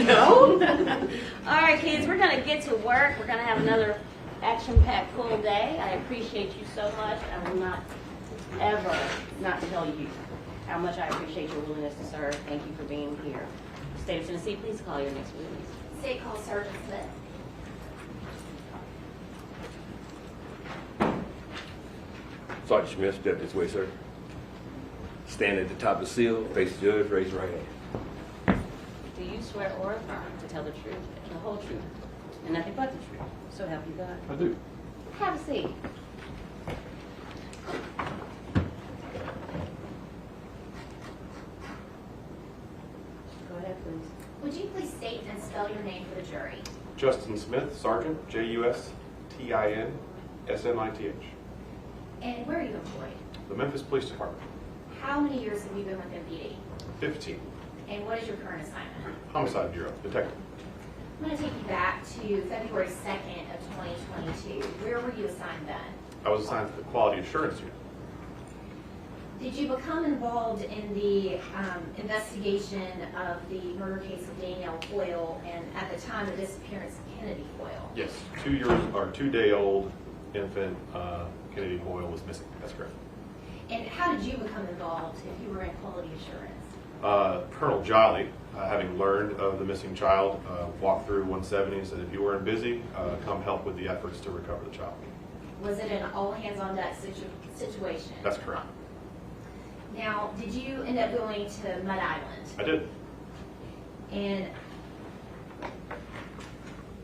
No. All right, kids, we're going to get to work. We're going to have another action-packed full day. I appreciate you so much. I will not ever not tell you how much I appreciate your willingness to serve. Thank you for being here. State of Tennessee, please call your next witness. State call Sergeant Smith. Sergeant Smith, step this way, sir. Stand at the top of the seal, face the judge, raise your right hand. Do you swear or affirm to tell the truth, the whole truth, and nothing but the truth? So help you God. I do. Have a seat. Go ahead, please. Would you please state and spell your name for the jury? Justin Smith, Sergeant, Justin-Smith. And where are you employed? The Memphis Police Department. How many years have you been with MPD? 15. And what is your current assignment? Homicide Bureau, detective. I'm going to take you back to February 2nd of 2022. Where were you assigned then? I was assigned to the Quality Assurance Unit. Did you become involved in the investigation of the murder case of Danielle Hoyle and at the time the disappearance of Kennedy Hoyle? Yes, 2-day-old infant Kennedy Hoyle was missing. That's correct. And how did you become involved if you were in quality assurance? Colonel Jolly, having learned of the missing child, walked through 170 and said, if you weren't busy, come help with the efforts to recover the child. Was it an all-hands-on-deck situation? That's correct. Now, did you end up going to Mud Island? I did. And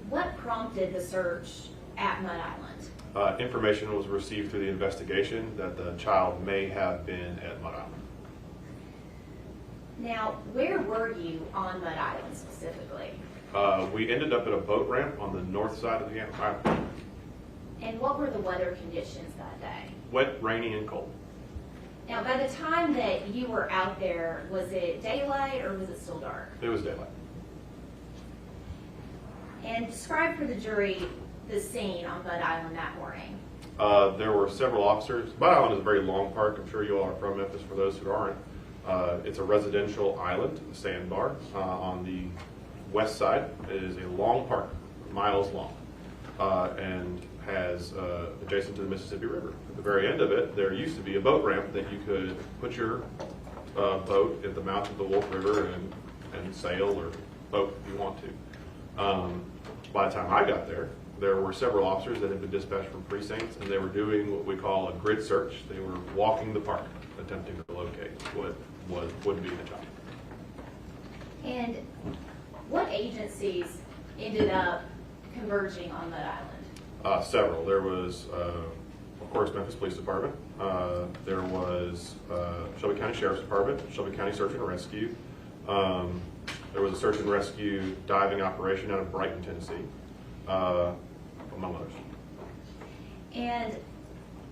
what prompted the search at Mud Island? Information was received through the investigation that the child may have been at Mud Island. Now, where were you on Mud Island specifically? We ended up at a boat ramp on the north side of the island. And what were the weather conditions that day? Wet, rainy, and cold. Now, by the time that you were out there, was it daylight or was it still dark? It was daylight. And describe for the jury the scene on Mud Island that morning. There were several officers. Mud Island is a very long park. I'm sure you all are from Memphis for those who aren't. It's a residential island, a sandbar. On the west side, it is a long park, miles long, and has adjacent to the Mississippi River. At the very end of it, there used to be a boat ramp that you could put your boat at the mouth of the Wolf River and sail or boat if you want to. By the time I got there, there were several officers that had been dispatched from precincts, and they were doing what we call a grid search. They were walking the park, attempting to locate what would be the child. And what agencies ended up converging on Mud Island? Several. There was, of course, Memphis Police Department. There was Shelby County Sheriff's Department, Shelby County Search and Rescue. There was a search and rescue diving operation out of Brighton, Tennessee, among others. And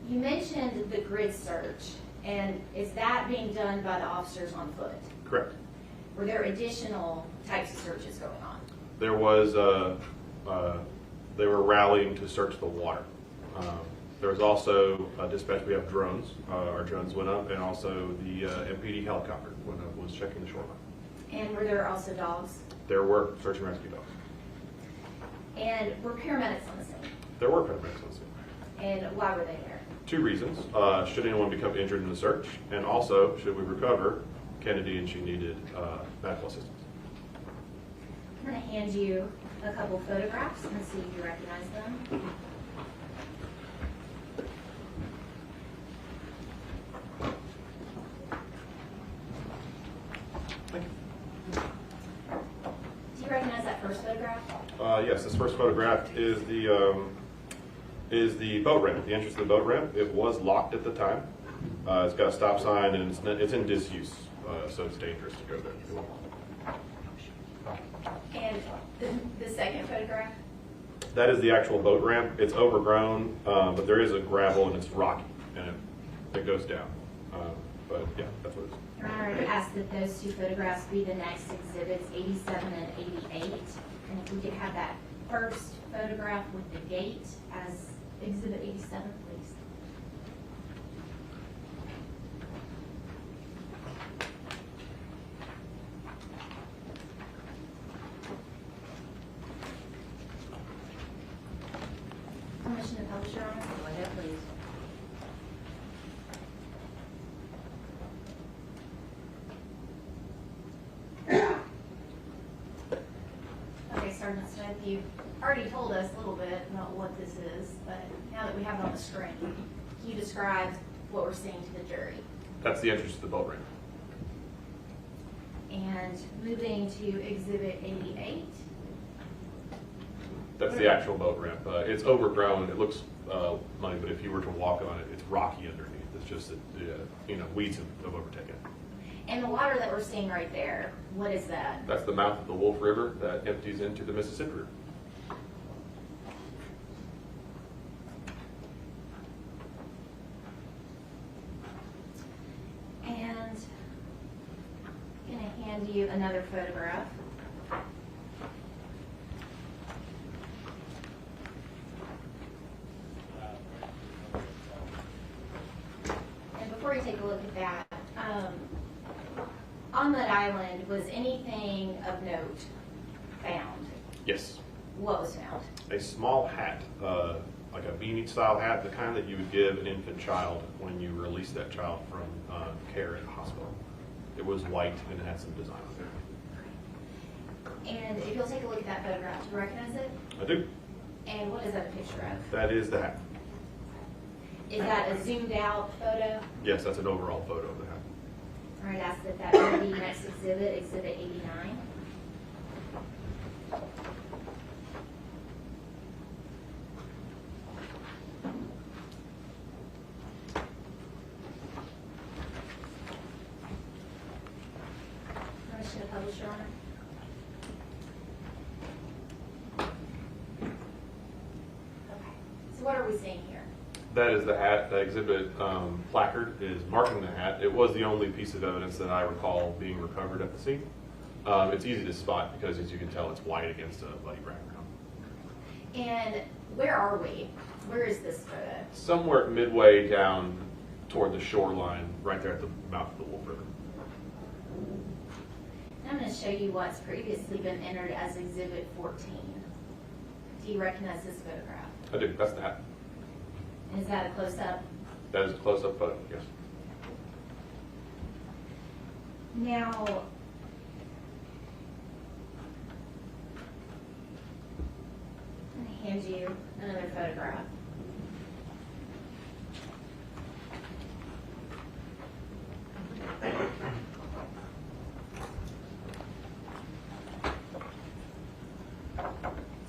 you mentioned the grid search, and is that being done by the officers on foot? Correct. Were there additional types of searches going on? There was, they were rallying to search the water. There was also dispatch. We have drones. Our drones went up, and also the MPD helicopter went up, was checking the shoreline. And were there also dogs? There were search and rescue dogs. And were paramedics on the scene? There were paramedics on the scene. And why were they there? 2 reasons. Should anyone become injured in the search, and also should we recover Kennedy and she needed medical assistance. I'm going to hand you a couple photographs and see if you recognize them. Thank you. Do you recognize that first photograph? Yes, this first photograph is the boat ramp, the entrance to the boat ramp. It was locked at the time. It's got a stop sign and it's in disuse, so it's dangerous to go there. And the second photograph? That is the actual boat ramp. It's overgrown, but there is a gravel and it's rocky, and it goes down. But yeah, that's what it is. Your Honor, I'd ask that those 2 photographs be the next exhibits, 87 and 88. And if we could have that first photograph with the gate as exhibit 87, please. Sergeant Smith, you've already told us a little bit about what this is, but now that we have it on the screen, can you describe what we're seeing to the jury? That's the entrance to the boat ramp. And moving to Exhibit 88. That's the actual boat ramp. It's overgrown. It looks muddy, but if you were to walk on it, it's rocky underneath. It's just that weeds have overtaken it. And the water that we're seeing right there, what is that? That's the mouth of the Wolf River that empties into the Mississippi River. And I'm going to hand you another photograph. And before you take a look at that, on that island, was anything of note found? Yes. What was found? A small hat, like a beanie style hat, the kind that you would give an infant child when you release that child from care at a hospital. It was white and it had some design on it. And if you'll take a look at that photograph, do you recognize it? I do. And what is that a picture of? That is the hat. Is that a zoomed out photo? Yes, that's an overall photo of the hat. All right, ask that would be next exhibit, Exhibit 89. Permission to publish, Your Honor. Okay, so what are we seeing here? That is the hat. The exhibit placard is marking the hat. It was the only piece of evidence that I recall being recovered at the scene. It's easy to spot because, as you can tell, it's white against a bloody background. And where are we? Where is this photo? Somewhere midway down toward the shoreline, right there at the mouth of the Wolf River. I'm going to show you what's previously been entered as Exhibit 14. Do you recognize this photograph? I do. That's the hat. Is that a close-up? That is a close-up photo, yes. Now, I'm going to hand you another photograph.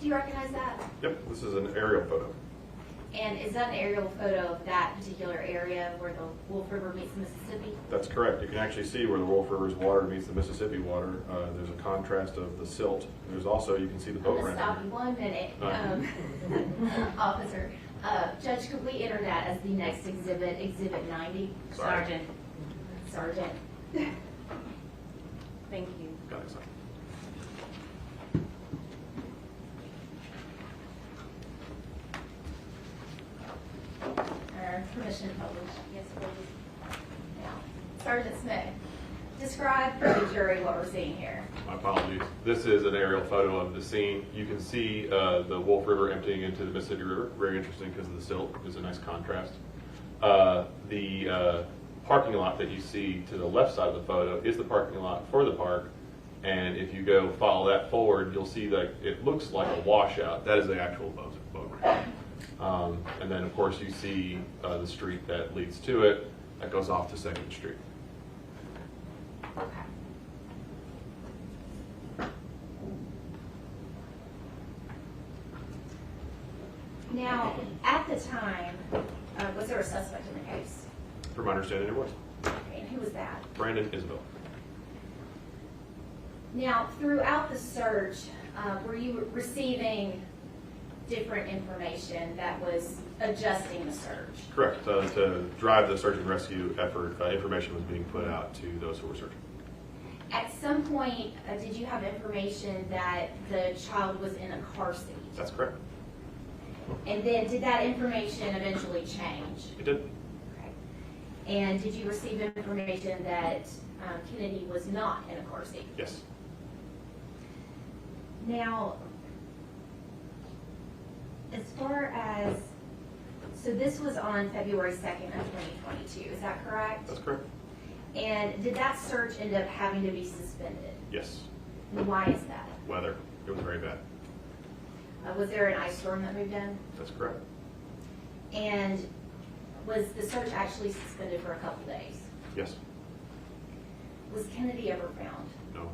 Do you recognize that? Yep, this is an aerial photo. And is that an aerial photo of that particular area where the Wolf River meets the Mississippi? That's correct. You can actually see where the Wolf River's water meets the Mississippi water. There's a contrast of the silt. There's also, you can see the I'm boat going to ramp. stop you 1 minute. Officer, Judge, could we enter that as the next exhibit, Exhibit 90? Sorry. Sergeant. Thank you. Got it, sorry. Permission to publish. Yes, please. Now, Sergeant Smith, describe for the jury what we're seeing here. My apologies. This is an aerial photo of the scene. You can see the Wolf River emptying into the Mississippi River. Very interesting because of the silt. There's a nice contrast. The parking lot that you see to the left side of the photo is the parking lot for the park. And if you go follow that forward, you'll see that it looks like a washout. That is the actual boat ramp. And then, of course, you see the street that leads to it. That goes off to 2nd Street. Okay. Now, at the time, was there a suspect in the case? From my understanding, it was. Okay, and who was that? Brandon Isabelle. Now, throughout the search, were you receiving different information that was adjusting the search? Correct. To drive the search and rescue effort, information was being put out to those who were searching. At some point, did you have information that the child was in a car seat? That's correct. And then did that information eventually change? It did. Okay. And did you receive information that Kennedy was not in a car seat? Yes. Now, as far as, so this was on February 2nd of 2022, is that correct? That's correct. And did that search end up having to be suspended? Yes. And why is that? Weather. It was very bad. Was there an ice storm that moved in? That's correct. And was the search actually suspended for a couple days? Yes. Was Kennedy ever found? No.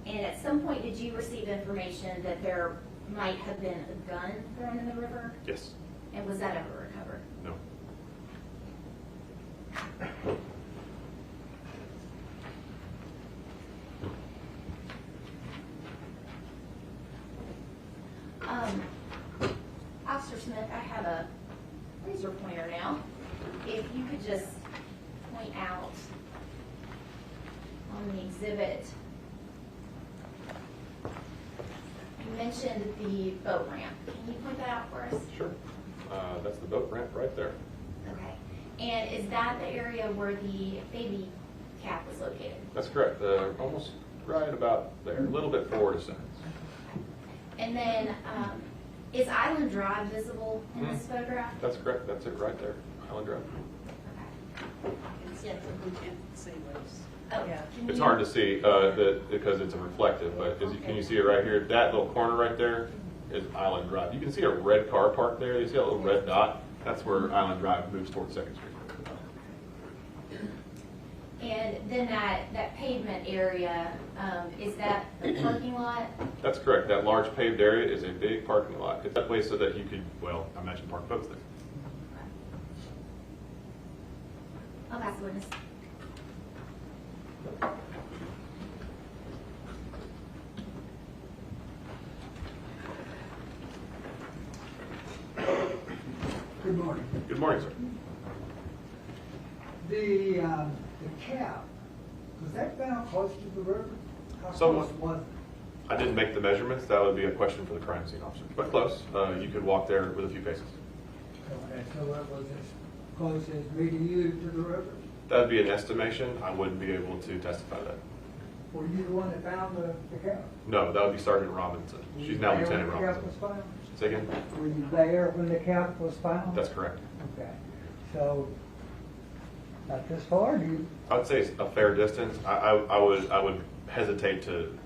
And at some point, did you receive information that there might have been a gun thrown in the river? Yes. And was that ever recovered? No. Officer Smith, I have a laser pointer now. If you could just point out on the exhibit, you mentioned the boat ramp. Can you point that out for us? Sure. That's the boat ramp right there. Okay. And is that the area where the baby calf was located? That's correct. Almost right about there, a little bit forward a second. And then, is Island Drive visible in this photograph? That's correct. That's it right there. Island Drive. Okay. Yeah, we can't see what's. Oh, Yeah. can It's you- hard to see because it's a reflective, but can you see it right here? That little corner right there is Island Drive. You can see a red car parked there. You see a little red dot? That's where Island Drive moves towards 2nd Street. And then that pavement area, is that the parking lot? That's correct. That large paved area is a big parking lot. It's that way so that you could, well, I imagine park boats there. I'll pass the witness. Good morning. Good morning, sir. The cap, was that found close to the river? How Somewhat. close was it? I didn't make the measurements. That would be a question for the crime scene officer. But close. You could walk there with a few paces. Okay, so it was as close as meeting you to the river? That would be an estimation. I wouldn't be able to testify to that. Were you the one that found the cap? No, that would be Sergeant Robinson. Were She's you now there Lieutenant when the cap Robinson. was found? Say again? Were you there when the cap was found? That's correct. Okay, so, not this far, do you? I would say it's a fair distance. I would hesitate to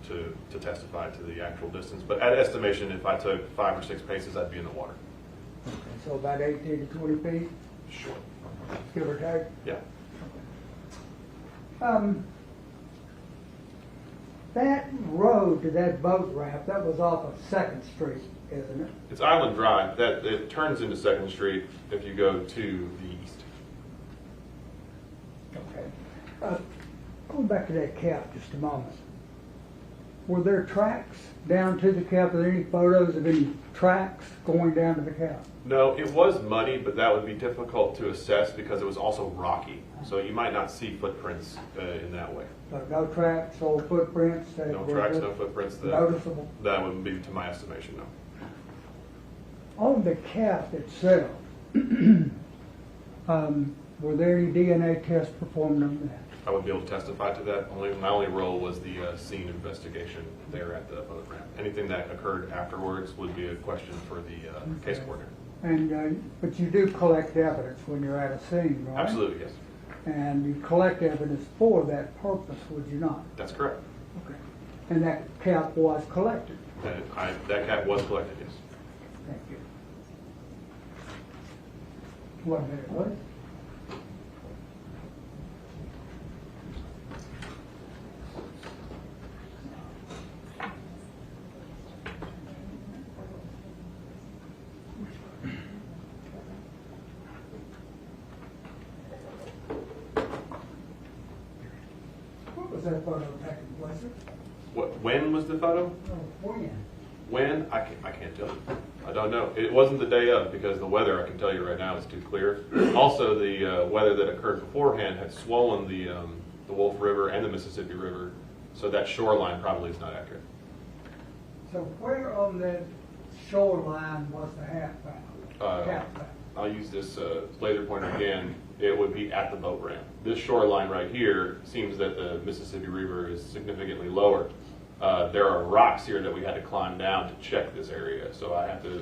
testify to the actual distance, but at estimation, if I took 5 or 6 paces, I'd be in the water. Okay, so about 18 to 20 feet, Sure. give or take? Yeah. That road to that boat ramp, that was off of 2nd Street, isn't it? It's Island Drive. That it turns into 2nd Street if you go to the east. Okay. Going back to that cap just a moment. Were there tracks down to the cap? Are there any photos of any tracks going down to the cap? No, it was muddy, but that would be difficult to assess because it was also rocky. So you might not see footprints in that way. So no tracks or footprints? That No were tracks, just no footprints. Noticeable? That wouldn't be to my estimation, no. On the cap itself, were there any DNA tests performed on that? I wouldn't be able to testify to that. My only role was the scene investigation there at the boat ramp. Anything that occurred afterwards would be a question for the case coordinator. And, but you do collect evidence when you're at a scene, right? Absolutely, yes. And you collect evidence for that purpose, would you not? That's correct. Okay. And that cap was collected? That cat was collected, yes. Thank you. 1 minute, what? What was that photo taken, was it? When was the photo? Oh, when? When? I can't tell you. I don't know. It wasn't the day of because the weather, I can tell you right now, is too clear. Also, the weather that occurred beforehand had swollen the Wolf River and the Mississippi River, so that shoreline probably is not accurate. So where on that shoreline was the hat found? Cap found? I'll use this laser pointer again. It would be at the boat ramp. This shoreline right here seems that the Mississippi River is significantly lower. There are rocks here that we had to climb down to check this area, so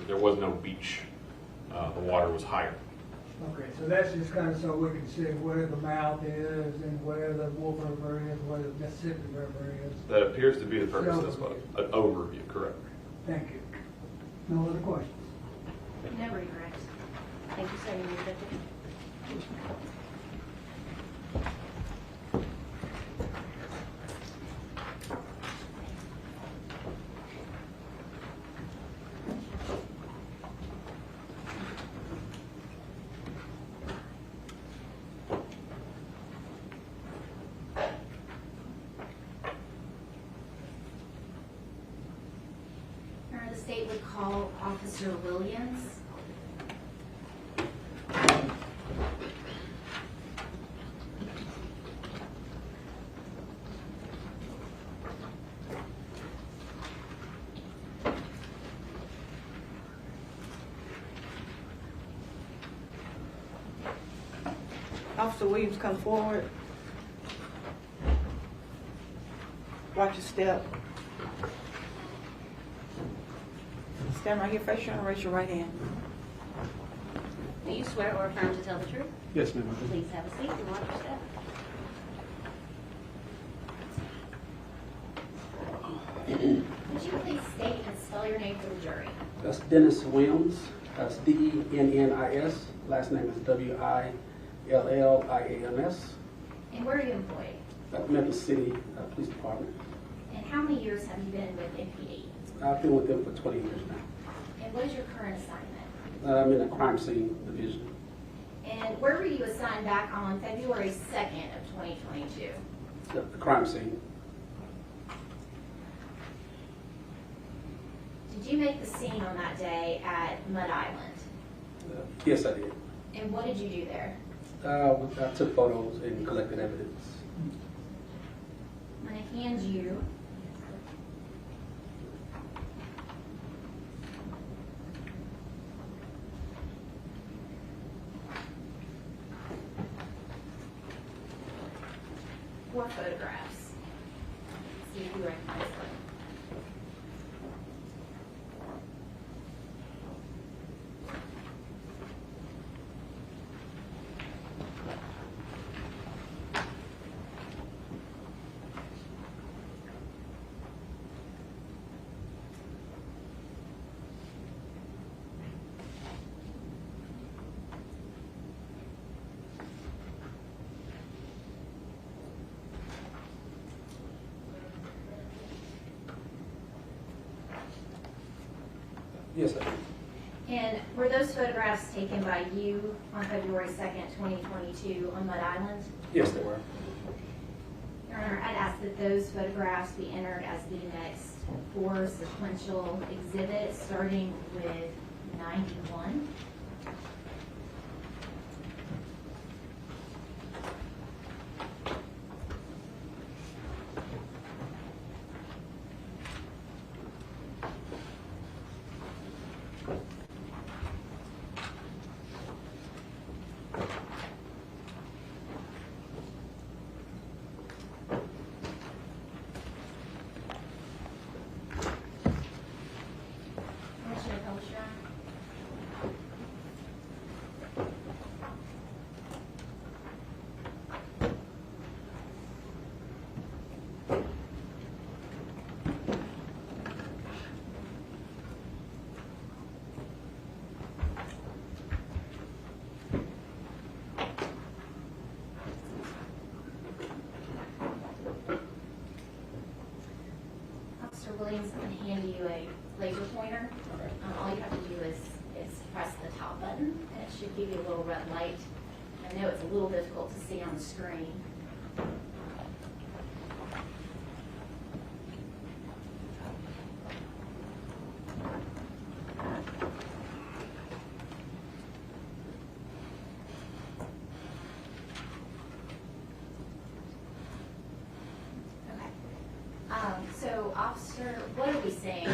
there was no beach. The water was higher. Okay, so that's just kind of so we can see where the mouth is and where the Wolf River is, where the Mississippi River is. That appears to be the purpose of this photo. An overview, correct. Thank you. No other questions? No regrets. Thank you, sir. You may be The state would call Officer Williams. Officer Williams, come forward. Watch your step. Stand right here, face your and raise your right hand. Do you swear or affirm to tell the truth? Yes, ma'am. Please have a seat and watch your step. Would you please state and spell your name for the jury? That's Dennis Williams. That's Dennis. Last name is Williams. And where are you employed? At Memphis City Police Department. And how many years have you been with MPD? I've been with them for 20 years now. And what is your current assignment? I'm in the crime scene division. And where were you assigned back on February 2nd of 2022? The crime scene. Did you make the scene on that day at Mud Island? Yes, I did. And what did you do there? I took photos and collected evidence. I'm going to hand you four photographs. See if you recognize them. Yes, I did. And were those photographs taken by you on February 2nd, 2022 on Mud Island? Yes, they were. Your Honor, I'd ask that those photographs be entered as the next four sequential exhibits, starting with 91. Commissioner Pelcher. Officer Williams, I'm going to hand you a laser pointer. All you have to do is press the top button, and it should give you a little red light. I know it's a little difficult to see on the screen. So, officer, what are we saying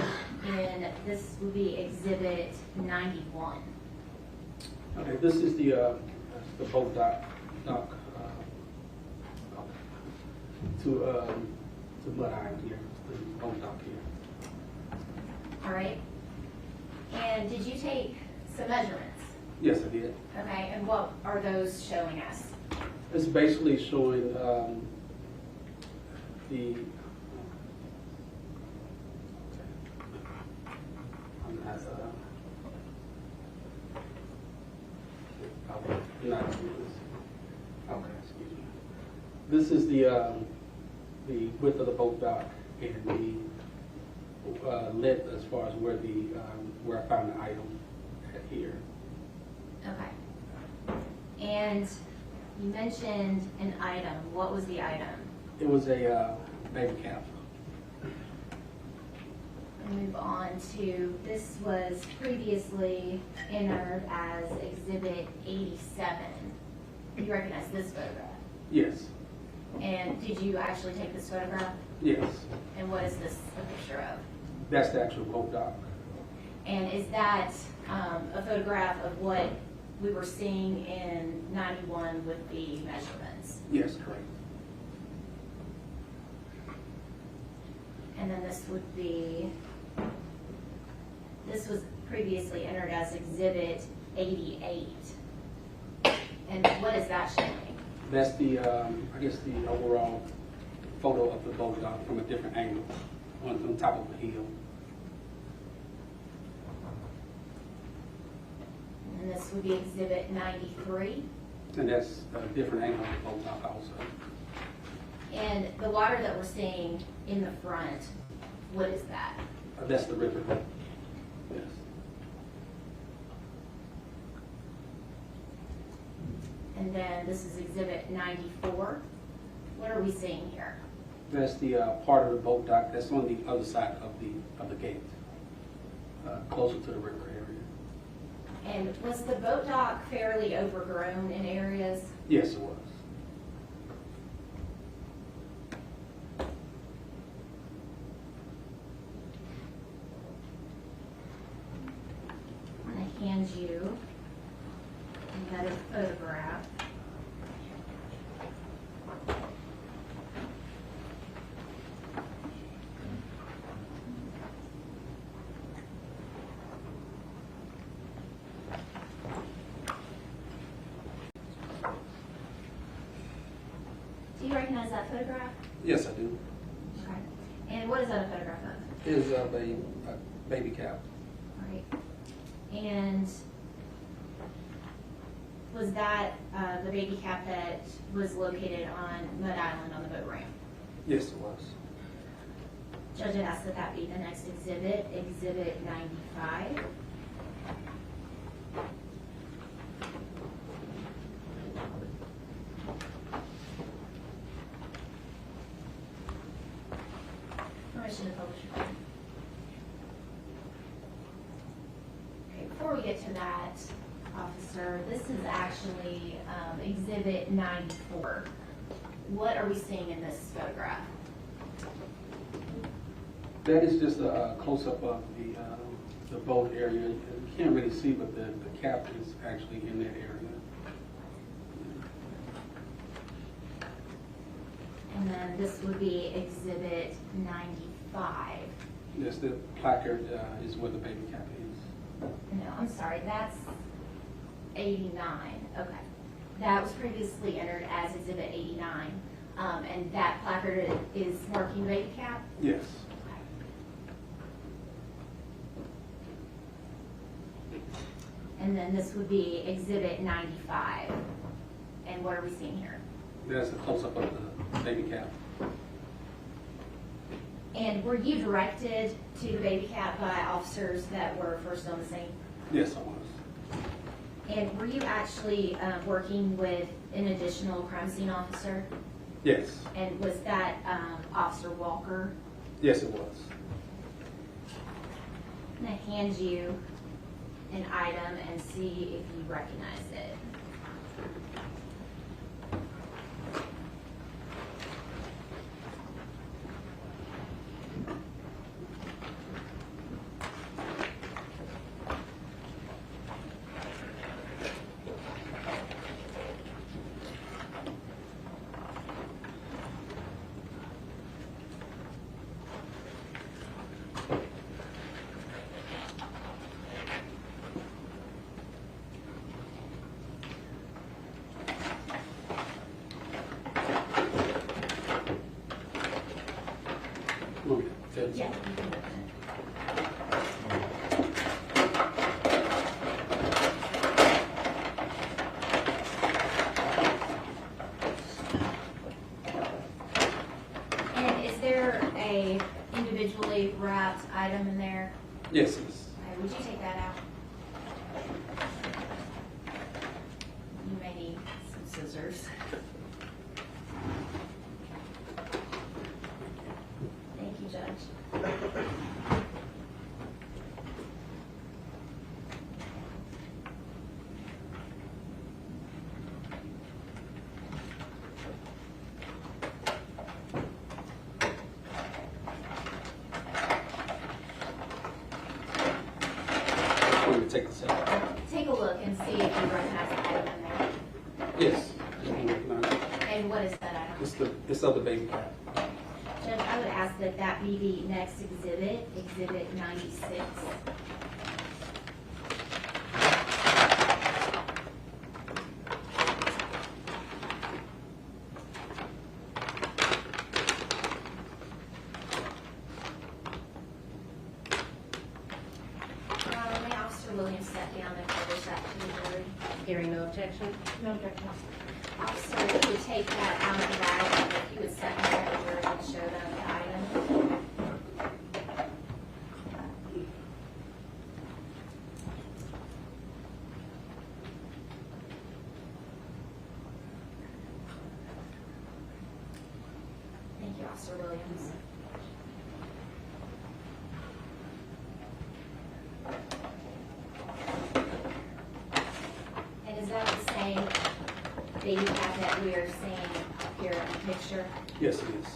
in this would be exhibit 91? Okay, this is the boat dock to Mud Island here, the boat dock here. All right. And did you take some measurements? Yes, I did. Okay, and what are those showing us? It's basically showing the I'm not This is the width of the boat dock and the length as far as where where I found the item at here. Okay. And you mentioned an item. What was the item? It was a baby cap. Move on to, this was previously entered as Exhibit 87. You recognize this photograph? Yes. And did you actually take this photograph? Yes. And what is this a picture of? That's the actual boat dock. And is that a photograph of what we were seeing in 91 with the measurements? Yes, correct. And then this would be, this was previously entered as Exhibit 88. And what is that showing? That's the, I guess the overall photo of the boat dock from a different angle on top of the hill. And this would be Exhibit 93. And that's a different angle of the boat dock also. And the water that we're seeing in the front, what is that? That's the river. Yes. And then this is Exhibit 94. What are we seeing here? That's the part of the boat dock that's on the other side of the gate, closer to the river area. And was the boat dock fairly overgrown in areas? Yes, it was. I'm going to hand you another photograph. Do you recognize that photograph? Yes, I do. Okay. And what is that a photograph of? It is a baby cap. All right. And was that the baby cap that was located on Mud Island on the boat ramp? Yes, it was. Judge had asked that that be the next exhibit, Exhibit 95. Permission to publish your phone. Okay, before we get to that, officer, this is actually Exhibit 94. What are we seeing in this photograph? That is just a close-up of the boat area. You can't really see, but the cap is actually in that area. And then this would be Exhibit 95. Yes, the placard is where the baby cap is. No, I'm sorry, that's 89. Okay. That was previously entered as Exhibit 89. And that placard is marking baby cap? Yes. And then this would be Exhibit 95. And what are we seeing here? That's a close-up of the baby cap. And were you directed to the baby cap by officers that were first on the scene? Yes, I was. And were you actually working with an additional crime scene officer? Yes. And was that Officer Walker? Yes, it was. I'm going to hand you an item and see if you recognize it. Okay. Yeah. You can open it. a individually wrapped item in there? Yes, miss. Okay, would you take that out? You may need some scissors. Thank you, Judge. Want me to take this out? Take a look and see if you recognize the item in there. Yes. You can recognize it. And what is that item? It's of the baby cat. Judge, I would ask that that be the next exhibit, Exhibit 96. May Officer Williams step down and publish that to the jury? Hearing no objection? No objection. Officer, if you take that out of the bag, if you would second that, the jury would show them the item. Thank you, Officer Williams. And is that the same baby cat that we are seeing up here in the picture? Yes, it is.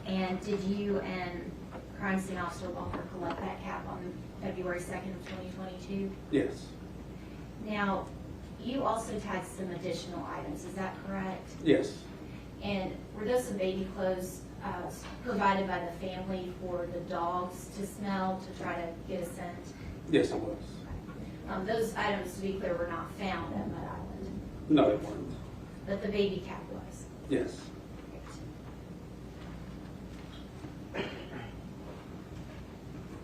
And did you and crime scene officer Walker collect that cap on February 2nd of 2022? Yes. Now, you also tagged some additional items, is that correct? Yes. And were those some baby clothes provided by the family for the dogs to smell, to try to get a scent? Yes, it was. Those items, to be clear, were not found at Mud Island, No, it weren't. but the baby cap was. Yes.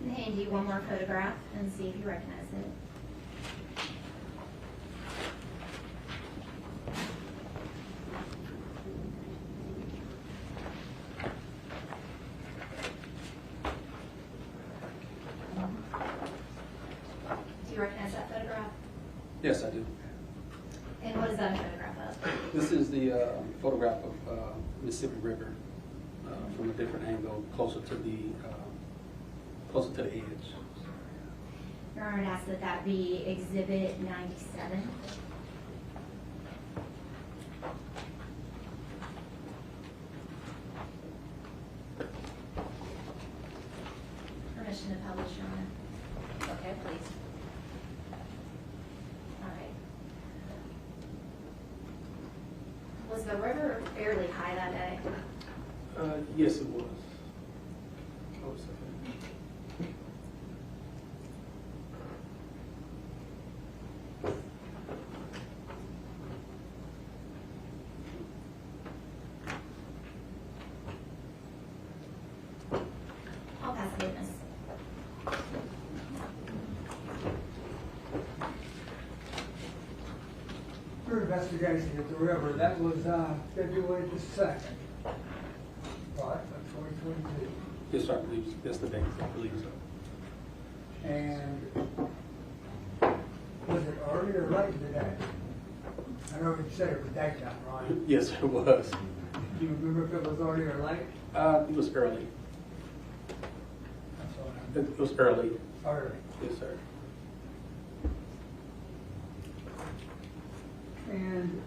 And hand you one more photograph and see if you recognize it. Do you recognize that photograph? Yes, I do. And what is that a photograph of? This is the photograph of Mississippi River from a different angle, closer to the edge. Your Honor, I'd ask that that be Exhibit 97. Permission to publish, Your Honor. Okay, please. All right. Was the river fairly high that day? Yes, it was. Hold a second. I'll pass the witness. Your investigation at the river, that was February the 2nd. Right, of 2022. Yes, sir, I believe that's the date. I believe so. And was it early or late in the day? I know you said it was daytime, right? Yes, it was. Do you remember if it was early or late? It was early. That's all It was early. Early. Yes, sir. And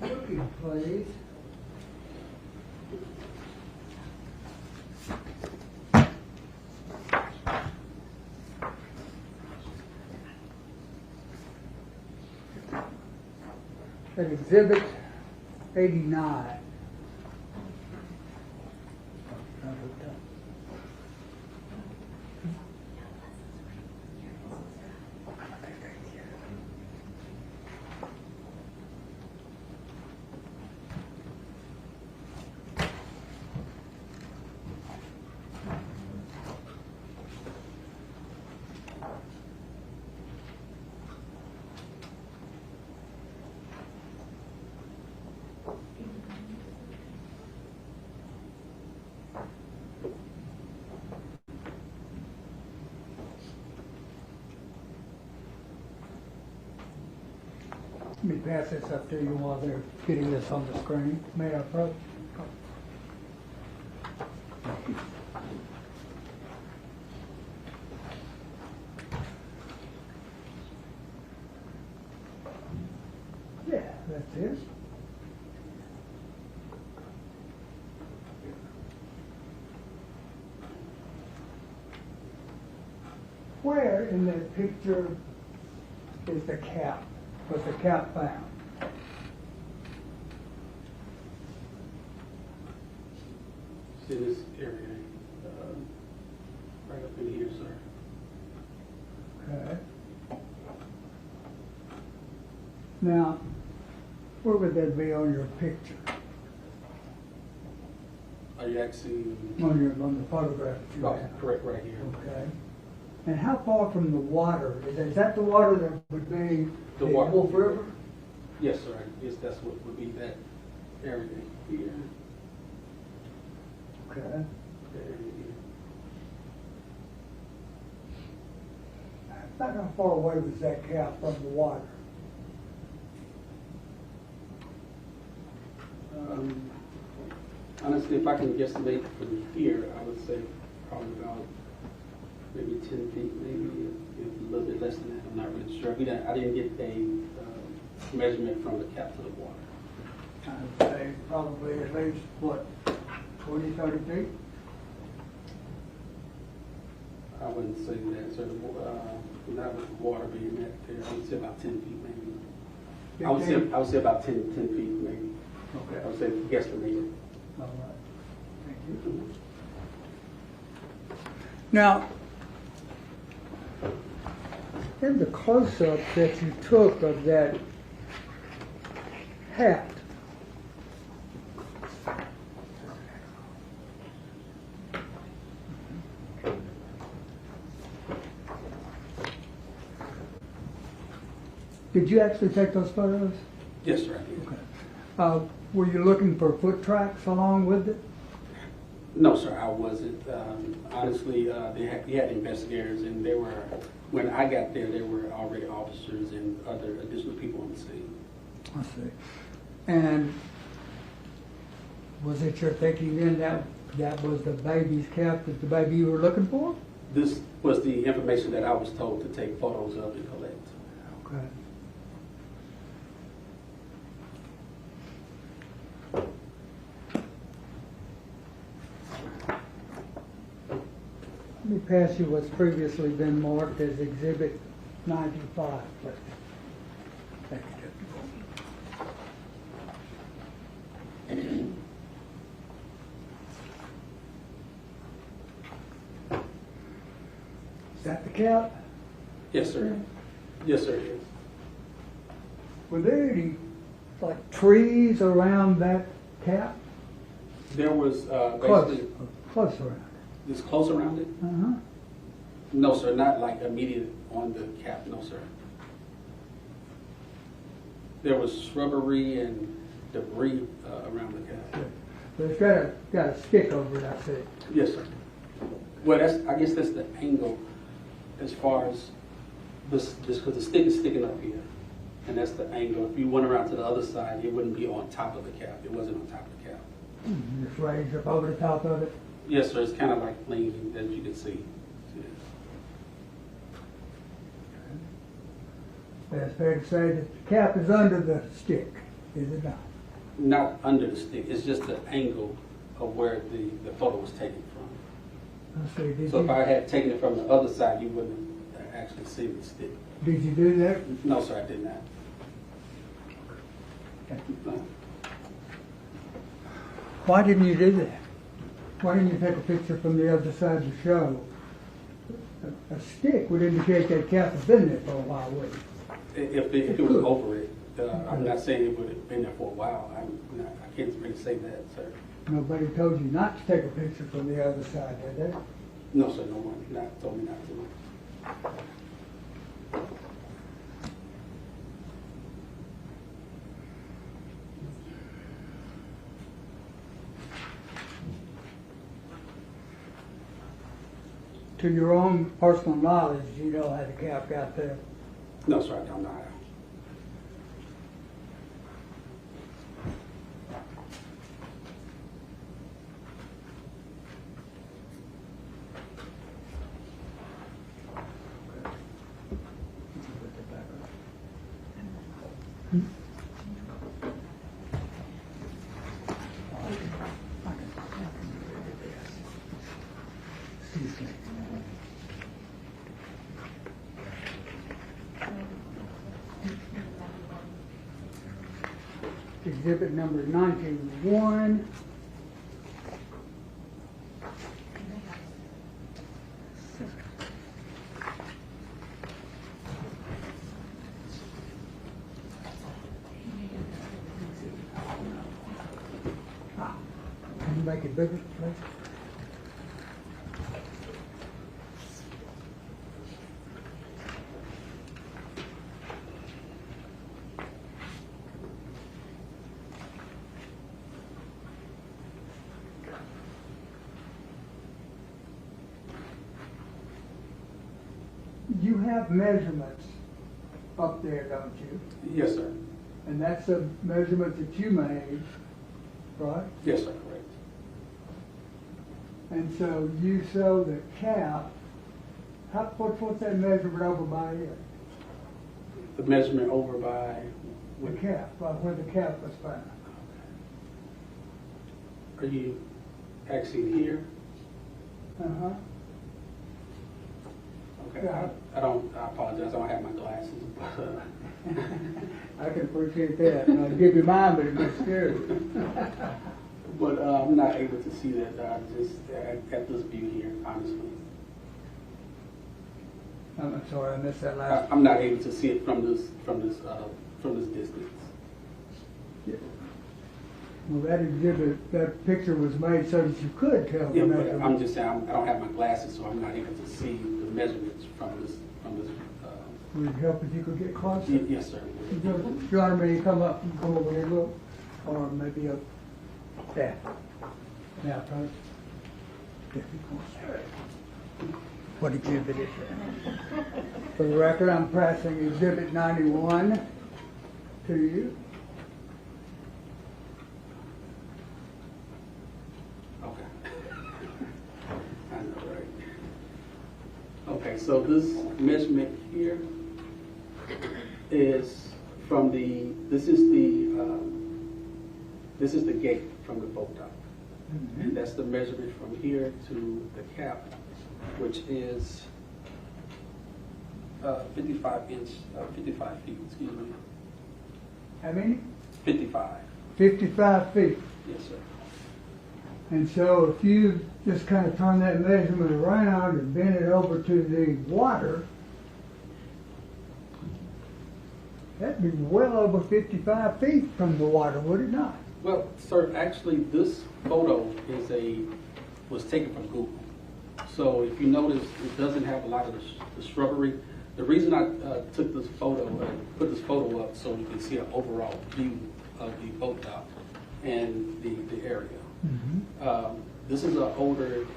looking, please. At Exhibit 89. Let me pass this up to you while they're getting this on the screen. May I approach? Yeah, that's it. Where in that picture is the cap? Was the cap found? It's in this area, right up in here, sir. Okay. Now, where would that be on your picture? Are you actually? On the photograph that you Oh, have? correct, right here. Okay. And how far from the water? Is that the water that would be The the water. Wolf River? Yes, sir. Yes, that's what would be that area here. Okay. That area here. About how far away was that cap from the water? Honestly, if I can guesstimate from here, I would say probably about maybe 10 feet, maybe a little bit less than that. I'm not really sure. I didn't get a measurement from the cap to the water. I'd say probably at least, what, 20, 30 feet? I wouldn't say that, sir. Not with the water being that there. I would say about 10 feet, maybe. I would say about 10 feet, maybe. Okay. I would say guesstimate. All right. Thank you. Now, in the close-up that you took of that hat, did you actually take those photos? Yes, sir. Were you looking for foot tracks along with it? No, sir, I wasn't. Honestly, he had investigators, and they were, when I got there, there were already officers and other additional people on the scene. I see. And was it your thinking then that was the baby's cap, that the baby you were looking for? This was the information that I was told to take photos of and collect. Okay. Let me pass you what's previously been marked as Exhibit 95, please. Thank you. Is that the cap? Yes, sir. Yes, sir, it is. Were there any, like, trees around that cap? There was Close, basically, close around. this close around it? Uh-huh. No, sir, not like immediate on the cap, no, sir. There was shrubbery and debris around the cap. But it's got a stick over it, I see. Yes, sir. Well, I guess that's the angle as far as this, because the stick is sticking up here. And that's the angle. If you went around to the other side, it wouldn't be on top of the cap. It wasn't on top of the cap. Just raised up over the top of it. Yes, sir. It's kind of like leaning, as you can see. But it's fair to say that the cap is under the stick, is it not? Not under the stick. It's just the angle of where the photo was taken from. I see. Did So if you, I had taken it from the other side, you wouldn't actually see the stick. did you do that? No, sir, I did not. No. Why didn't you do that? Why didn't you take a picture from the other side to show? A stick would indicate that cap has been there for a while, wouldn't it? If it was over it, I'm not saying it would have been there for a while. I can't really say that, sir. Nobody told you not to take a picture from the other side, did they? No, sir, no one told me not to. To your own personal knowledge, you know how the cap got there. No, sir, I don't know how. Excuse me. Exhibit number 91. Can you make it bigger, please? You have measurements up there, don't you? Yes, sir. And that's the measurement that you made, right? Yes, sir, correct. And so you show the cap. What's that measurement over by it? The measurement over by, The cap, by where the cap was found. are you actually here? Uh-huh. Okay, Yeah. I apologize, I don't have my glasses. I can appreciate that. And I'll give you mine, but it gets scary. But I'm not able to see that, just at this view here, honestly. I'm sorry, I missed that last. I'm not able to see it from this distance. Well, that exhibit, that picture was made so that you could tell the Yeah, but measurement. I'm just saying, I don't have my glasses, so I'm not able to see the measurements from this. Would it help if you could get closer? Yes, sir. You want me to come up and come over here and look? Or maybe up there? Now, approach. What exhibit is that? For the record, I'm pressing exhibit 91 to you. Okay. I know, right? Okay, so this measurement here is from this is the gate from the boat dock. And that's the measurement from here to the cap, which is 55 feet, excuse me. How many? 55. 55 feet. Yes, sir. And so if you just kind of turn that measurement around and bend it over to the water, that'd be well over 55 feet from the water, would it not? Well, sir, actually, this photo was taken from Google. So if you notice, it doesn't have a lot of the shrubbery. The reason I took this photo, put this photo up so you can see an overall view of the boat dock and the area. Mm-hmm. This is an older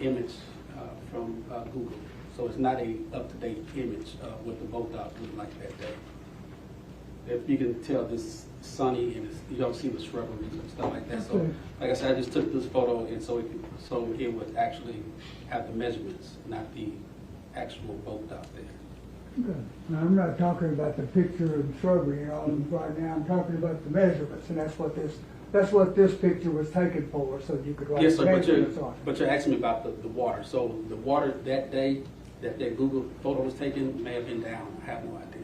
image from Google, so it's not a up-to-date image of what the boat dock looked like that day. If you can tell, this sunny and you don't see the shrubberies and stuff like that. So, Okay. like I said, I just took this photo and so it would actually have the measurements, not the actual boat dock there. Good. Now, I'm not talking about the picture of the shrubbery and all right now. I'm talking about the measurements, and that's what this picture was taken for, so you could write Yes, sir, measurements on it. but you're asking me about the water. So the water that day that Google photo was taken may have been down. I have no idea.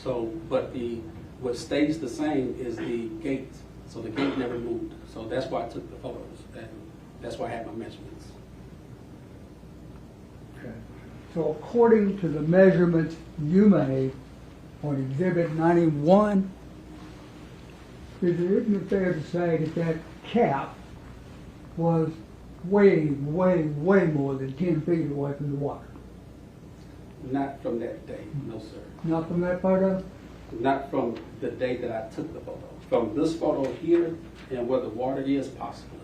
So, but what stays the same is the gate. So the gate never moved. So that's why I took the photos, and that's why I had my measurements. Okay. So according to the measurements you made on Exhibit 91, isn't it fair to say that that cap was way, way, way more than 10 feet away from the water? Not from that day, no, sir. Not from that photo? Not from the day that I took the photo. From this photo here and where the water is, possibly.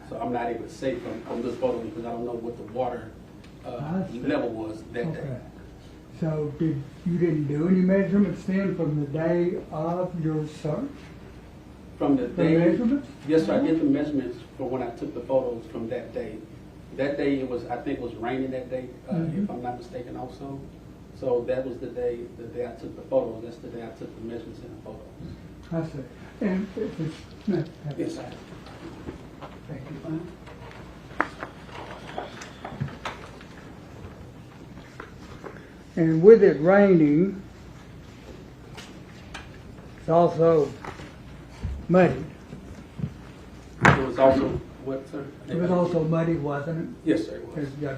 So I'm not able to say from this photo because I don't know what the water level was that day. Okay. So you didn't do any measurements then from the day of your search? From the The day, measurements? yes, sir, I did the measurements for when I took the photos from that day. That day I think it was raining that day, if I'm not mistaken also. So that was the day I took the photos. That's the day I took the measurements in the photos. I see. And if it's, no, Yes, sir. thank you. And with it raining, it's also muddy. It was also, what, sir? It was also muddy, wasn't it? Yes, sir, it was. It's got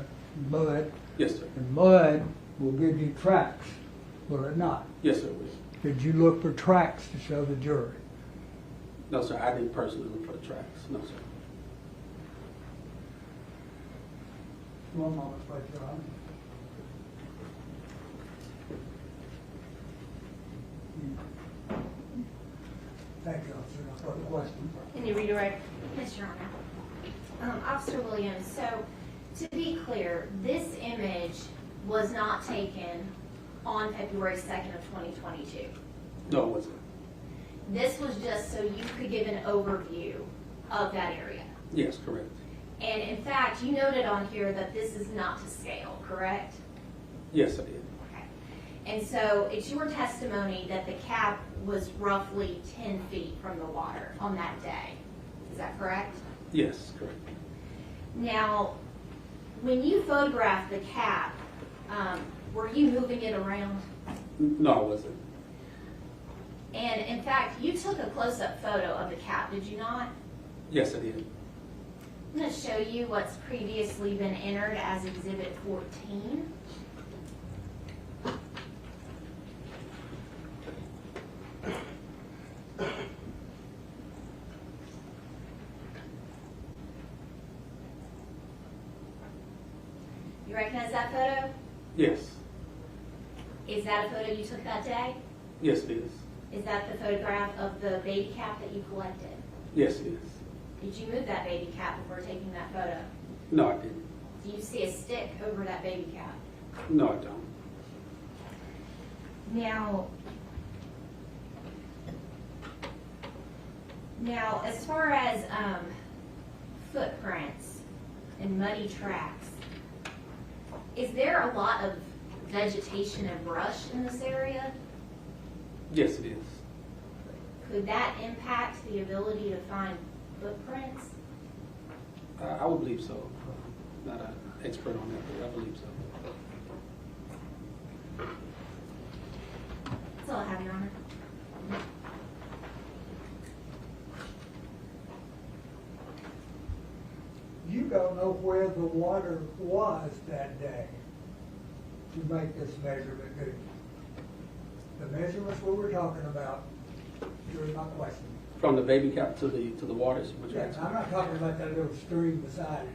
mud, Yes, sir. and mud will give you tracks, will it not? Yes, sir, it was. Did you look for tracks to show the jury? No, sir, I didn't personally look for the tracks. No, sir. One moment, please, Your Honor. Thank you, officer. No further questions. Can you redirect? Yes, Your Honor. Officer Williams, so to be clear, this image was not taken on February 2nd of 2022. No, it wasn't. This was just so you could give an overview of that area. Yes, correct. And in fact, you noted on here that this is not to scale, correct? Yes, I did. Okay. And so it's your testimony that the cap was roughly 10 feet from the water on that day. Is that correct? Yes, correct. Now, when you photographed the cap, were you moving it around? No, I wasn't. And in fact, you took a close-up photo of the cap, did you not? Yes, I did. I'm going to show you what's previously been entered as Exhibit 14. You recognize that photo? Yes. Is that a photo you took that day? Yes, it is. Is that the photograph of the baby cap that you collected? Yes, it is. Did you move that baby cap before taking that photo? No, I didn't. Do you see a stick over that baby cap? No, I don't. Now, as far as footprints and muddy tracks, is there a lot of vegetation and brush in this area? Yes, it is. Could that impact the ability to find footprints? I would believe so. Not an expert on that, but I believe so. That's all I have, Your Honor. You don't know where the water was that day to make this measurement, do you? The measurements we were talking about during my question. From the baby cap to the waters, which Yeah, I'm not talking about that little stream beside it,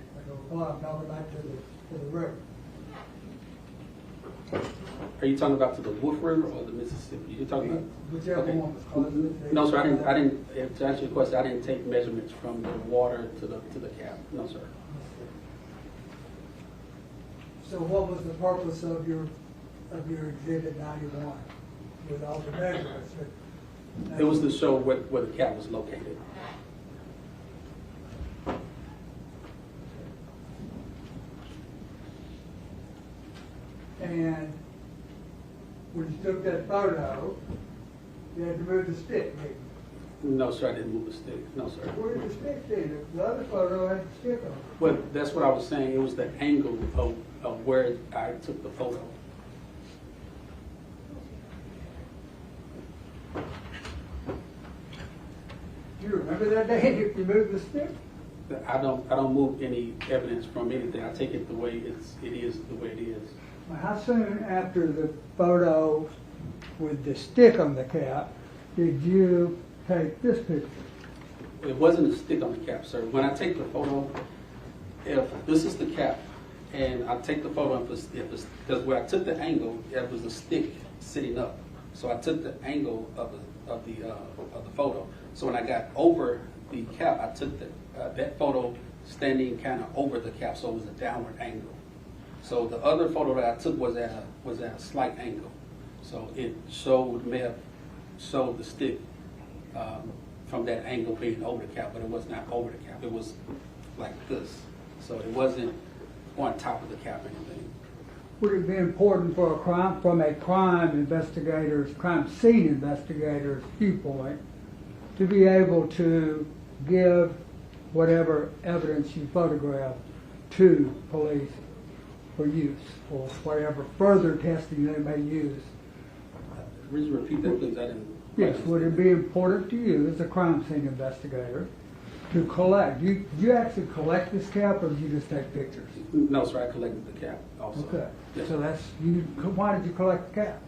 I'm talking about to the river. Are you talking about to the Wolf River or the Mississippi? You're talking about? Whichever Okay. one was closest. No, sir, I didn't, to answer your question, I didn't take measurements from the water to the cap. No, sir. So what was the purpose of your exhibit 91 with all the measurements? It was to show where the cap was located. And when you took that photo, you had to move the stick, didn't you? No, sir, I didn't move the stick. No, sir. Where did the stick then? The other photo had the stick on it. Well, that's what I was saying. It was the angle of where I took the photo. Do you remember that day if you moved the stick? I don't move any evidence from anything. I take it the way it is the way it is. Well, how soon after the photo with the stick on the cap did you take this picture? It wasn't a stick on the cap, sir. When I take the photo, if this is the cap, and I take the photo, because where I took the angle, it was a stick sitting up. So I took the angle of the photo. So when I got over the cap, I took that photo standing kind of over the cap, so it was a downward angle. So the other photo that I took was at a slight angle. So it may have showed the stick from that angle being over the cap, but it was not over the cap. It was like this. So it wasn't on top of the cap or anything. Would it be important for a crime scene investigator's viewpoint to be able to give whatever evidence you photograph to police for use, for whatever further testing they may use. Would you repeat that, please? I didn't. Yes, would it be important to you as a crime scene investigator to collect, you actually collect this cap or do you just take pictures? No, sir, I collected the cap also. Okay, Yes. so why did you collect the cap?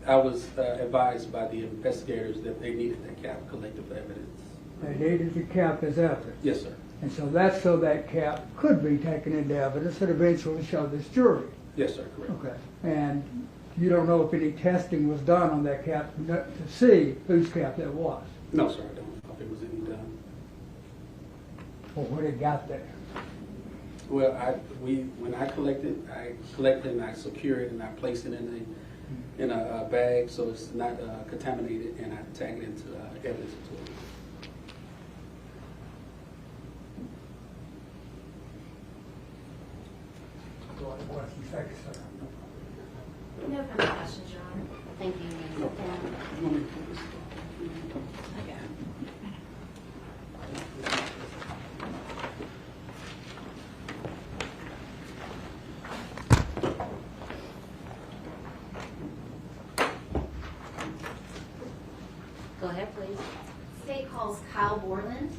I was advised by the investigators that they needed that cap collected for evidence. They needed the cap as evidence. Yes, sir. And so that's so that cap could be taken into evidence and eventually show this jury. Yes, sir, correct. Okay. And you don't know if any testing was done on that cap to see whose cap that was, No, sir, I don't know if it was any done. or when it got there. Well, when I collected and I secure it and I place it in a bag so it's not contaminated, and I tag it into evidence tool. What's the second, sir? No further questions, Your Honor. Thank you. No. Sit down. Go ahead, please. State calls Kyle Borland.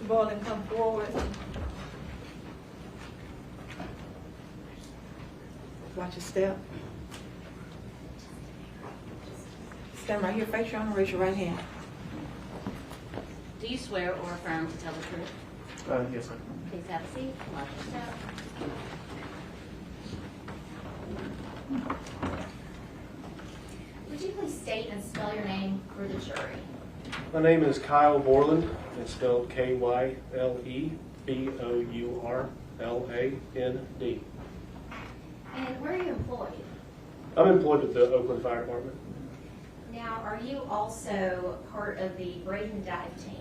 Mr. Borland, come forward. Watch your step. Stand right here, face your honor, raise your right hand. Do you swear or affirm to tell the truth? Yes, sir. Please have a seat. Watch yourself. Would you please state and spell your name for the jury? My name is Kyle Borland. It's spelled Kyle Bourland. And where are you employed? I'm employed with the Oakland Fire Department. Now, are you also part of the Braden dive team?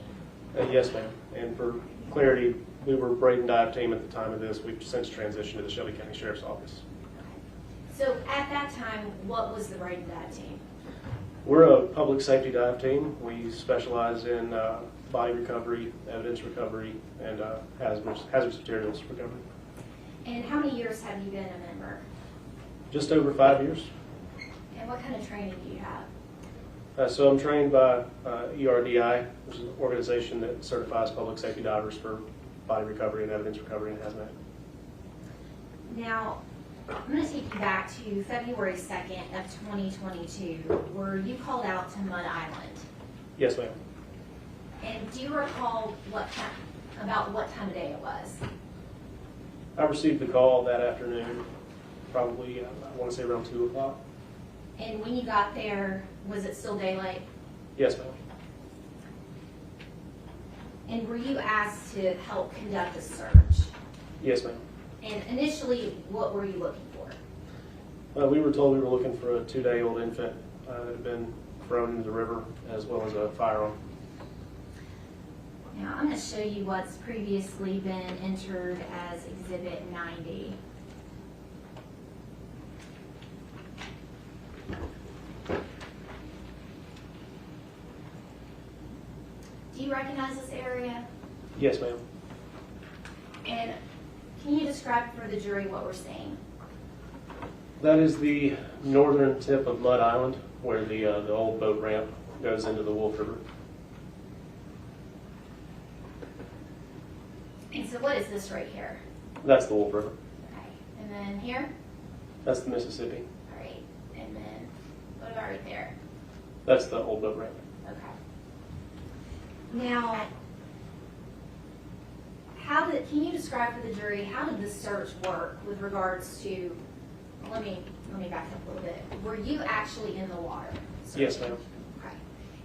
Yes, ma'am. And for clarity, we were Braden dive team at the time of this. We've since transitioned to the Shelby County Sheriff's Office. So at that time, what was the Braden dive team? We're a public safety dive team. We specialize in body recovery, evidence recovery, and hazardous materials recovery. And how many years have you been a member? Just over 5 years. And what kind of training do you have? So I'm trained by ERDI, which is an organization that certifies public safety divers for body recovery and evidence recovery and hazmat. Now, I'm going to take you back to February 2nd of 2022, where you called out to Mud Island. Yes, ma'am. And do you recall about what time of day it was? I received the call that afternoon, probably, I want to say around 2 o'clock. And when you got there, was it still daylight? Yes, ma'am. And were you asked to help conduct a search? Yes, ma'am. And initially, what were you looking for? We were told we were looking for a 2-day-old infant that had been thrown into the river, as well as a firearm. Now, I'm going to show you what's previously been entered as Exhibit 90. Do you recognize this area? Yes, ma'am. And can you describe for the jury what we're seeing? That is the northern tip of Mud Island, where the old boat ramp goes into the Wolf River. And so what is this right here? That's the Wolf River. Okay. And then here? That's the Mississippi. All right. And then what about right there? That's the old boat ramp. Okay. Now, can you describe for the jury, how did this search work with regards to, let me back up a little bit. Were you actually in the water? Yes, ma'am. Okay.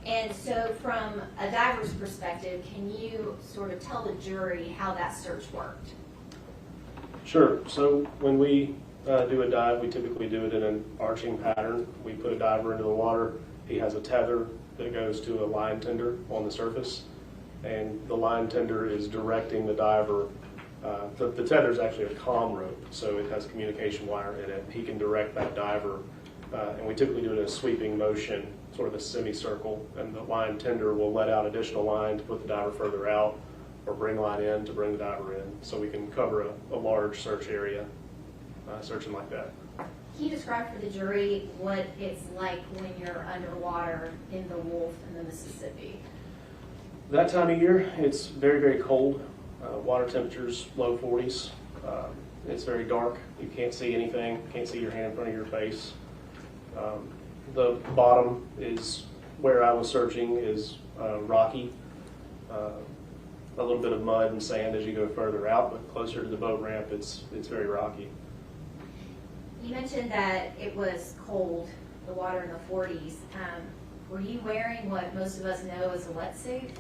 And so from a diver's perspective, can you sort of tell the jury how that search worked? Sure. So when we do a dive, we typically do it in an arching pattern. We put a diver into the water. He has a tether that goes to a line tender on the surface, and the line tender is directing the diver The tether is actually a comm rope, so it has communication wire in it. He can direct that diver, and we typically do it in a sweeping motion, sort of a semicircle, and the line tender will let out additional line to put the diver further out, or bring line in to bring the diver in, so we can cover a large search area, searching like that. Can you describe for the jury what it's like when you're underwater in the Wolf in the Mississippi? That time of year, it's very, very cold. Water temperatures low 40s. It's very dark. You can't see anything. Can't see your hand in front of your face. The bottom is where I was searching is rocky. A little bit of mud and sand as you go further out, but closer to the boat ramp, it's very rocky. You mentioned that it was cold, the water in the 40s. Were you wearing what most of us know as a wetsuit?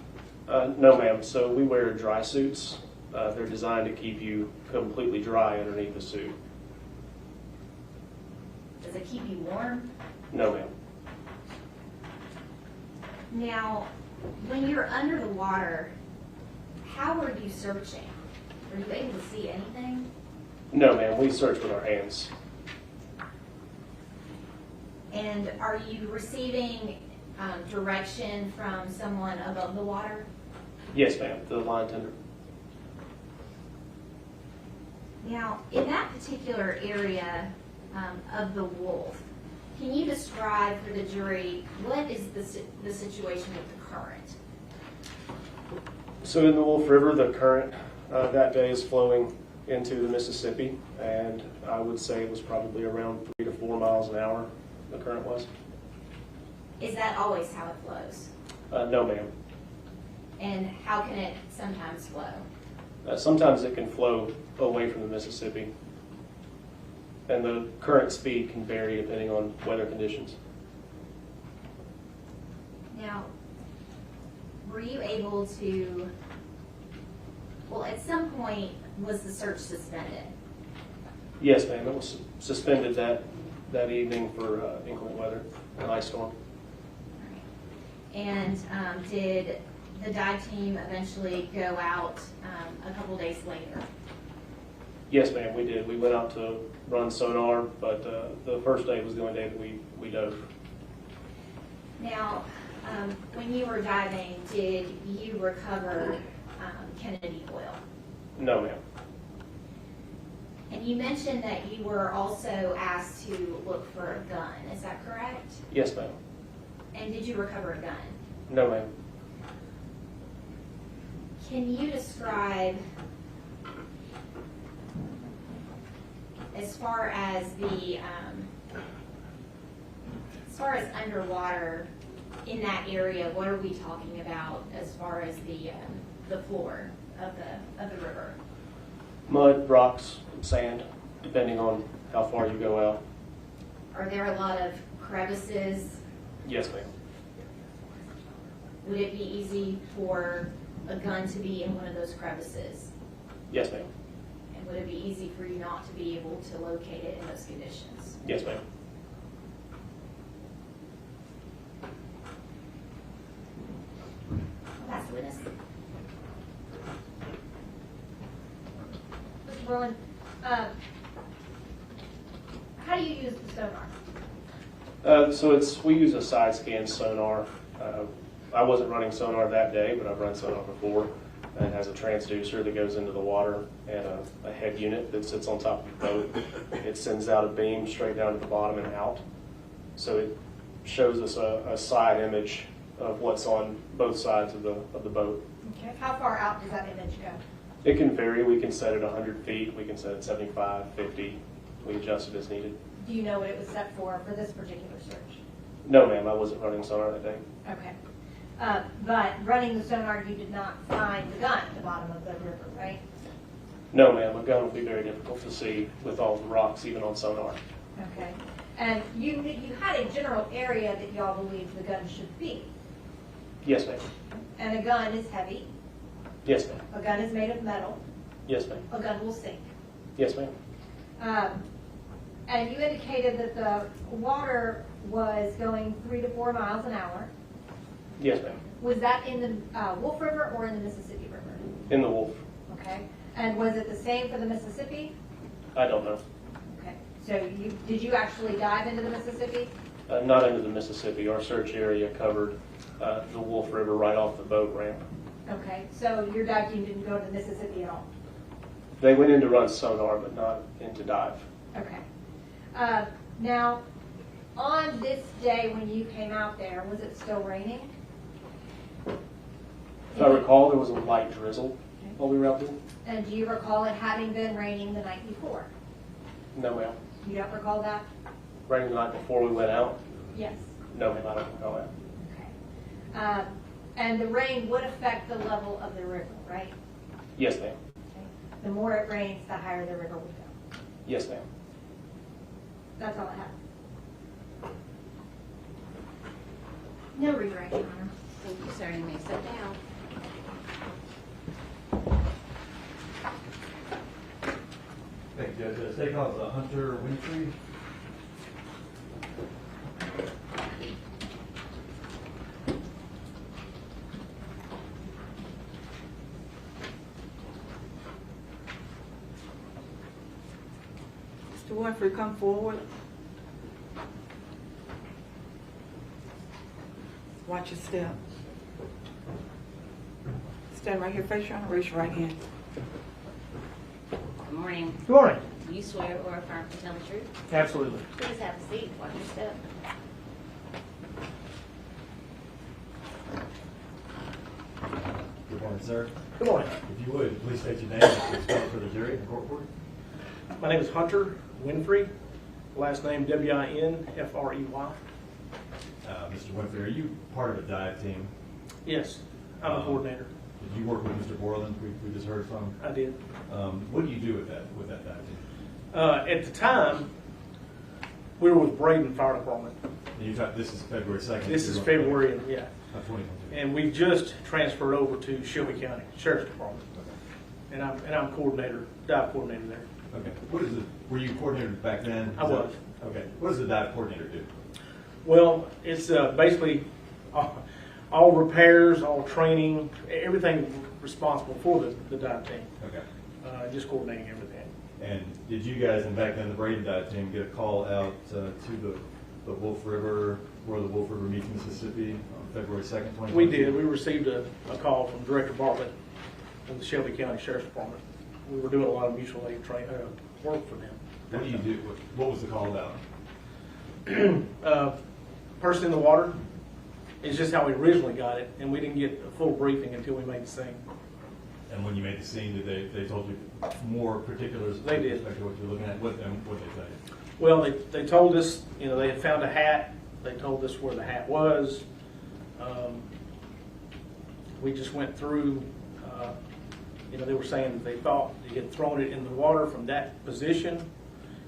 No, ma'am. So we wear dry suits. They're designed to keep you completely dry underneath the suit. Does it keep you warm? No, ma'am. Now, when you're under the water, how are you searching? Are you able to see anything? No, ma'am. We search with our hands. And are you receiving direction from someone above the water? Yes, ma'am. The line tender. Now, in that particular area of the Wolf, can you describe for the jury what is the situation with the current? So in the Wolf River, the current that day is flowing into the Mississippi, and I would say it was probably around 3 to 4 miles an hour, the current was. Is that always how it flows? No, ma'am. And how can it sometimes flow? Sometimes it can flow away from the Mississippi, and the current speed can vary depending on weather conditions. Now, were you able to, well, at some point, was the search suspended? Yes, ma'am. It was suspended that evening for inclement weather, an ice storm. And did the dive team eventually go out a couple days later? Yes, ma'am, we did. We went out to run sonar, but the first day was the only day that we dove. Now, when you were diving, did you recover Kennedy Hoyle? No, ma'am. And you mentioned that you were also asked to look for a gun. Is that correct? Yes, ma'am. And did you recover a gun? No, ma'am. Can you describe, as far as underwater in that area, what are we talking about as far as the floor of the river? Mud, rocks, sand, depending on how far you go out. Are there a lot of crevices? Yes, ma'am. Would it be easy for a gun to be in one of those crevices? Yes, ma'am. And would it be easy for you not to be able to locate it in those conditions? Yes, ma'am. That's the witness. Mr. Borland, how do you use the sonar? So we use a side scan sonar. I wasn't running sonar that day, but I've run sonar before. And it has a transducer that goes into the water and a head unit that sits on top of the boat. It sends out a beam straight down to the bottom and out. So it shows us a side image of what's on both sides of the boat. Okay. How far out does that image go? It can vary. We can set it 100 feet. We can set it 75, 50. We adjust it as needed. Do you know what it was set for this particular search? No, ma'am. I wasn't running sonar that day. Okay. But running the sonar, you did not find the gun at the bottom of the river, right? No, ma'am. A gun would be very difficult to see with all the rocks, even on sonar. Okay. And you had a general area that y'all believed the gun should be. Yes, ma'am. And a gun is heavy. Yes, ma'am. A gun is made of metal. Yes, ma'am. A gun will sink. Yes, ma'am. And you indicated that the water was going 3 to 4 miles an hour. Yes, ma'am. Was that in the Wolf River or in the Mississippi River? In the Wolf. Okay. And was it the same for the Mississippi? I don't know. Okay, so did you actually dive into the Mississippi? Not into the Mississippi. Our search area covered the Wolf River right off the boat ramp. Okay, so your dive team didn't go to the Mississippi at all? They went in to run sonar, but not in to dive. Okay. Now, on this day when you came out there, was it still raining? If I recall, there was a light drizzle while we were out there. And do you recall it having been raining the night before? No, ma'am. You don't recall that? Raining the night before we went out? Yes. No, ma'am, I don't recall that. Okay. And the rain would affect the level of the river, right? Yes, ma'am. Okay. The more it rains, the higher the river would go. Yes, ma'am. That's all I have. No rewriting, Your Honor. Thank you, sir. You may sit down. Thank you, Judge. State call is Hunter Winfrey. Mr. Winfrey, come forward. Watch your step. Stand right here, face your honor, raise your right hand. Good morning. Good morning. Do you swear or affirm to tell the truth? Absolutely. Please have a seat. Watch your step. Good morning, sir. Good morning. If you would, please state your name and spell it for the jury and the court reporter. My name is Hunter Winfrey. Last name W-I-N-F-R-E-Y. Mr. Winfrey, are you part of a dive team? Yes, I'm a coordinator. Did you work with Mr. Borland, we just heard from? I did. What do you do with that dive team? At the time, we were with Braden Fire Department. And you thought this is February 2nd? This is February, yeah. Of 2022. And we just transferred over to Shelby County Sheriff's Department. And I'm coordinator, dive coordinator there. Okay. What is it? Were you coordinator back then? I was. Okay. What does the dive coordinator do? Well, it's basically all repairs, all training, everything responsible for the dive team. Okay. Just coordinating everything. And did you guys, and back then the Braden dive team, get a call out to the Wolf River, where the Wolf River meets Mississippi on February 2nd, 2022? We did. We received a call from Director Bartlett of the Shelby County Sheriff's Department. We were doing a lot of mutual aid work for them. What do you do? What was the call about? Person in the water is just how we originally got it, and we didn't get a full briefing until we made the scene. And when you made the scene, did they told you more particulars? They did. With respect to what you're looking at? What did they tell you? Well, they told us, they had found a hat. They told us where the hat was. We just went through, they were saying that they thought they had thrown it in the water from that position.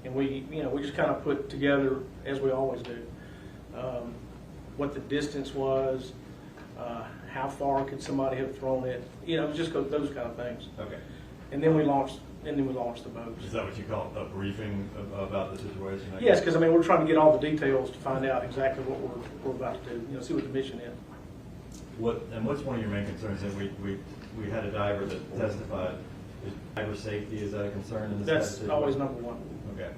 And we just kind of put together, as we always do, what the distance was, how far could somebody have thrown it, just those kind of things. Okay. And then we launched the boat. Is that what you call a briefing about the situation? Yes, because we're trying to get all the details to find out exactly what we're about to do. See what the mission is. What's one of your main concerns? That we had a diver that testified. Is diver safety, is that a concern in this? That's always number one. Okay.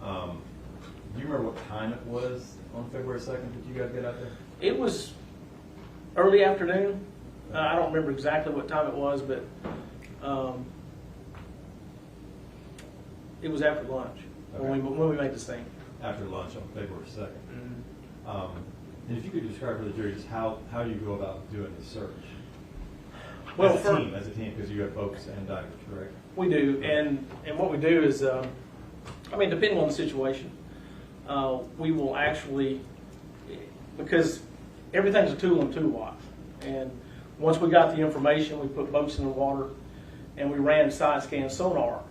Do you remember what time it was on February 2nd that you guys get out there? It was early afternoon. I don't remember exactly what time it was, but it was after lunch when we made the scene. After lunch on February 2nd. Mm-hmm. And if you could describe for the jury just how you go about doing the search. Well, as a team, because you have boats and divers, correct? We do, and what we do is, depending on the situation, we will actually, because everything's a tool in the toolbox, and once we got the information, we put boats in the water, and we ran side scan sonar,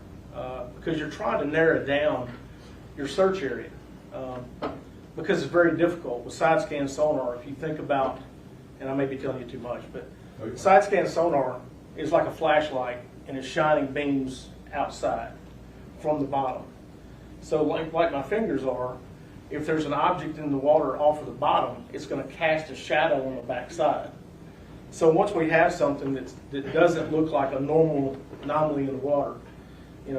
because you're trying to narrow down your search area, because it's very difficult with side scan sonar. If you think about, and I may be telling you too much, but side scan sonar is like a flashlight, and it's shining beams outside from the bottom. So like my fingers are, if there's an object in the water off of the bottom, it's going to cast a shadow on the back side. So once we have something that doesn't look like a normal anomaly in the water,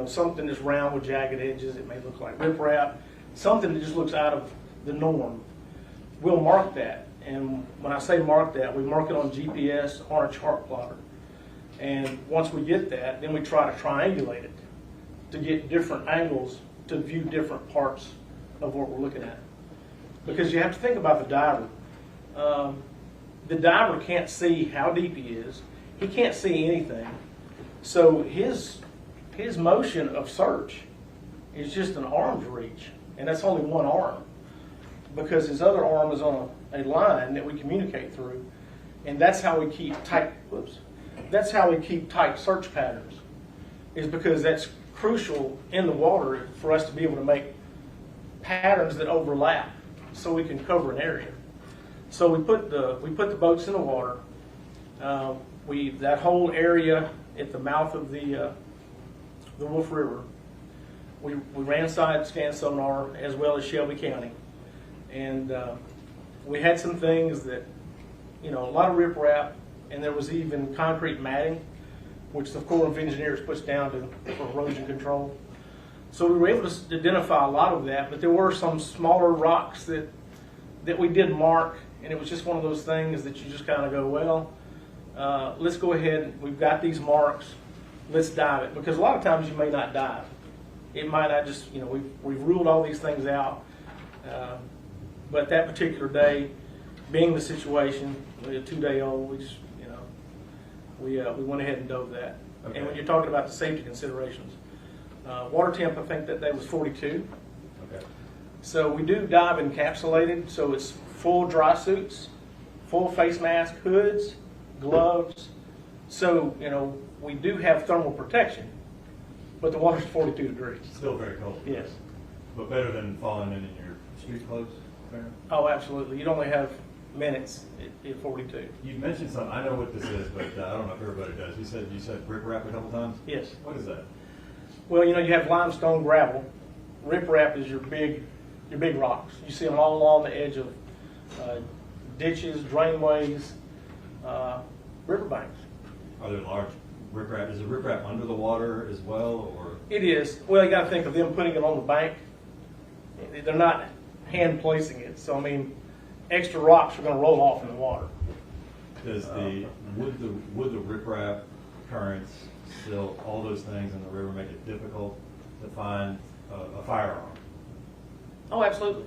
something that's round with jagged edges, it may look like riprap, something that just looks out of the norm, we'll mark that. And when I say mark that, we mark it on GPS on a chart plotter. And once we get that, then we try to triangulate it to get different angles to view different parts of what we're looking at. Because you have to think about the diver. The diver can't see how deep he is. He can't see anything. So his motion of search is just an arm's reach. And that's only one arm. Because his other arm is on a line that we communicate through. And that's how we keep tight, that's how we keep tight search patterns. Is because that's crucial in the water for us to be able to make patterns that overlap so we can cover an area. So we put the boats in the water. That whole area at the mouth of the Wolf River, we ran side scan sonar as well as Shelby County, and we had some things that, a lot of riprap, and there was even concrete matting, which the Corps of Engineers puts down for erosion control. So we were able to identify a lot of that, but there were some smaller rocks that we did mark, and it was just one of those things that you just kind of go, well, let's go ahead, we've got these marks, let's dive it. Because a lot of times you may not dive. It might not just, we've ruled all these things out. But that particular day, being the situation, we had a 2-day-old, we just, we went ahead and dove that. Okay. And when you're talking about the safety considerations, water temp, I think that day was 42. Okay. So we do dive encapsulated, so it's full dry suits, full face mask, hoods, gloves. So, we do have thermal protection, but the water's 42 degrees. Still very cold. Yes. But better than falling in your street clothes, apparently? Oh, absolutely. You'd only have minutes at 42. You mentioned something, I know what this is, but I don't know if everybody does. You said riprap a couple times? Yes. What is that? Well, you have limestone gravel. Riprap is your big rocks. You see them all along the edge of ditches, drainways, riverbanks. Are there large riprap? Is the riprap under the water as well, or? It is. Well, you got to think of them putting it on the bank. They're not hand placing it. So, extra rocks are going to roll off in the water. Does would the riprap, currents, silt, all those things in the river make it difficult to find a firearm? Oh, absolutely.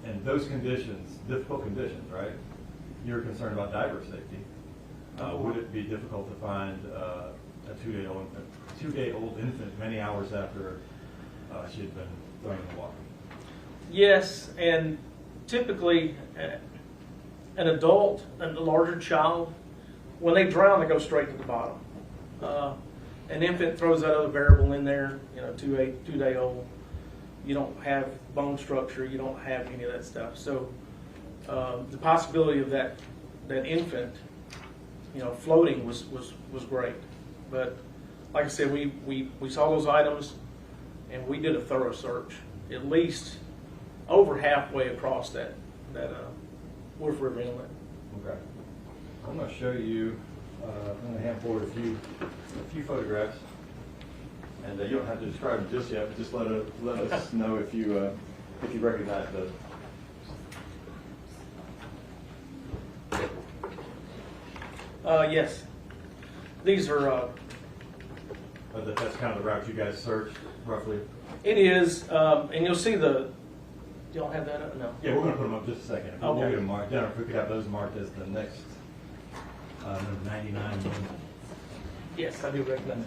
And those conditions, difficult conditions, right? You're concerned about diver safety. Would it be difficult to find a 2-day-old infant many hours after she had been thrown in the water? Yes, and typically an adult and a larger child, when they drown, they go straight to the bottom. An infant throws that other variable in there, 2-day-old. You don't have bone structure, you don't have any of that stuff. So the possibility of that infant, floating was great. But like I said, we saw those items and we did a thorough search, at least over halfway across that Wolf River Inlet. Okay. I'm going to show you. I'm going to hand forward a few photographs, and you don't have to describe them just yet, but just let us know if you recognize those. Yes, these are. That's kind of the route you guys searched, roughly. It is, and you'll see the. Y'all have that up? No. Yeah, we're going to put them up just a second. If Okay. we'll get them marked down, if we could have those marked as the next number 99, Yes, I do recognize it.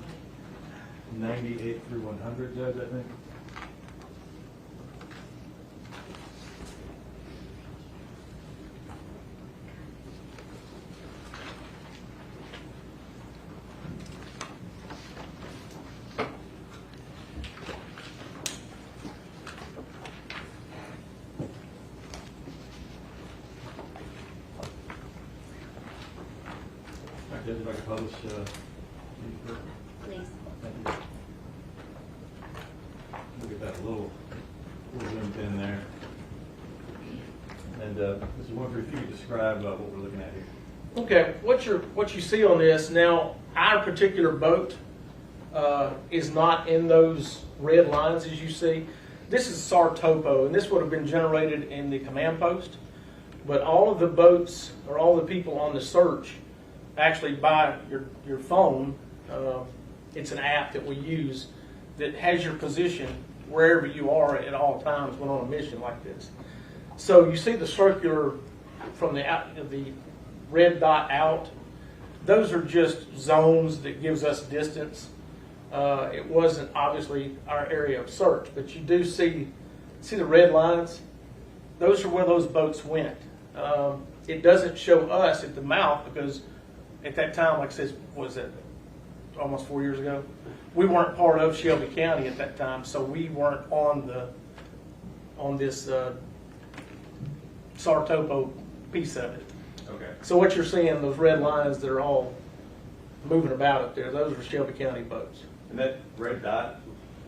98 through 100, Judge, I think. Judge, if I could publish these first. Please. Thank you. Look at that little zoomed in there. And And Mr. Winfrey, if you could describe what we're looking at here. Okay, what you see on this now, our particular boat is not in those red lines as you see. This is SAR topo, and this would have been generated in the command post. But all of the boats or all the people on the search, actually by your phone, it's an app that we use that has your position wherever you are at all times when on a mission like this. So you see the circular from the red dot out. Those are just zones that gives us distance. It wasn't obviously our area of search, but you do see the red lines. Those are where those boats went. It doesn't show us at the mouth because at that time, like I said, was it almost 4 years ago? We weren't part of Shelby County at that time, so we weren't on this SAR topo piece of it. Okay. So what you're seeing, those red lines that are all moving about up there, those are Shelby County boats. And that red dot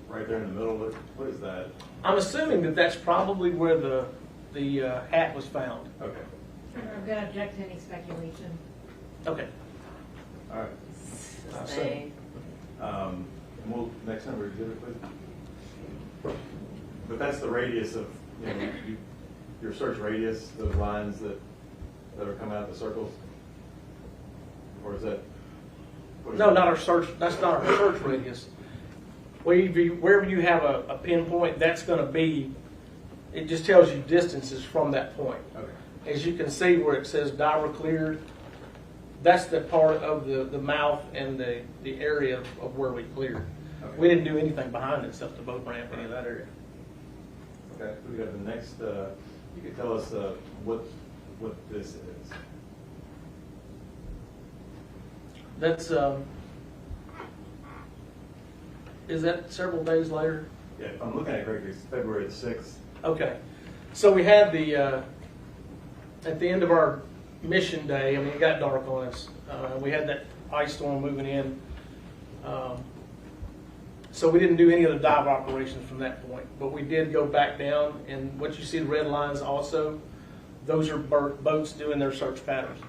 right there in the middle, what is that? I'm assuming that that's probably where the hat was found. Okay. I'm going to object to any speculation. Okay. All right. Stay. And we'll, next number exhibit, please. But that's the radius of, your search radius, those lines that are coming out of the circles? Or is that? No, not our search. That's not our search radius. Wherever you have a pinpoint, that's going to be. It just tells you distances from that point. Okay. As you can see where it says diver cleared, that's the part of the mouth and the area of where we cleared. Okay. We didn't do anything behind it except the boat ramp, any of that area. Okay. We got the next. You could tell us what this is. That's is that several days later? Yeah, if I'm looking at it correctly, it's February the 6th. Okay, so we had the at the end of our mission day. I mean, it got dark on us. We had that ice storm moving in, so we didn't do any of the dive operations from that point. But we did go back down, and what you see the red lines also, those are boats doing their search patterns.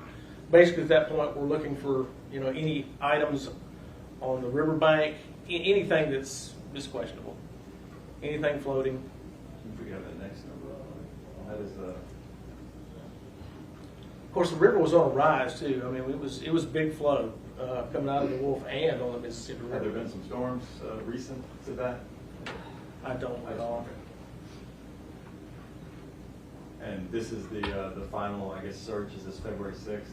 Basically, at that point, we're looking for any items on the riverbank, anything that's questionable, anything floating. We have the next number. That is Of course, the river was on a rise too. I mean, it was big flow coming out of the Wolf and on the Mississippi River. Have there been some storms recent to that? I don't at all. And this is the final, I guess, search. Is this February 6th?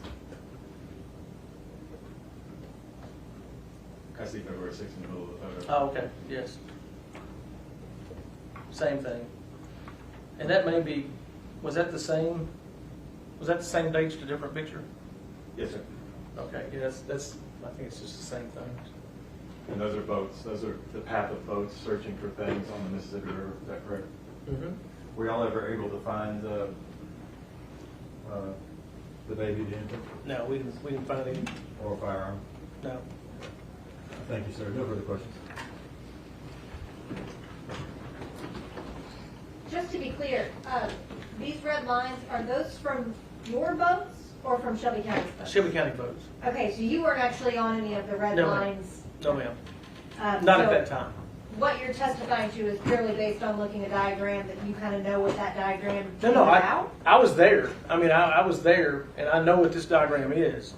I see February 6th in the middle of the photo. Oh, okay. Yes. Same thing. And that may be. Was that the same date, just a different picture? Yes, sir. Okay. Yeah, that's. I think it's just the same thing. And those are boats. Those are the path of boats searching for things on the Mississippi River. Is that correct? Mm-hmm. Were y'all ever able to find the baby, the infant? No, we didn't find any. Or a firearm? No. Thank you, sir. No further questions. Just to be clear, these red lines, are those from your boats or from Shelby County's boats? Shelby County boats. Okay, so you weren't actually on any of the red No, ma'am. lines? No, ma'am. Not at so that time. What you're testifying to is purely based on looking at a diagram that you kind of know what that diagram is No, about? I was there. I mean, I was there, and I know what this diagram is.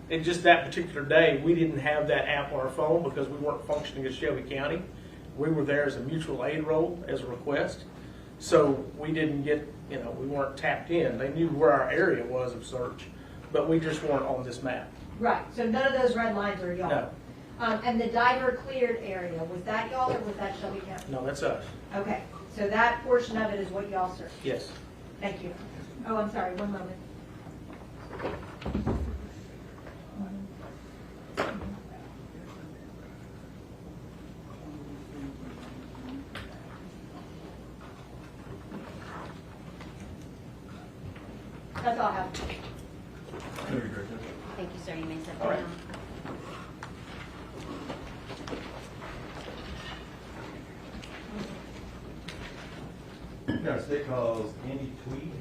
It just that particular day, we didn't have that app on our phone because we weren't functioning as Shelby County. We were there as a mutual aid role, as a request. So we didn't get, we weren't tapped in. They knew where our area was of search, but we just weren't on this map. Right, so none of those red lines are y'all? No. And the diver cleared area, was that y'all or was that Shelby County? No, that's us. Okay, so that portion of it is what y'all searched? Yes. Thank you. Oh, I'm sorry, one moment. That's all I have. Thank you, sir. You may sit All right. down. Now, state calls Andy Tweed.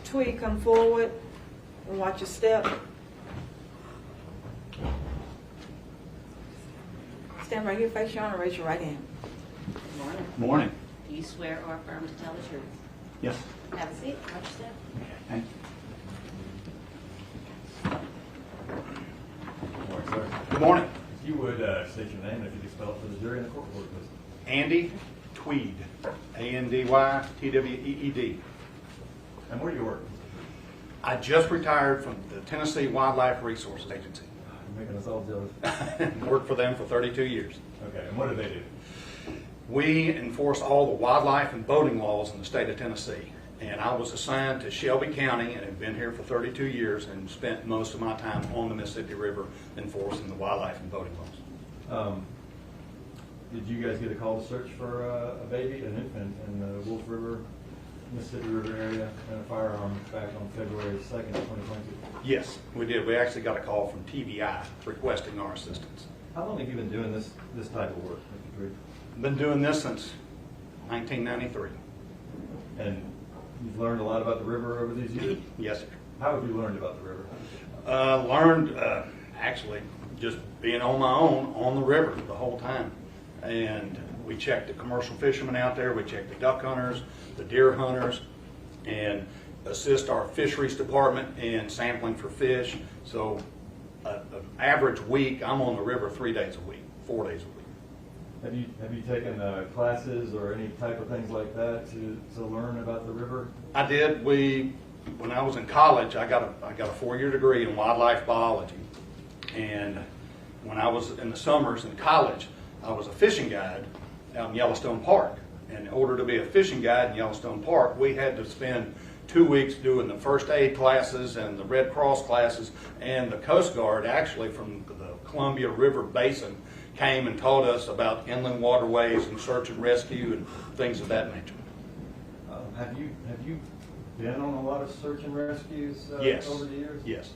Tweed, come forward and watch your step. Stand right here, face your honor, raise your right hand. Good morning. Morning. Do you swear or affirm to tell the truth? Yes. Have a seat. Watch your step. Thank Good morning, sir. Good morning. If you would state your name and if you could spell it for the jury and the court reporter, please. Andy Tweed. ANDYTWEED. And where do you work? I just retired from the Tennessee Wildlife Resources Agency. You're making us all jealous. Worked for them for 32 years. Okay, and what do they do? We enforce all the wildlife and boating laws in the state of Tennessee. And I was assigned to Shelby County and have been here for 32 years and spent most of my time on the Mississippi River enforcing the wildlife and boating laws. Did you guys get a call to search for a baby, an infant, in the Wolf River, Mississippi River area, and a firearm back on February 2nd, 2022? Yes, we did. We actually got a call from T.C.A. requesting our assistance. How long have you been doing this type of work, Mr. Tweed? Been doing this since 1993. And you've learned a lot about the river over these years? Yes, sir. How have you learned about the river? Learned actually just being on my own on the river the whole time. And we checked the commercial fishermen out there, we checked the duck hunters, the deer hunters, and assist our fisheries department in sampling for fish. So an average week, I'm on the river 3 days a week, 4 days a week. Have you taken classes or any type of things like that to learn about the river? I did. When I was in college, I got a 4-year degree in wildlife biology. And when I was in the summers in college, I was a fishing guide out in Yellowstone Park. And in order to be a fishing guide in Yellowstone Park, we had to spend 2 weeks doing the first aid classes and the Red Cross classes. And the Coast Guard, actually from the Columbia River Basin, came and taught us about inland waterways and search and rescue and things of that nature. Have you been on a lot of search and rescues Yes. over the years? Yes.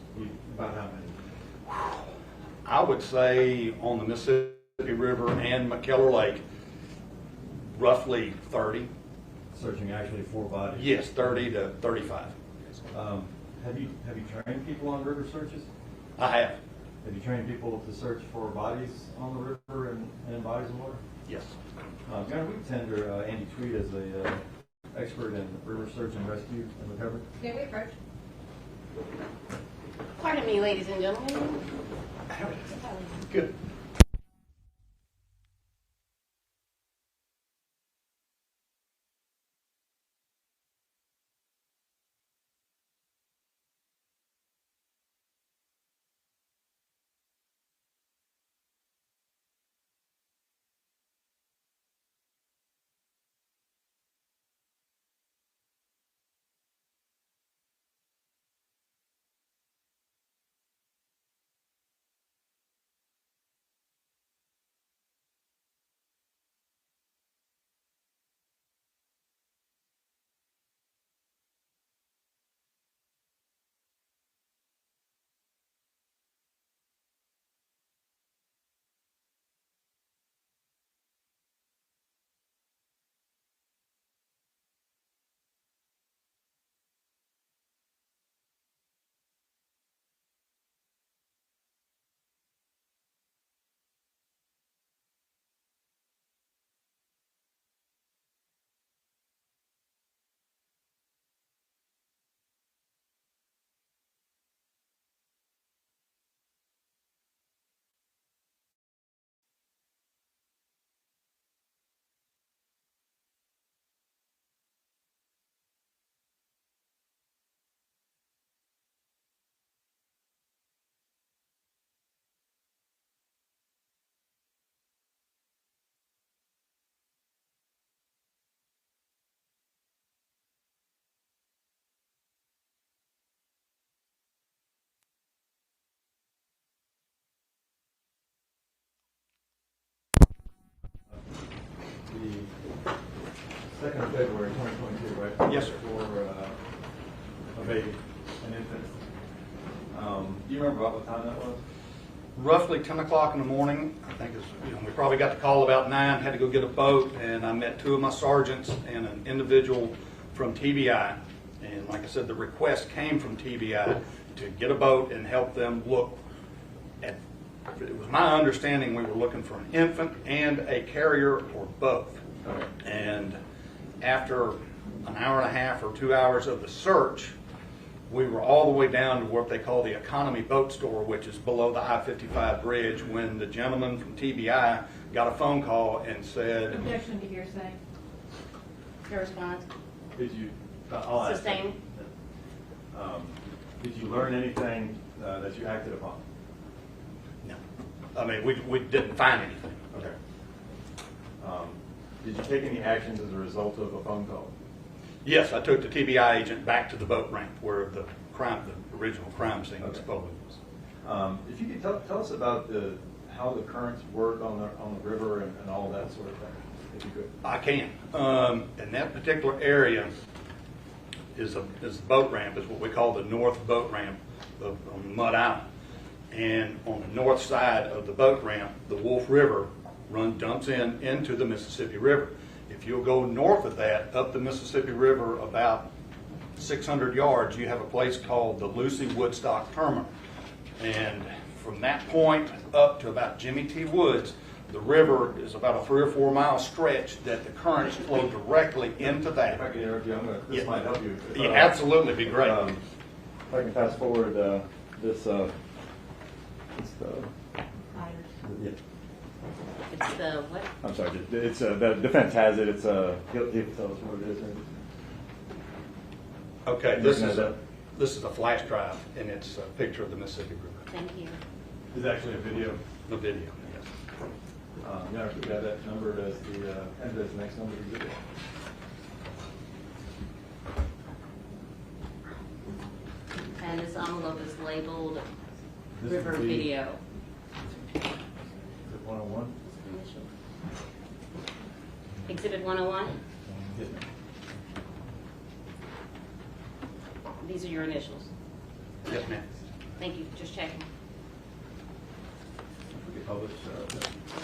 About how many? I would say on the Mississippi River and McKellar Lake, roughly 30. Searching actually for bodies? Yes, 30 to 35. Have you trained people on river searches? I have. Have you trained people to search for bodies on the river and bodies of water? Yes. John, we tender Andy Tweed as a expert in river search and rescue and recovery. May we approach? Pardon me, ladies and gentlemen. Good. The 2nd of February 2022, right? Yes, sir. For a baby, an infant. Do you remember about what time that was? Roughly 10 o'clock in the morning. I think we probably got the call about 9, had to go get a boat, and I met 2 of my sergeants and an individual from TBI. And like I said, the request came from TBI to get a boat and help them look at, it was my understanding we were looking for an infant and a carrier or both. And after an hour and a half or 2 hours of the search, we were all the way down to what they call the Economy Boat Store, which is below the I-55 bridge, when the gentleman from TBI got a phone call and said, Objection to hearsay. Your response? Did you, I'll ask you. Sustain. Did you learn anything that you acted upon? no. I mean, we didn't find anything. Okay. Did you take any actions as a result of a phone call? Yes, I took the TBI agent back to the boat ramp where the original crime scene supposedly was. If you could tell us about how the currents work on the river and all that sort of thing, if you could. I can. In that particular area is the boat ramp, is what we call the north boat ramp on Mud Island. And on the north side of the boat ramp, the Wolf River dumps into the Mississippi River. If you'll go north of that, up the Mississippi River about 600 yards, you have a place called the Lucy Woodstock Terminal. And from that point up to about Jimmy T. Woods, the river is about a 3 or 4 mile stretch that the currents flow directly into that. If I can interrupt you, this might help you. Yeah, absolutely, be great. If I can fast forward this, it's the, yeah. It's the what? I'm sorry, it's the defense has it. It's he'll tell us what it is. Okay, this is a flash drive, and it's a picture of the Mississippi River. Thank you. It's actually a video. The video, yes. You know, if we got that numbered as the next number of the video. And this envelope is labeled This River would be- Video. Is it 101? Initial. Exhibit 101? Yes, ma'am. These are your initials. Yes, ma'am. Thank you, just checking. If we could publish.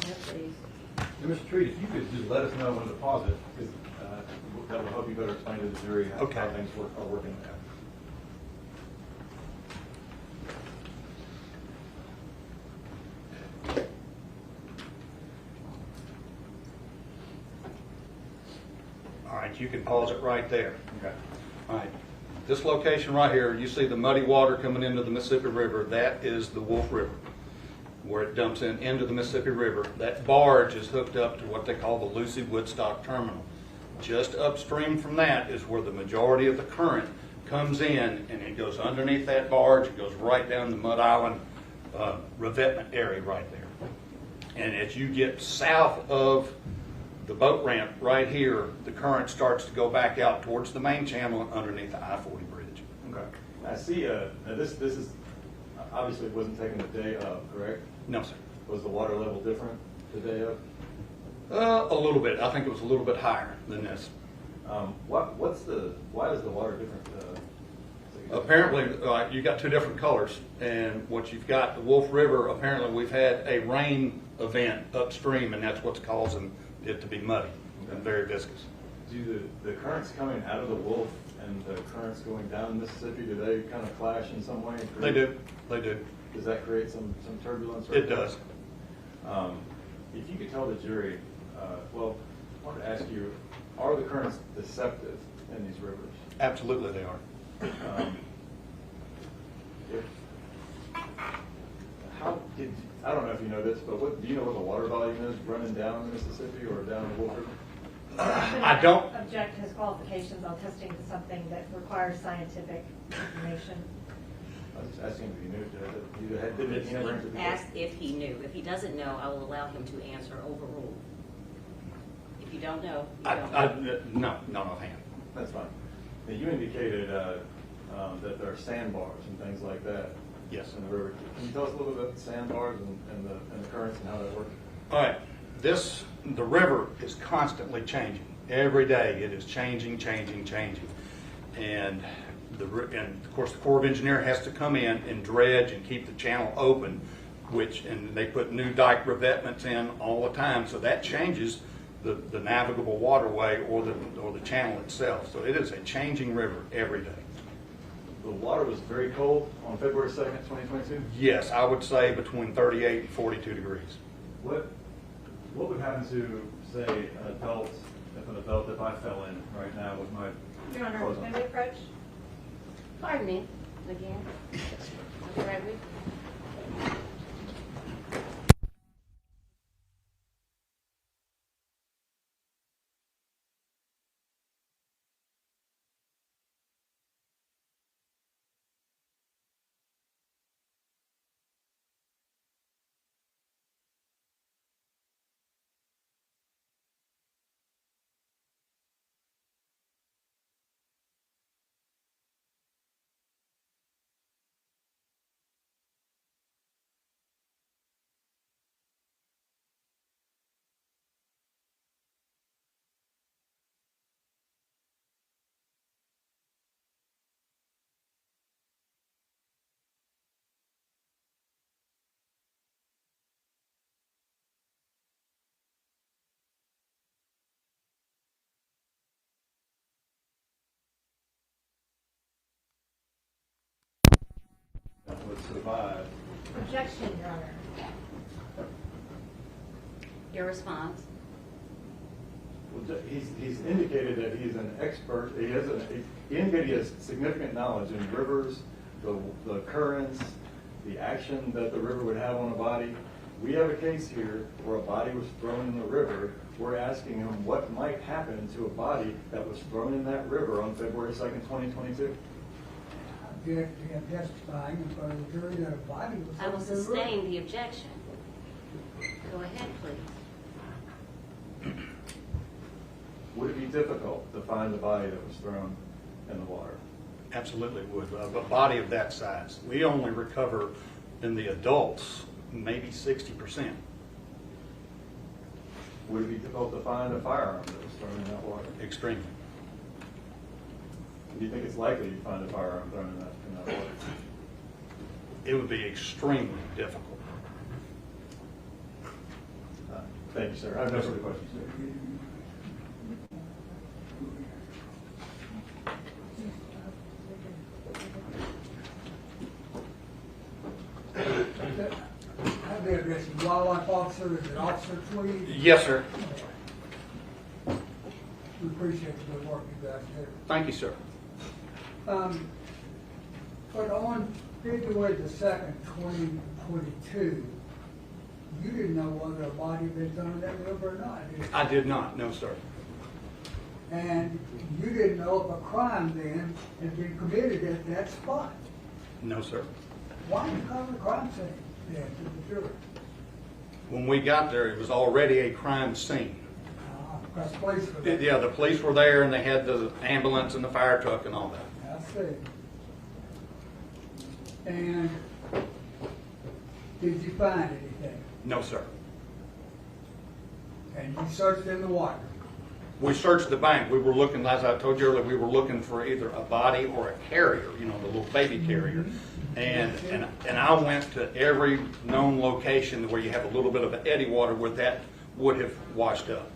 Yes, please. And Mr. Tweed, if you could just let us know when to pause it, because that will help you better explain to the jury how things are working out. All right, you can pause it right there. Okay. All right. This location right here, you see the muddy water coming into the Mississippi River. That is the Wolf River, where it dumps into the Mississippi River. That barge is hooked up to what they call the Lucy Woodstock Terminal. Just upstream from that is where the majority of the current comes in, and it goes underneath that barge. It goes right down the Mud Island revetment area right there. And as you get south of the boat ramp right here, the current starts to go back out towards the main channel underneath the I-40 bridge. Okay. I see. Now this is obviously wasn't taken the day of, correct? No, sir. Was the water level different the day of? A little bit. I think it was a little bit higher than this. Why is the water different? Apparently, you got two different colors, and what you've got, the Wolf River, apparently we've had a rain event upstream, and that's what's causing it to be muddy and very viscous. Do the currents coming out of the Wolf and the currents going down the Mississippi, do they kind of clash in some way? They do. They do. Does that create some turbulence? It does. If you could tell the jury, well, I wanted to ask you, are the currents deceptive in these rivers? Absolutely they are. I don't know if you know this, but do you know what the water volume is running down the Mississippi or down the Wolf River? I don't. Object to his qualifications on testing to something that requires scientific information. I was just asking if you knew. He never answered the Asked if he knew. If he doesn't know, I will allow him to answer overruled. If you don't know, you don't know. No, offhand. That's fine. Now, you indicated that there are sandbars and things like that. Yes. In the river. Can you tell us a little bit about the sandbars and the currents and how that works? All right. The river is constantly changing. Every day it is changing. And of course the Corps of Engineers has to come in and dredge and keep the channel open, and they put new dike revetments in all the time, so that changes the navigable waterway or the channel itself. So it is a changing river every day. The water was very cold on February 2nd, 2022. Yes, I would say between 38 and 42 degrees. What would happen to, say, an adult, if I fell in right now with my Your Honor, clothes may on? we approach? Pardon me, again. Okay, That would survive. Objection, Your Honor. Your response. Well, he's indicated that he's an expert. He indicated he has significant knowledge in rivers, the currents, the action that the river would have on a body. We have a case here where a body was thrown in the river. We're asking him what might happen to a body that was thrown in that river on February 2nd, 2022. Object to him testifying in front of the jury that a body was. I will thrown in the river. sustain the objection. Go ahead, please. Would it be difficult to find the body that was thrown in the water? Absolutely would. A body of that size. We only recover in the adults maybe 60%. Would it be difficult to find a firearm that was thrown in that water? Extremely. Do you think it's likely you'd find a firearm thrown in that water? It would be extremely difficult. Thank you, sir. I have no further questions, sir. I've been addressing wildlife officer, is it Officer Tweed? Yes, sir. We appreciate the good work you guys do. Thank you, sir. But on February the 2nd, 2022, you didn't know whether a body had been thrown in that river or not, did you? I did not, no, sir. And you didn't know if a crime then had been committed at that spot. No, sir. Why did you cover the crime scene then to the jury? When we got there, it was already a crime scene. Because police were there. Yeah, the police were there and they had the ambulance and the fire truck and all that. I see. And did you find anything? No, sir. And you searched in the water? We searched the bank. We were looking, as I told you earlier, we were looking for either a body or a carrier, you know, the little baby carrier. And I went to every known location where you have a little bit of an eddy water where that would have washed up.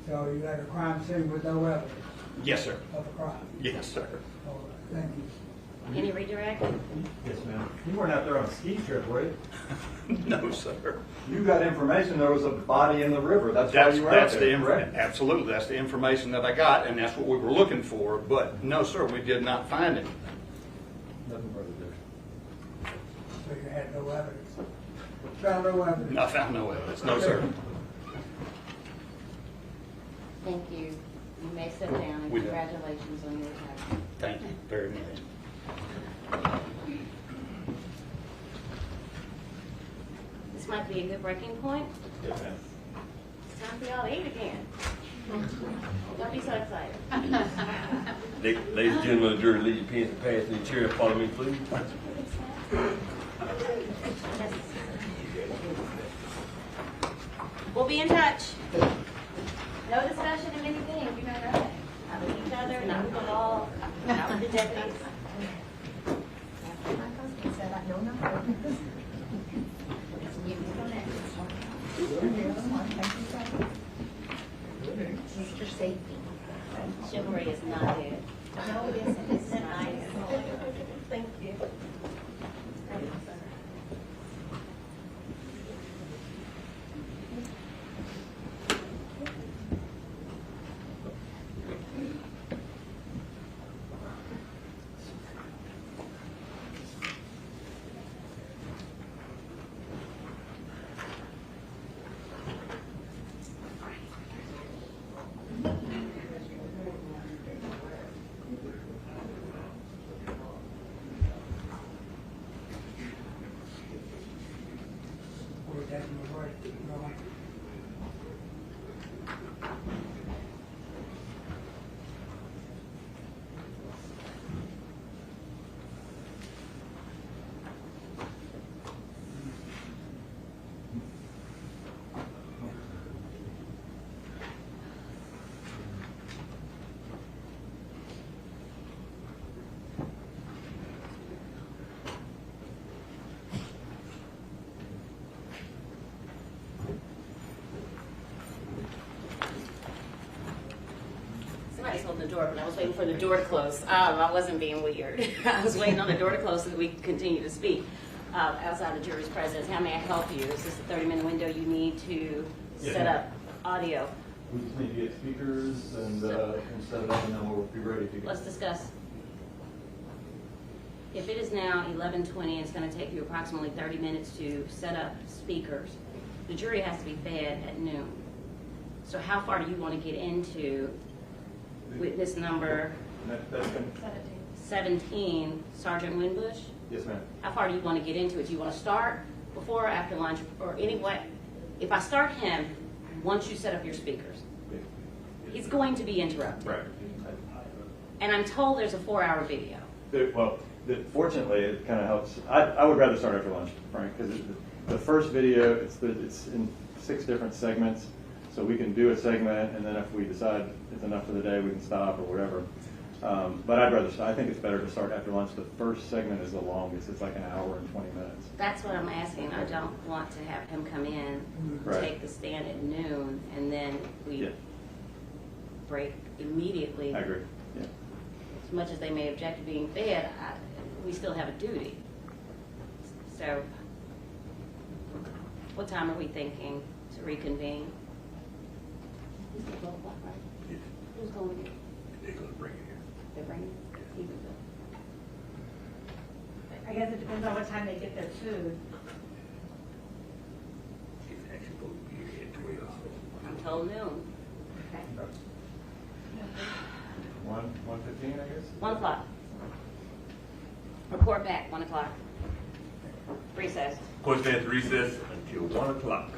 So you had a crime scene with no evidence Yes, sir. of a crime? Yes, sir. All right, thank you. Any redirect? Yes, ma'am. You weren't out there on a ski trip, were you? No, sir. You got information there was a body in the river. That's why you were out there, correct? Absolutely. That's the information that I got, and that's what we were looking for. But no, sir, we did not find anything. Nothing further there. So you had no evidence? Found no evidence? I found no evidence. No, sir. Thank you. You may sit down, and We did. congratulations on your retirement. Thank you very much. This might be a good breaking point. Yes, ma'am. It's time for y'all to eat again. Don't be so excited. Ladies and gentlemen of the jury, leave your pens and pads in the chair and follow me, please. We'll be in touch. No discussion of anything, you know that. Not with each other, not with the law, not with the deputies. My husband said I don't know. Mr. Safety. Chivalry is not dead. No, it isn't. It's nice. Thank you. Somebody's holding the door, but I was waiting for the door to close. I wasn't being weird. I was waiting on the door to close so that we could continue to speak outside the jury's presence. How may I help you? Is this a 30-minute window you need to set up audio? We just need to get speakers and set it up, and then we'll be ready to go. Let's discuss. If it is now 11:20, it's going to take you approximately 30 minutes to set up speakers. The jury has to be fed at noon. So how far do you want to get into witness number That's been, 17, Sergeant Winbush? yes, ma'am. How far do you want to get into it? Do you want to start before or after lunch, or anyway? If I start him, once you set up your speakers, he's going to be interrupted. Right. And I'm told there's a 4-hour video. Fortunately, it kind of helps. I would rather start after lunch, Frank, because the first video, it's in 6 different segments. So we can do a segment, and then if we decide it's enough for the day, we can stop or whatever. But I think it's better to start after lunch. The first segment is the longest. It's like an hour and 20 minutes. That's what I'm asking. I don't want to have him come in, Right. take the stand at noon, and then we Yeah. break immediately. I agree. Yeah. As much as they may object to being fed, we still have a duty. So, what time are we thinking to reconvene? Who's going to get it? They're gonna bring it here. They're bringing it? He can go. I guess it depends on what time they get their food. It's actually supposed to be here at 12. Until noon. Okay. 1:15, I guess? 1 o'clock. Report back, 1 o'clock. Recess. Court stands recess until 1 o'clock.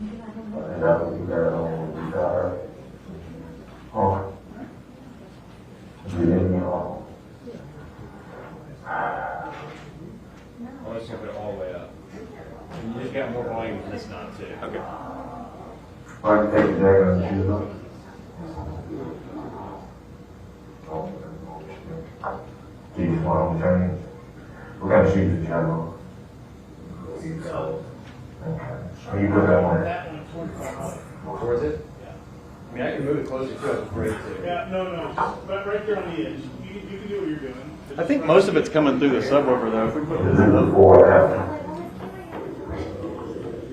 And that's what you got on the car. Oh. You didn't know. Well, let's put it all the way up. And you just got more volume than this knob too. Okay. All right, take the jacket and shoes off. These one chains. What kind of shoes did you have on? Okay. You put that one. Towards it? I mean, I can move it closer to it before it to. Yeah, no, just right there on the edge. You can do what you're doing. I think most of it's coming through the subwoofer though. If we put This is before or after?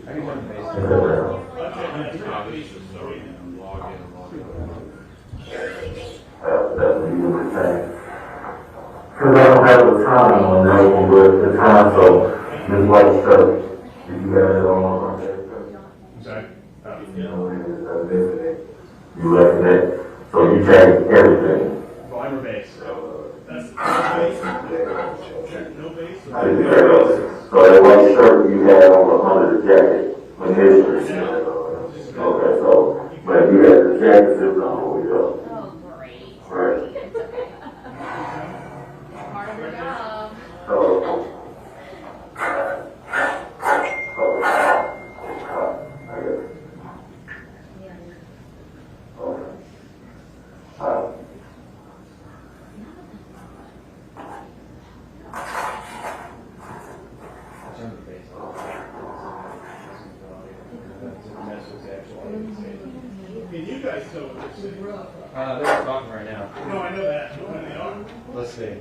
I can run the base. Is it there? That's what you were saying. Because I don't have the time on that one, but the time, so this white shirt, did you got it on there? Sorry? You know, it's visiting. You left that, so you changed everything. Volume or bass? That's no base. No base. So that white shirt you had on under the jacket, when history. Okay, so, but you had the jacket zipped on, we go. Oh, great. Right. Part of the job. So, Turn the bass off. Mess with the actual audio. Can you guys tell what they're saying? They're talking right now. No, I know that. Know when they are. Let's see.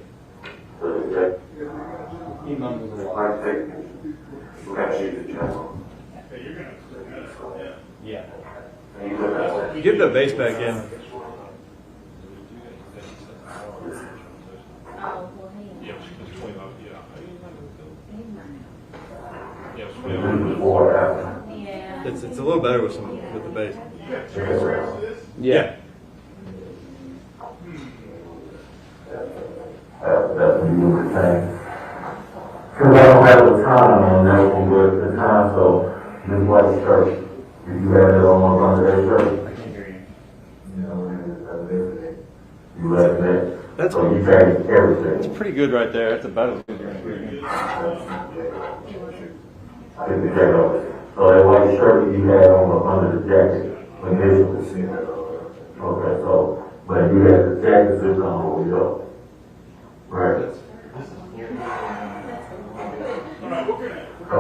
He mumbles a lot. I think, we're gonna shoot the channel. Okay, you're gonna. Yeah. Yeah. Give the bass back in. Oh, well, hey. Before or after? Yeah. It's a little better with the bass. You got transcripts of this? Yeah. That's what you were saying. Because I don't have the time on that one, but the time, so this white shirt, did you have it on under that shirt? I can't hear you. You know, it's visiting. You left that, That's so you changed everything. It's pretty good right there. That's about as good as you're Take the jacket off. So that white shirt you had on under the jacket, when history was seen. Okay, so, but you had the jacket zipped on, we go. Right. All right, we're gonna. So,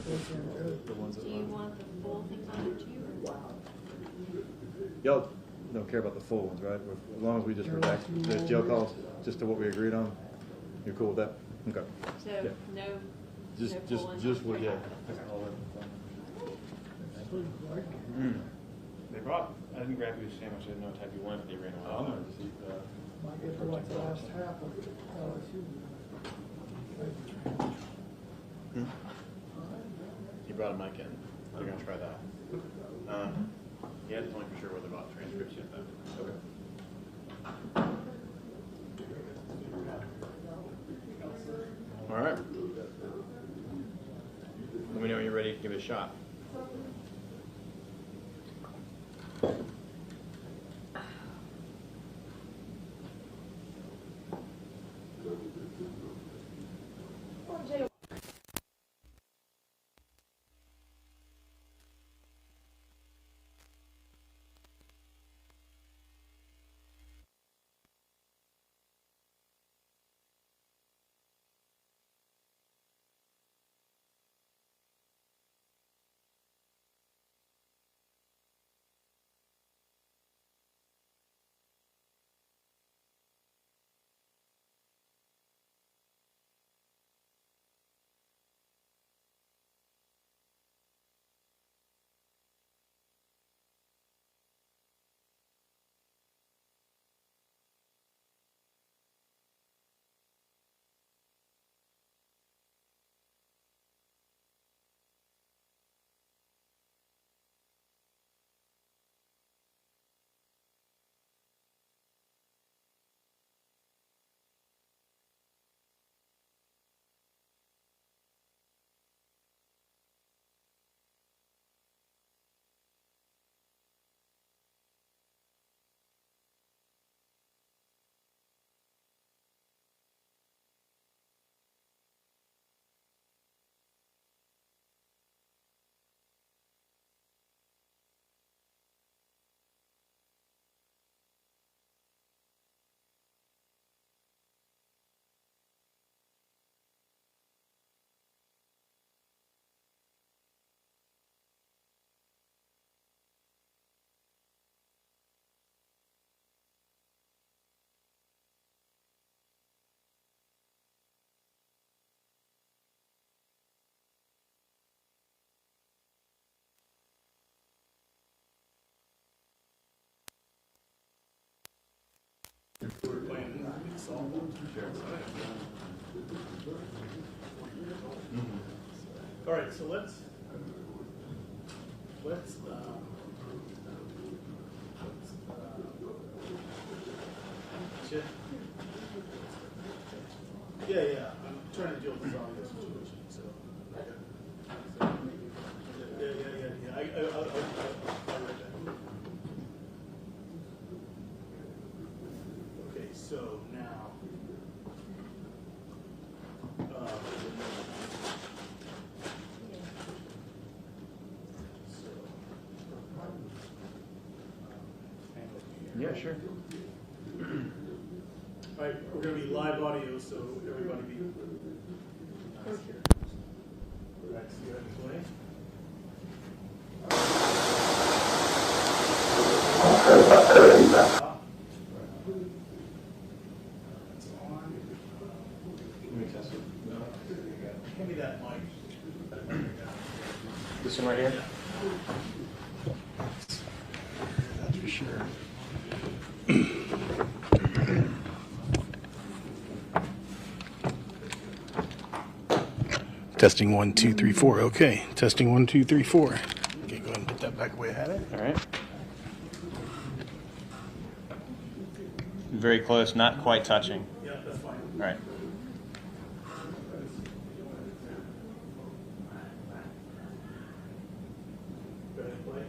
Do you want the full thing on too? Y'all don't care about the full ones, right? As long as we just redact the jail calls, just to what we agreed on, you're cool with that? Okay. So, Yeah. no, Just, no just, full ones? just what, yeah. They brought, I didn't grab you a sandwich, I didn't know what type you wanted, but they ran I'm away. gonna just eat, Might get to like the last half of LSU. He brought a mic in, they're gonna try that. Yeah, just only for sure whether about transcripts yet though. Okay. All right. Let me know when you're ready to give it a shot. All right, so let's yeah, I'm trying to deal with this audio situation, so. Yeah. I'll write that. Okay, so now. Yeah, sure. All right, we're going to be live audio, so everybody be nice here. All right, see you this way. Let me test it. Give me that mic. This one right here? That's for sure. Testing 1, 2, 3, 4. Okay. Testing 1, 2, 3, 4. Okay, go ahead and put that back the way I had it. All right. Very close, not quite touching. Yeah, that's fine. All right. Go ahead and play.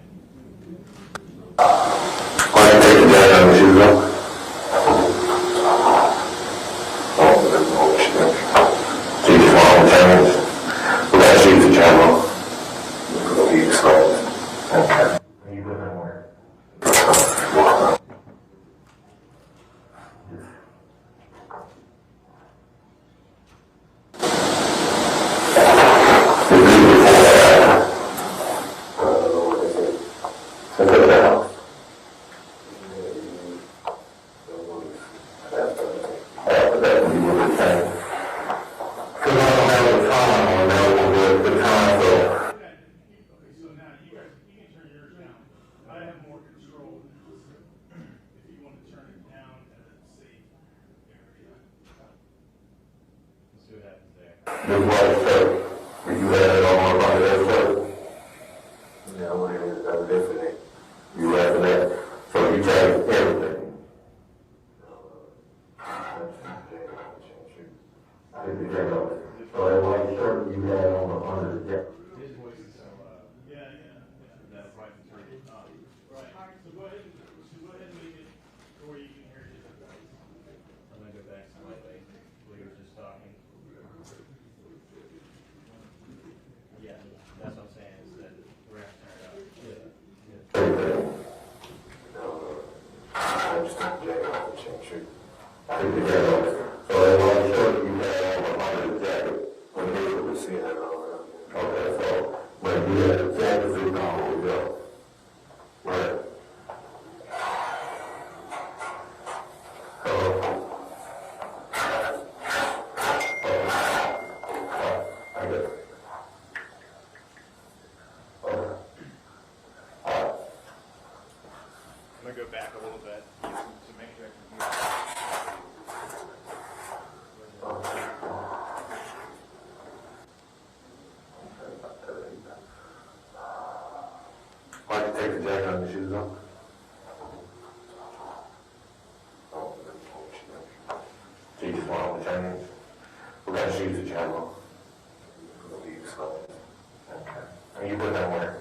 This white shirt, did you have it on about that shirt? Yeah, well, that's different. You have that. So you changed everything. So that white shirt you had on under the jacket. His voice is so loud. Yeah. That's right. Right. So go ahead and make it to where you can hear his voice. I'm gonna go back slightly. We were just talking. Yeah, that's what I'm saying, is that we're gonna turn it up. I understand, Jay. I'll change you. So that white shirt you had on under the jacket, when they were seeing it on. Okay, so when you had the jacket, you know who you go. Right. I'm gonna go back a little bit to make sure I can hear. Why you take the jacket on your shoes off? So you just want on the change? What kind of shoes did you have on? These. Okay. And you put them where?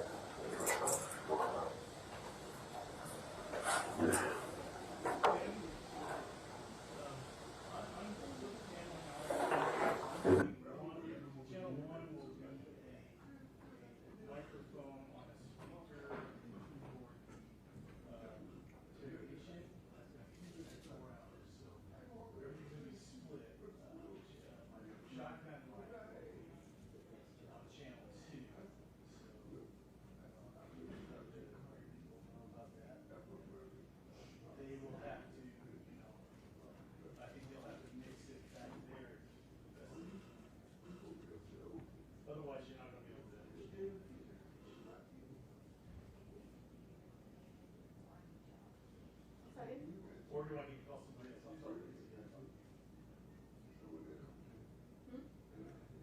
Or do I need to call somebody else? I'm sorry.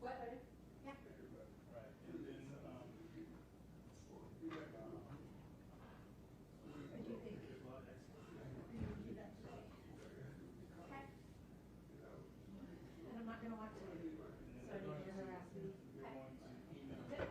What, buddy? Yeah. Right, and then, Okay. And I'm not gonna watch it, so I need you to harass me. Okay.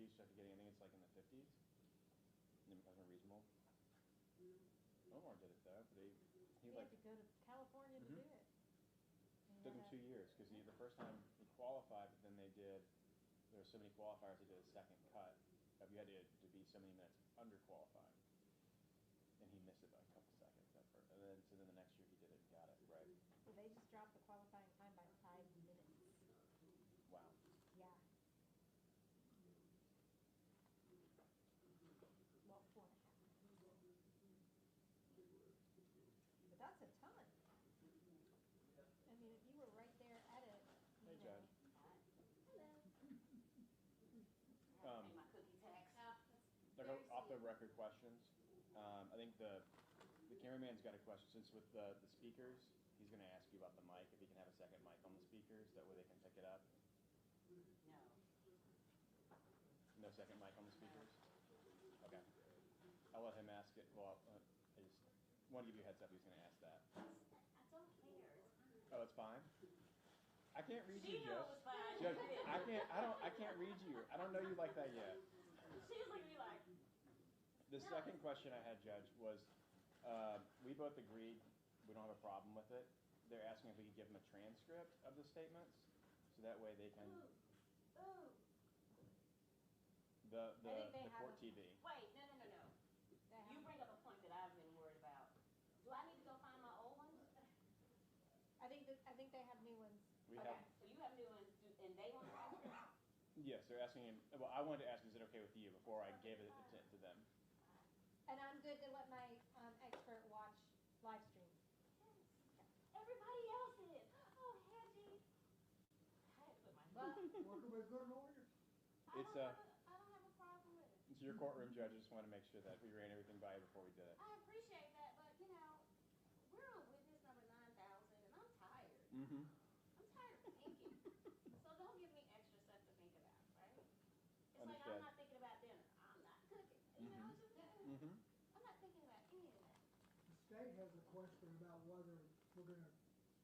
you started getting, I think it's like in the 50s, and it becomes unreasonable. Omar did it though, but he We like, had to go to California to do Mhm. it. took him 2 years, because the first time he qualified, but then there were so many qualifiers, they did a second cut. You had to be so many minutes under qualified. And he missed it by a couple seconds at first. And then the next year he did it and got it right. So they just dropped the qualifying time by 5 minutes. Wow. Yeah. Well, 4.5. But that's a ton. I mean, if you were right there at it. Hey, Judge. Hello. I have to pay my cookie tax. Like off the record questions. I think the cameraman's got a question. Since with the speakers, he's going to ask you about the mic, if he can have a second mic on the speakers, that way they can pick it up. No. No second mic on the speakers? Okay. I'll let him ask it. Well, I just want to give you a heads up, he's going to ask that. I don't care. It's fine. Oh, it's fine? I can't read She you, knew it Judge. was fine. Judge, I can't read you. I don't know you like that yet. She was looking at me like, The second question I had, Judge, was we both agreed we don't have a problem with it. They're asking if we could give them a transcript of the statements, so that way they can, ooh. the court TV. Wait, no. You bring up a point that I've been worried about. Do I need to go find my old ones? I think they have new ones. We Okay, have, so you have new ones, and they want transcripts? yes, they're asking him, well, I wanted to ask, is it okay with you before I gave it to them? And I'm good to let my expert watch live stream. Everybody else is. Oh, Hedgie. I had to put my Working with good lawyers. I It's don't have a problem with it. It's your courtroom, Judge. I just want to make sure that we ran everything by you before we did it. I appreciate that, but we're on witness number 9,000, and I'm tired. Mm-hmm. I'm tired of thinking. So don't give me extra stuff to think about, right? It's like I'm Understood. not thinking about dinner. I'm not cooking. It's just, Mm-hmm. I'm not thinking about any of that. The state has a question about whether we're gonna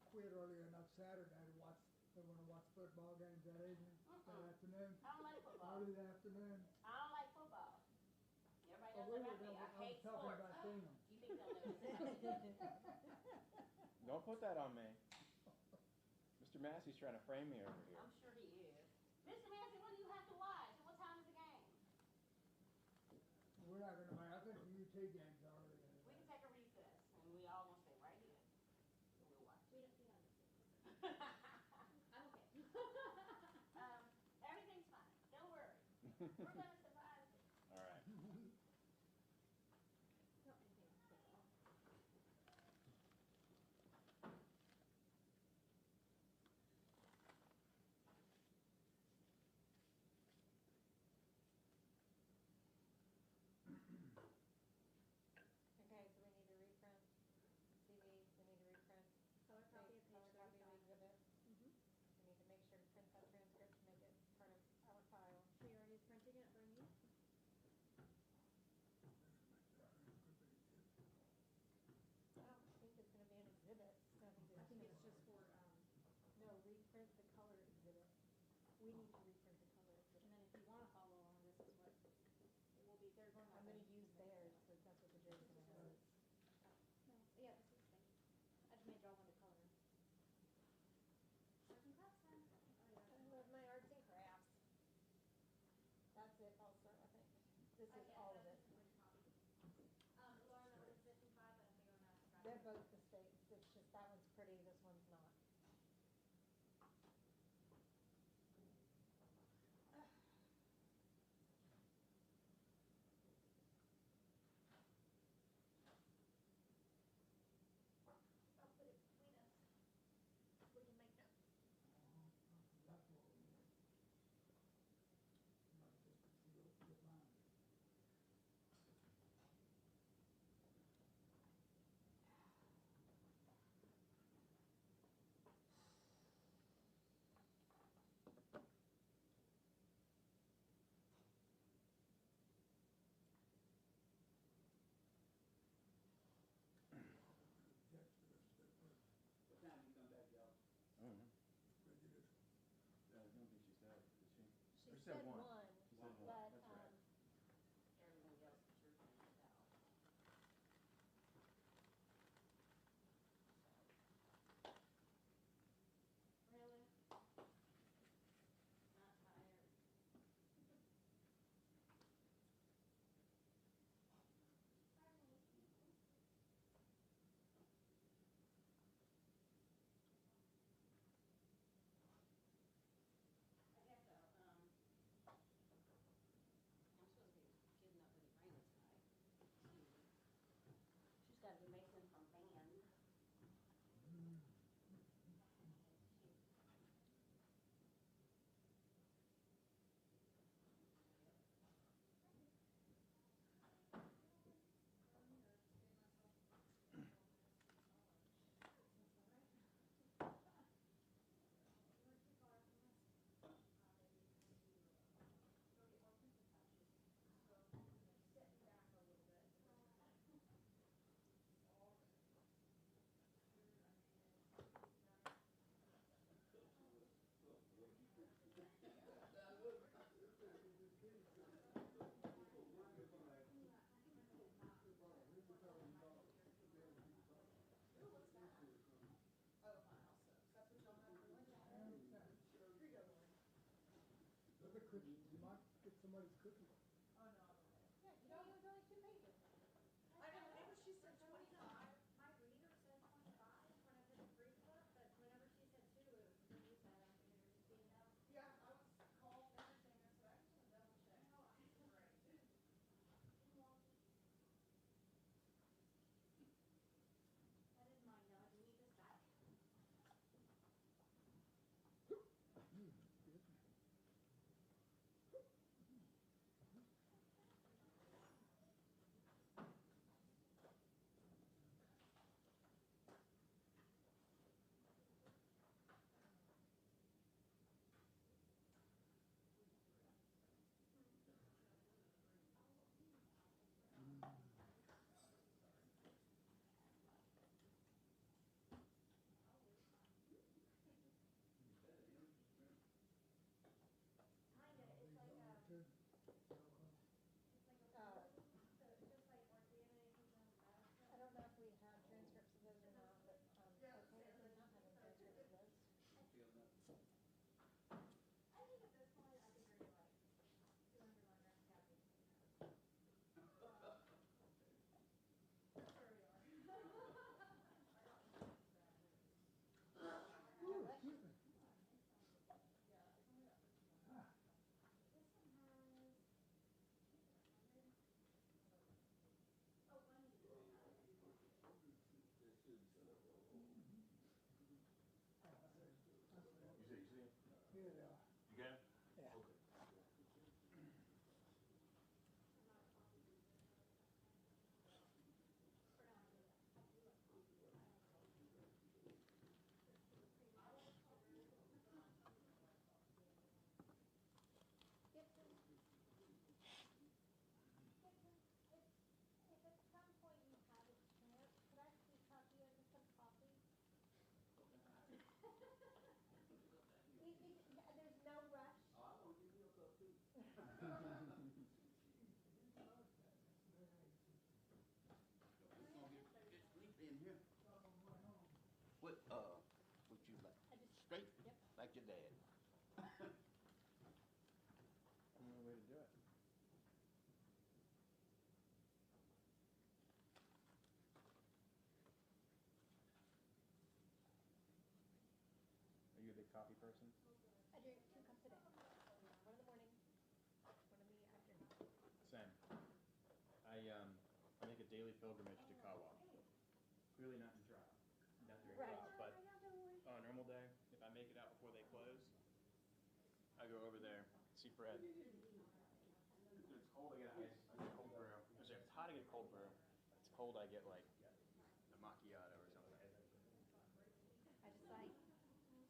quit early enough Saturday to watch, they wanna watch football games that evening, that afternoon. I don't like football. Early afternoon. I don't like football. Everybody Oh, knows we about were me. I talking hate about sports. Bingham. You think they'll know Don't put that on me. Mr. Massey's trying to frame me over here. I'm sure he is. Mr. Massey, what do you have to watch? And what time is the game? We're not gonna, I think the UT game's already. We can take a recess, and we all gonna stay right here. And we'll watch. We don't I'm okay. Everything's fine. Don't worry. We're gonna survive this. All right. Okay, so we need to reprint CDs, we need to reprint. Color copy of page Color copy of 35. exhibit. We need to make sure to print that transcript to make it part of our file. We already printing it, Bernie? I don't think it's gonna be an exhibit. I think it's just for, No, reprint the color exhibit. We need to reprint the color exhibit. and then if you want to follow along, this is what it will be. They're going I'm gonna use theirs, so that's what the jury's gonna have. No, yeah, this is the same. I just made y'all want to color. Arts and crafts time. I love my arts and crafts. That's it also, I think. This is all of it. Lauren, that was 55, but I think I'm not. They're both the states. It's just that one's pretty, this one's not. I'll put it between us. We can make notes. That's what we need. Not just the line. What time do you come back, y'all? I don't know. Prejudice. I don't think she said, did she? She said one, She said one. but cookie, you might get somebody's cookie. Oh, no. Yeah, you know, it was only 2 pages. I know, whenever she said 25, my reader said 25 when I did the brief book, but whenever she said 2, it was when you said, I figured it was being out. Yeah, I was called and everything, I said, I just want to double check. Oh, great. That is mine, now I can leave this back. I don't know if we have transcripts of those or not, but, okay, we're not having transcripts of those. I think at this point, I think we're like 200 on that copy. That's where we are. This one has. Oh, one. You see him? Yeah, You got him? yeah. Okay. If at some point you have a chance, could I please talk to you over some coffee? There's no rush. I want to give you a cup too. It's gonna get sleepy in here. What you like? Straight? Yep. Like your dad? No way to do it. Are you a big coffee person? I drink 2 cups a day. 1 in the morning, 1 in the afternoon. Same. I make a daily pilgrimage to Kawa. Clearly not in trial, not during Right. trial, but on a normal day, if I make it out before they close, I go over there, see Fred. If it's cold, I get ice. I get cold brew. If it's hot, I get cold brew. If it's cold, I get like a macchiato or something. I just like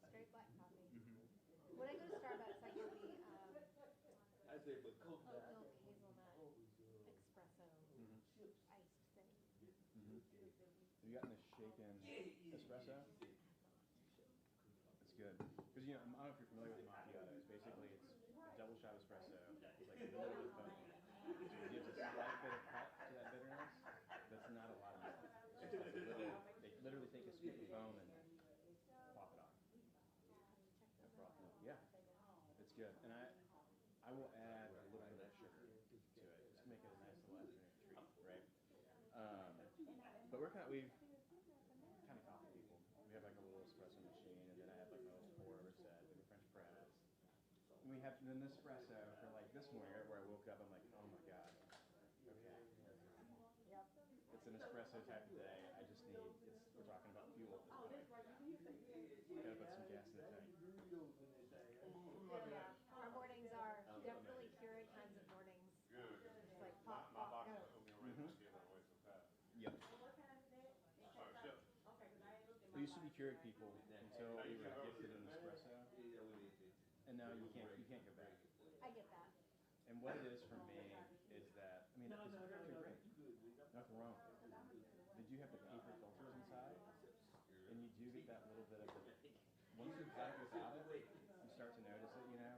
straight black coffee. When I go to Starbucks, I get the I say, but cold oat milk hazelnut espresso iced thing. Have you gotten the shaken espresso? It's good. Because, you know, I don't know if you're familiar with macchiatos. Basically, it's a double shot espresso. It's like a little bit of foam. So it gives a slight bit of cut to that bitterness. That's not a lot of milk. It's just like a little, they literally take a scoop of foam and pop it on. And froth it. Yeah, it's good. And I will add a little bit of sugar to it, just to make it a nice little afternoon treat, right? But we're kind of coffee people. We have like a little espresso machine, and then I have like my little pour-over set with a French press. And we have the Nespresso for like this morning, right where I woke up, I'm like, oh my God, okay. Yep. It's an espresso type of day. I just need, we're talking about fuel at this point. Gotta put some gas in the tank. Yeah. Our mornings are definitely Keurig kinds of mornings. Good. Just like My pop, box pop, of go. oatmeal raisin came away so fast. Yep. Oh, shit. We used to be Keurig people until we were gifted an espresso, and now you can't go back. I get that. And what it is for me is that, I mean, it's perfectly great. Nothing wrong with it. Did you have the paper filters inside? And you do get that little bit of the, once you've had it without it, you start to notice it, you know?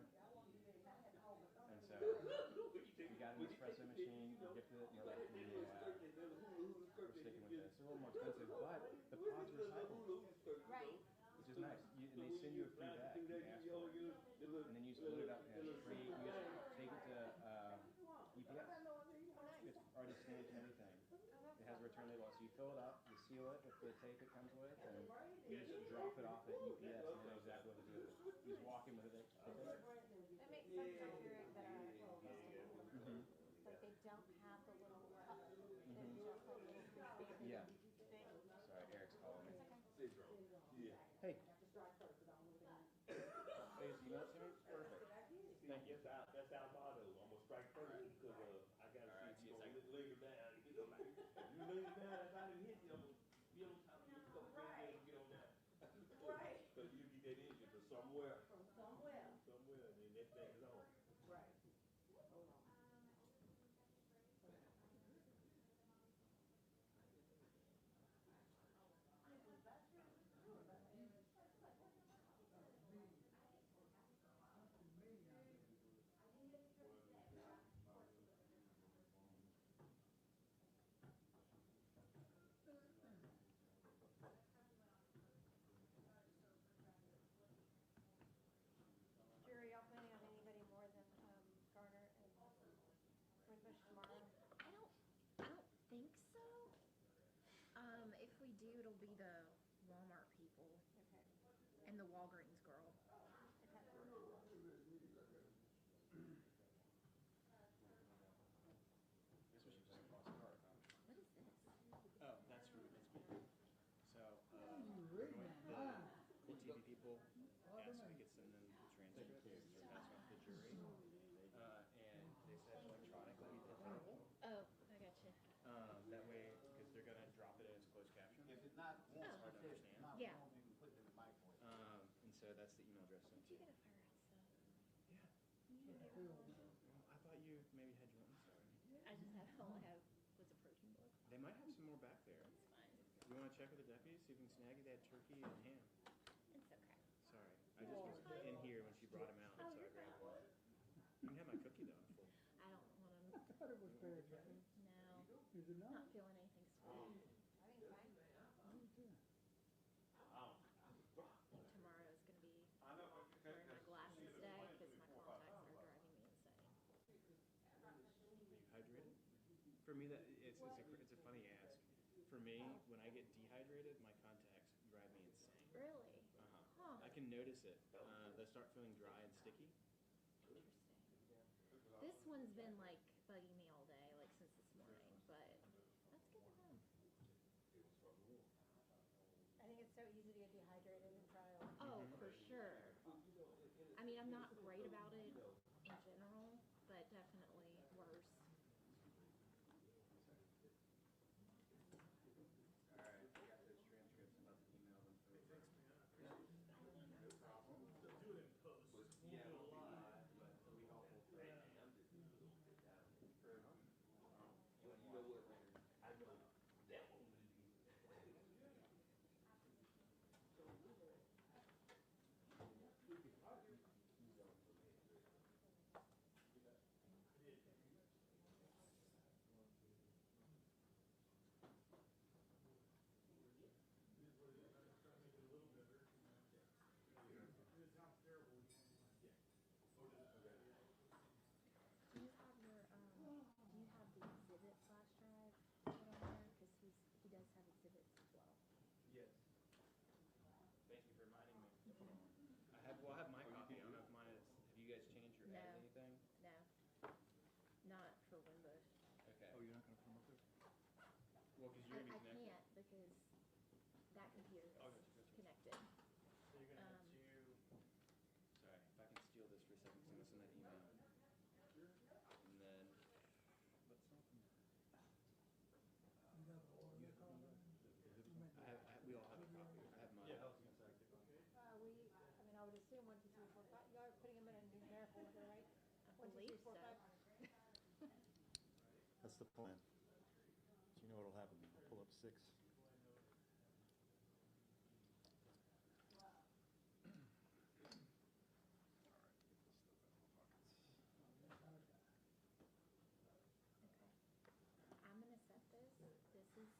And so, we got an espresso machine, we gifted it, and we're like, yeah, we're sticking with this. It's a little more expensive, but the pods recycle. Right. Which is nice. And they send you a free bag. You can ask for it. And then you just load it up and it's free. You just return label. So you fill it up, you seal it with the tape it comes with, and you just drop it off at UPS, and they know exactly what to do with it. You just walk in with it. That makes sense on here that like they don't have the little cup. They're just like little freestanding Yeah. thing. Sorry, Eric's calling me. It's okay. Hey. Hey, you know what, perfect. Thank you. That's our motto. I'm gonna strike first because I gotta see if you gonna lay it down. You know, like, you lay it down, if I didn't hit you, I'm gonna be on top of you. Right. Get on that. Right. Because you get that engine from somewhere. From somewhere. Somewhere, and then that thing is on. Right. Hold on. Jury, y'all planning on anybody more than Garner and Winbush tomorrow? I don't think so. If we do, it'll be the Walmart people Okay. and the Walgreens girl. Okay. Guess we should just cross the card, huh? What is this? Oh, that's me. So, the TV people asked if we could send them the transcripts or pass them to the jury. And they said electronically would be preferable. Oh, I gotcha. That way, because they're going to drop it as closed caption. If it's not, It's hard to understand. Yeah. you can put it in the microwave. And so that's the email address. Did you get a firehouse stuff? Yeah. Well, I thought you maybe had your own stuff. I just have all I have was a protein book. They might have some more back there. It's fine. You want to check with the deputies, see if we can snag you that turkey and ham? It's okay. Sorry, I just was in here when she brought him out, so I grabbed one. You can have my cookie though. I'm full. I don't want to. I thought it was very good. No. Is it not? Not feeling anything sweet. I think it's fine. Tomorrow is going to be wearing my glasses day because my contacts are driving me insane. Are you hydrated? For me, that it's a funny ask. For me, when I get dehydrated, my contacts drive me insane. Really? Huh. I can notice it. They start feeling dry and sticky. Interesting. This one's been like bugging me all day, like since this morning, but that's good to know. I think it's so easy to get dehydrated in trial. Oh, for sure. I mean, I'm not great about it in general, but definitely worse. All right, I got those transcripts. I'm about to email them. Thanks, man. No problem. They'll do it in post. Yeah, it'll be live, but it'll be helpful for You know what? I know that one will be. Do you have the exhibit flash drive put on there? Because he does have exhibits as well. Yes. Thank you for reminding me. I have my copy. I don't know if mine is. Have you guys changed or added anything? No. Not for Winbush. Okay. Oh, you're not gonna come up there? Well, because you're gonna be I connected. can't because that computer Oh, is gotcha. connected. So you're gonna have to. Sorry, if I can steal this for a second, because I'm gonna send that email. And then. What's something? We all have a copy. I have mine. I would assume 1, 2, 3, 4, 5. You are putting them in a numerical order, right? I 1, 2, 3, believe 4, so. 5. That's the plan. So you know what'll happen, we'll pull up 6. I'm gonna set this.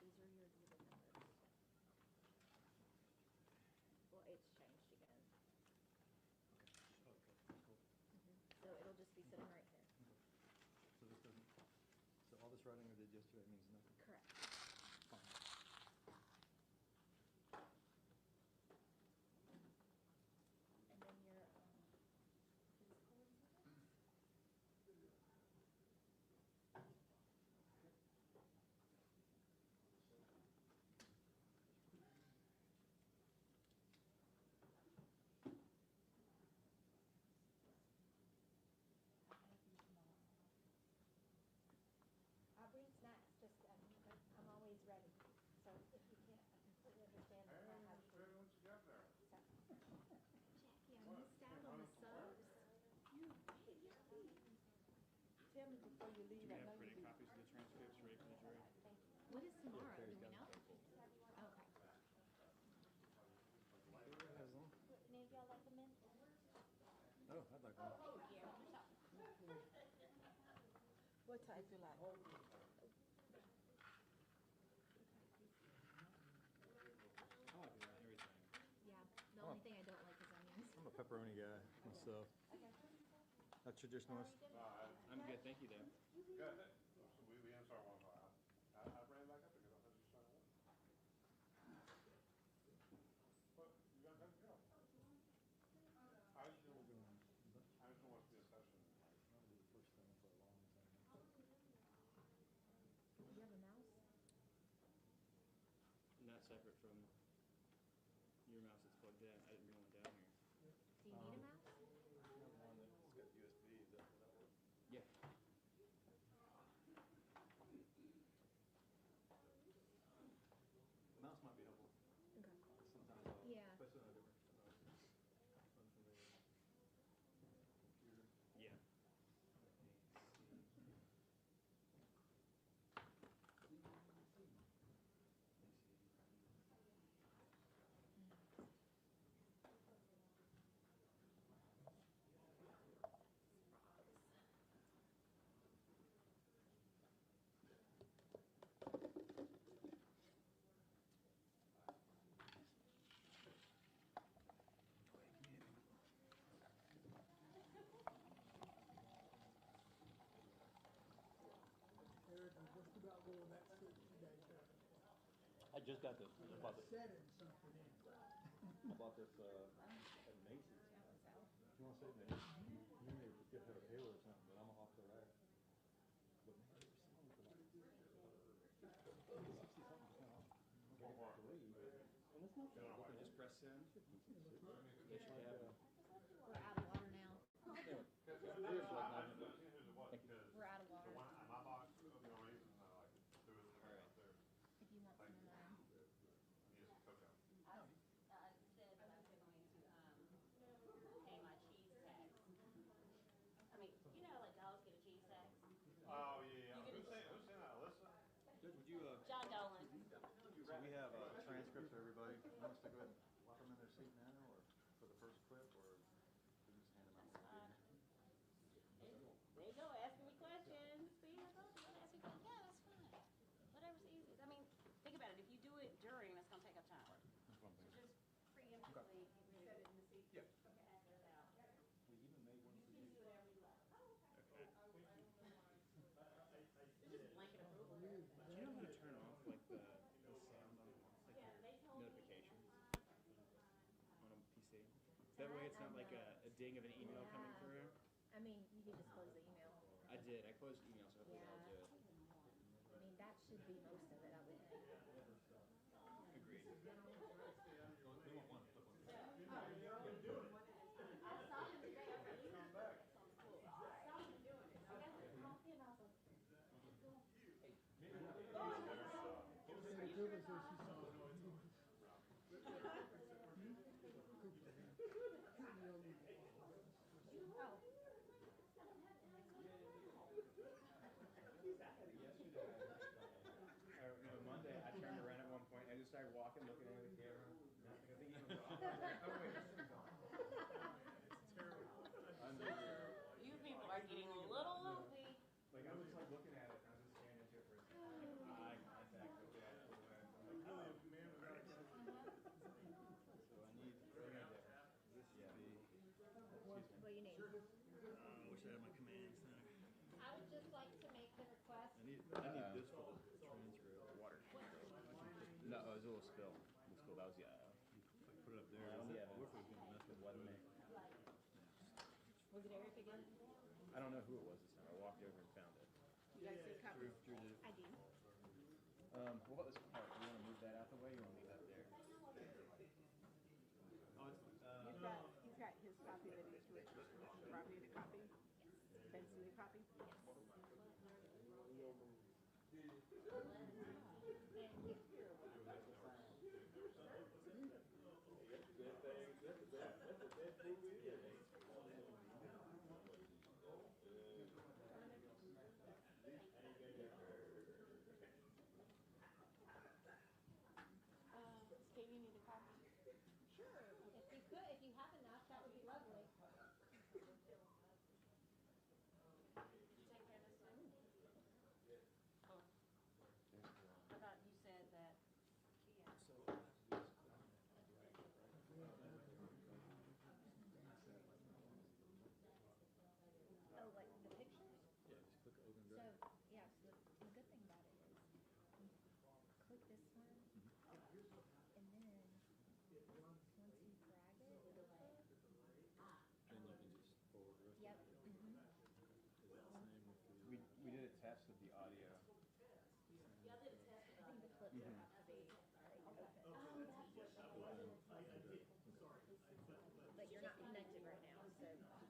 These are your exhibit numbers. Well, it's changed again. Okay, cool. So it'll just be sitting right here. So this doesn't, so all this writing I did yesterday means nothing? Correct. tell me before you Do leave. we I have know you printed do. copies of the transcripts ready for the jury? What is tomorrow? Terry's Do we got know? them. Okay. Any of y'all like the mint? Oh, I'd like one. Yeah. What type you like? I like everything. Yeah, the only thing I don't like is onions. I'm a pepperoni guy myself. Not traditionalist. I'm good, thank you though. Good. We answered our one file. I ran back up because I thought you signed one. But you got that job. I just don't want to be a session. Do you have a mouse? Not separate from your mouse that's plugged in. I didn't bring one down here. Do you need a mouse? One that's got USB. That work? Yeah. Mouse might be helpful. Okay. Sometimes, Yeah. especially on a different unfamiliar computer. Yeah. Eric, I'm just about going back to today. I just got this. I bought this. Setting something in. I bought this at Macy's. If you want to say Macy's, you may get her a halo or something, but I'm off the rack. But man, they're selling for like 60-something% off. Okay, I believe. And it's not bad. You just press send. They should have We're out of water now. Anyway, Here's what. We're out of water. The one in my box, for no reason, I like do it out there. If you want some of mine. Yes, coach out. I said that I was going to pay my cheese tax. I mean, you know, like dogs get a cheese tax. Oh, yeah. You get Who's saying that, Alyssa? Judge, would you, John Dolan. so we have a transcript for everybody. Want us to go ahead and lock them in their seat now, or for the first clip, or we just hand them out? There you go, asking me questions. See, I told you, ask me questions. Yeah, that's fine. Whatever's easiest. I mean, think about it. If you do it during, that's gonna take up time. That's one thing. So just preemptively set it in the seat. Yeah. Okay, ask it out. We even made one for You can you. do whatever you like. Okay. It's just blanket approval. Do you know how to turn off like the sound on like Yeah, they told me. notifications on a PC? That way it's not like a ding of an email coming through. I mean, you can just close the email. I did. I closed email, so hopefully that'll do it. I mean, that should be most of it, I would think. Agreed. They want one. Flip one. I saw him today. I was like, come back. I saw him doing it. I got the coffee and I was like, oh. Monday, I turned around at one point. I just started walking, looking at the camera. I think he was off. Oh wait, this thing's on. It's terrible. You people are getting a little loopy. Like I was just like looking at it, and I was just staring into it for a second. Like, eye contact with that. I'm like, oh, man, so I need this to be. What do you need? I wish I had my command center. I would just like to make the request. I need this for the transcript. Water. No, it was a little spill. The spill, that was, yeah. Put it up there. Yeah. What if we can mess with what? Was it Eric again? I don't know who it was this time. I walked over and found it. You guys see copies? Drew did. I do. What about this part? Do you want to move that out the way? Or you want to leave that there? Oh, it's, He's got his copy that he's written. Probably the copy. Fancy the copy.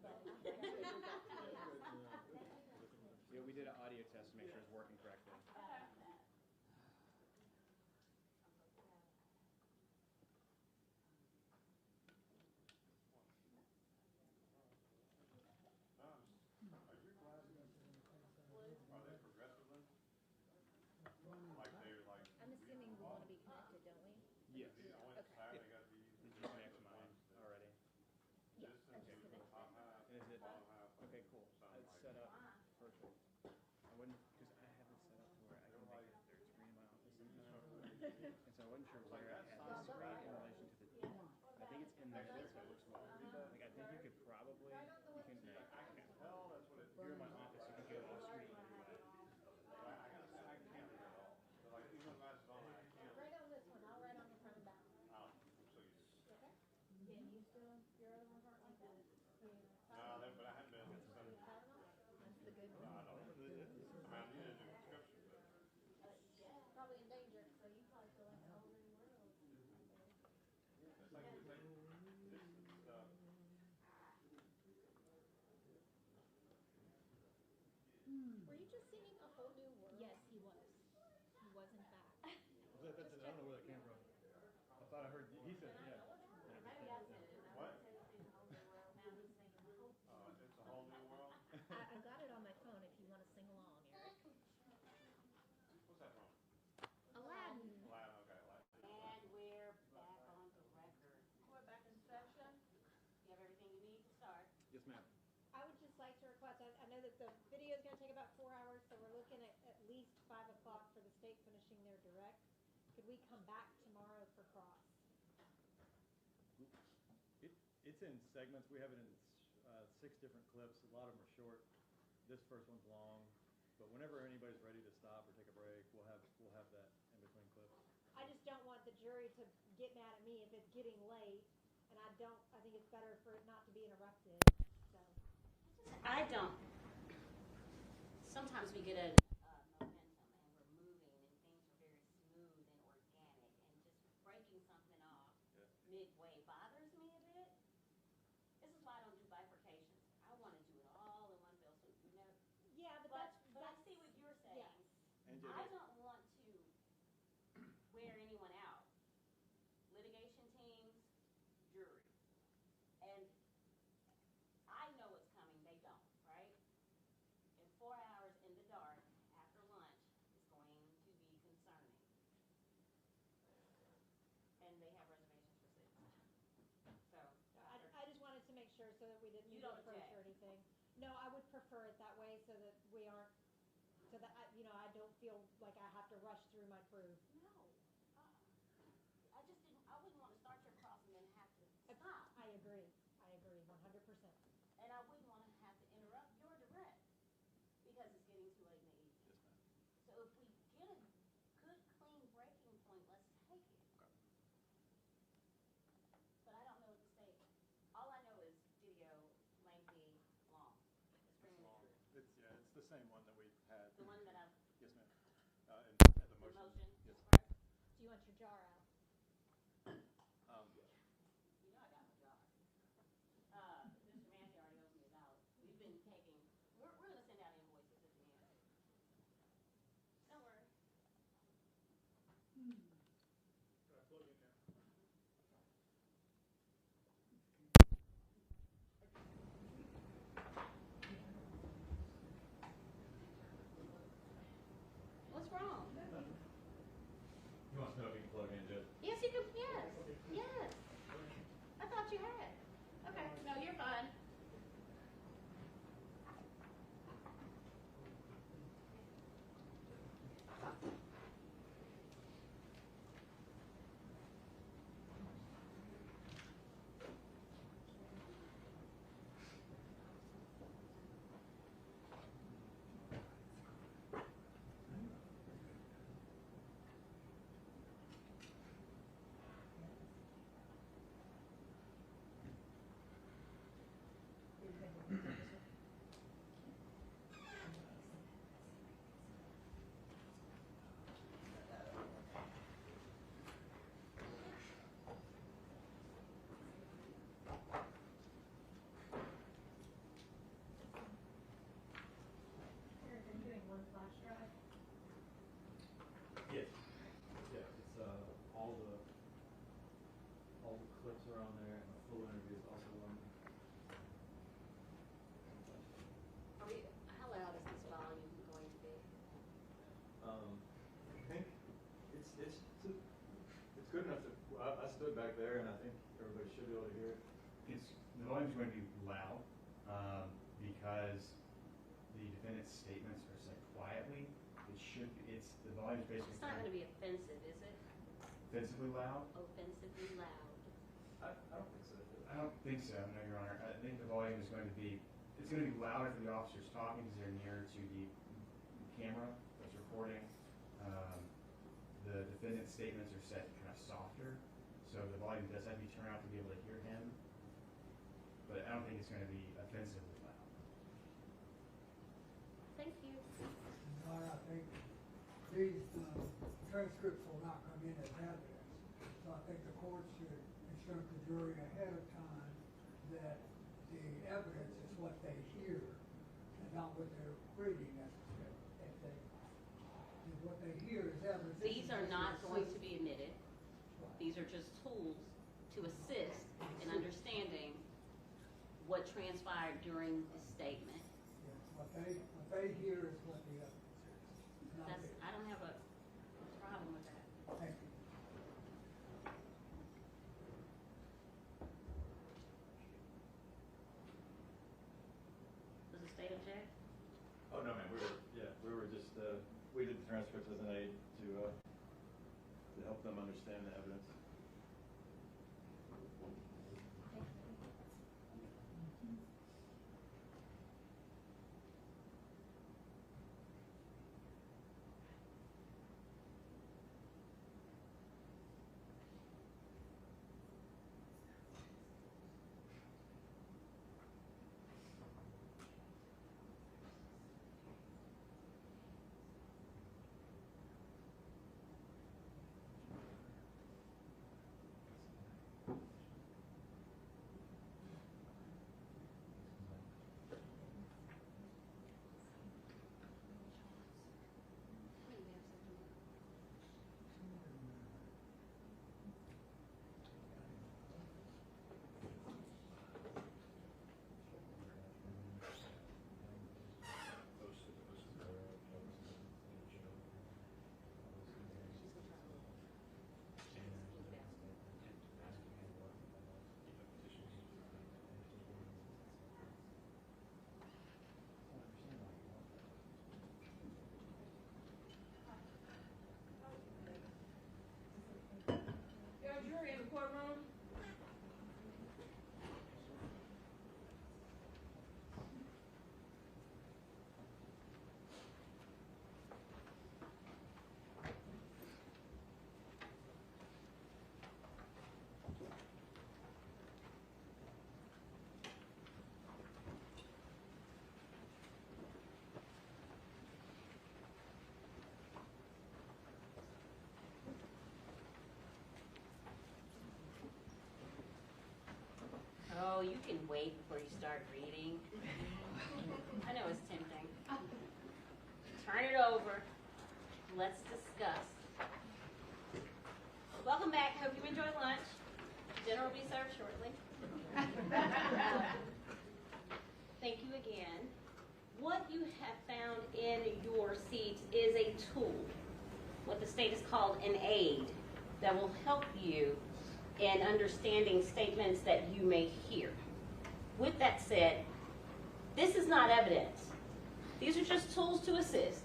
Yeah, we did an audio test to make sure it's working correctly. Are your glasses, are they progressive lens? Like they're like. I'm assuming we want to be connected, don't we? Yes. I went inside, they got these. Did you connect to mine already? This and came from top half, Is it? bottom half. Okay, cool. It's set up perfect. I wouldn't, because I have it set up to where I can make it third screen in my office sometimes. And so I wasn't sure where I had the screen in relation to the, I think it's in there, so it looks well. Like, I think you could probably, you can, I can tell that's what it. if you're in my office, you can go off screen and do that. I can't read at all. So like even with glasses on, I can't. Write on this one, I'll write on the front and back. Oh, I'm so used to it. Okay. Can you still, your other ones aren't like that? No, but I haven't been. That's the good one. I don't know. I mean, I need a new prescription, but. Probably in danger, so you probably feel like the whole new world. It's like we take this stuff. Were you just singing a whole new world? Yes, he was. He was in fact. I don't know where that came from. I thought I heard, he said, yeah. What? It's a whole new world. I got it on my phone if you want to sing along, Eric. What's that from? Aladdin. Aladdin, okay, Aladdin. And we're back on the record. We're back in session. You have everything you need to start. Yes, ma'am. I would just like to request, I know that the video is going to take about 4 hours, so we're looking at least 5 o'clock for the state finishing their direct. Could we come back tomorrow for cross? It's in segments. We have it in 6 different clips. A lot of them are short. This first one's long. But whenever anybody's ready to stop or take a break, we'll have that in between clips. I just don't want the jury to get mad at me if it's getting late, and I think it's better for it not to be interrupted, so. I don't. Sometimes we get a momentum and we're moving and things are very smooth and organic and just breaking something off midway bothers me a bit. This is why I don't do bifurcations. I want to do it all in one fell swoop, you know? Yeah, But I see what you're saying. Yes. I don't want to wear anyone out. Litigation teams, jury. And I know what's coming, they don't, right? And 4 hours in the dark after lunch is going to be concerning. And they have reservations for 6. So. I just wanted to make sure so that we didn't You need to don't approach object. or anything. No, I would prefer it that way so that we aren't, so that, I don't feel like I have to rush through my proof. No. I wouldn't want to start your cross and then have to stop. I agree 100%. And I wouldn't want to have to interrupt your direct because it's getting too late in the evening. Yes, ma'am. So if we get a good, clean breaking point, let's take it. Okay. But I don't know what to say. All I know is video, lengthy, long. Extremely Long. true. It's the same one that we've had. The one that I've, Yes, ma'am. And at the the motion. motion. Yes. Correct? Do you want your jar out? You know I got my jar. Mr. Manzi already owes me $1. We've been taking, we're going to send out invoices at the end. Don't worry. Can I plug in now? What's wrong? You want to know if you can plug in, Judge? Yes, you can, yes, yes. I thought you had. Okay, no, you're fine. good enough to, I stood back there and I think everybody should be able to hear it. The volume's going to be loud, because the defendant's statements are said quietly. It should be, the volume's basically. It's not going to be offensive, is it? Offensively loud? Offensively loud. I don't think so. I don't think so, no, Your Honor. I think the volume is going to be, it's going to be louder for the officers talking because they're nearer to the camera that's recording. The defendant's statements are set kind of softer, so the volume does have to be turned out to be able to hear him. But I don't think it's going to be offensively loud. Thank you. No, I think these transcripts will not come in as evidence. So I think the court should instruct the jury ahead of time that the evidence is what they hear and not what they're reading necessarily. If what they hear is evidence. These are not going to be admitted. These are just tools to assist in understanding what transpired during the statement. Yes, what they hear is what the evidence is. Not That's, theirs. I don't have a problem with that. Thank you. Does the state object? Oh, no, man, we were just, we did the transcripts as an aid to help them understand the evidence. Jury in the courtroom. Oh, you can wait before you start reading. I know it's tempting. Turn it over. Let's discuss. Welcome back. Hope you enjoy lunch. Dinner will be served shortly. Thank you again. What you have found in your seats is a tool, what the state has called an aid, that will help you in understanding statements that you may hear. With that said, this is not evidence. These are just tools to assist.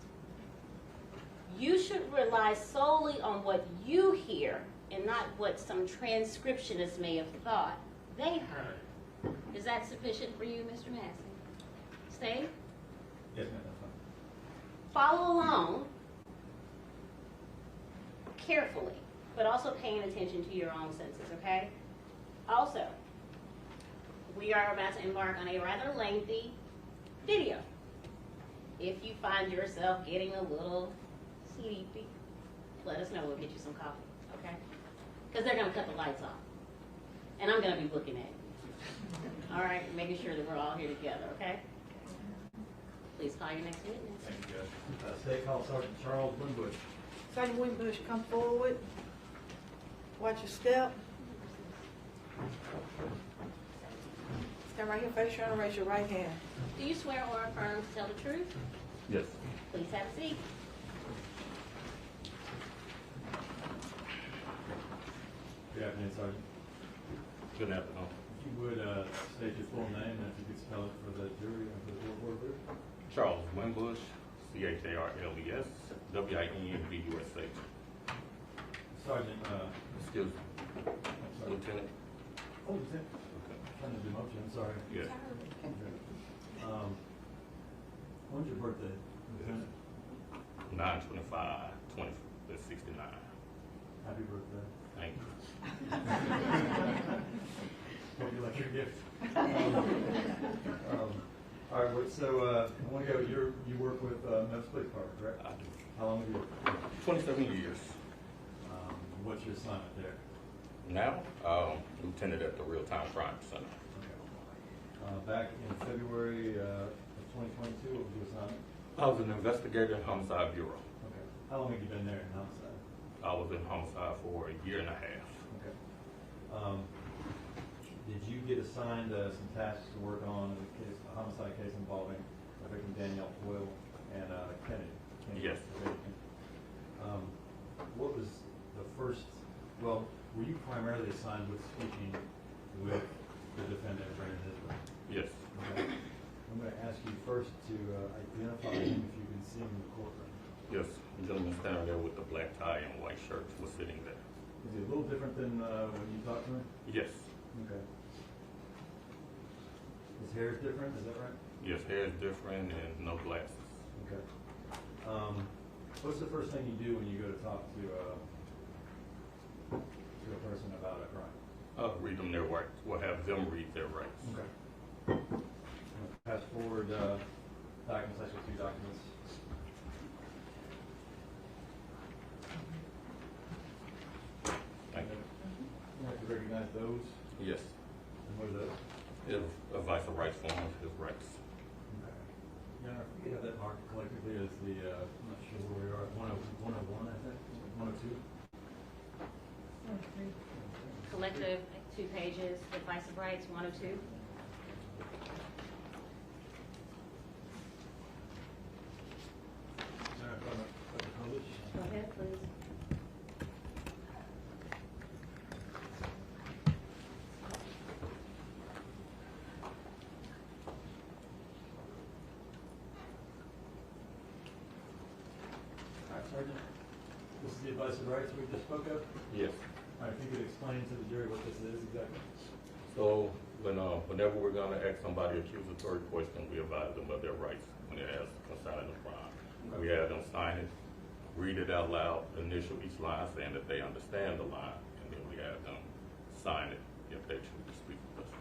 You should rely solely on what you hear and not what some transcriptionist may have thought they heard. Is that sufficient for you, Mr. Massey? Stay? Yes, ma'am, that's fine. Follow along carefully, but also paying attention to your own senses, okay? Also, we are about to embark on a rather lengthy video. If you find yourself getting a little sleepy, let us know. We'll get you some coffee, okay? Because they're going to cut the lights off. And I'm going to be looking at you. All right, making sure that we're all here together, okay? Please call your next witness. Thank you, Judge. State Call Sergeant Charles Winbush. Sergeant Winbush, come forward. Watch your step. Stand right here, face your honor, raise your right hand. Do you swear or affirm to tell the truth? Yes. Please have a seat. Sergeant. Good afternoon. If you would state your full name and if you could spell it for the jury and for the board member. Charles Winbush, Charles, Winbush. Sergeant, Excuse me. I'm sorry. Lieutenant. Oh, Lieutenant. Okay. Trying to demote you, I'm sorry. Yes. When's your birthday, Lieutenant? 9/25/69. Happy birthday. Thank you. Hope you like your gift. All right, so I want to go, you work with Memphis Police Department, correct? I do. How long have you worked? 27 years. What's your assignment there? Now, lieutenant at the Real-Time Crime Center. Back in February of 2022, what was your assignment? I was an investigator in Homicide Bureau. Okay. How long have you been there in homicide? I was in homicide for a year and a half. Okay. Did you get assigned some tasks to work on in a homicide case involving victim Danielle Hoyle and Kennedy? Yes. What was the first, well, were you primarily assigned with speaking with the defendant, Brandon Isabelle? Yes. Okay. I'm going to ask you first to identify him if you can see him in the courtroom. Yes. The gentleman standing there with the black tie and white shirt was sitting there. Is he a little different than when you talked to him? Yes. Okay. His hair is different, is that right? Yes, hair is different and no glasses. Okay. What's the first thing you do when you go to talk to a person about a crime? Read them their rights. We'll have them read their rights. Okay. Pass forward documents, actually 2 documents. Thank you. You have to recognize those. Yes. And what are those? His advice of rights form of his rights. Okay. Yeah, I forget how that marked collectively is the, I'm not sure where we are, 101, I think, 102? Collective, 2 pages, advice of rights, 102. Go ahead, please. All right, Sergeant. This is the advice of rights we just spoke of? Yes. All right, if you could explain to the jury what this is exactly. So whenever we're going to ask somebody accusatory question, we advise them of their rights when they're asked concerning the crime. Okay. We have them sign it, read it out loud, initial each line saying that they understand the line, and then we have them sign it if they choose to speak with us.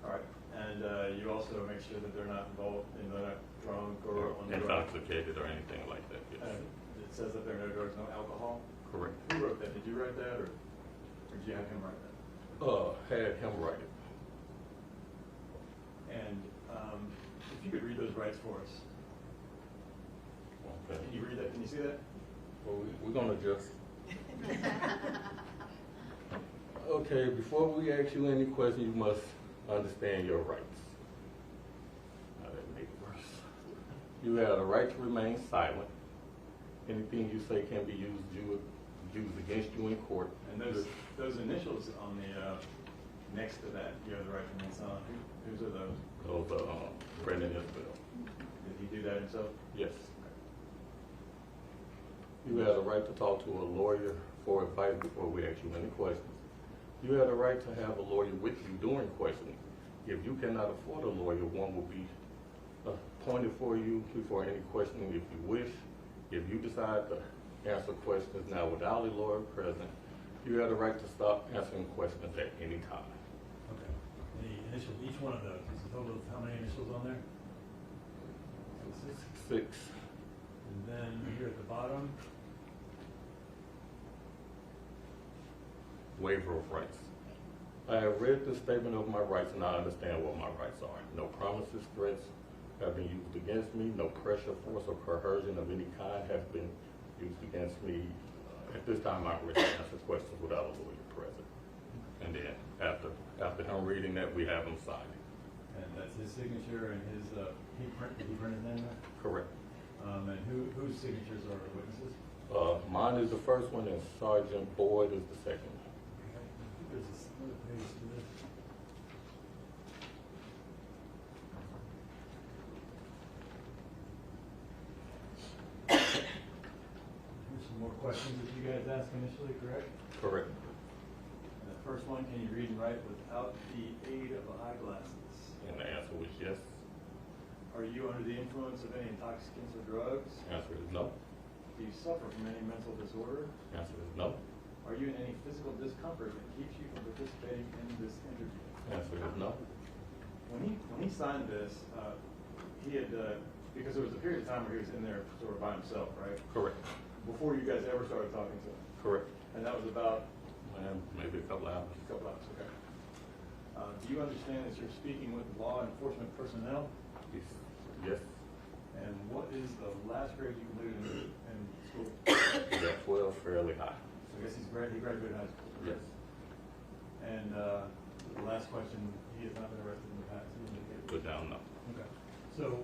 All right, and you also make sure that they're not involved, they're not drunk or on drugs. Intoxicated or anything like that, yes. And it says that there are no drugs, no alcohol? Correct. Who wrote that? Did you write that, or did you have him write that? Had him write it. And if you could read those rights for us. Okay. Can you read that? Can you see that? Well, we're going to just... Okay, before we ask you any questions, you must understand your rights. Now that make it worse. You have the right to remain silent. Anything you say can be used against you in court. And those initials on the next to that, you have the right to remain silent. Whose are those? Those are Brandon Isabelle. Did he do that himself? Yes. You have the right to talk to a lawyer for advice before we ask you any questions. You have the right to have a lawyer with you during questioning. If you cannot afford a lawyer, one will be appointed for you before any questioning if you wish. If you decide to answer questions now without a lawyer present, you have the right to stop answering questions at any time. Okay. The initials, each one of those, is a total of how many initials on there? 6. And then here at the bottom, waiver of rights. I have read the statement of my rights and I understand what my rights are. No promises, threats have been used against me. No pressure, force, or coercion of any kind has been used against me. At this time, I'm ready to answer questions without a lawyer present. And then after him reading that, we have him sign it. and that's his signature and his, did he print his name there? Correct. And whose signatures are the witnesses? Mine is the first one and Sergeant Boyd is the second. There's another page to this. Here's some more questions that you guys asked initially, correct? Correct. And the first one, can you read and write without the aid of eyeglasses? And the answer was yes. Are you under the influence of any intoxicants or drugs? Answer is no. Do you suffer from any mental disorder? Answer is no. Are you in any physical discomfort that keeps you from participating in this interview? Answer is no. When he signed this, he had, because there was a period of time where he was in there sort of by himself, right? Correct. Before you guys ever started talking to him? Correct. And that was about? Maybe a couple hours. A couple hours, okay. Do you understand that you're speaking with law enforcement personnel? Yes. Yes. And what is the last grade you completed in school? That 12 fairly high. So I guess he graduated high school. Yes. And the last question, he has not been arrested in the past? Put down no. Okay. So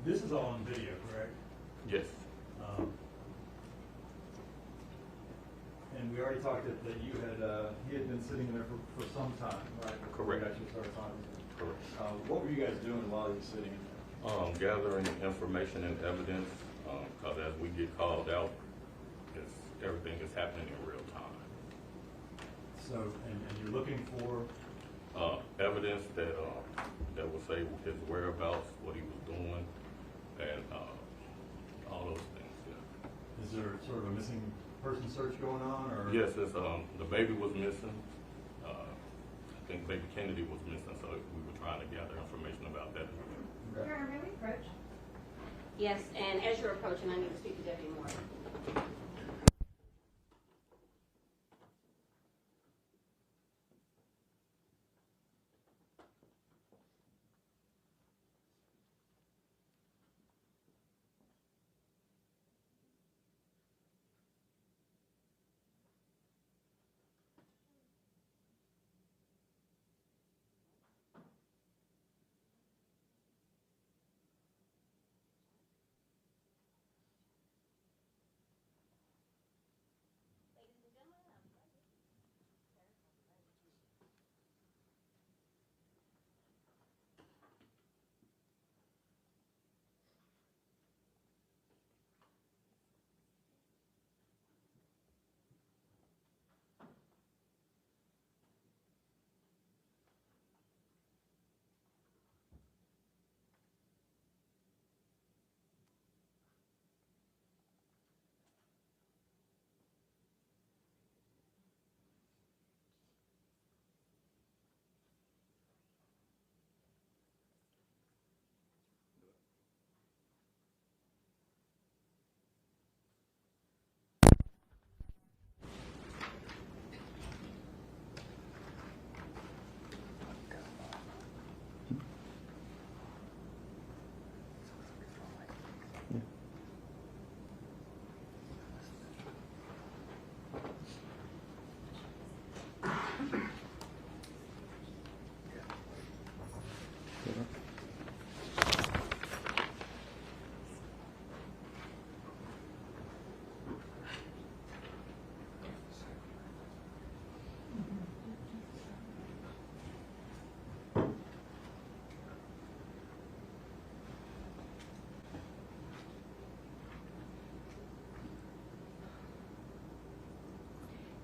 this is all on video, correct? Yes. And we already talked that he had been sitting there for some time, right? Before Correct. we actually started talking to him. Correct. What were you guys doing while he was sitting in there? Gathering information and evidence, because as we get called out, everything is happening in real time. So, and you're looking for? Evidence that will say his whereabouts, what he was doing, and all those things. Yeah. Is there sort of a missing person search going on, or? Yes, it's, the baby was missing. I think baby Kennedy was missing, so we were trying to gather information about that. Your Honor, may we approach? Yes, and as you're approaching, I need to speak to Deputy Moore.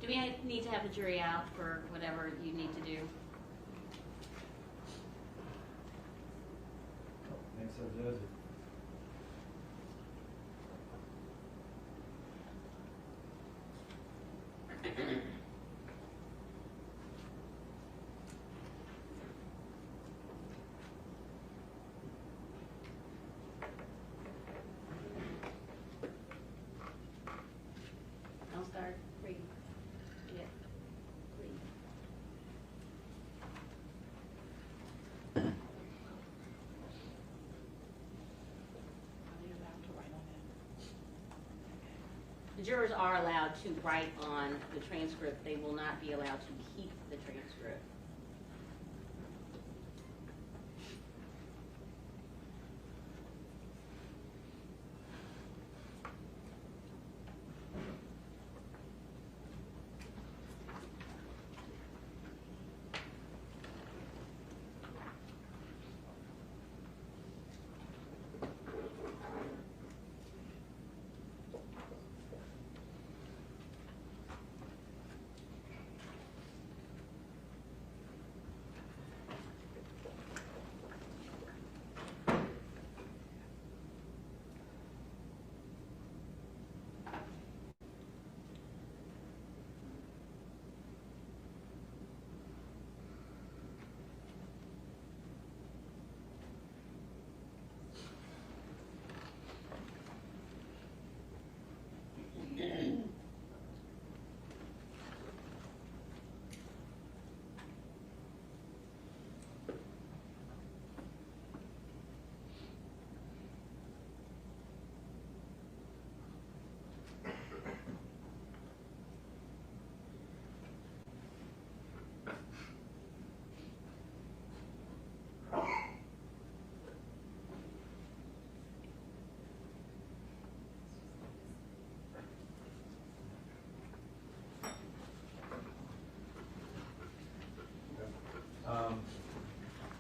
Do we need to have the jury out for whatever you need to do? I think so, Judge. I'll start reading. Yeah, please. The jurors are allowed to write on the transcript. They will not be allowed to keep the transcript.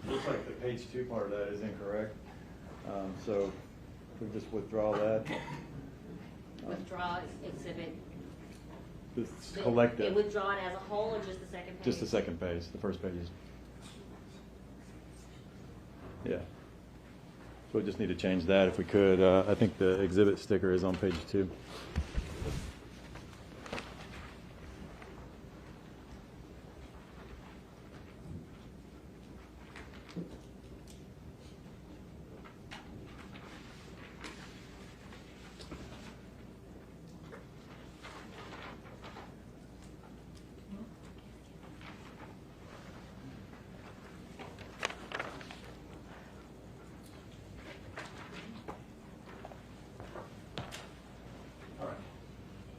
Looks like the page 2 part of that is incorrect. So we just withdraw that. Withdraw exhibit. It's collective. Withdraw it as a whole or just the second page? Just the second page. The first page is. Yeah. So we just need to change that if we could. I think the exhibit sticker is on page 2.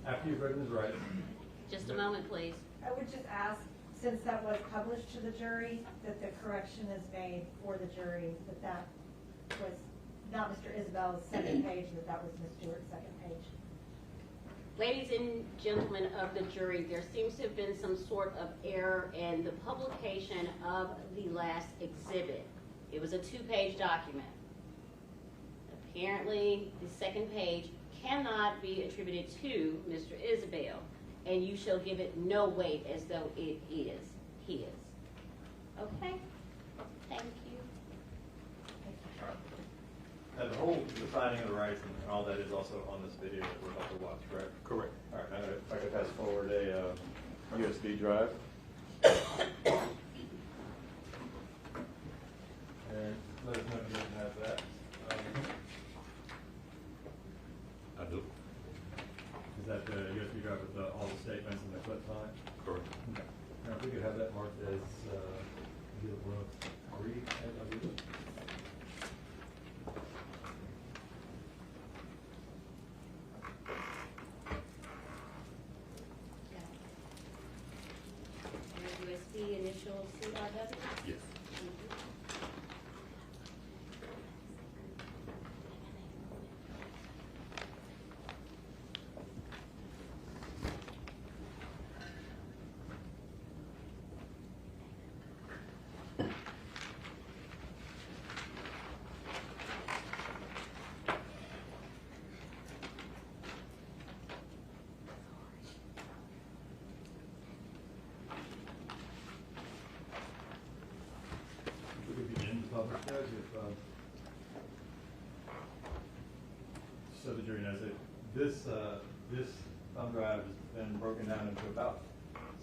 After you've written his rights. Just a moment, please. I would just ask, since that was published to the jury, that the correction is made for the jury, that was not Mr. Isabel's second page, that was Ms. Stewart's second page. Ladies and gentlemen of the jury, there seems to have been some sort of error in the publication of the last exhibit. It was a 2-page document. Apparently, the second page cannot be attributed to Mr. Isabelle, and you shall give it no weight as though it is his. Okay? Thank you. And the whole defining of the rights and all that is also on this video that we're about to watch, correct? Correct. All right, now if I could pass forward a USB drive. And let us know if you can have that. I do. Is that the USB drive with all the statements and the clips on it? Correct. Okay. Now, if we could have that marked as read, I believe. USB initial CRW? Yes. Public judge, so the jury knows it. This thumb drive has been broken down into about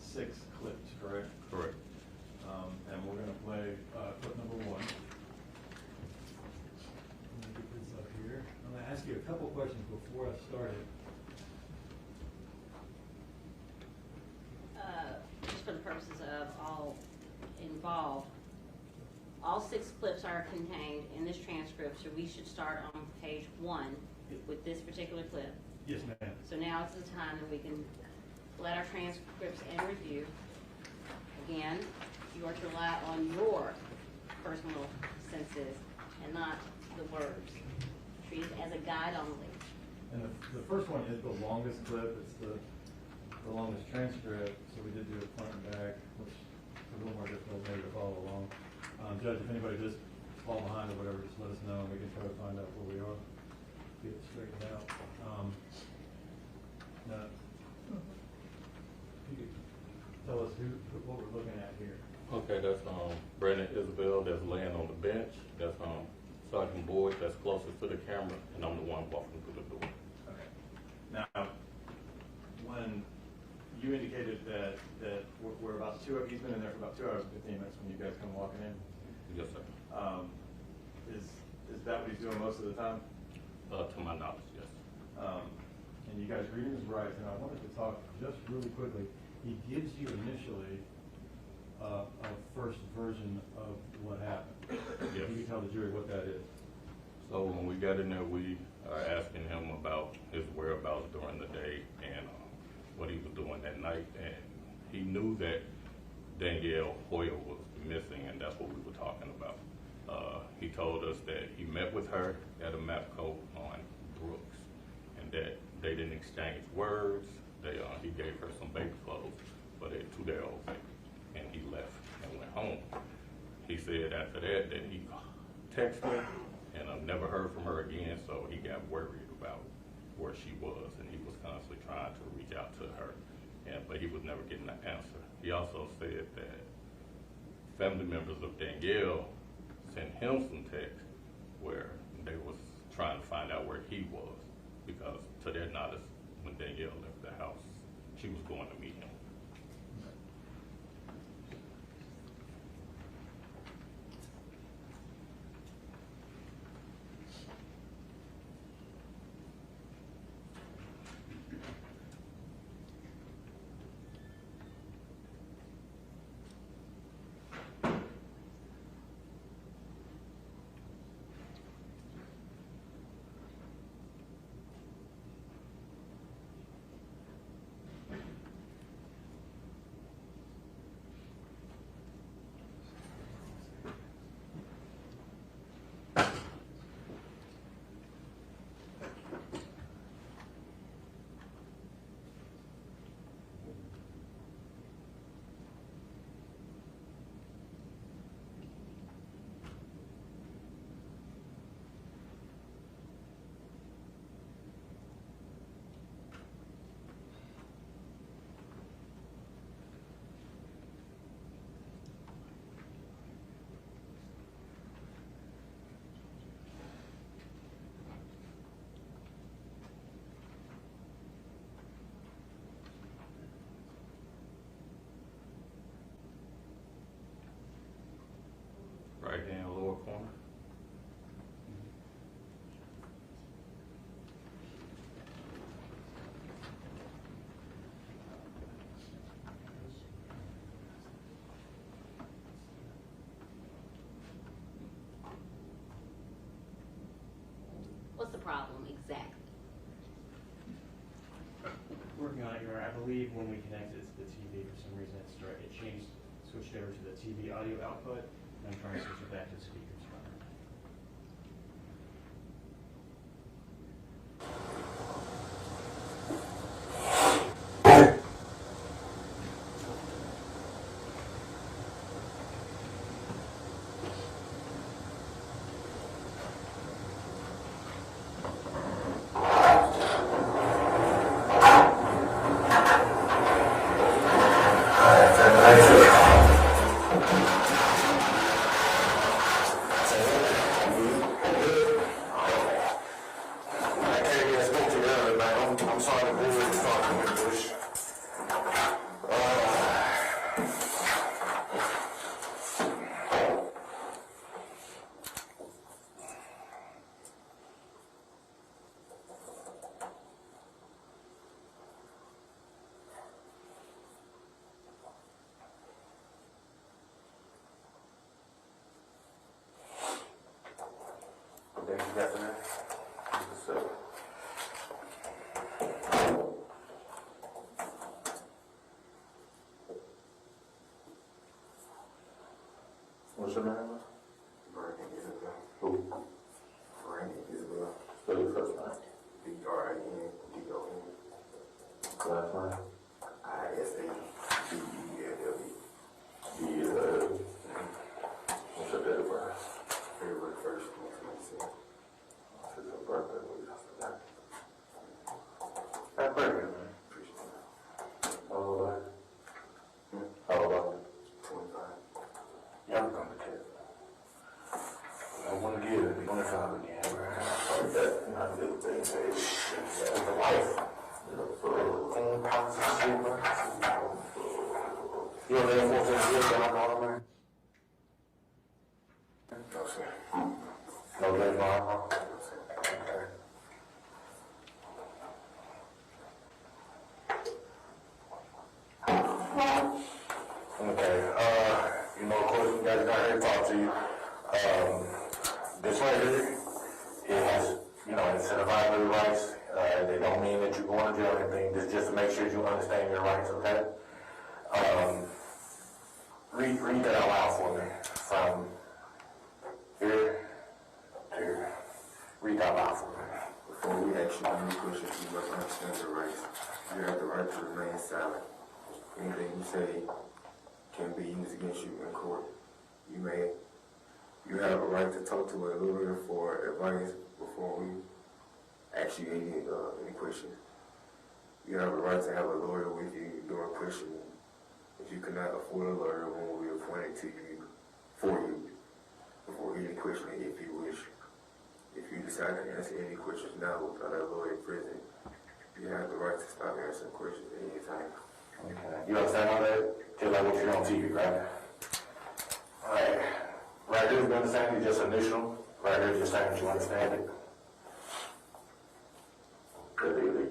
6 clips, correct? Correct. And we're going to play clip number 1. Let me get this up here. I'm going to ask you a couple questions before I start it. Just for the purposes of all involved, all 6 clips are contained in this transcript, so we should start on page 1 with this particular clip. Yes, ma'am. So now is the time that we can let our transcripts and review. Again, you are to rely on your personal senses and not the words. Treat it as a guide only. And the first one is the longest clip. It's the longest transcript, so we did do it front and back, which is a little more difficult maybe to follow along. Judge, if anybody does fall behind or whatever, just let us know and we can try to find out where we are, get it straightened out. Now, you could tell us what we're looking at here. Okay, that's Brandon Isabelle that's laying on the bench. That's Sergeant Boyd that's closest to the camera, and I'm the one walking through the door. Okay. Now, when you indicated that we're about he's been in there for about 2 hours and 15 minutes when you guys come walking in. Yes, sir. Is that what he's doing most of the time? To my knowledge, yes. And you guys reading his rights, and I wanted to talk just really quickly. He gives you initially a first version of what happened. Yes. You can tell the jury what that is. So when we got in there, we are asking him about his whereabouts during the day and what he was doing that night, and he knew that Danielle Hoyle was missing, and that's what we were talking about. He told us that he met with her at a MAPCO on Brooks, and that they didn't exchange words. He gave her some baby clothes for their 2-day-old baby, and he left and went home. he said after that he texted her, and I've never heard from her again, so he got worried about where she was, and he was constantly trying to reach out to her, but he was never getting an answer. He also said that family members of Danielle sent him some texts where they was trying to find out where he was, because to their knowledge, when Danielle left the house, she was going to meet him. Right hand lower corner. What's the problem exactly? Working on it, Your Honor. I believe when we connected it to the TV, for some reason it changed, switched over to the TV audio output. I'm trying to switch it back to the speakers. What's your name? Brandon Isabelle. Who? Brandon Isabelle. Spell your first name. B-R-A-N-D-O-N. Last name? I-S-A-B-E-L-L-E. B-E-L-L-E. What's your date of birth? February 1st, 2026. What's your birthday? Happy birthday, man. Appreciate it. How old are you? How old are you? 25. Young complicated. I want to get it. 25 again, right? That's not a little thing, baby. That's the life. Clean policy, shit, bro. You don't live 14 years ago, I man? No, sir. No live no alcohol? No, sir. Okay. Okay, you know, of course, you guys got here to talk to you. This right here, it has, you know, incentivized your rights. They don't mean that you're going to jail or anything. This is just to make sure you understand your rights, okay? Read that out loud for me. From here to here. Read that out loud for me. Before we ask you any questions, you must understand your rights. You have the right to remain silent. Anything you say can be used against you in court. you have a right to talk to a lawyer for advice before we ask you any questions. You have a right to have a lawyer with you during questioning. If you cannot afford a lawyer, one will be appointed to you for you before any questioning if you wish. If you decide to answer any questions now without a lawyer present, you have the right to stop answering questions at any time. Okay. You understand all that? Just like what you're on TV, right? Alright. Right here, you understand it, just initial. Right here, just saying that you understand it.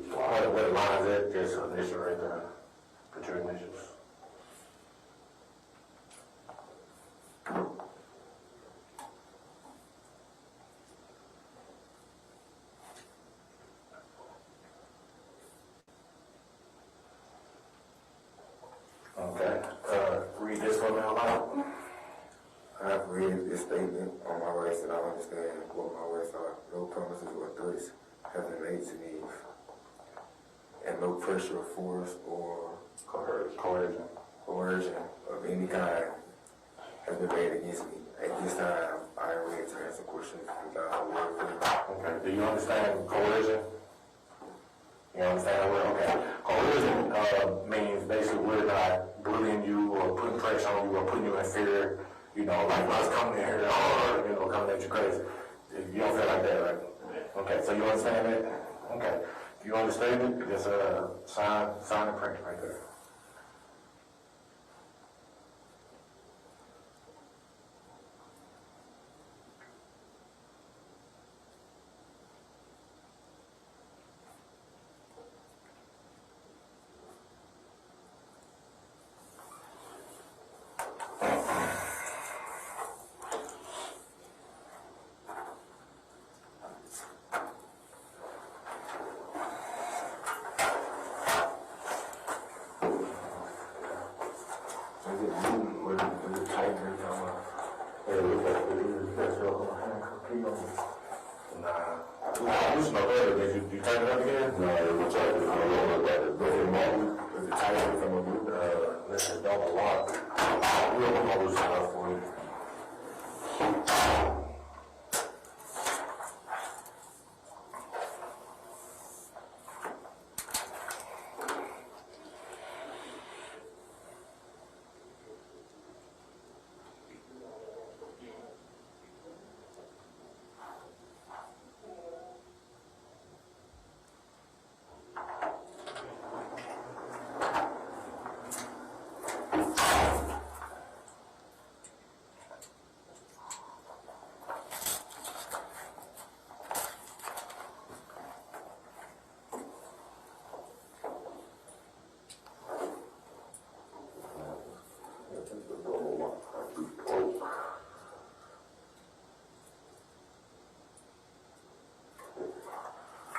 What line is that? Just initial right there. Put your initials. Okay. Read this one out loud. I have read this statement on my rights and I understand what my rights are. No promises or threats have been made to me, and no pressure, force, or coercion of any kind has been made against me. At this time, I am ready to answer questions without a word from you. Okay. Do you understand coercion? You understand that word? Okay. Coercion means basically we're not bullying you or putting pressure on you or putting you in fear. You know, like us coming in here, coming at you crazy. You don't feel like that, right? Okay, so you understand that? Okay. If you understand it, just sign and print right there.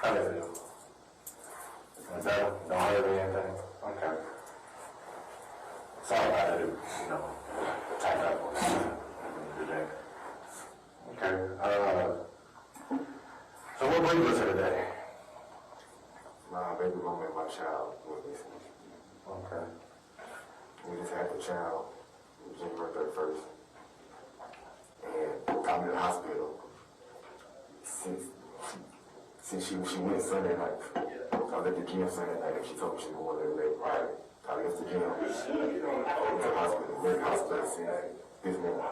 How does it feel? Is that, don't hurt or anything? Okay. Sorry about it, tighten up. Do that. Okay. So what brings us here today? My baby mama and my child was missing. Okay. We just had the child January 31st. And got me to the hospital. Since she went Sunday night. I was at the gym Sunday night and she told me she didn't want to live Friday. I left the gym. Went to the hospital. Went to the hospital since this morning.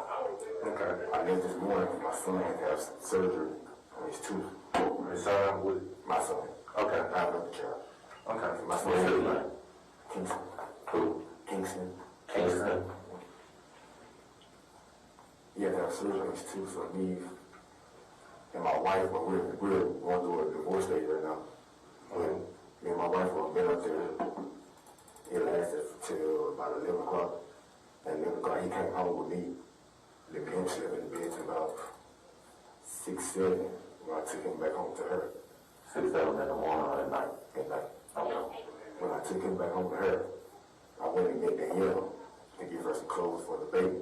Okay. I left this morning because my son had to have surgery on his tooth. Your son with my son. Okay. I have another child. Okay. My son is Kingston. Who? Kingston. He had to have surgery on his tooth, so me and my wife, but we're going through a divorce stage right now. But me and my wife were been up there. It lasted till about 11 o'clock. And 11 o'clock, he came home with me. Then me and slept in the bed till about 6, 7. When I took him back home to her. 6, 7 in the morning or at night? At night. Okay. When I took him back home to her, I went and made the hill to give her some clothes for the baby.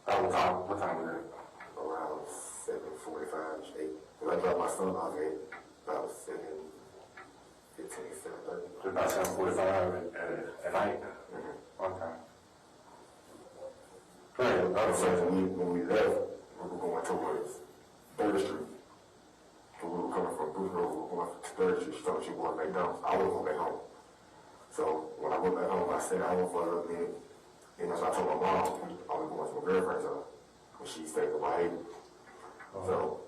What time was it? Around 7:45, 8. When I dropped my son off at about 7:15, 7:30. About 7:45 at night? Okay. Go ahead. So when we left, we were going towards 3rd Street. So we were coming from Bruce Road, we were going to 3rd Street. She told me she was going back down. I was going back home. So when I went back home, I stayed at home for a little bit. And so I told my mom I was going to my girlfriend's house when she stayed in Whitehaven. So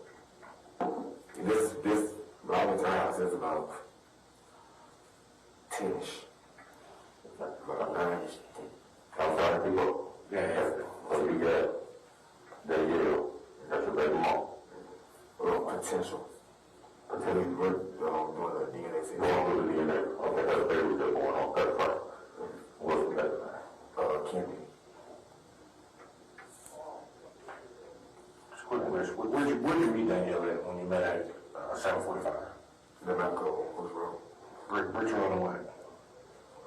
this when I went to her house, it was about 10-ish. About 9-ish. I'm sorry, people. Yeah. So you got Danielle, that's your baby mom. Potential. Potentially we're doing the DNA test. Going through the DNA. Okay, that's baby just going on. That's right. What's the next name? Kennedy. Quick question. Where'd you meet Danielle at when you met at 745? The Malco, what's wrong? Bridge Road and what?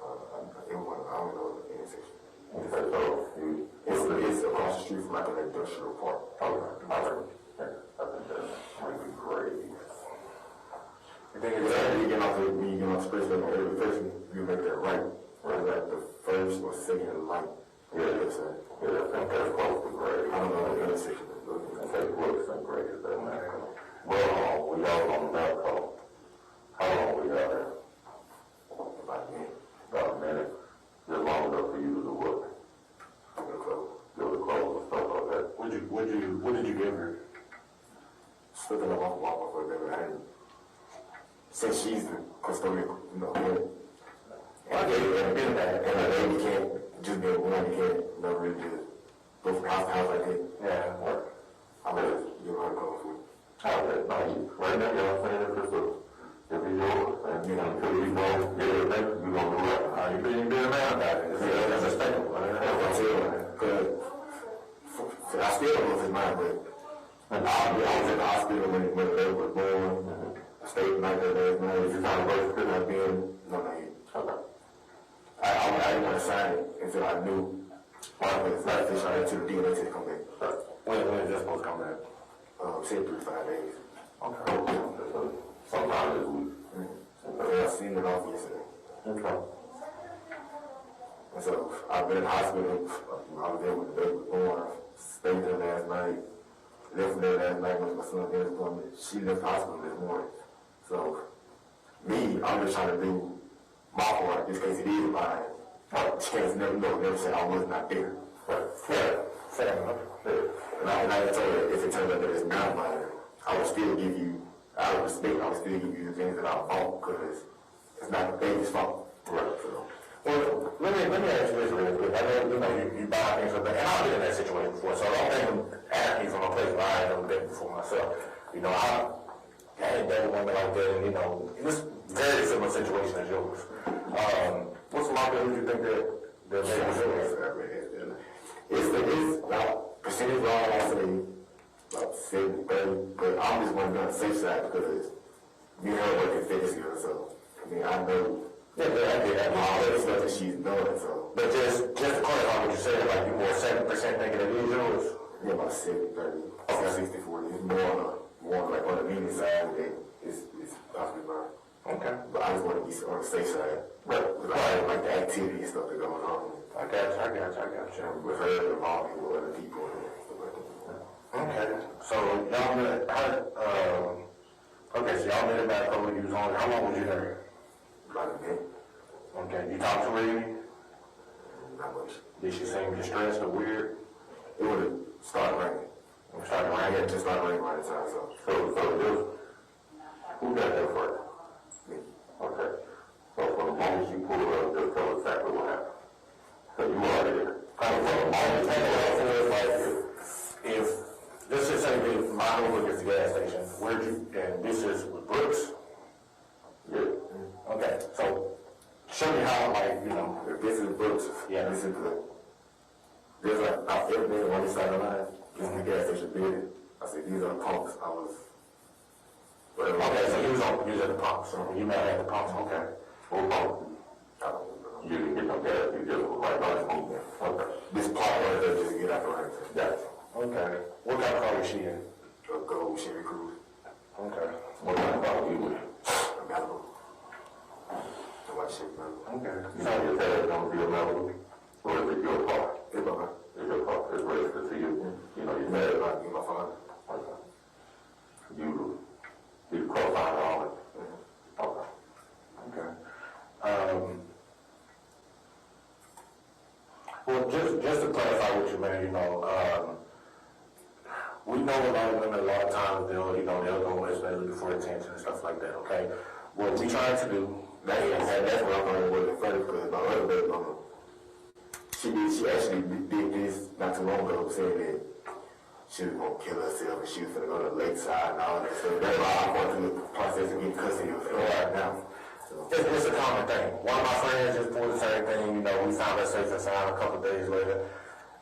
I don't know the intersection. Okay, so It's across the street from like an industrial park. okay, all right. I think that might be great. The thing is, when you get off the expressway on every person, you make that right. Right, like the first or second light. Yeah, I think that's probably great. I don't know the intersection. I think looks and great as that man. Well, we all on the map, so how long we got there? About a minute. About a minute. Just long enough for you to do what? Give it a close. Give it a close and stuff like that. What did you give her? Slipping up off the wall for a minute. I didn't. Since she's the custodian, I gave her and I know you can't just be a woman, you can't really just go from house to house like that. Yeah, what? I'm gonna give her a call for you. Okay, no, right now, you know what I'm saying? If it's yours, and you know, until you go get it back, you're gonna do it. How you being a man about it? That's a statement. That's what I'm saying. Because I still don't know if it's mine, but I was at the hospital when the baby was born. I stayed the night there last night. If you find a birth certificate, I've been, no, not yet. Okay. I didn't want to sign it until I knew it's not official until the DNA test come back. When is that supposed to come back? Say 3 to 5 days. Okay. Sometime this week. I seen it off yesterday. Okay. And so I've been in the hospital. I was there when the baby was born. Stayed there last night. Left from there last night when my son had his appointment. She left the hospital this morning. So me, I'm just trying to do my part, just in case it is mine. She can't never say I was not there. Yeah, fair enough. And I told her if it turns out that it's not mine, I will still give you, out of respect, I will still give you the things that I bought because it's not the baby's fault. Right. So, well, let me ask you this real quick. I know you buy things like that, and I've been in that situation before, so I don't think asking from a place where I ain't never been before myself. I ain't dealt with women like that, and it was very similar situation as yours. What's the likelihood you think that they're making? It's about percentage wrong, I say about 70-30, but I'm just going to be on the safe side because me and her working fitness together, so I know. Yeah, I did that. All that stuff that she's doing, so. But just to clarify what you said, like you're more 7% thinking it is yours? Yeah, about 70-30, 60-40. It's more like on the meaning side that it's possibly mine. Okay. But I just want to be on the safe side. Right. Because I don't like the activity and stuff that going on. I got you. With her involving with other people and stuff like that. Okay. So y'all met, so y'all met about a couple of years on. How long was you there? About a minute. Okay. You talked to her any? Not much. Did she seem distressed or weird? It would have started raining. It started raining? Yeah, it just started raining by the time, so. Who got there first? Me. Okay. So from the moment you pulled up, just tell exactly what happened. So you already there. From the moment, if let's just say that my neighborhood is the gas station, and this is with Brooks? Yeah. Okay, so show me how, if this is Brooks, yeah, this is there's everything on this side of the line. This is the gas station building. I said, these are the pumps. Okay, so he was at the pumps. So you met at the pumps, okay. What pump? You didn't get no gas, you just was right by the movement. Okay. This part right there just to get out the right. Gotcha. Okay. What kind of car was she in? A gold Chevy Cruze. Okay. What kind of car were you in? A Malibu. A white Chevy Malibu. Okay. So your dad don't be a Malibu? Or is it your car? It's my car. It's your car. It's registered to you. Well, just to clarify with you, man, you know, we know a lot of women, a lot of times they'll go especially before attention and stuff like that, okay? What we trying to do, that's what I'm going to work in front of, because my other baby mama, she actually did this not too long ago, saying that she was going to kill herself and she was going to go to the lakeside and all that stuff. That's why I'm going through the process of getting custody of her right now. It's a common thing. One of my friends just pulled the same thing, you know, we found her safe and sound a couple of days later.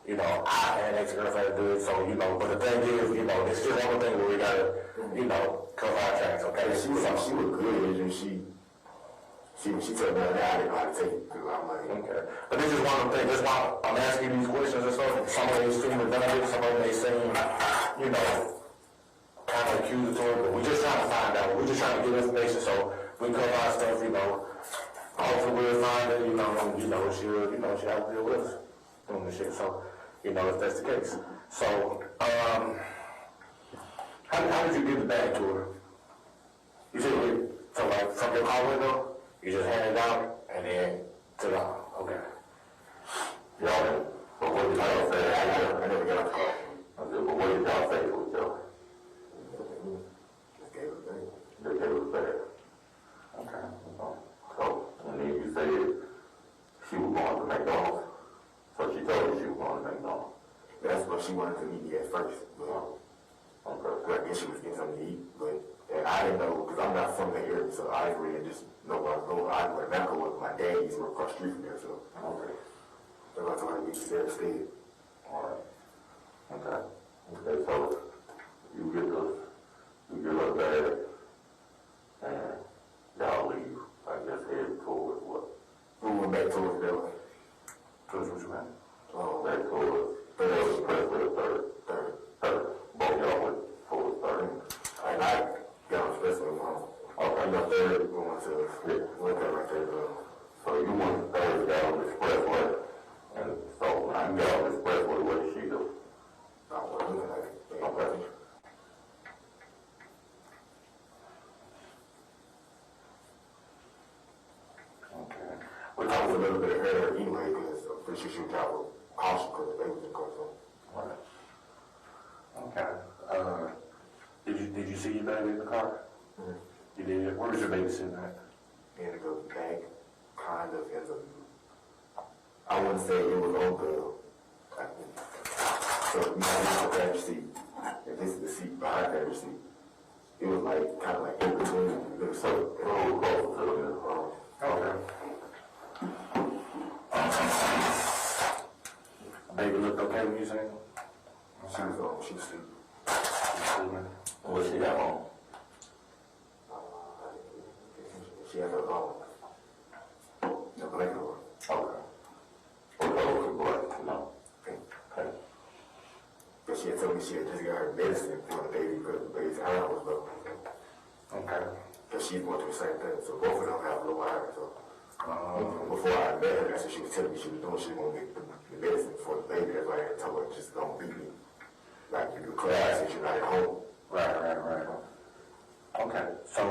You know, I had an ex-girlfriend do it, so, you know, but the thing is, you know, it's just one thing where we gotta, you know, cover our tracks, okay? She was good, and she told me that I didn't know how to take it through. I'm like, okay. But this is one of the things, that's why I'm asking you these questions and stuff. Some of these seem redundant, some of them may seem, you know, kind of accusatory, but we're just trying to find out. We're just trying to get information so we can cover our stuff, you know. Hopefully we'll find it, she'll have to deal with us doing this shit. So, you know, if that's the case. So, how did you give the bag to her? You said, so like from your car window, you just hand it out and then to the, okay. Y'all, but what did y'all say? I never got a car. I said, but what did y'all say to each other? Just gave it back. They gave it back. Okay. So, and then you said she was going to McDonald's. So she told you she was going to McDonald's. That's what she wanted to meet me at first. But, okay. I guess she was getting something to eat, but I didn't know, because I'm not from the area, so I didn't really just know where I was going. I went back with my dad, he's across the street from there, so. Okay. So I told her to meet you there instead. Alright. Okay. Okay, so you get her bag, and y'all leave, I guess, head towards what? We went back towards Bella. Towards what you meant? Back towards third. Both y'all went towards third. And I got on expressway home. Okay. I got third, going to, went there right there. So you went third, got on the expressway. And so when you got on the expressway, what did she do? I wasn't looking at it. Okay. Okay. We talked a little bit of her anyway, because I'm pretty sure she would travel caution because the baby was in the car. All right. Okay. Did you see your baby in the car? Mm-hmm. You did? Where was your baby sitting at? In the back, kind of in the, I wouldn't say it was on the, so you have the passenger seat, and this is the seat behind the passenger seat. It was like, kind of like in between, it was so, it was close to the, okay. Baby looked okay when you sang? She was on, she was asleep. What she got on? She had her on. The black one. Okay. What black? No. Okay. But she had told me she had just got her medicine for the baby because the baby's iron was low. Okay. Because she's going through the same thing, so both of them have low iron, so. Before I met her, that's what she was telling me she was doing. She was going to get the medicine for the baby. That's why I had told her, just don't beat me. Like you do class and you're not at home. Right. Okay. So,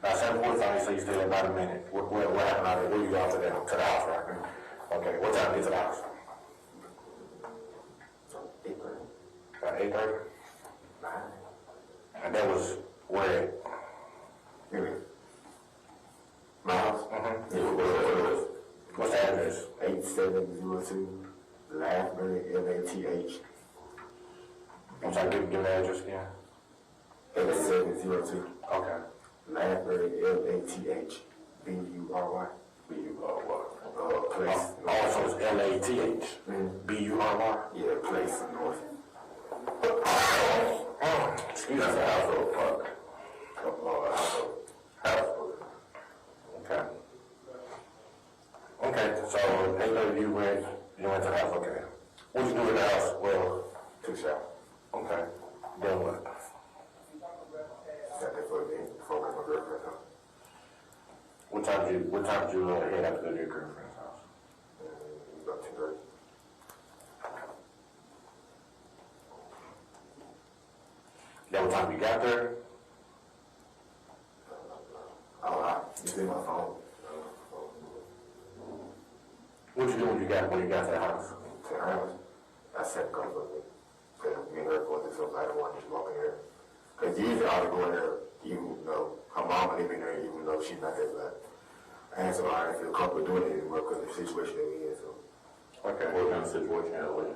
now 7:45, so you still have about a minute. What happened out there? Where you go to the house, right? Okay. What time did you get to the house? 8:30. About 8:30? 9. And that was where? Really? My house? Mm-hmm. Yeah, what's the address? 8702 Lathbury, Lath. I'm sorry, give me the address again. 8702. Okay. Lathbury, Lath. B-U-R-Y. B-U-R-Y. Place. Also, it's L-A-T-H. B-U-R-Y? Yeah, place north. Excuse me. That's a household park. Household. Okay. Okay, so 8:30 you went to the house, okay. What did you do in the house? Well, took a shower. Okay. Then what? Sat there for a minute before I went to my girlfriend's house. What time did you head out to go to your girlfriend's house? About 2:30. That what time you got there? Oh, it's in my phone. What did you do when you when you got to the house? To her house, I said, come with me. Because me and her going through something, I didn't want to just walk in there. Because usually I would go in there, even though her mom would leave me in there, even though she's not there for that. And so I didn't feel comfortable doing it anymore because of the situation that we in, so. Okay, what kind of situation are we in?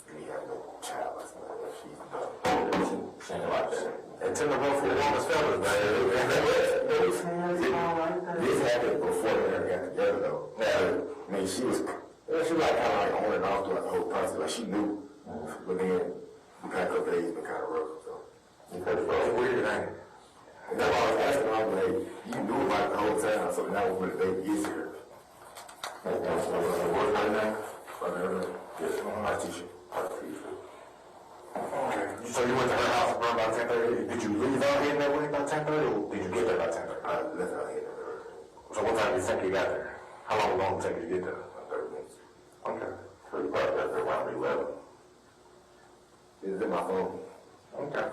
We have no child, that's not that she's she ain't like that. And tell them both for the woman's fellas, This happened before they ever got together, though. I mean, she was like kind of like on and off throughout the whole process. Like she knew, but then the past couple days been kind of rough. So it's weird, ain't it? and that's why I was asking. I was like, you knew about it the whole time. So now when the baby gets here, What's her name? Yes, my teacher. Okay. So you went to her house around about 10:30. Did you leave out here that way about 10:30, or did you get there about 10:30? I left out here. So what time do you think you got there? How long did it take you to get there? 30 minutes. Okay. So you probably got there around 11. It's in my phone. Okay.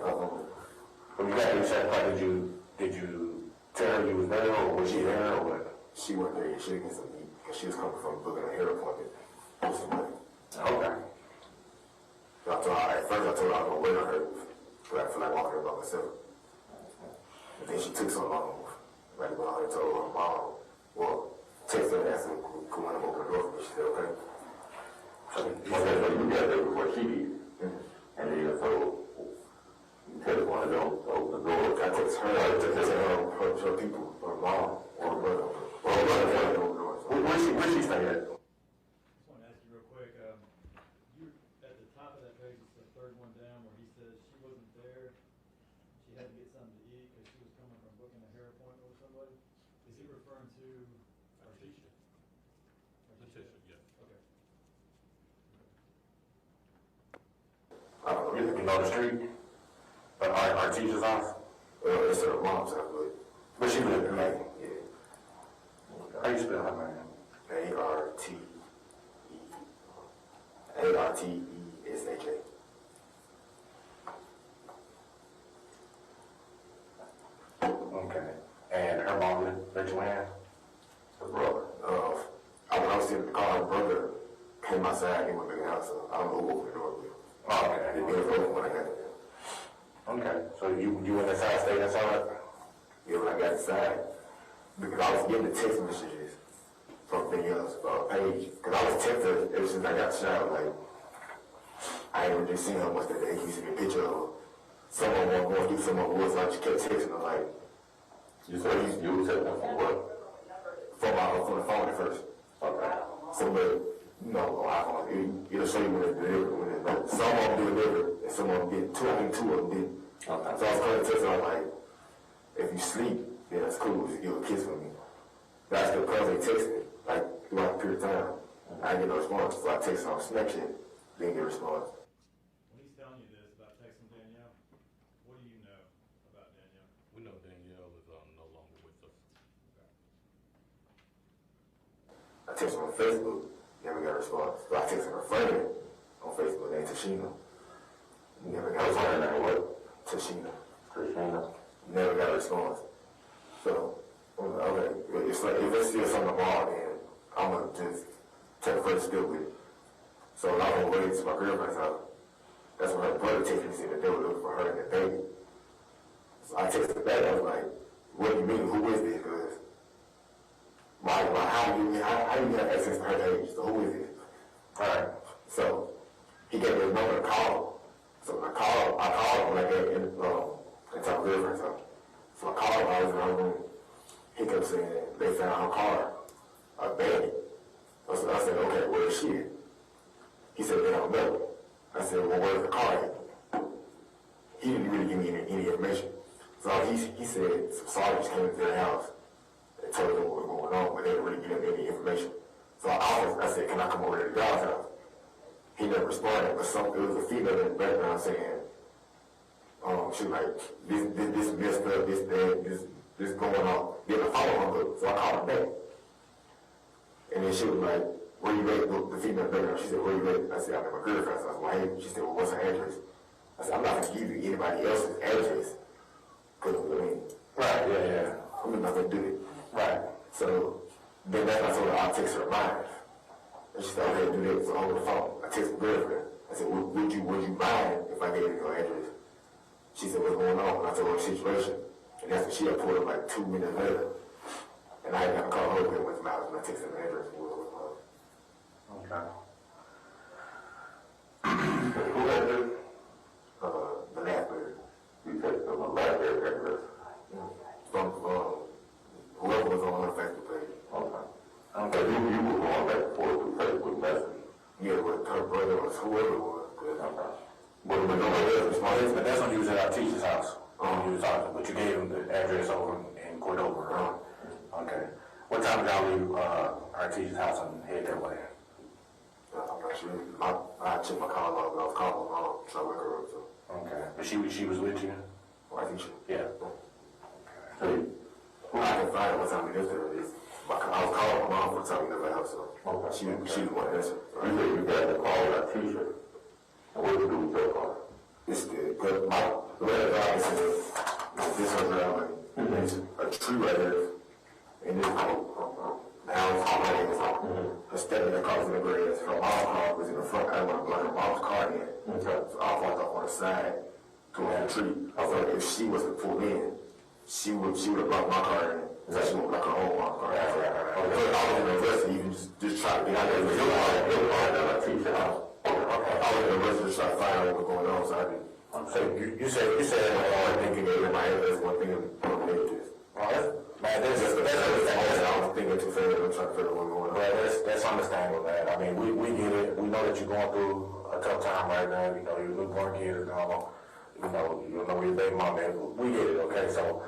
When you got there, you said, did you tell her you was there, or was she there, or what? She wasn't there yet. She didn't get some meat because she was coming from booking a hair appointment. Okay. So at first I told her I was going to wait on her because I feel like walking her by myself. But then she took so long. Like when I told her mom, well, text her and asked her to come on and open the door for me. She said, okay. So you got there before she did. And then you told, you tell one of them to open the door. I text her, her people, her mom, or her brother. Or her brother to open the door. Where's she staying at? I just want to ask you real quick, you at the top of that page, it's the third one down where he says she wasn't there, she had to get something to eat because she was coming from booking a hair appointment with somebody. Is he referring to Artisha? Artisha, yes. Okay. You know the street? But our teacher's house? It's her mom's house, But she lived in Maine. Yeah. How you spell her name? Artesha. Okay. And her mom lived in Joanne? Her brother. When I was in the car, her brother came outside and went back in the house. So I don't know who opened the door with. Oh, okay. It was open when I got there. Okay. So you went inside, stayed inside? Yeah, when I got inside, because I was getting the text messages from Danielle's page. Because I was texting her ever since I got shot. Like, I ain't even just seen her much that day. He sent me a picture of someone going through someone woods. So I just kept texting her, like, You said you was texting her from what? From the phone at first. Okay. Somebody, on iPhone, it'll show you when it's delivered. Some of them delivered, and some of them did. Two of them did. Okay. So I was calling texting her, like, if you sleep, then that's cool. Just give a kiss for me. But I still constantly texting, like, throughout the period of time. I didn't get no response. So I texted her on Snapchat, didn't get a response. When he's telling you this about texting Danielle, what do you know about Danielle? We know Danielle is no longer with us. I texted her on Facebook, never got a response. So I texted her friend on Facebook named Tashina. Never got a response. Tashina. Never got a response. So, okay, it's like, if it's still something wrong, then I'm going to just take the first step with it. So I was on the way to my girlfriend's house. That's when her brother texted me and said that they were looking for her and the baby. So I texted back, I was like, what do you mean, who is this? Because how do you have access to her page? So who is this? Alright, so he gave me a number to call. So I called him when I got into my girlfriend's house. So I called him, I was in her room. He kept saying they found her car abandoned. I said, okay, where is she at? He said, they don't know. I said, well, where's the car at? He didn't really give me any information. So he said some sergeants came to their house and told them what was going on, but they didn't really give them any information. So I said, can I come over to the guy's house? He never responded, but there was a female in the background saying, she was like, this messed up, this going on. Then I followed her, so I called her back. And then she was like, where you at? The female background, she said, where you at? I said, I'm at my girlfriend's house. Whitehaven. She said, well, what's her address? I said, I'm not going to give you anybody else's address. Because, right, yeah. I'm not going to do it. Right. So then that's when I told her I'll text her mine. had to do that over the phone. I texted the girlfriend. I said, would you mind if I gave you your address? She said, what's going on? And I told her the situation. And that's when she had pulled up like 2 minutes later. And I didn't have to call her when I went to my house and I texted her the address. Okay. Who had it? The last bird. You said the last address. From whoever was on her Facebook page. Okay. Okay, you were on that before through Facebook Messenger. Yeah, with her brother or whoever it was. Okay. But nobody else responded. But that's when you was at our teacher's house. You was talking, but you gave him the address over in Cordova. Okay. What time did y'all leave our teacher's house and head that way? I'm not sure. I checked my call log, but I was calling my mom, so I wake her up. So. Okay. But she was with you? Well, I think she. Yeah. Okay. I can find out what time it is there. I was calling my mom for the time we left the house, so she was one answer. You said you got the call that teacher. And what did you do with your car? It's good, but my letter guy said, this was around like, there's a tree right there, and this now it's all right, her stepdad calls in the grass, her mom's car was in the front, I want to block her mom's car in, so I walked off on the side towards the tree. I thought if she was to pull in, she would have blocked my car in. So she won't block her own mom's car. I was in the rest, you can just try to get out there. Your car down at teacher house. I was in the rest to try to find out what was going on, so I didn't. So you said I'm thinking in my head, that's one thing I'm related to. Man, that's I was thinking too fast, I'm trying to figure out what's going on. Well, that's understandable, man. I mean, we get it. We know that you're going through a tough time right now. You know, your newborn kid is gone. You know where your baby mom is. We get it, okay? So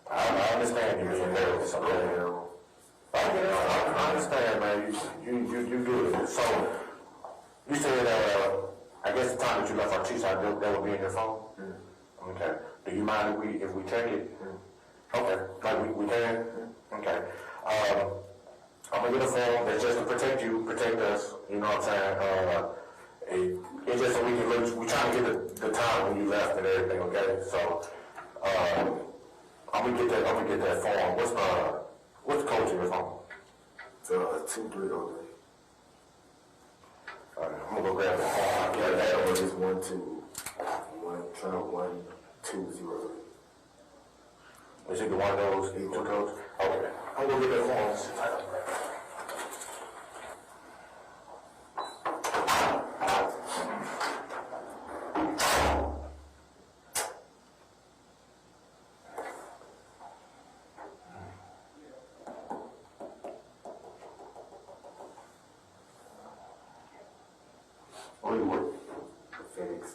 I understand you being nervous, okay? I understand, man. You do it. So you said, I guess the time that you left our teacher, that would be in your phone? Okay. Do you mind if we check it? Okay. Like we can? Okay. I'm gonna get a form that's just to protect you, protect us, you know what I'm saying? It's just so we can look, we're trying to get the time when you left and everything, okay? So, I'm gonna get that form. What's the code to your phone? It's 2303. Alright, I'm gonna go grab the form. Yeah, that one is 1203. Is it one of those two codes? Okay. I'm gonna get that form. Where you work? Phoenix.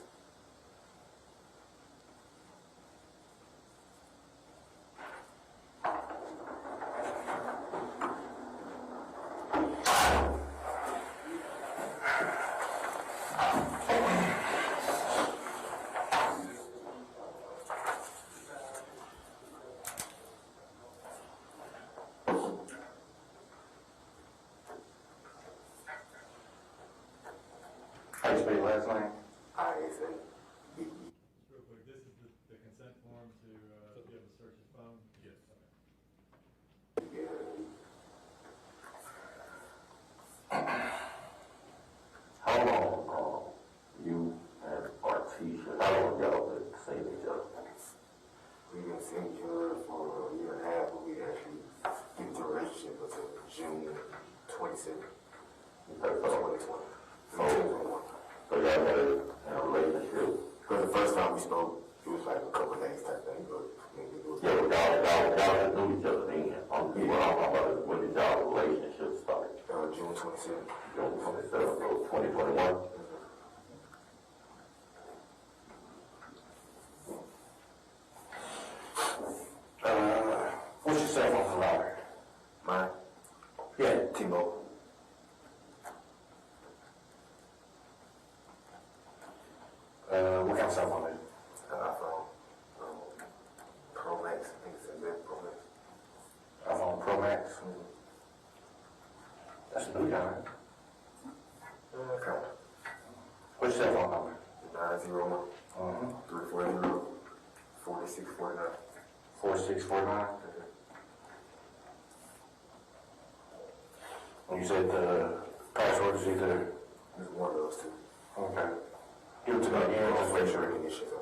How you spell your last name? ISA. Real quick, this is the consent form to be able to search his phone? Yes. How long you and Artesia, how long y'all been seeing each other? We've been seeing each other for a year and a half, but we actually get into a relationship until June 27th. Okay, so y'all had a relationship? Because the first time we spoke, it was like a couple of days type thing, but Yeah, but y'all just knew each other then. When did y'all relationship start? June 27th. June 27th, so 2021? What's your cell phone provider? Mine? Yeah. T-Mobile. What kind of cell phone is it? iPhone. Pro Max. I think it's a Mac Pro Max. iPhone Pro Max? That's a new guy, right? Okay. What's your cell phone number? 901 340 4649. 4649? When you said the Password is either, It's one of those two. okay. Give it to me again, Off just face make sure. recognition, so.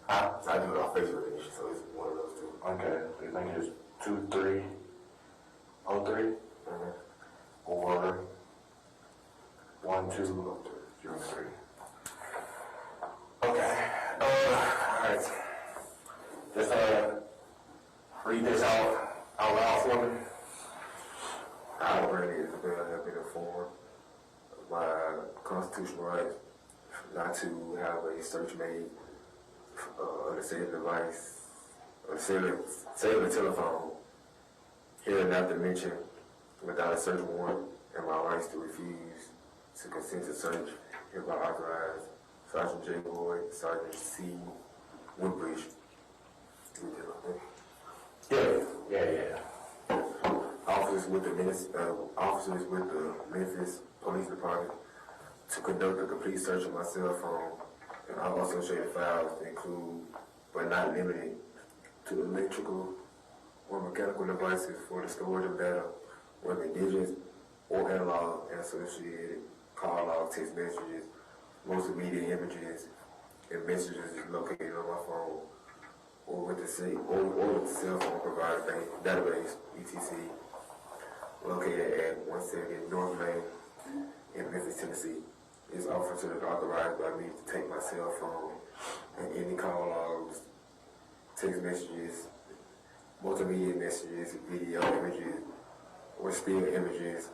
Huh? I do it off face recognition, so it's one of those two. Okay, so you think it's 2303 or 1203? Okay. Alright. Just read this out loud for me. I already, Isabelle, have been informed of my constitutional right not to have a search made of the cellular device, or cellular telephone, here and after mentioned, without a search warrant, and my rights to refuse to consent to search hereby authorized Sergeant J. Boyd, Sergeant C. Winbush. Yeah. Officers with the Memphis Police Department to conduct a complete search of my cell phone and all associated files to include, but not limited to, electrical or mechanical devices for the storage of data, whether digits or analog, and associated call log, text messages, multimedia images, and messages located on my phone, or with the cell phone provider database, ETC, located at 170 North Main in Memphis, Tennessee. Is officers authorized by me to take my cell phone and any call logs, text messages, multimedia messages, video images, or still images,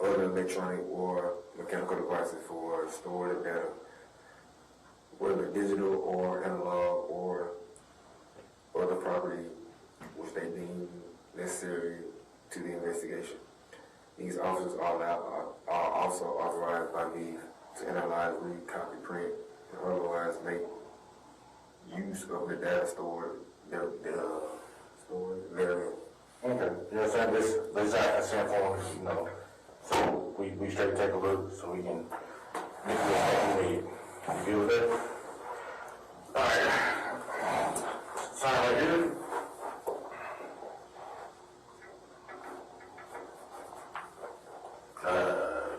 other electronic or mechanical devices for storage of data, whether digital or analog or other property which they deem necessary to the investigation. These officers are also authorized by me to analyze, read, copy, print, and otherwise make use of the data stored therein. Okay, you know what I'm saying? This accent form, so we straight take a look so we can get the stuff we need. You good with that? Alright. Sign right here.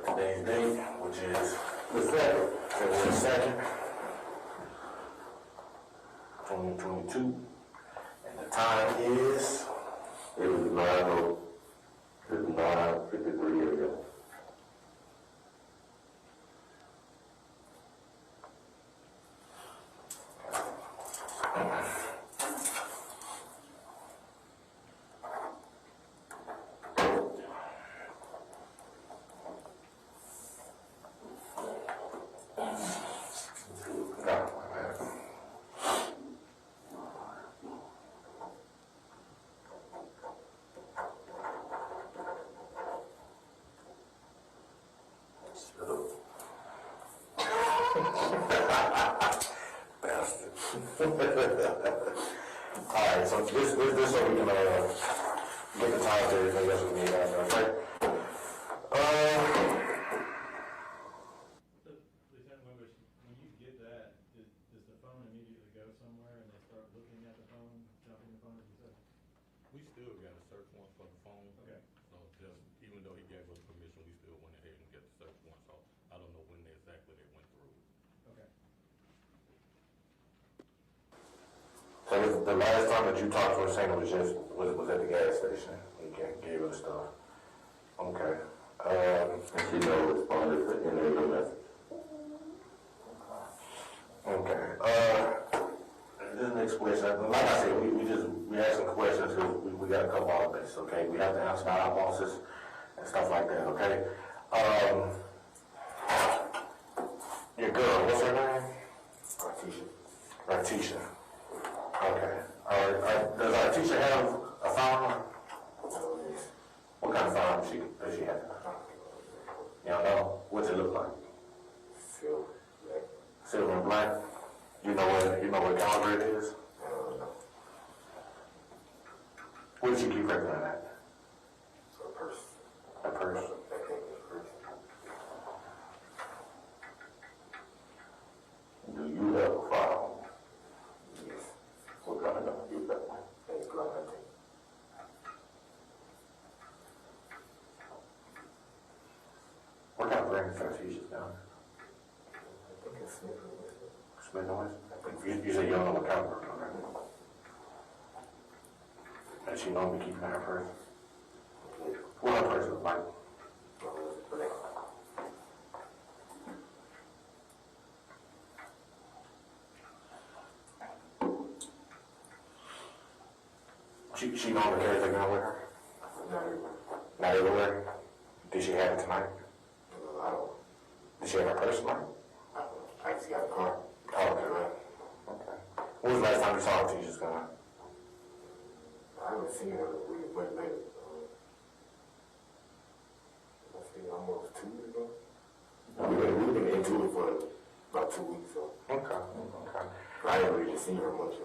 Today's date, which is the 2nd, February 2nd, 2022, and the time is, It was 9:53 a.m. Alright, so this so we can get the time to everything else we need after, okay? Lieutenant Winbush, when you get that, does the phone immediately go somewhere and they start looking at the phone, jumping the phone, as you said? We still got a search warrant for the phone. Okay. So just, even though he gave us permission, we still went ahead and got the search warrant. So I don't know when exactly they went through. Okay. So the last time that you talked to Hussein was at the gas station. He gave us stuff. Okay. And she never responded to any of your messages. Okay. This next question, like I said, we asked some questions because we got a couple of this, okay? We have to answer our bosses and stuff like that, okay? Your girl, what's her name? Ratisha. Okay. Does Ratisha have a firearm? What kind of firearm does she have? You don't know? What's it look like? Silver and black. You know what caliber it is? Where did you keep record of that? A purse. A purse? Do you have a firearm? Yes. What kind of gun do you got? It's gun hunting. bring the Artesia's down? Smith and Wesson? You said you don't know what caliber, okay. And she normally keeping her purse? What her purse look like? She normally carries a gun with her? Not everywhere? Did she have it tonight? I don't. Did she have her purse tonight? I just got a car. Oh, okay. When was the last time you saw Artesia's gun? I haven't seen her really much later. I think almost 2 weeks ago. We've been into it for about 2 weeks, so. Okay. I haven't really seen her much.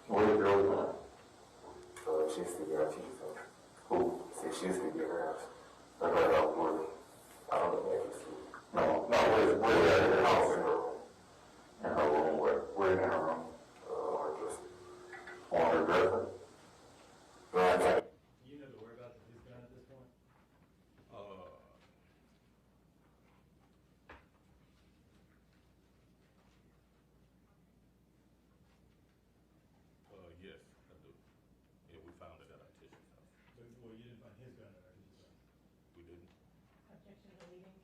What is your old time? She's still at our teacher's house. Who? She's still at her house. I don't know. I don't know if it's no, where's in her house? In her room. Where in her room? Her dresser. On her dresser? No, I can't. Do you know the whereabouts of his gun at this point? Yes, I do. Yeah, we found it at our Artesia's house. But, well, you didn't find his gun at Artesia's house. We didn't. Objection to leaving.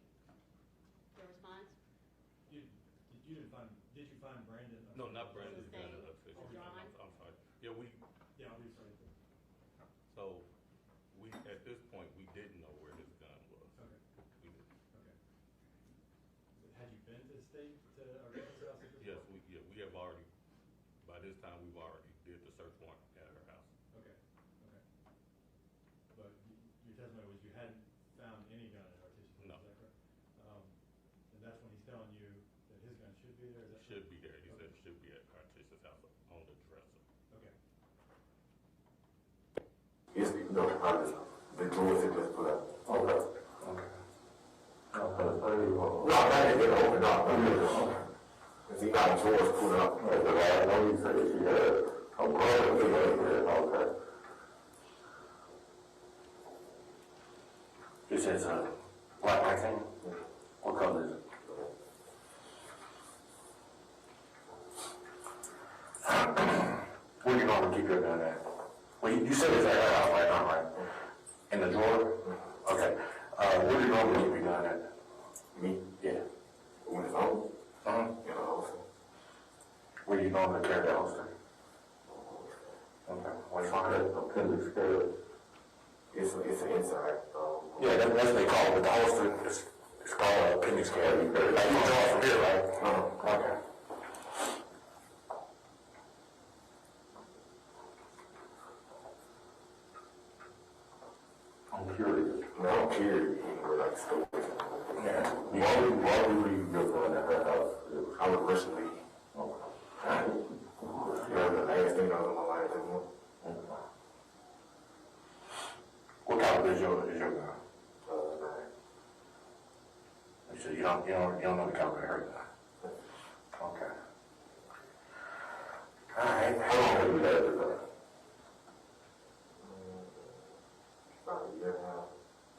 Your response? Did you find Brandon? No, not Brandon's gun at Or Artesia's John? house. I'm sorry. Yeah, I'll be sorry. so at this point, we didn't know where his gun was. Okay. We didn't. Okay. Had you been to Artesia's house at this Yes, point? we have already, by this time, we've already did the search warrant at her house. Okay. But your testimony was you hadn't found any gun at Artesia's house, No. is that correct? And that's when he's telling you that his gun should be there, is that Should be there. He Okay. said it should be at Artesia's house on the dresser. Okay. Yes, no, the doors are just put up. Okay. No, I didn't get open up. He got the doors put up. I know you said she had a brother. Okay. You said it's a black magazine? What color is it? Where do you normally keep your gun at? Well, you said it's at her house right now, right? In the drawer? Okay. Where do you normally keep your gun at? Me? Yeah. When it's home? In a holster. Where do you normally carry that holster? Okay. What do you find it? Appendix scale. It's an inside. Yeah, that's what they call it, but the holster is called an appendix scale. Like you draw from here, right? Okay. I'm curious. No, I'm curious. Like stupid. Yeah. Why would you go going at her house? I would rush to leave. Okay. The last thing I was in my life anymore. What caliber is your gun? 9. So you don't know the caliber of her gun? Okay. All right. How long have you had the gun? About a year and a half.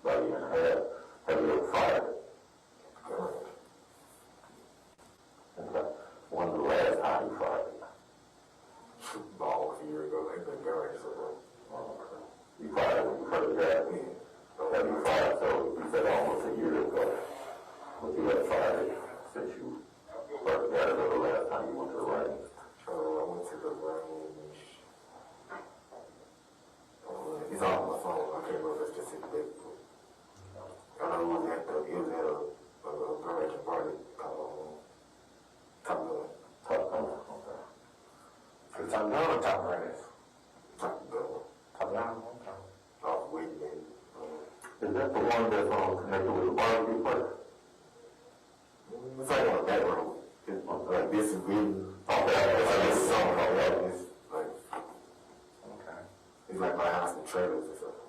About a year and a half. Have you ever fired it? Correct. Okay. When's the last time you fired it? About a year ago. They've been going somewhere. Okay. You fired it when you first got it? Yeah. Have you fired so you said almost a year ago. But you had fired it since you first got it or the last time you went to the range? I went to the range. It's on my phone. I can't remember the specific date. I know it was at a graduation party called Top Gun. Top Gun, okay. So Top Gun or Top Gun? Top Gun. Top Gun, okay. Off Whitehaven. Is that the one that's connected with the barbecue place? It's like on the back road. Like this is really, this is something like that. It's like, okay. It's like my house and trailers or something.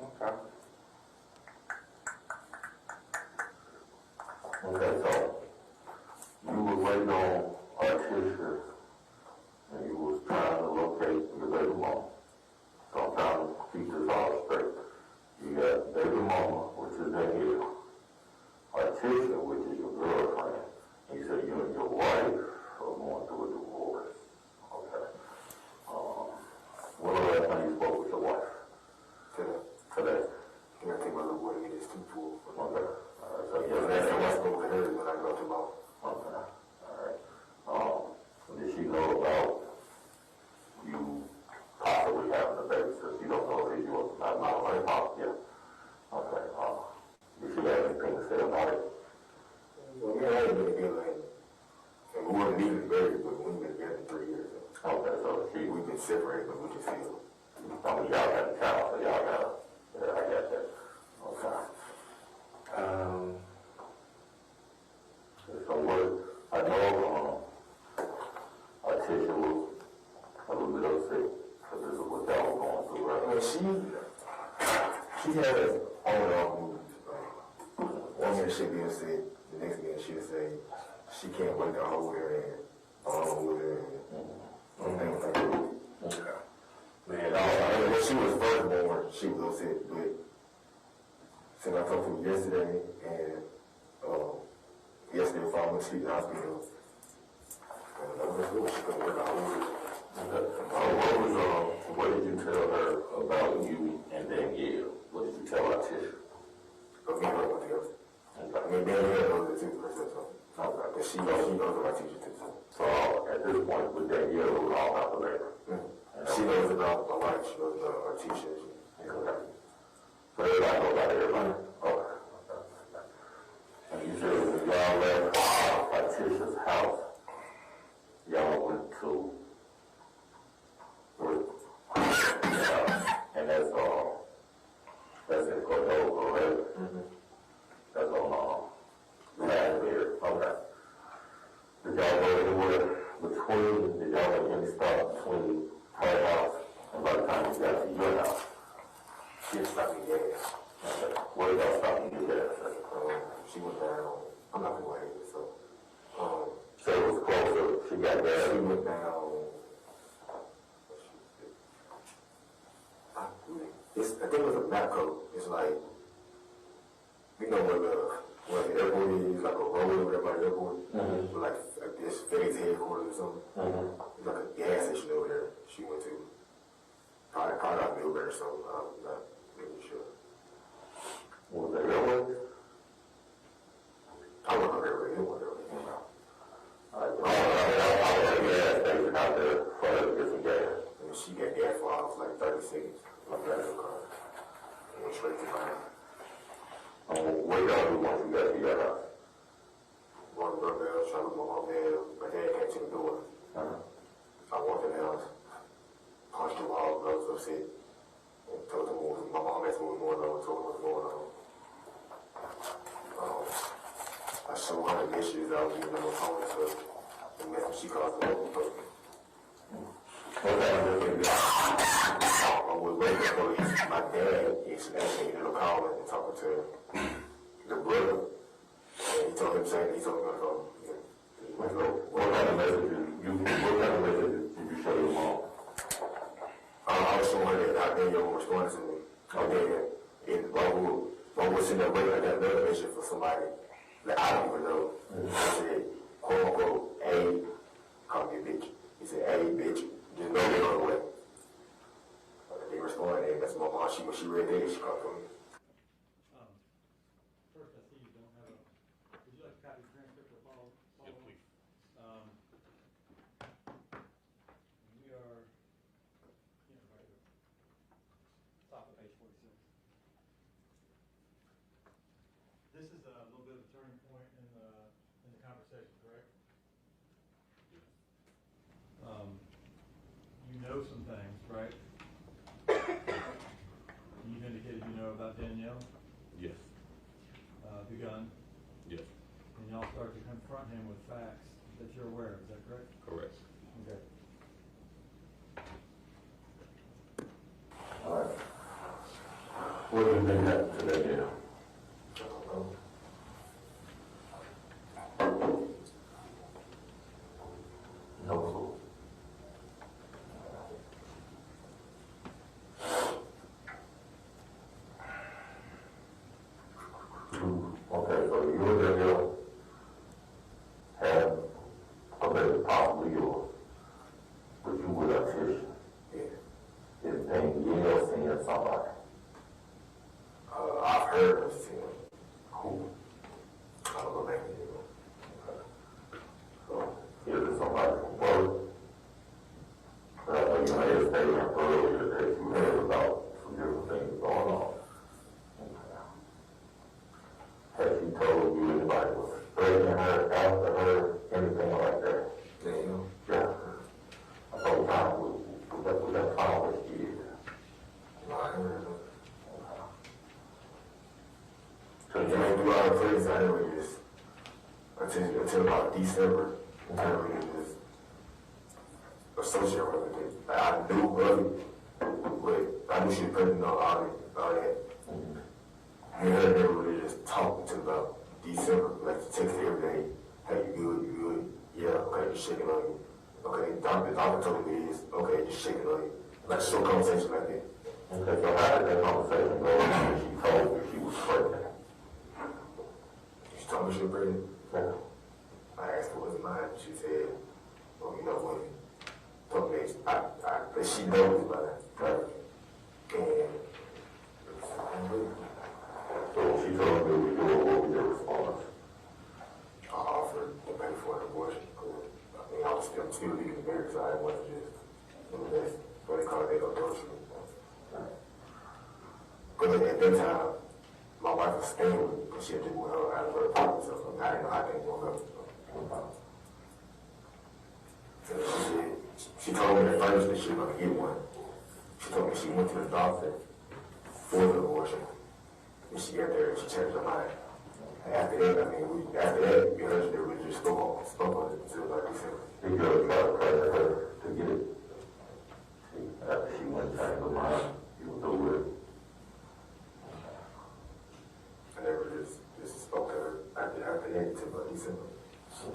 Okay. Okay, so you were waiting on Artesia's and you was trying to locate your baby mom. So I'm trying to keep this all straight. too full. Okay. So yeah, last time I spoke to her when I go to my. Okay. All right. Did she know about you possibly having a baby since you don't know if you were not my mom? Yeah. Okay. Did she have anything to say about it? Well, me and her have been together, and we weren't even married, but we've been together 3 years. Okay, so we've been separated, but we just feel. I mean, y'all got a child, so y'all got. Yeah, I got that. Okay. So what I know, Tisha was a little bit upset because this is what y'all were going through, right? Well, she had a on and off mood. One minute she'd be upset, the next minute she'd say she can't wait to hold her and with her and man, when she was first born, she was upset, but since I talked to her yesterday and yesterday before I went to the hospital, she couldn't work out with her. What did you tell her about you and Danielle? What did you tell her, Tisha? Me and her went together. I mean, Danielle knows it too, herself. But she knows about Tisha too. So at this point, with Danielle, it was all about the labor. She knows about my wife, she knows about her Tisha. So everybody knows about everybody? Okay. And you said when y'all left Tisha's house, y'all went to and that's in Cordova, right? That's on last year. Okay. Did y'all go anywhere between? Did y'all make any stop between her house and by the time you got to your house? She was stopping gas. Okay. Where y'all stopping your gas? She went down. I'm not gonna wait. So it was closer. She got gas. She went down. I think it was a map code. It's like, you know where the airport is, like a road over there by the airport, like this FedEx headquarters or something. It's like a gas station over there. She went to probably out Millbury or something. I'm not really sure. Was that airway? I went on airway. It wasn't airway. I was at a gas station out there for her to get some gas. And she got gas for I was like 30 seconds. Like that in the car. And went straight to my house. What y'all do once you got to your house? One brother, I was trying to look my dad. My dad came to the door. I walked in the house, punched the wall, I was upset. And told him my mom asked me what was going on, told him what was going on. I showed her the issues I was using on my phone and stuff. And then she called the local person. I was waiting for my dad is actually in the call and talking to the brother. And he told him saying he told me on the phone. What kind of message did you show your mom? I was showing her that I Danielle was responding to me. And while we were sitting there waiting, I got another message for somebody that I don't even know. I said, quote unquote, A, call me a bitch. He said, A, bitch. Just know they're on the way. They responded, and that's my mom. When she read that, she called for me. First, I see you don't have would you like a copy of the transcript or follow? Yeah, please. We are, right here. Top of page 46. This is a little bit of a turning point in the conversation, correct? You know some things, right? You've indicated you know about Danielle? Yes. The gun? Yes. And y'all start to confront him with facts that you're aware of, is that correct? Correct. Okay. All right. What do you think happened to Danielle? No clue. Okay, so you and Danielle have a baby, possibly yours, but you with a tissue. Yeah. Is Danielle seeing somebody? I've heard her saying, who? I don't know name anymore. So, either somebody from work, you know, they stayed earlier that you heard about some different things going on. Has she told you anybody was threatening her, after her, anything like that? Yeah. I told time we got found what she did. No, I heard her. So you ain't do all the things I never just until about December, I never really just associate with it. Like, I knew of it, but I knew she was pregnant on all that. Me and her never really just talked until about December. Like, text every day, hey, you good? Yeah, okay, just shaking on you. Okay, the doctor told me this. Okay, just shaking on you. Like, short conversation like that. Okay, so how did that conversation go when she told me she was pregnant? She told me she was pregnant? Yeah. I asked her what's mine. She said, well, you know what? Told me that she knows about it. Right? And so she told me we do it, what was your response? I offered to pay for an abortion. I mean, I was still legally married, so I didn't want to just, that's what they call it, adultery. But at that time, my wife was staying with me because she had to move her out of her apartment, so I didn't know how things woke up. So she told me at first that she was going to get one. She told me she went to the doctor for the abortion. And she got there and she changed her mind. And after that, me and her really just spoke on it until like December. Did you ever try to pressure her to get it? After she went and changed her mind, you were through with it. I never just spoke to her after that until about December. So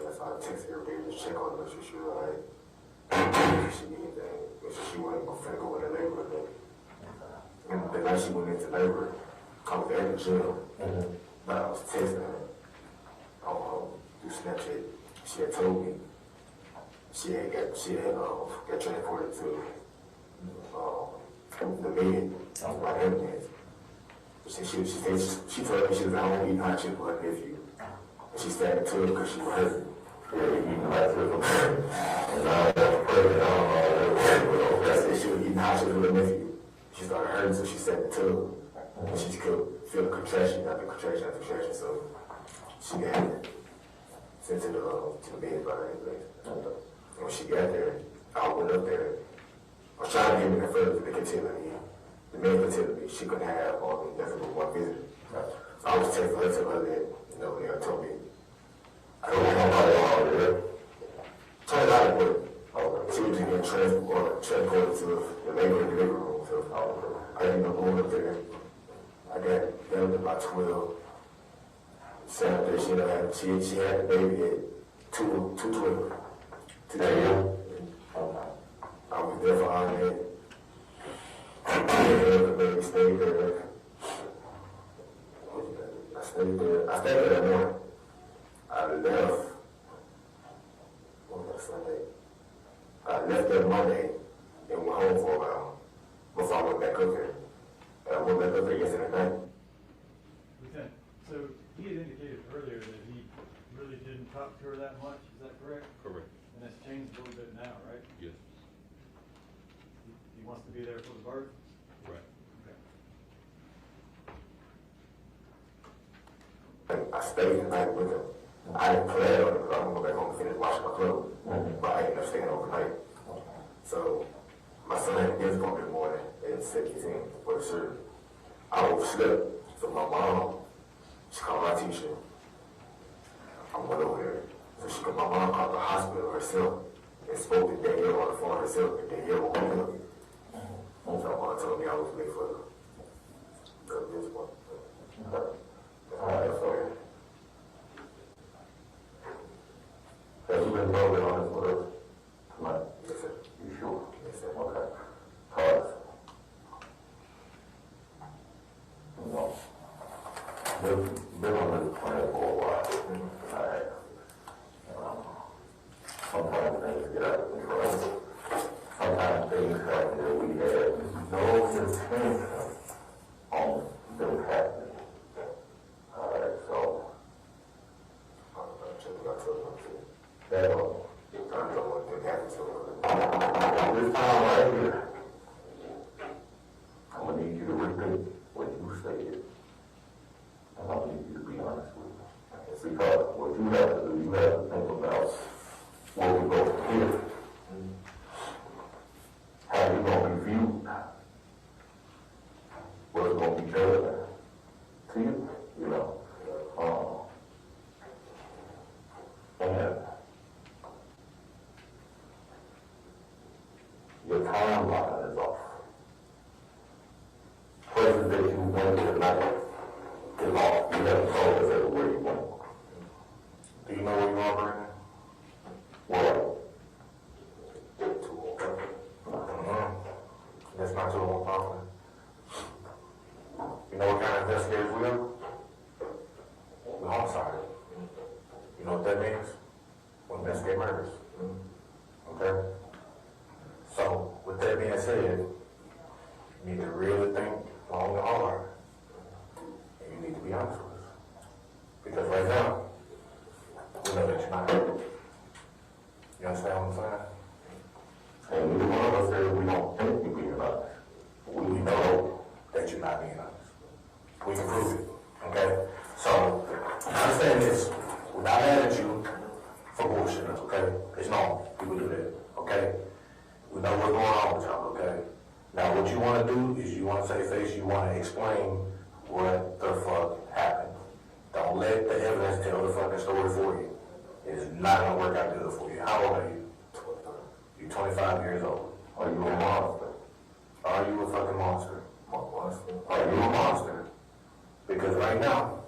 I text her every day, just check on her, make sure she was alright. If she need anything, make sure she wasn't finna go in labor with me. And the night she went into labor, I was at the jail, but I was texting her through Snapchat. She had told me she had got transported to the bed on Whitehaven. She told me she was at home eating hot chips with her nephew. And she sat in the tub because she was hurt. Yeah, eating hot chips with her. And I was pregnant, I said she was eating hot chips with her nephew. She started hurting, so she sat in the tub. And she could feel the contraction after contraction after contraction, so she got sent to the bed by her place. And when she got there, I went up there. I was trying to get me at first, but they kept telling me, the man kept telling me she couldn't have nothing but one visitor. So I was texting her, telling her that, they told me, I don't know nobody all there. Turned out it she was just getting transported to the labor in the living room. So I ended up going up there. I got down to about 12. Saturday, she had the baby at 2:12. I was there for all that. The baby stayed there. I stayed there that morning. I left. What was that Sunday? I left that Monday and went home for a while before I went back up there. I went back up there yesterday night. Lieutenant, so he had indicated earlier that he really didn't talk to her that much, is that correct? Correct. And that's changed a little bit now, right? Yes. He wants to be there for the birth? Right. Okay. I stayed the night with him. I didn't plan on it because I'm going to go back home and finish washing my clothes. But I ended up staying overnight. So my son had a dentist appointment in the morning at 7:15 for the surgery. I overslept. So my mom, she called my teacher. I went over there. So my mom called the hospital herself and spoke to Danielle on the phone herself, and Danielle woke me up. So my mom told me I was late for the dentist appointment. Have you been voting on this with us tonight? Yes, sir. You sure? Yes, sir. Okay. Pause. No. Been on this plan for a while. Sometimes things get out of control. Sometimes things happen that we had no intention on them happening. to you, you know. And your timeline is off. Places that you went tonight is off. You haven't told us everywhere you went. Do you know where you are, Brandon? Well, That's not too long talking. You know what kind of investigators we are? We're homicide. You know what that means? We investigate murders. Okay? So, with that being said, you need to really think long and hard. And you need to be honest with us. Because right now, we know that you're not. You understand what I'm saying? and neither one of us said we don't think you're being honest. We know that you're not being honest. We can prove it, okay? So, understand this, we're not mad at you for bullshit, okay? It's normal, people do that, okay? We know what's going on with y'all, okay? Now, what you want to do is you want to say face, you want to explain what the fuck happened. Don't let the evidence tell the fucking story for you. It is not going to work out good for you. How old are you? You're 25 years old. Are you a monster? Are you a fucking monster? Monster? Are you a monster? Because right now,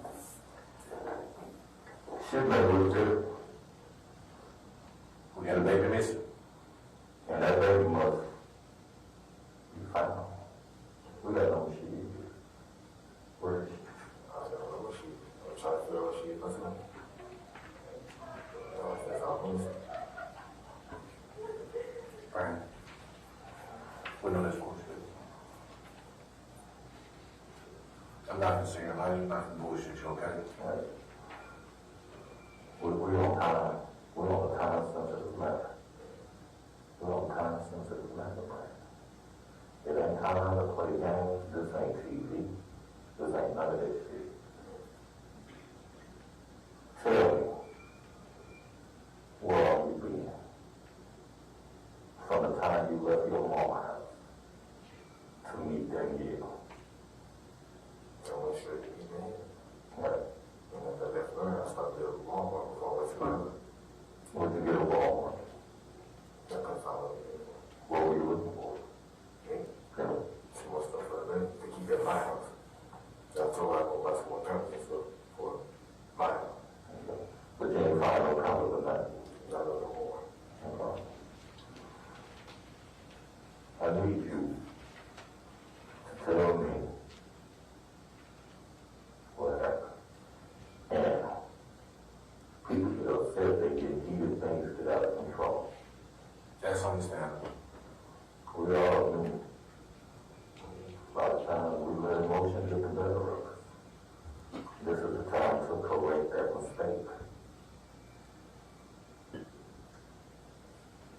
shit may look good. we got a baby missing. And that baby must be found. We got no shit either. Where is she? I don't know what she is. I'm trying to figure out what she is. What's her name? That's all I'm saying. Brian, we know this bullshit. I'm not concerned. I'm not bullshit you, okay? Right. We don't time. We don't time sensitive matter. We don't time sensitive matter, right? It ain't time to play games. This ain't TV. This ain't none of that shit. Tell me, where are you been? From the time you left your mama house to meet Danielle. I went straight to eat, man. Right. And once I left her, I stopped at Walmart before I went to London. Where'd you get a Walmart? I couldn't find it. What were you looking for? Me? Some more stuff for her to keep at my house. I told her I go buy some more company stuff for my house. But you ain't find no compass in that. Not no more. Okay. I need you to tell me what happened. And people get upset, they get heated, things get out of control. That's understandable. We all knew by the time we let emotion get the better of us. This is the time to correct that mistake.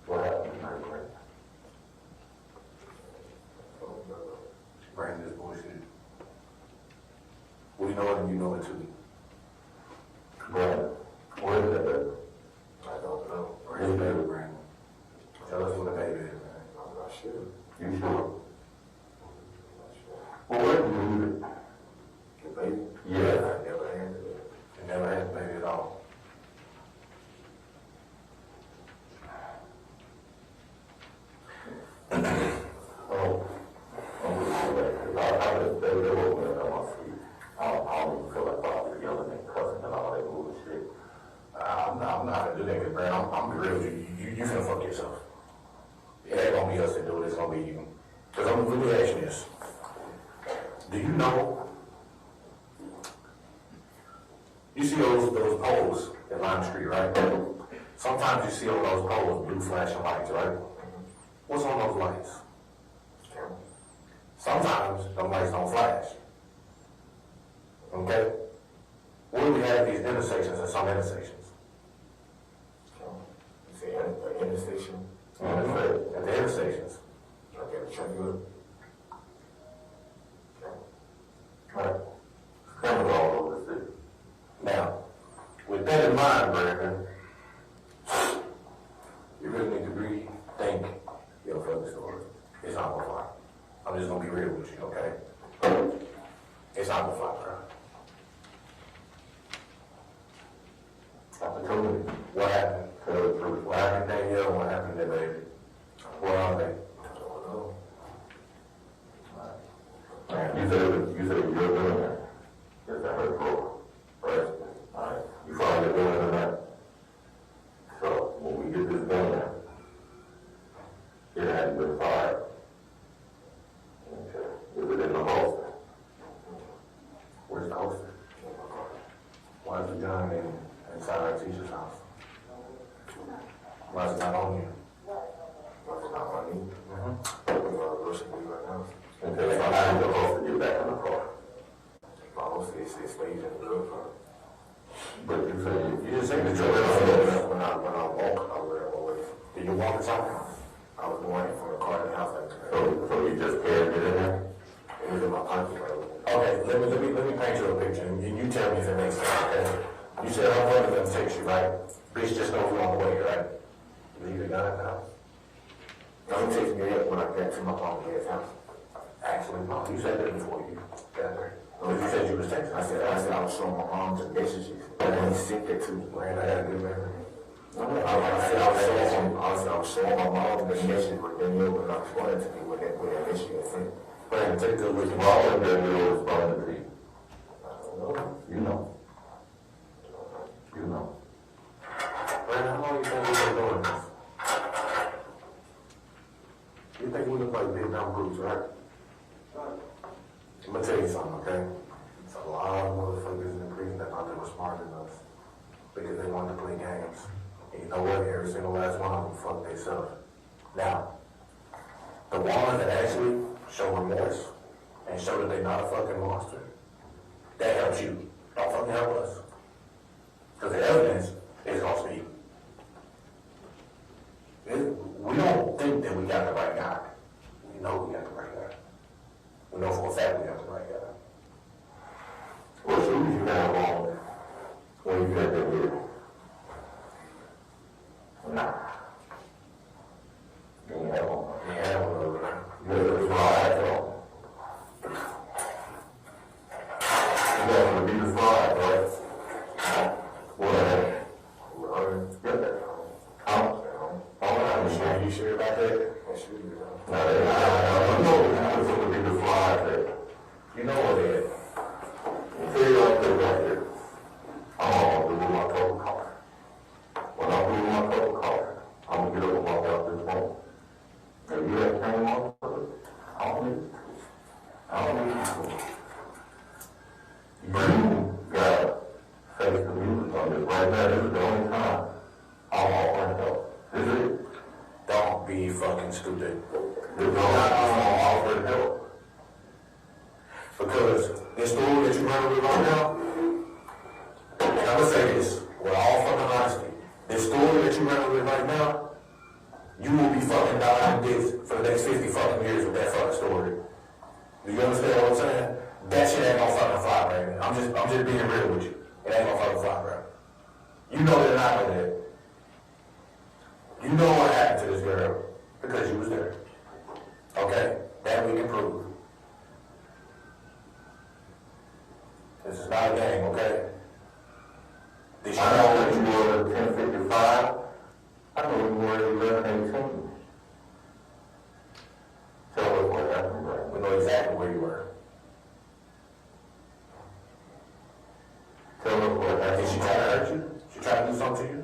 What happened tonight, Greg? Brandon is bullshit. We know it and you know it too. Brandon, where is that baby? I don't know. Where's the baby, Brandon? Tell us what the baby is, man. I'm not sure. You sure? Well, where did you leave it? The baby? Yeah. I never had it. I never had the baby at all. Oh, I'm just saying, I just stayed there over there on my feet. I don't even feel like I'm yelling and cussing and all that bullshit. I'm not gonna do that, because Brandon, I'm gonna be real with you. You finna fuck yourself. It ain't gonna be us that do it, it's gonna be you. Because I'm gonna ask you this. Do you know, you see those poles that line the street, right? Sometimes you see on those poles blue flashing lights, right? What's on those lights? Sometimes those lights don't flash. Okay? Where do we have these intersections at some intersections? You see an intersection? At the intersections. Okay, check good. Right. Cameras all over the city. Now, with that in mind, Brandon, you really need to rethink your fucking story. It's not gonna fly. I'm just gonna be real with you, okay? It's not gonna fly, bro. Opportunity. What happened? What happened to Danielle? What happened to baby? Where are they? Man, you said you're doing that. Yes, I heard before. Right? Alright. You finally doing it tonight. So, when we get this done now, it has been fired. Okay. Is it in the holster? Where's the holster? Why is the gun inside our teacher's house? Why is it not on you? Why is it not on you? Okay, so how did the holster get back in the car? My holster is stays in the good car. But you just said that you're when I walk, I wear it always. Did you walk inside the house? I was going from the car to the house. So you just carried it in there? It was in my pocket. Okay, let me paint you a picture, and you tell me if it makes sense, okay? You said I'm one of them takes you, right? Bitch just knows we're on the way, right? Leave the gun at the house. Don't text me up when I get to my mom and dad's house. Actually, no, you said that before you got there. No, you said you was texting. I said I was showing my mom the messages. And then he sent it to me. Man, I gotta do that. I was showing my mom the message with Danielle when I responded to me with that message you sent. Man, take a good look at my mom and Danielle responded to you. I don't know. You know. You know. Man, how long you think we've been doing this? You think we look like Vietnam brutes, right? I'm gonna tell you something, okay? It's a lot of motherfuckers in the prison that thought they were smarter than us because they wanted to play games. And you know what? Every single last one of them fucked themselves. Now, the ones that actually show remorse and show that they're not a fucking monster, that helps you. Don't fucking help us. Because the evidence is gonna speak. We don't think that we got the right guy. We know we got the right guy. We know for a fact we got the right guy. What shoes you have on when you got that video? Nah. You ain't have one. You ain't have one over there. You had a slide on. You got one to be the slide, right? What? You sure about that? I know it's going to be the fly there. You know what it is. I'll tell you like this right here. I'm going to do my total car. When I do my total car, I'm going to get up and walk out this phone. If you have came on, I don't need it. I don't need it. You got to face the music on this. Right now, this is the only time I'm offering help. This is it. Don't be fucking stupid. This is not offering help. Because this story that you're running with right now, and I'm gonna say this with all fucking honesty, this story that you're running with right now, you will be fucking dying dicks for the next 50 fucking years with that fucking story. Do you understand what I'm saying? That shit ain't gonna fucking fly, man. I'm just being real with you. It ain't gonna fucking fly, bro. You know that and I know that. You know what happened to this girl because you was there. Okay? That we can prove. This is not a game, okay? I know that you were 1055. I know you were 1118. Tell us what happened, right? We know exactly where you were. Tell us what happened. Did she try to hurt you? She tried to do something to you?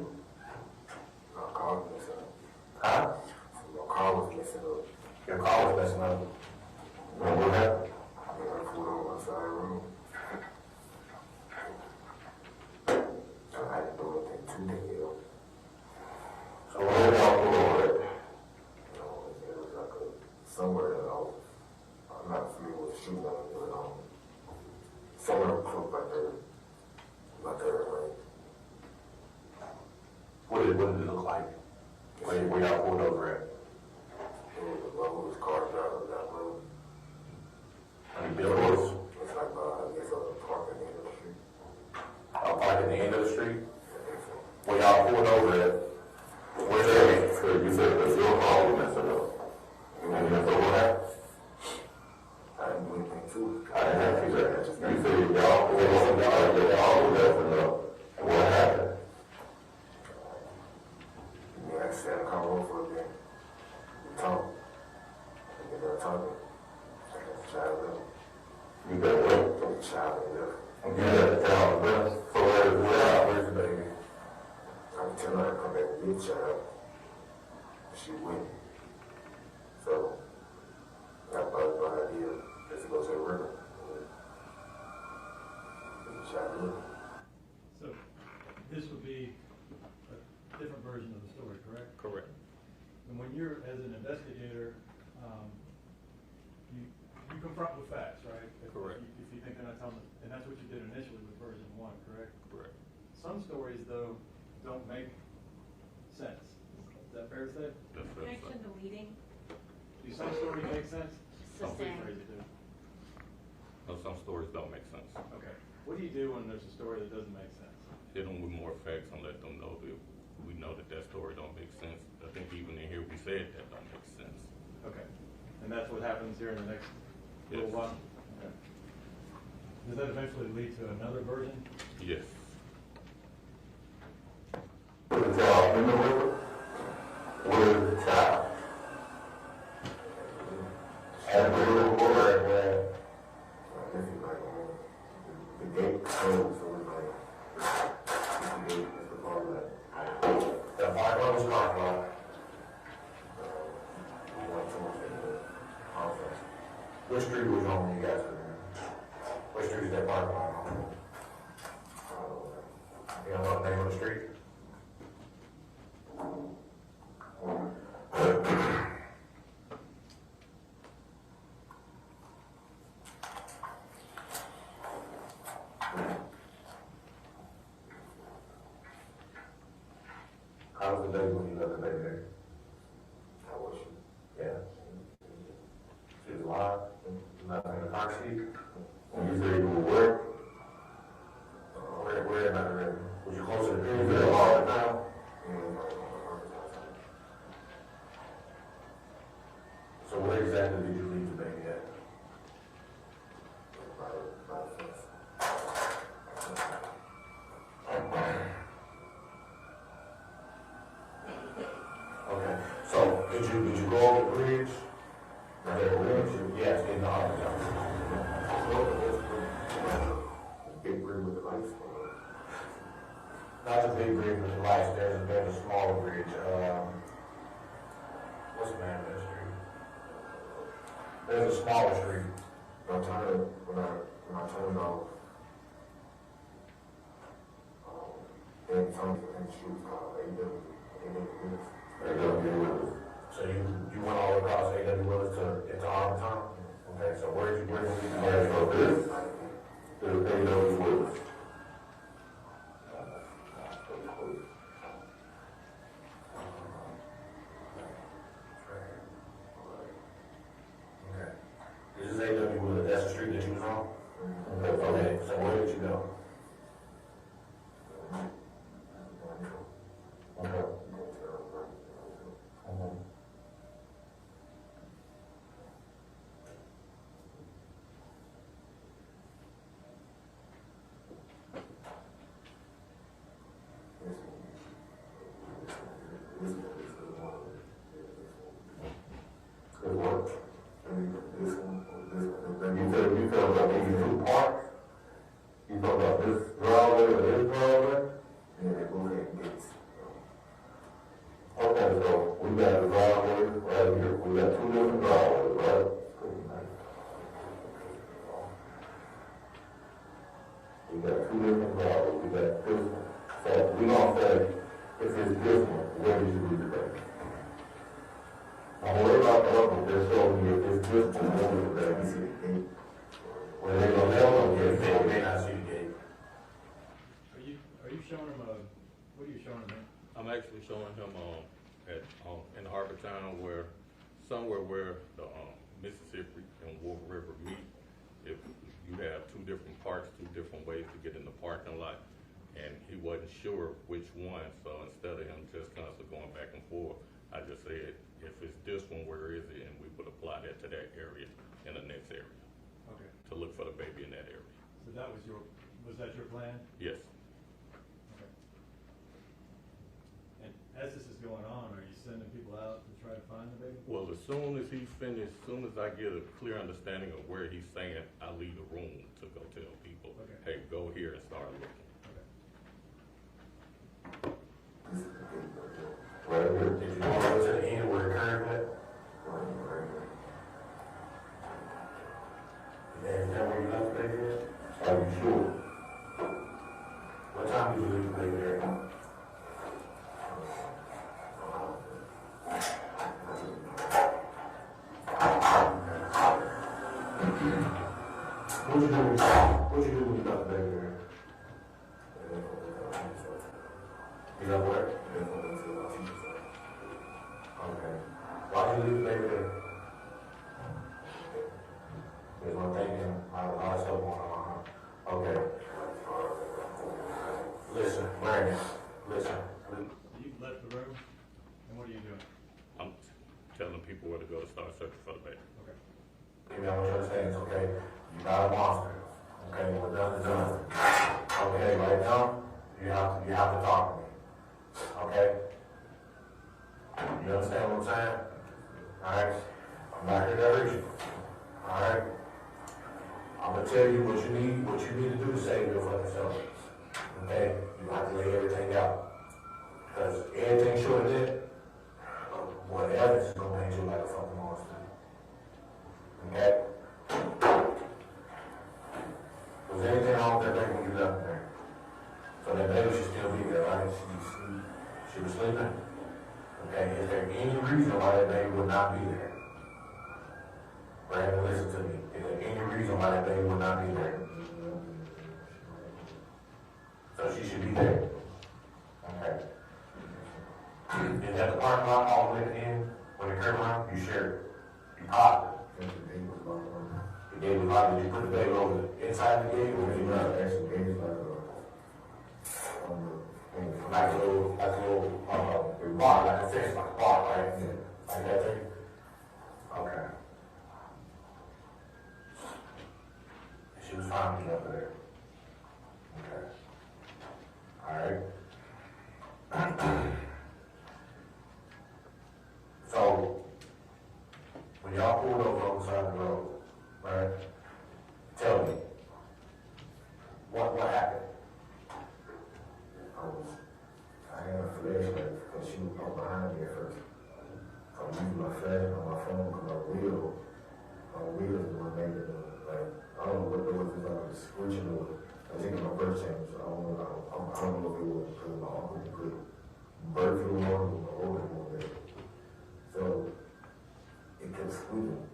Huh? Your car was messing up. Your car was messing up. And what happened? I pulled over my side room. So I had to do it in 2 days. So where did y'all pull over at? It was like somewhere that I'm not familiar with the street name, but somewhere close by there. Not there, right? What did it look like? Where y'all pulled over at? It was cars out of that road. Any billboards? It's like, it's a park at the end of the street. A park at the end of the street? Where y'all pulled over at? Where's that? So you said that your car was messing up. And you know what happened? I didn't do anything to it. I didn't have to do that. You said y'all was messing up. And what happened? You got what? Child in there. You got a child in there. So where's the baby? I'm telling her to come back and get child. She wouldn't. So, I thought about the idea. Let's go to the river. So, this would be a different version of the story, correct? Correct. And when you're, as an investigator, you confront with facts, right? Correct. If you think they're not telling, and that's what you did initially with version 1, correct? Correct. Some stories, though, don't make sense. Is that fair to say? That's fair to say. Connection to leading. Do some stories make sense? Some phrases do. No, some stories don't make sense. Okay. What do you do when there's a story that doesn't make sense? Hit them with more facts and let them know that we know that that story don't make sense. I think even in here we said that don't make sense. Okay. And that's what happens here in the next Yes. little while? Okay. Does that eventually lead to another version? Yes. Put the child in the river. Where's the child? At the river where the gate closed, so we're like, the gate is the part of that. The park lot was park lot. We went to the conference. Which street was on when you guys were there? Which street is that park lot on? You don't know the name of the street? How was the day when you left the baby there? How was she? Yeah. She was alive? Nothing in the car seat? When you said you were where? Where am I? Was you close to the pin all the time? So where exactly did you leave the baby at? By the fence. Okay, so did you go over the bridge? Is there a bridge? Yes, in the office. Big bridge with the lights. Not the big bridge with the lights, there's a smaller bridge. What's the name of that street? There's a smaller street. When I turned off, then and she was called A.W. So you went all across A.W. Willis into Arlington? Okay, so where did you go? This A.W. Willis. Okay. This is A.W. Willis, that's the street that you was on? Okay, so where did you go? Okay. Good work. This one. You felt about these two parks? You felt about this driveway or this driveway? And they both had gates. Okay, so we got the driveway right here. We got two different driveways, right? We got two different driveways. We got this one. So we don't say, if it's this one, where did you leave the baby? I'm worried about the other one. They're showing me if it's this one, where did the baby see the gate? When they go down on the gate, they may not see the gate. Are you showing them what are you showing them? I'm actually showing him in Harbor Town somewhere where the Mississippi and Wolf River meet. If you have two different parks, two different ways to get in the parking lot, and he wasn't sure which one, so instead of him just constantly going back and forth, I just said, if it's this one, where is it? And we would apply that to that area in the next area. Okay. To look for the baby in that area. So was that your plan? Yes. Okay. And as this is going on, are you sending people out to try to find the baby? Well, as soon as he's finished, as soon as I get a clear understanding of where he's saying, I leave the room, What you do when you got the baby there? You got what? Okay. Why did you leave the baby there? There's one thing, a lot of stuff going on, huh? Okay. Listen, Brandon, listen. You left the room, and what are you doing? I'm telling people where to go to start searching for the baby. Okay. Maybe I want you to understand, it's okay. You got a monster. Okay, what's done is done. Okay, right now, you have to talk to me. Okay? You understand what I'm saying? Alright? I'm not here to hurt you. Alright? I'm gonna tell you what you need to do to save your fucking self. Okay? You have to lay everything out. Because everything short of that, what evidence is gonna paint you like a fucking monster. Okay? Was there anything wrong with that baby when you left there? So that baby should still be there, right? She was sleeping? Okay, is there any reason why that baby would not be there? Brandon, listen to me. Is there any reason why that baby would not be there? So she should be there. Okay. Is that the parking lot all the way to the end? When it curved around, you shared it. You popped it. The gate was locked. Did you put the baby over inside the gate or did you not? Actually, the gate is like a little bar, like a fence, like a bar, right? Yeah. Like that thing? Okay. She was fine with you up there. Okay. Alright. So, when y'all pulled over on the side of the road, right? Tell me, what happened? I had a flashlight because she was behind me at first. So I'm using my flash on my phone because my wheel is the one making it. Like, I don't know what it was, it's like a switching or I think my birth change. I don't know if it was because my uncle put birth fuel on or my older one there. So it kept squeezing.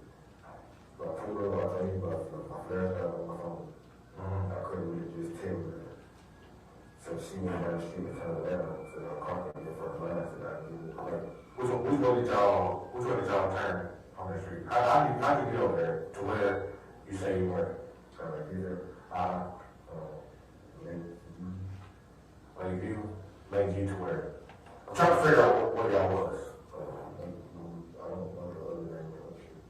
So I pulled over, I told you about my flashlight on my phone. I couldn't really just tell her. So she went down the street and turned around, so I caught her in the front line, so I knew like, which way did y'all turn on that street? How did you get over there to where you say you were? Like either Lakeview to where? I'm trying to figure out what y'all was. I don't know the other name of the street.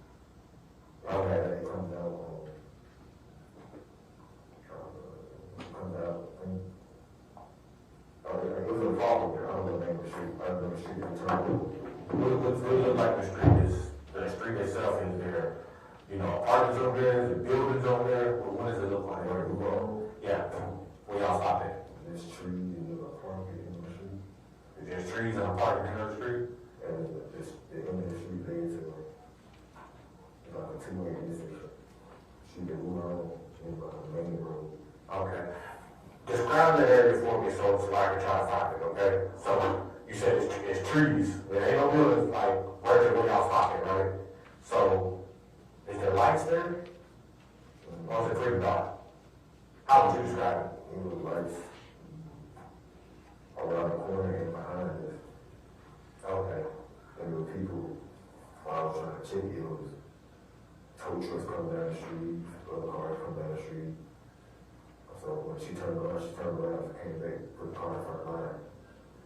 Okay, it comes out it was a problem there. I don't know the name of the street. I don't know the street in terms of what it looks like the street itself is there. You know, apartments over there, the buildings over there. What does it look like? Yeah. Where y'all stop at? There's trees and there's a park in the street. There's trees and a park in the street? And the end of the street leads to like a two-way intersection. She can move on in the main road. Okay. Describe the area for me so I can try to find it, okay? So, you said it's trees. There ain't no buildings like right there where y'all stopping, right? So, is there lights there? Or is it pretty dark? How would you describe it? It was lights around the corner and behind us. Okay. And there were people, while I was trying to check it, was tow trucks coming down the street, other cars coming down the street. So when she turned around, and came back, put the car in front of mine.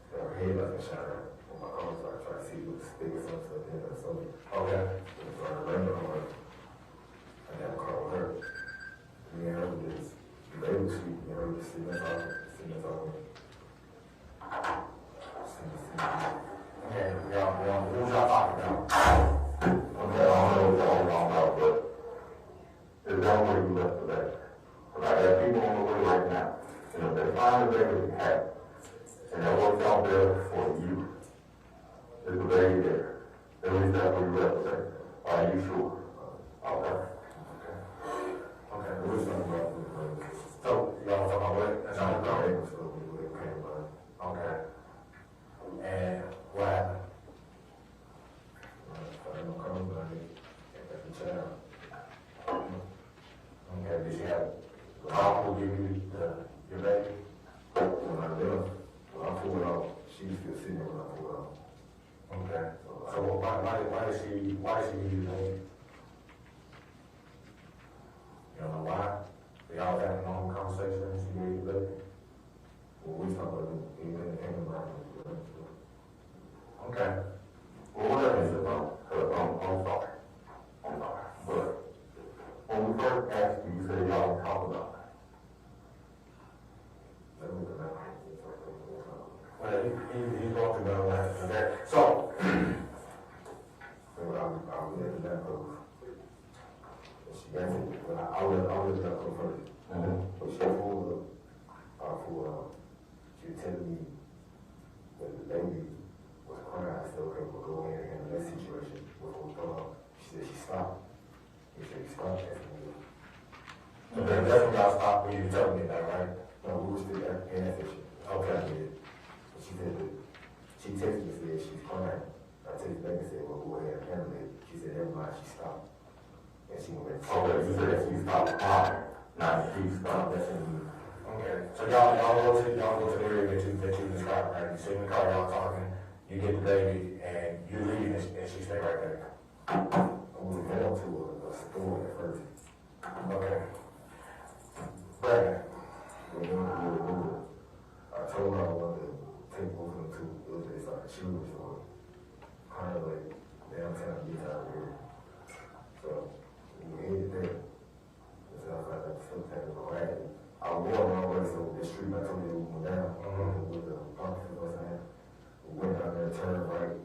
And her head like a shot out on my car, so I tried to see what was big or something in or something. Okay. So I ran the car. I got a car with her. Me and her were just, they were sleeping, and her was sleeping us off. Okay, y'all, what was y'all talking about? Okay, I don't know what y'all talking about, but there's one way you left today. But I got people on the way right now. You know, they find the baby in hat. And that works out there for you. There's a baby there. At least that's what you left today. Are you sure? Okay. Okay, we're talking about so, y'all talking about what? That's all we know. Okay. And what happened? I don't know, but I didn't get the child. Okay, did she have I'll give you your baby. When I left, when I pulled out, she was still sitting there when I pulled out. Okay. So why did she give you the baby? You don't know why? Y'all had a normal conversation and she gave you the baby? Well, we talked about it in the mind. Okay. Well, whatever it's about, I'm sorry. But when we first asked you, you said y'all didn't talk about it. Well, he's talking about that. Okay. So, I'll let that go. She got it, but I'll let that go first. But she pulled up, she was telling me that the baby was crying. I said, okay, we'll go in and handle that situation. She said she stopped. He said, you stopped asking me. So that's when y'all stopped when you were telling me that, right? No, we were still at the gas station. Okay, I did. She said that she texted me and said she's crying. I texted back and said, well, go ahead and handle it. She said, never mind, she stopped. And she went back. Okay, you said she stopped crying. Not she stopped. That's in me. Okay. So y'all go to the area that you described, right? You sit in the car, y'all talking, you get the baby, and you leave and she stay right there. We were going to a store at first. Okay. Brandon. I told her I wanted to take both of them to it's like a shoe store. Kind of like downtown get out here. So we headed there. It sounds like that sometimes go at it. I was going around the way, so the street I told you we went down. With the parking, you know what I'm saying? We went down there, turned right,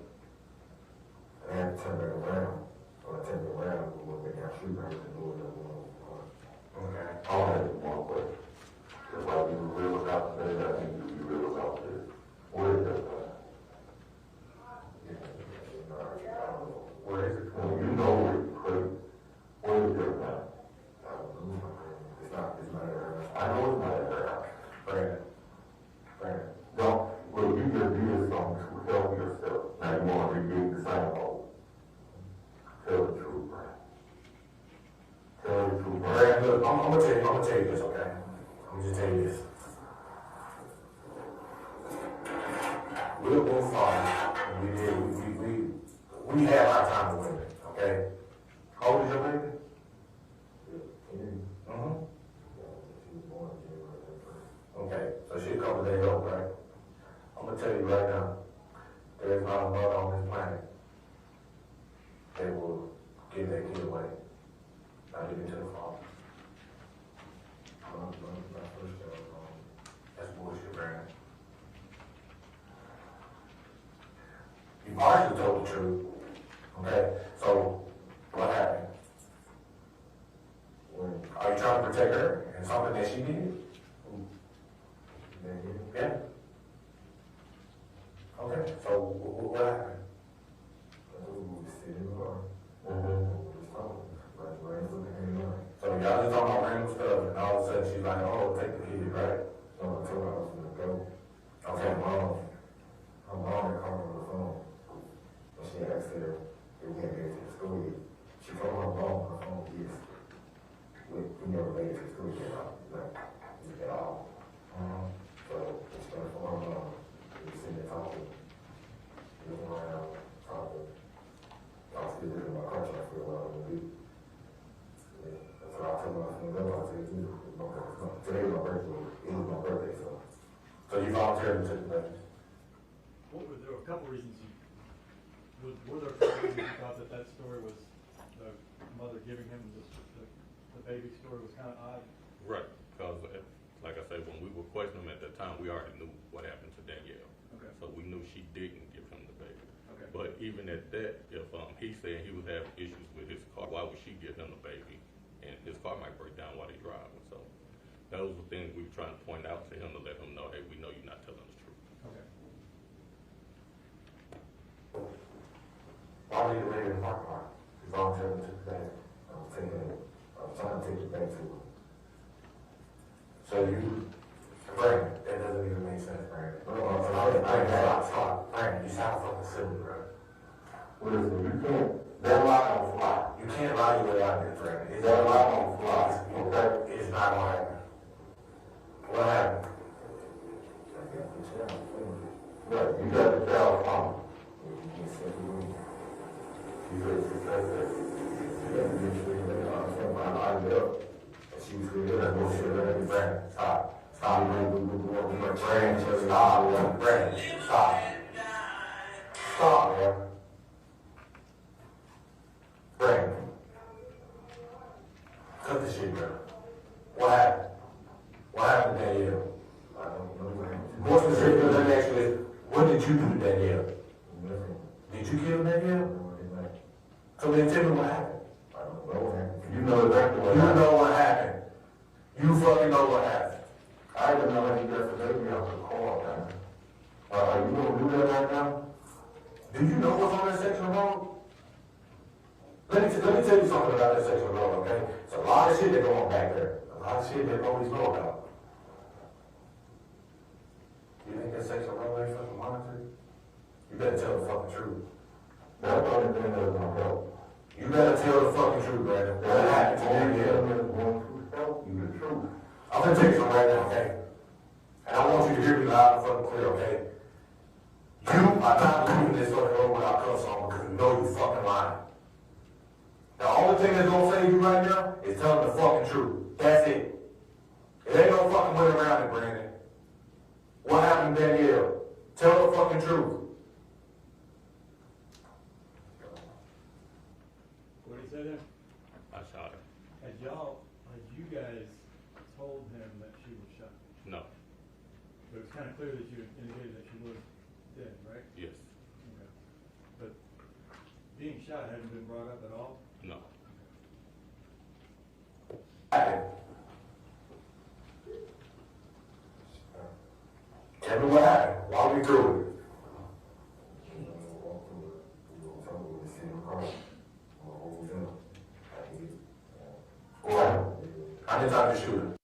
and I had to turn back around. When I turned around, we went back down the street, I heard the door that went on. Okay. I want to ask one question. Just like you real about today, I think you real about this. Where is that plan? Where is it? Well, you know where it's put. Where is that plan? It's not there. I know it's not there. Brandon. No, well, you just did something to help yourself. Now you want to regain the same hope. Tell the truth, Brandon. Tell the truth, Brandon. Look, I'm gonna tell you this, okay? I'm just tell you this. We'll go far. We have our time with women, okay? How old is your baby? Okay, so she's a couple days old, right? I'm gonna tell you right now, there is not a mother on this planet that will give that kid away. Not even to the father. That's bullshit, Brandon. You partially told the truth. Okay, so what happened? Are you trying to protect her and something that she did? Yeah. Okay, so what happened? So y'all just talking about random stuff, and all of a sudden she's like, oh, take the kid, right? No, I told her I was gonna go. Okay, her mom had called her on the phone. And she asked her if we had made it to the school yet. She told her mom on the phone, yes. We never made it to the school yet, like, at all. So it's gonna form we sitting there talking, looking around, talking. I was still looking at my car trying to figure out what I was gonna do. That's what I told her I was gonna go. I said, today was my birthday. It was my birthday, so you volunteered to take the baby. There were a couple reasons were there a couple reasons you thought that story was the mother giving him the baby story was kind of odd? Right, because like I said, when we were questioning him at that time, we already knew what happened to Danielle. Okay. So we knew she didn't give him the baby. Okay. But even at that, if he said he was having issues with his car, why would she give him the baby? And his car might break down while he's driving. So those were things we were trying to point out to him to let him know, hey, we know you're not telling the truth. Okay. Why did you lay in the parking lot? You volunteered to take the baby. I was trying to take the baby to her. So you, Brandon, that doesn't even make sense, Brandon. Brandon, you sound fucking silly, bro. Listen, you can't, that lie don't fly. You can't lie your way out of this, Brandon. That lie don't fly. Okay? It's not gonna happen. What happened? Right, you got the child phone. You said it's she was good. That's what she was doing. Stop. Stop. Brand. Stop. Brand. Stop. Stop, man. Brand. Cut the shit, bro. What happened? What happened to Danielle? I don't know what happened. More specific than actually, what did you do to Danielle? Did you kill Danielle? So then tell me what happened. I don't know what happened. You know exactly what happened. You know what happened. You fucking know what happened. I didn't know how you got the baby off the car, man. You gonna do that right now? Do you know what's on that section of road? Let me tell you something about that section of road, okay? It's a lot of shit that go on back there. A lot of shit that police know about. You think that section of road ain't fucking monitored? You better tell the fucking truth. That's the only thing that's gonna help. You better tell the fucking truth, Brandon. What happened to Danielle? You the truth. I'm gonna tell you something right now, okay? And I want you to hear me loud and fucking clear, okay? You are not leaving this fucking road without cuffs on because you know you fucking lying. The only thing that's gonna save you right now is telling the fucking truth. That's it. It ain't no fucking way around it, Brandon. What happened to Danielle? Tell the fucking truth. What did he say there? I shot her. Had you guys told him that she was shot? No. But it's kind of clear that you indicated that she was dead, right? Yes. Okay. But being shot hadn't been brought up at all? No. Tell me what happened. Walk me through it. What? How many times you shoot her?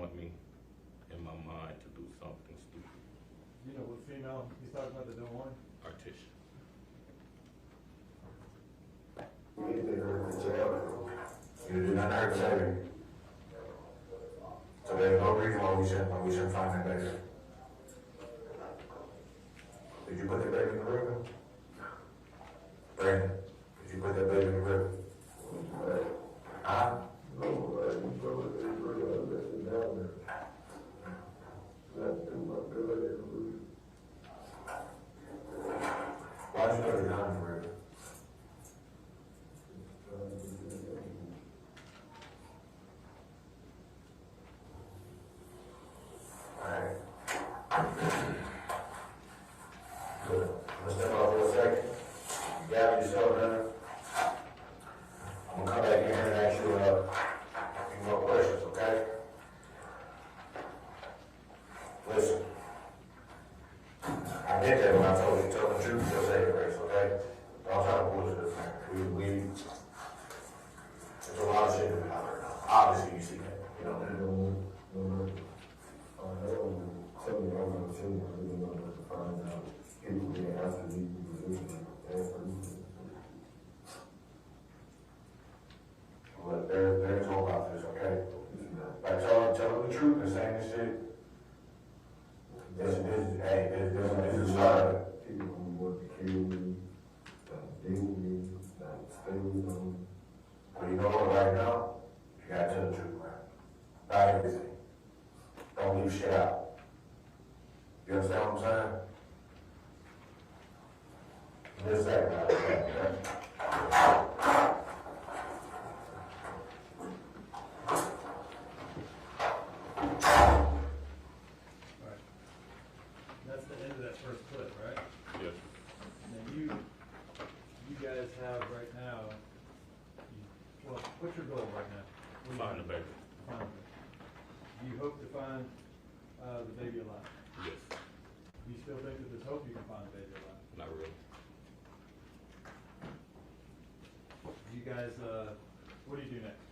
want me in my mind to do something stupid. You know what female he's talking about that don't want? Artish. You do not hurt the baby. So there's no reason why we shouldn't find that baby. Did you put the baby in the river? Brandon, did you put that baby in the river? Huh? No, I didn't throw it in the river. I left it down there. That's in my belly. Why'd you put it down in the river? Alright. Good. Let's step off for a second. You got yourself done. I'm gonna come back here and ask you a few more questions, okay? Listen. I did that when I told you to tell the truth, just say it, Grace, okay? Don't try to bullshit us, man. There's a lot of shit that we not heard of. Obviously, you see that. You know that. Well, there's no about this, okay? By telling the truth and saying this shit, this is starting. Well, you know what, right now, you gotta tell the truth, man. Not everything. Don't leave shit out. You understand what I'm saying? Just that, man. Alright. That's the end of that first clip, right? Yes. And then you guys have right now, well, what's your goal right now? Find the baby. Find the baby. Do you hope to find the baby alive? Yes. Do you still think that there's hope you can find the baby alive? Not really. You guys, what do you do next?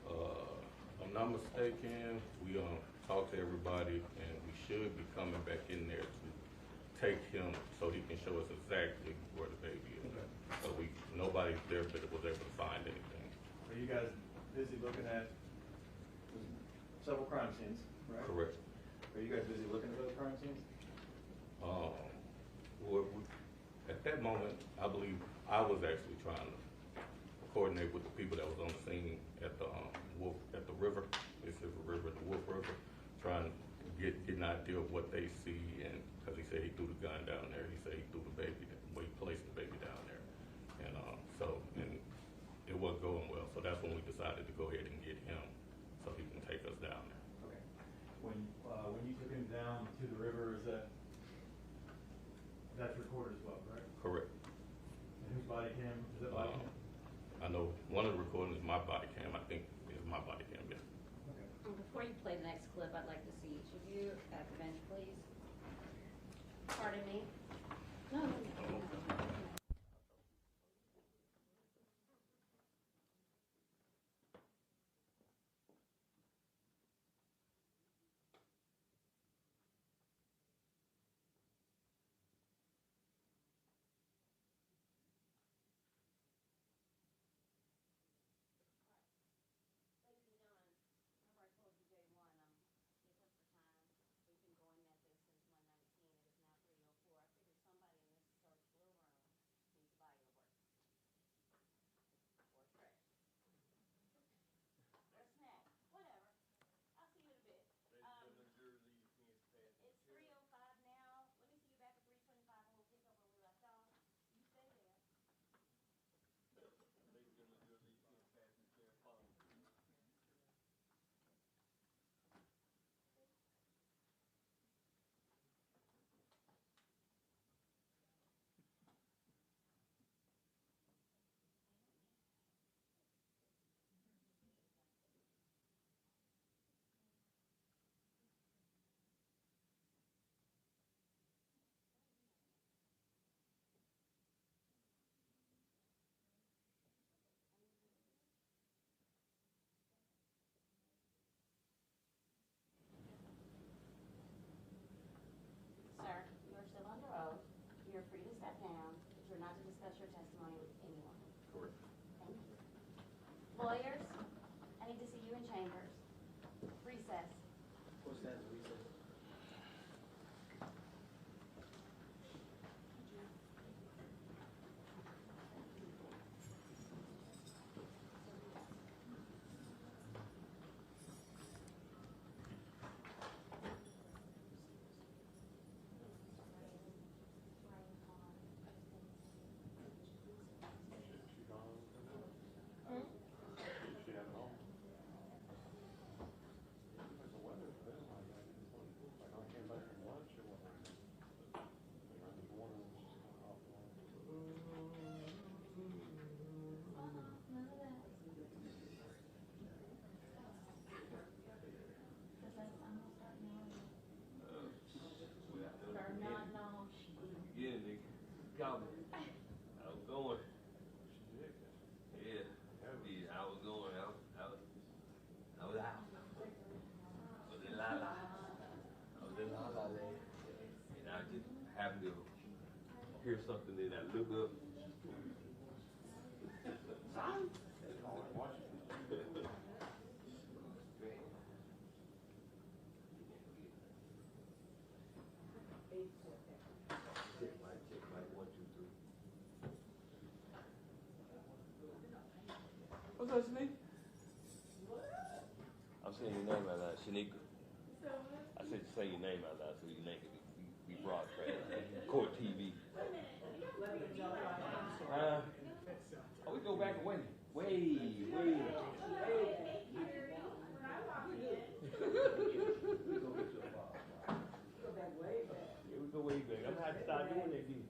If I'm not mistaken, we talk to everybody, and we should be coming back in there to take him so he can show us exactly where the baby is. Okay. So nobody there was able to find anything. Are you guys busy looking at several crime scenes, right? Correct. Are you guys busy looking at those crime scenes? At that moment, I believe I was actually trying to coordinate with the people that was on the scene at the river. It's a river, the Wolf River, trying to get an idea of what they see, and because he said he threw the gun down there, he said he threw the baby, well, he placed the baby down there, and it wasn't going well. So that's when we decided to go ahead and get him so he can take us down there. Okay. When you took him down to the river, that's recorded as well, right? Correct. And whose body cam? Is that body cam? I know one of the recordings is my body cam. I think it's my body cam, yes. Okay. Before you play the next clip, I'd like to see each of you at the bench, please. Pardon me? No. We've been going at this since 1:19. It is now 3:04. not to discuss your testimony with anyone. Correct. Thank you. Lawyers, I need to see you in chambers. Recess. What's that, recess? Yeah, nigga. Call me. I was going. Yeah. Yeah, I was going. I was out. I was in La La. I was in La La Land. And I just happened to hear something and I look up. Son? Check mic, 1, 2, 3. What's up, Shanique? I'm saying your name out loud, Shanika. I said say your name out loud so your name can be broadcast. Court TV. Oh, we go back away. Way. We go way back. I'm gonna have to start doing that again.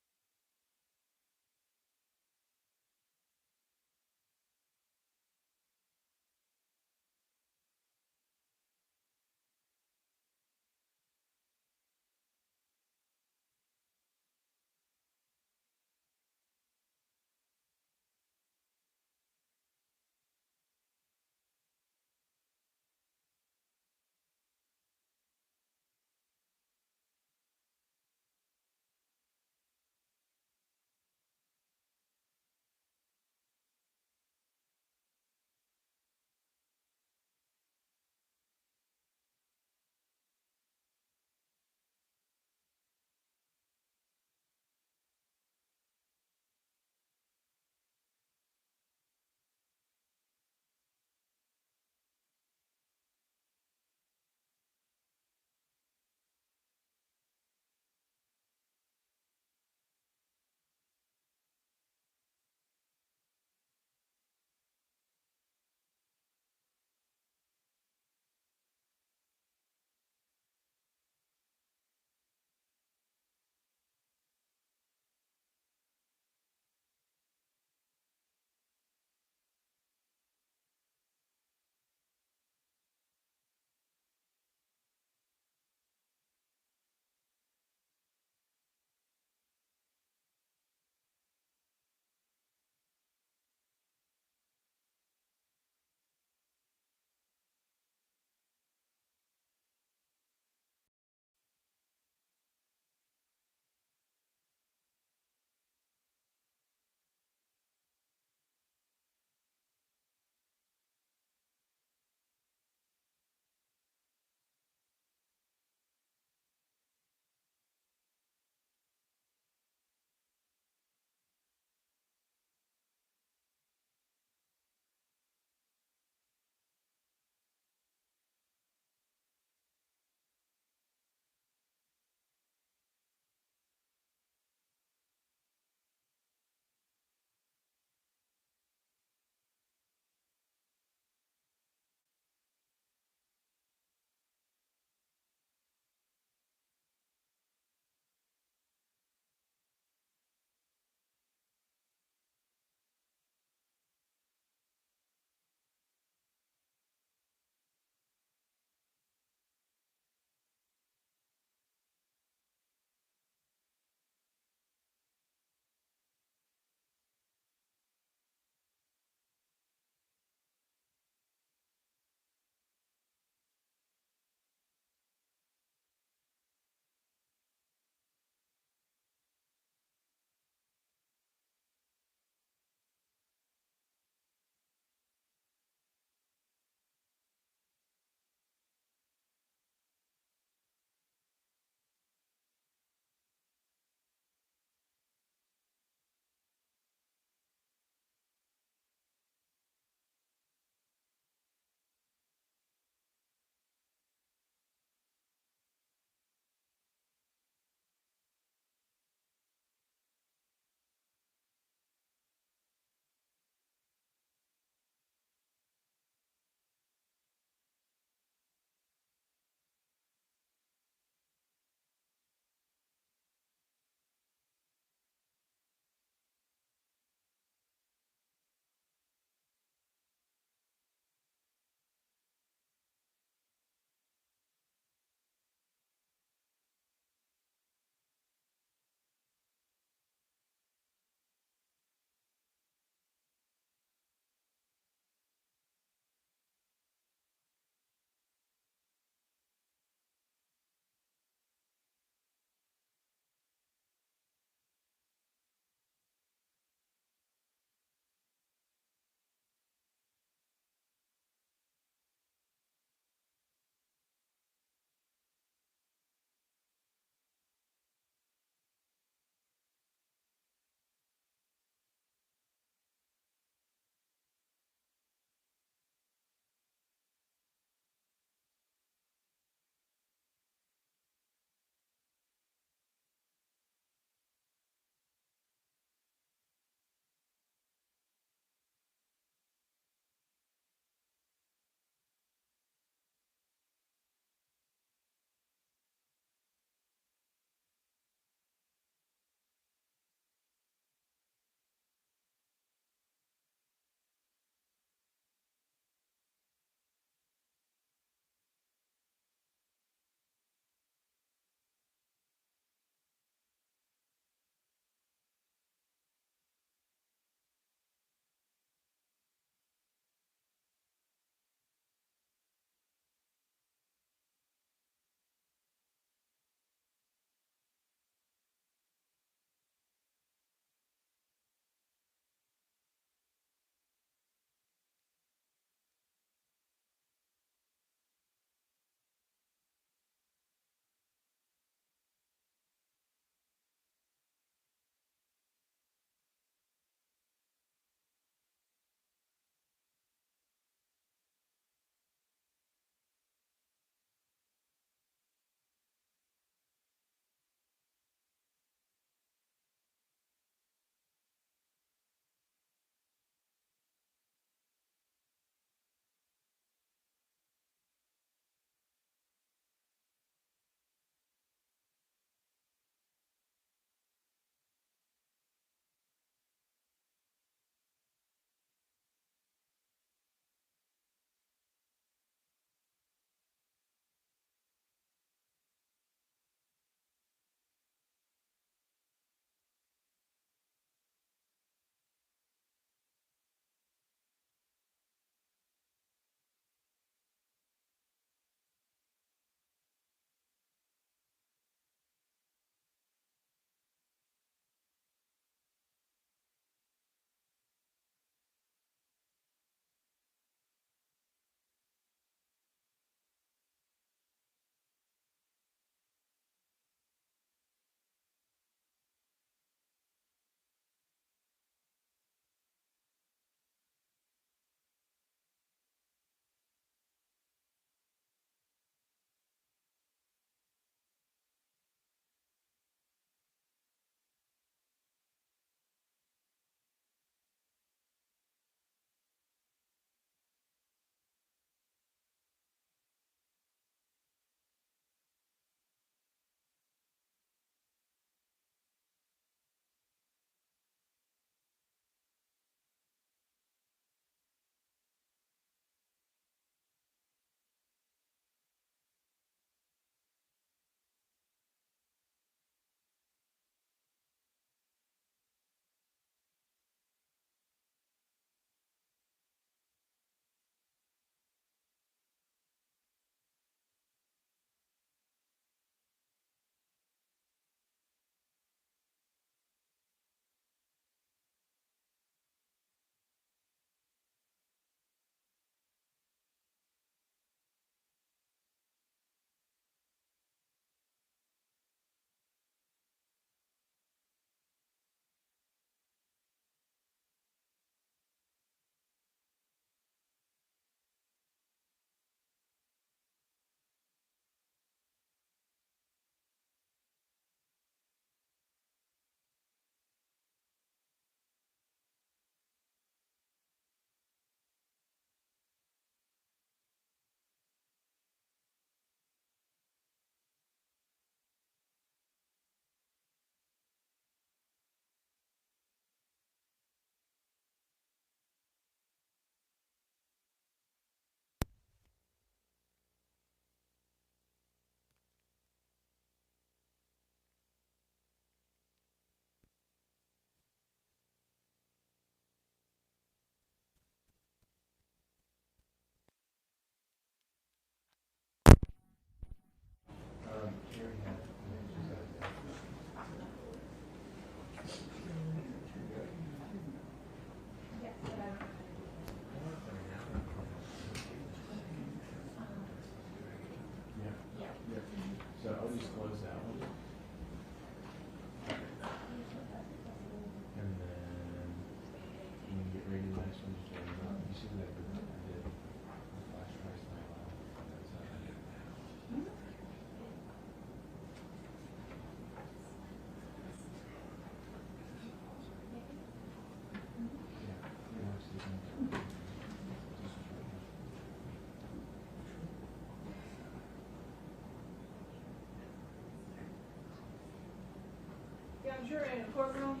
jury in the courtroom.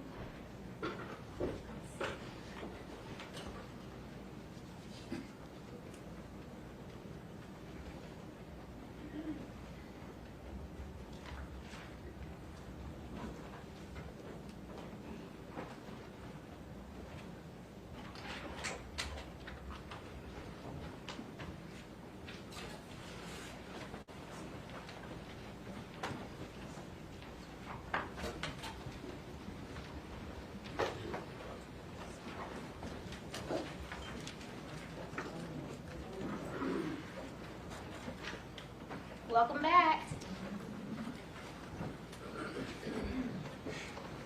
Welcome back.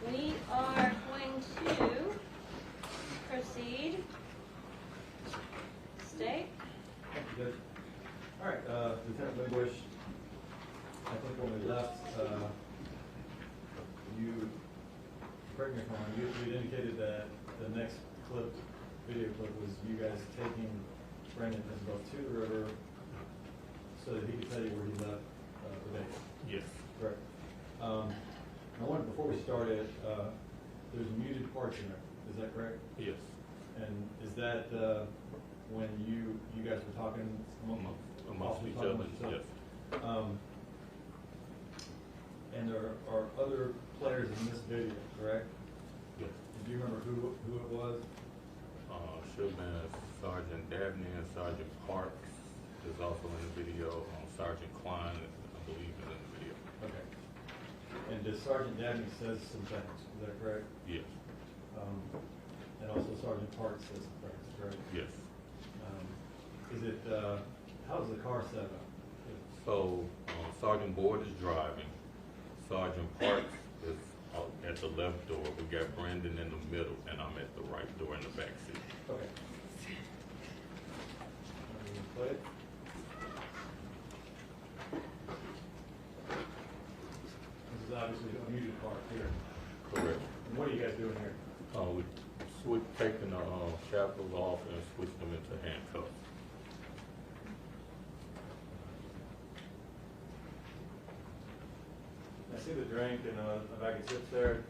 We are going to proceed. State. Thank you, Judge. All right, Lieutenant Winbush, I think when we left, you, correct me if I'm wrong, you indicated that the next clip, video clip, was you guys taking Brandon and both to the river so that he could tell you where he left the day. Yes. Correct. I wanted, before we started, there's muted parts in there. Is that correct? Yes. And is that when you guys were talking Amongst each other, yes. And there are other players in this video, correct? Yes. Do you remember who it was? Should have been Sergeant Dabney and Sergeant Parks is also in the video. Sergeant Klein, I believe, is in the video. Okay. And does Sergeant Dabney says some things, is that correct? Yes. And also Sergeant Parks says some things, correct? Yes. Is it, how's the car set up? So Sergeant Board is driving. Sergeant Parks is at the left door. We got Brandon in the middle, and I'm at the right door in the back seat. Okay. Play it. This is obviously a muted part here. Correct. And what are you guys doing here? We taking the shackles off and switch them into handcuffs. I see the drink and a bag of chips there.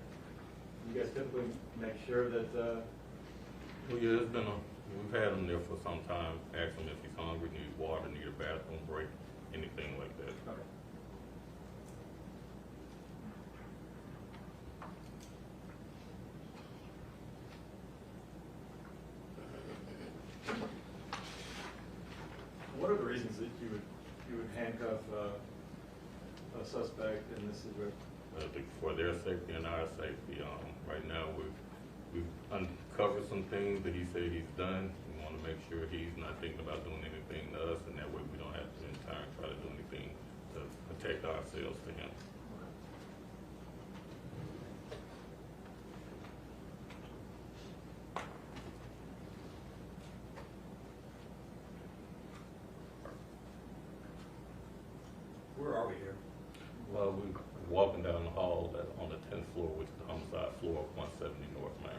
You guys typically make sure that, Well, yeah, we've had him there for some time. Ask him if he's hungry, need water, need a bathroom break, anything like that. okay. What are the reasons that you would handcuff a suspect in this situation? For their safety and our safety. Right now, we've uncovered some things that he said he's done. We want to make sure he's not thinking about doing anything to us, and that way we don't have to in time try to do anything to protect ourselves to him. Where are we here? We're walking down the hall on the 10th floor, which is the homicide floor of 170 North Main.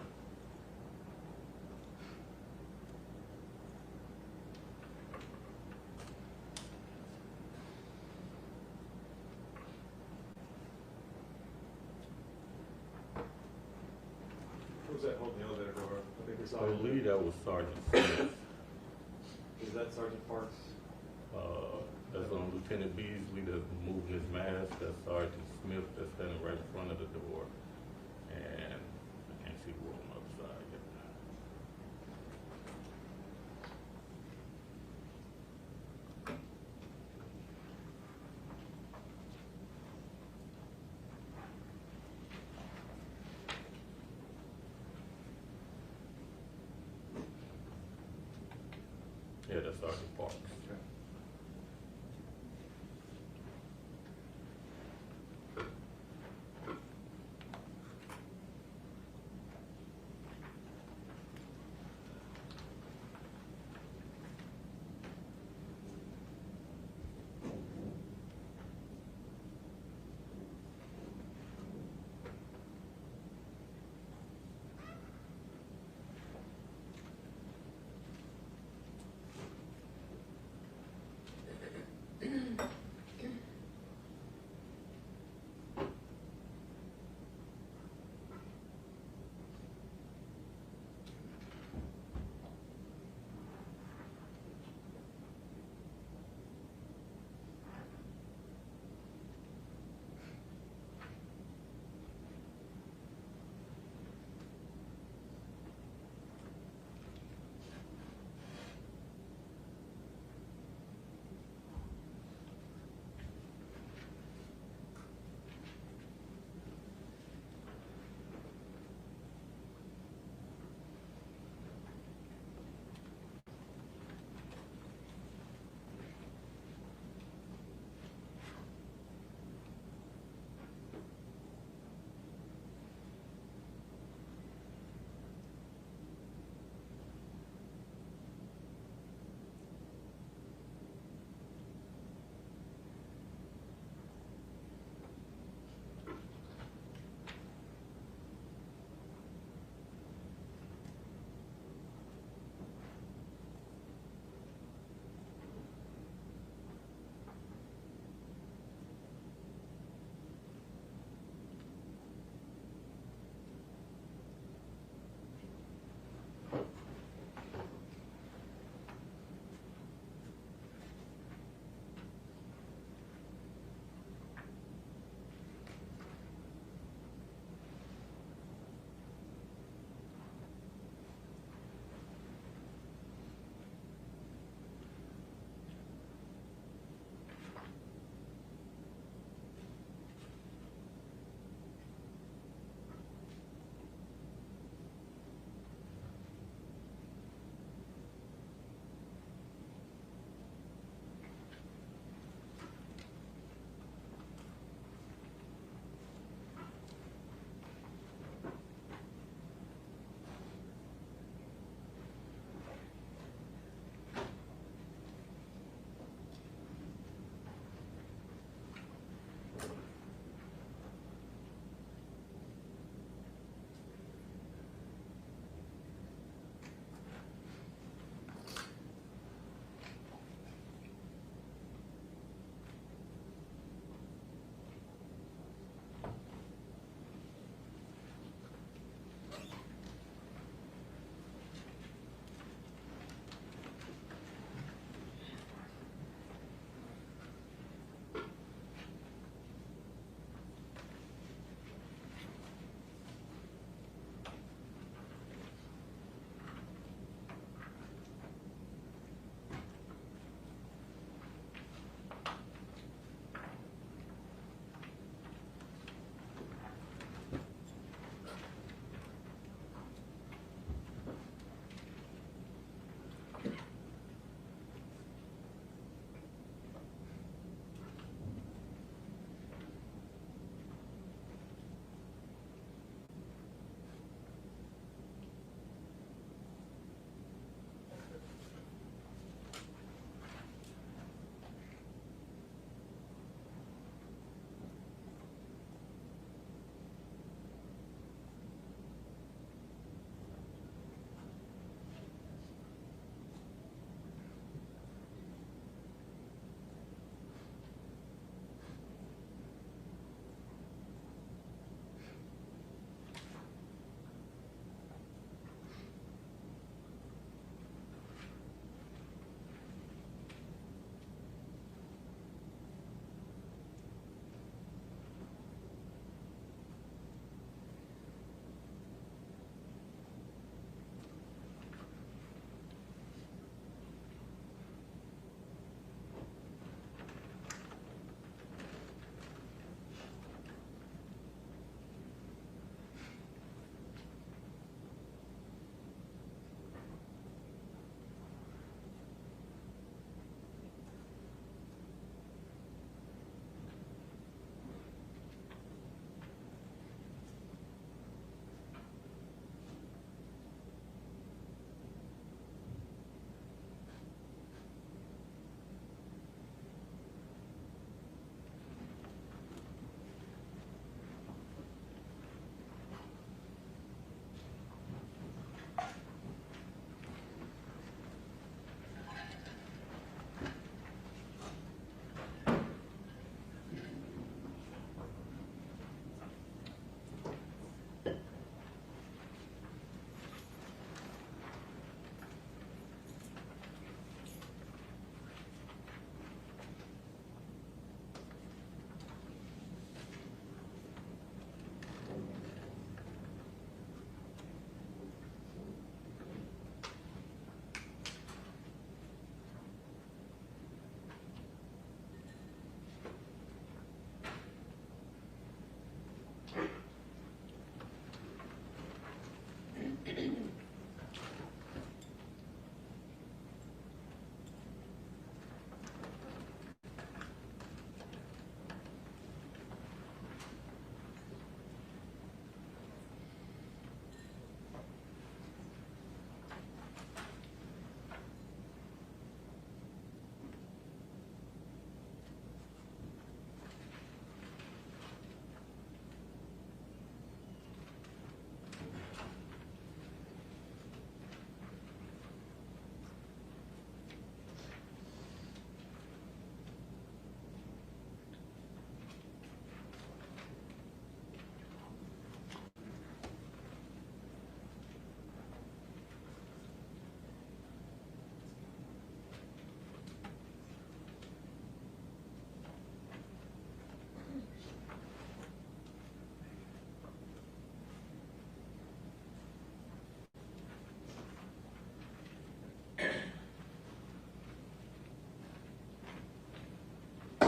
Who was that holding the elevator door? I think we saw I believe that was Sergeant Smith. Is that Sergeant Parks? That's Lieutenant Beasley that's moving his mask. That's Sergeant Smith that's standing right in front of the door. And I can't see who on the other side yet. Yeah, that's Sergeant Parks. Okay.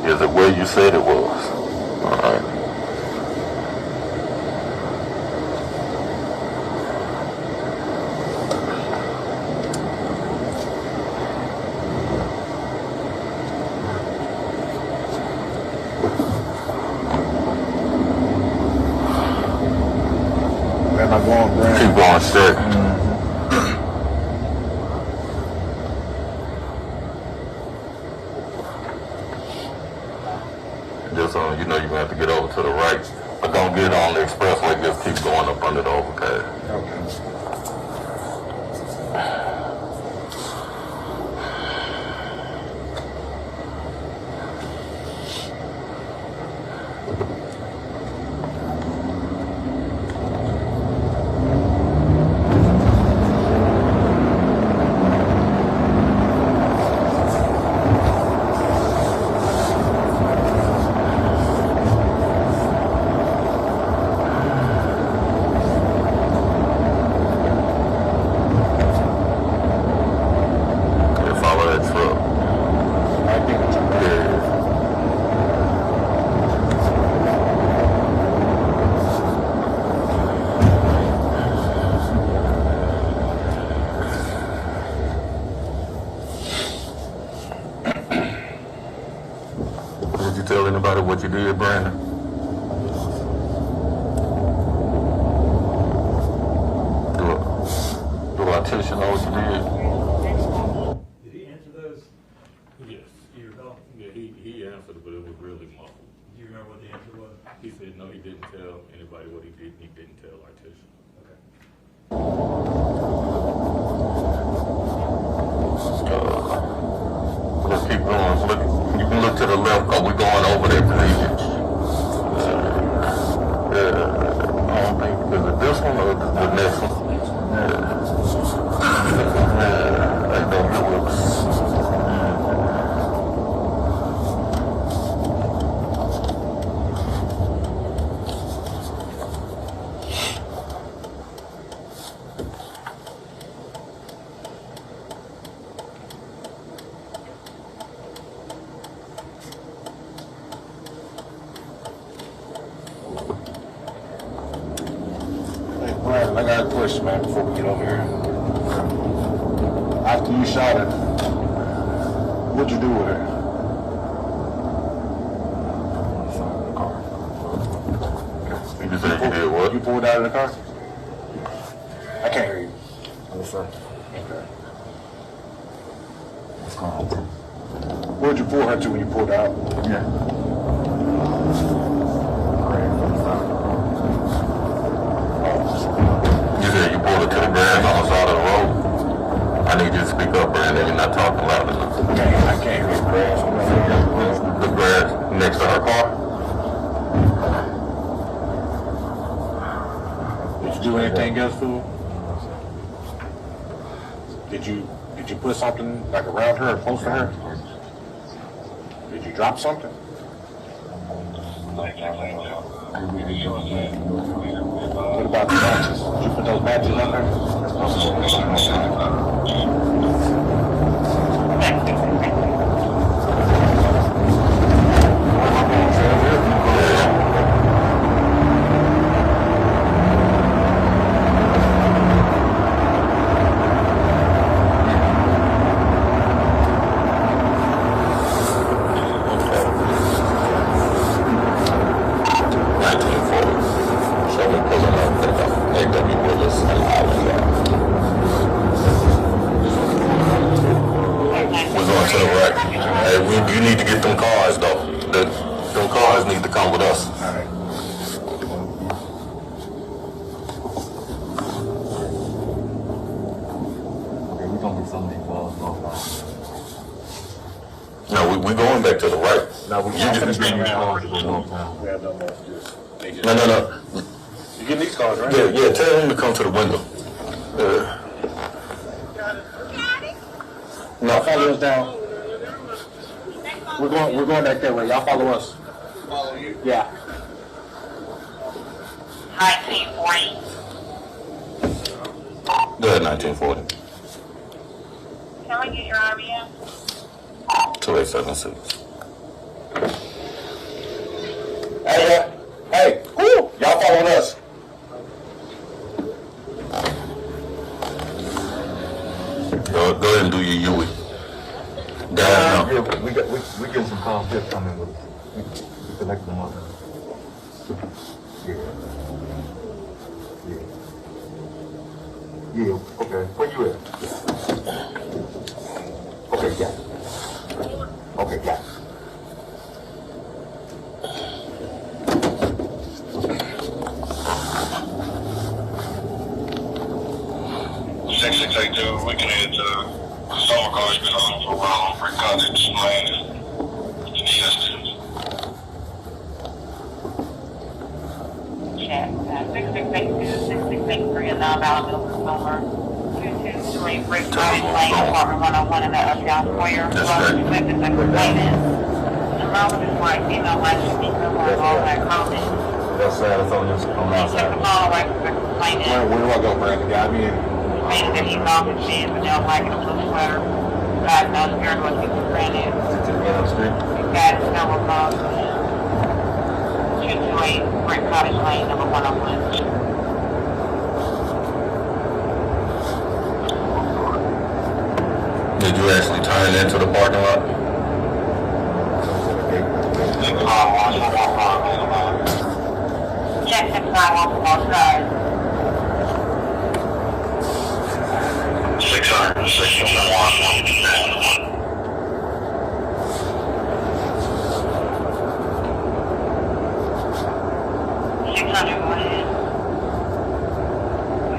Is it where you said it was? All right. Keep going straight. Just you know, you're gonna have to get over to the right. But don't get on the expressway, just keep going up under the overpass. Okay. Tell anybody what you did, Brandon? Do Letitia know what you did? Did he answer those? Yes. You recall? Yeah, he answered it, but it was really muffled. Do you remember what the answer was? He said no, he didn't tell anybody what he did. He didn't tell Letitia. Okay. Let's keep going. You can look to the left because we're going over that bridge. I don't think, is it this one or the next one? I don't know. I got a question, man, before we get over here. After you shot her, what'd you do with her? You said you did what? You pulled out of the car? I can't hear you. Understand? Okay. What's going on? Where'd you pull her to when you pulled out? Yeah. You said you pulled her to the grass on the side of the road. I need you to speak up, Brandon. You're not talking loud enough. I can't hear the grass. The grass next to her car? Did you do anything else to her? Did you put something like around her or close to her? Did you drop something? What about the matches? Did you put those matches on You need to get them cars, though. Them cars need to come with us. All right. Okay, we're going to get some of these balls off. No, we're going back to the right. No, we can't just bring around. We have no more. No. You get these cars, right? Yeah, tell him to come to the window. No, follow us down. We're going back that way. Y'all follow us. Follow you? Yeah. 1940. Go ahead, 1940. Can we get your IBM? 2876. Hey, y'all following us? Go ahead and do your Yui. We get some conflict coming with us. We collect them up. Yeah, okay. Where you at? Okay, yeah. Okay, yeah. We can head to summer car's been on for a while on Free Cottage Lane in the assistance. Check. 6682, 6683 is now available for summer. 223 Free Cottage Lane, apartment 101 in the Uptown Square. Welcome to Memphis and Whitehaven. The relevant white female life should be similar to all that comment. That's sad. It's on this. On that side. Where do I go, Brandon? Got me in. Man, that he's off his feet, but don't like it a blue sweater. God knows scared what people brand is. God is never close. 228 Brick Cottage Lane, number 101. Did you actually turn into the parking lot? Check the sidewalk from both sides. 600, 601.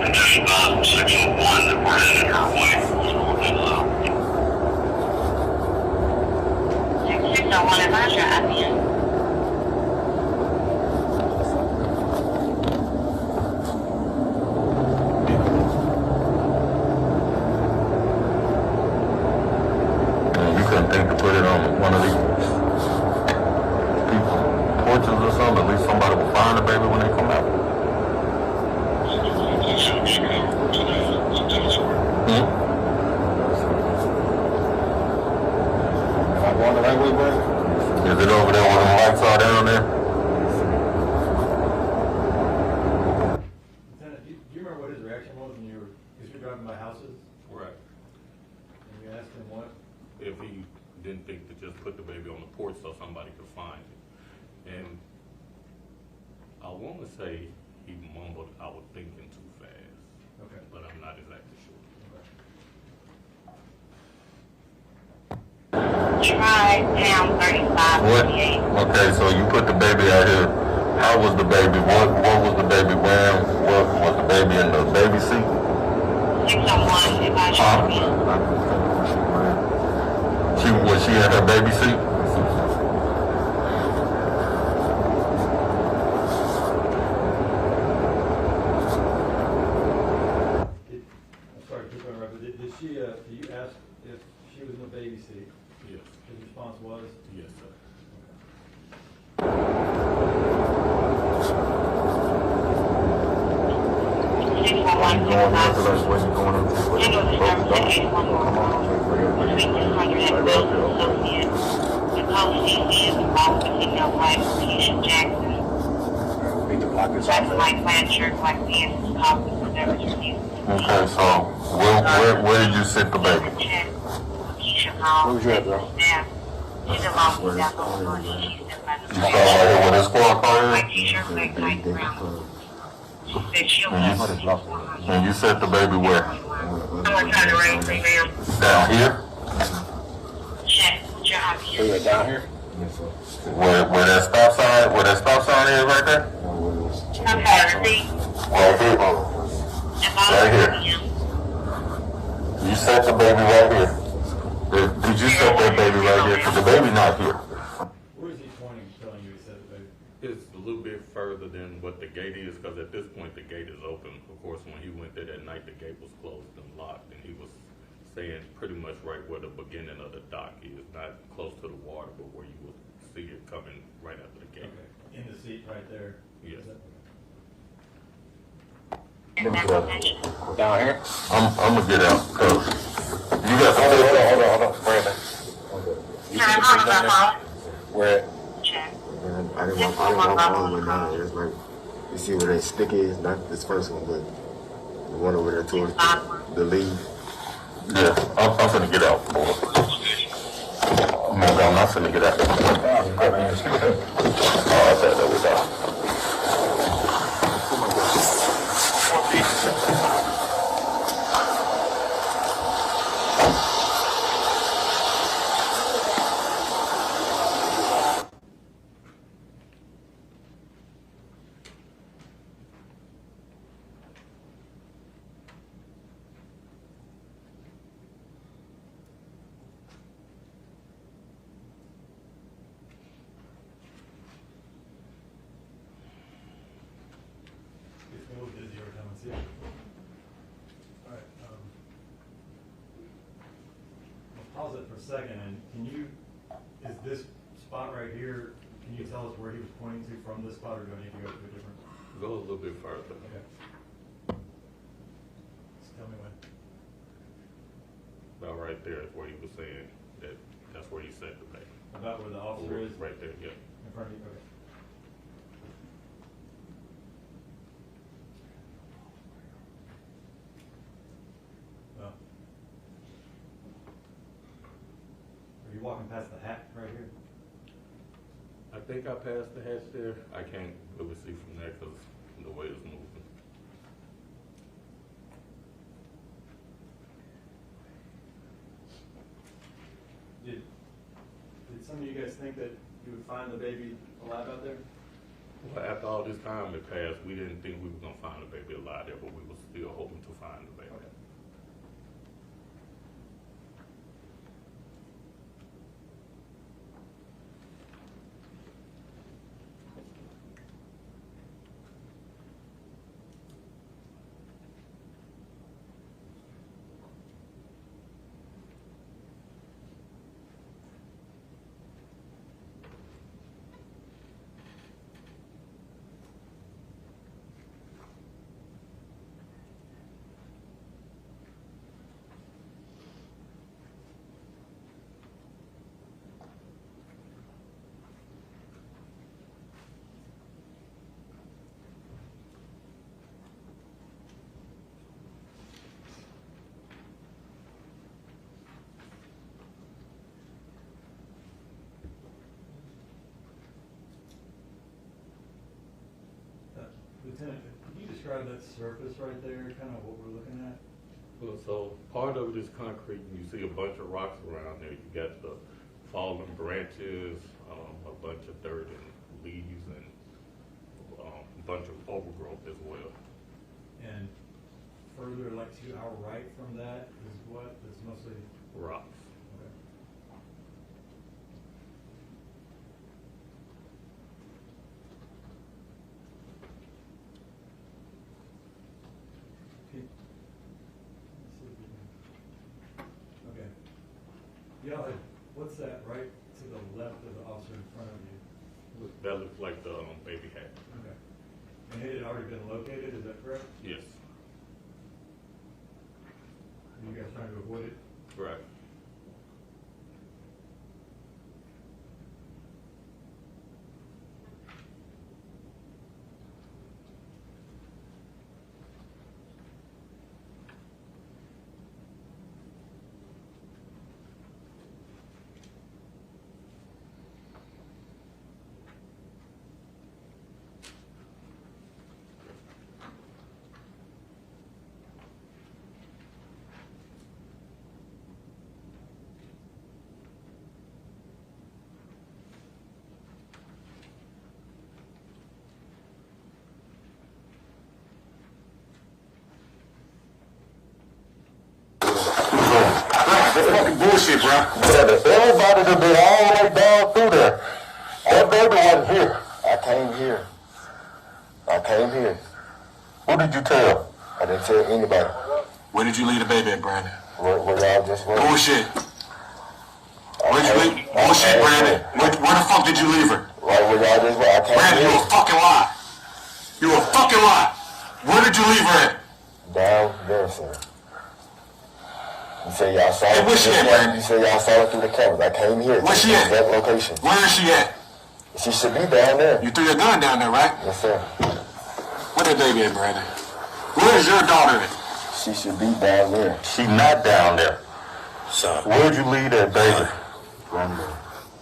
And just about 601 that we're headed our way. 601 is Roger, I'm in. Think to put it on one of these people porches or something, at least somebody will find the baby when they come out. Am I going the right way, bro? Is it over there where the lights are down there? Lieutenant, do you remember what his reaction was when you were, because you're driving by houses? Right. And you asked him what? If he didn't think to just put the baby on the porch so somebody could find it. And I want to say he mumbled, I was thinking too fast. Okay. But I'm not exactly sure. Try down 3558. Okay, so you put the baby out here. How was the baby? What was the baby wearing? What was the baby in the baby seat? 601, if I should be. Was she in her baby seat? I'm sorry, keep going right, but did you ask if she was in the baby seat? Yes. His response was? Yes, sir. Okay, so where did you sit the baby? Where was you at, bro? Yeah. She's along with that little You saw right here where this squad car is? And you set the baby where? Down here? Down here? Where that stop sign is right there? Right here. Right here. You set the baby right here. Did you set that baby right here? Because the baby not here. Where is he pointing, telling you he said the baby? It's a little bit further than what the gate is, because at this point the gate is open. Of course, when he went there that night, the gate was closed and locked, and he was saying pretty much right where the beginning of the dock is, not close to the water, but where you would see it coming right after the gate. Okay. In the seat right there? Yes. Down here? I'm gonna get out, cause you got some. Hold on, Brandon. Can I hold on? Where? And I didn't walk all the way down there. It's like, you see where that stick is? Not this first one, but the one over there towards the lead. Yeah, I'm finna get out, boy. I'm finna get out. Oh, I thought that was out. It's a little busy every time I see it. All right, I'll pause it for a second, and is this spot right here, can you tell us where he was pointing to from this spot, or do I need to go to a different? Go a little bit further. Okay. Just tell me when. About right there is where he was saying that's where he said the baby. About where the officer is? Right there, yeah. In front of you, okay. Well, are you walking past the hat right here? I think I passed the hatch there. I can't really see from there because the way it's moving. Did some of you guys think that you would find the baby alive out there? Well, after all this time had passed, we didn't think we were going to find the baby alive there, but we were still hoping to find the baby. Okay. Lieutenant, can you describe that surface right there, kind of what we're looking at? Well, so part of it is concrete, and you see a bunch of rocks around there. You got the fallen branches, a bunch of dirt and leaves, and a bunch of overgrowth as well. And further, like to our right from that is what? It's mostly Rocks. okay. Okay. Yeah, what's that right to the left of the officer in front of you? That looks like the baby hat. Okay. And it had already been located, is that correct? Yes. Are you guys trying to avoid it? Right. That's fucking bullshit, bro. Everybody that been all the way down through there. That baby wasn't here. I came here. Who did you tell? I didn't tell anybody. Where did you leave the baby at, Brandon? Where y'all just went. Bullshit. Where'd you leave? Bullshit, Brandon. Where the fuck did you leave her? Right where y'all just went. I came Brandon, here. you a fucking lie. You a fucking lie. Where did you leave her at? Down there, sir. You say y'all saw it. Hey, where's she at, Brandon? You say y'all saw it through the cameras. I came here. Where's she at? That location. Where is she at? She should be down there. You threw your gun down there, right? Yes, sir. Where that baby at, Brandon? Where is your daughter at? She should be down there. She not down there. Son. Where'd you leave that baby?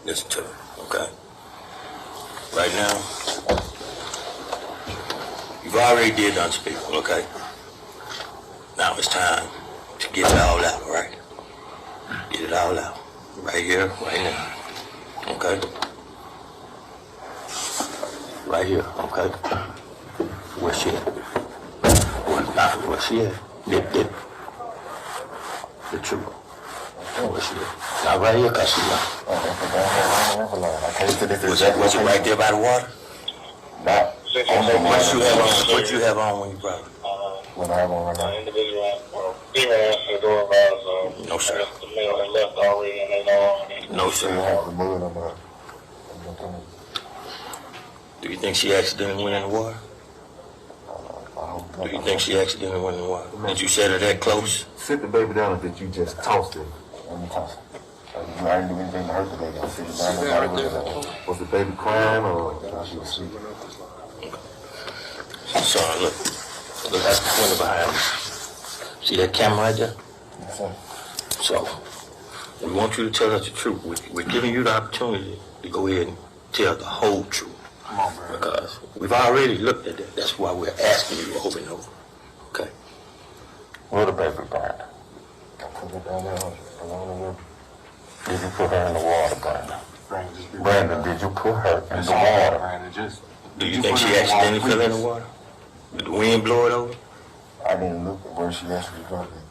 Listen to me, okay? Right now, you've already did unspeakable, okay? Now it's time to get it all out, all right? Get it all out. Right here, right now. Okay? Right here, okay? Where's she at? Where's she at? The truth. Where's she at? Not right here, cause she left. Was it right there by the water? Not. What you have on when you brought it? What I have on right now? Individual, female answer the door about, no, sir. The male that left already and they know. No, sir. Do you think she accidentally went in the water? Do you think she accidentally went in the water? Did you set her that close? Sit the baby down, or did you just toss it? Let me toss it. I didn't do anything to hurt the baby. I sit it down. Was the baby crying, or she was sleeping? Son, look. Look at the window behind me. See that camera right there? Yes, sir. So, we want you to tell us the truth. We're giving you the opportunity to go ahead and tell the whole truth. Come on, bro. Because we've already looked at that. That's why we're asking you over and over. Okay? Where the baby, Brandon? I put it down there along the river. Did you put her in the water, Brandon? Brandon, did you put her in the water? Brandon, just. Do you think she accidentally fell in the water? Did the wind blow it over? I didn't look at where she actually dropped it.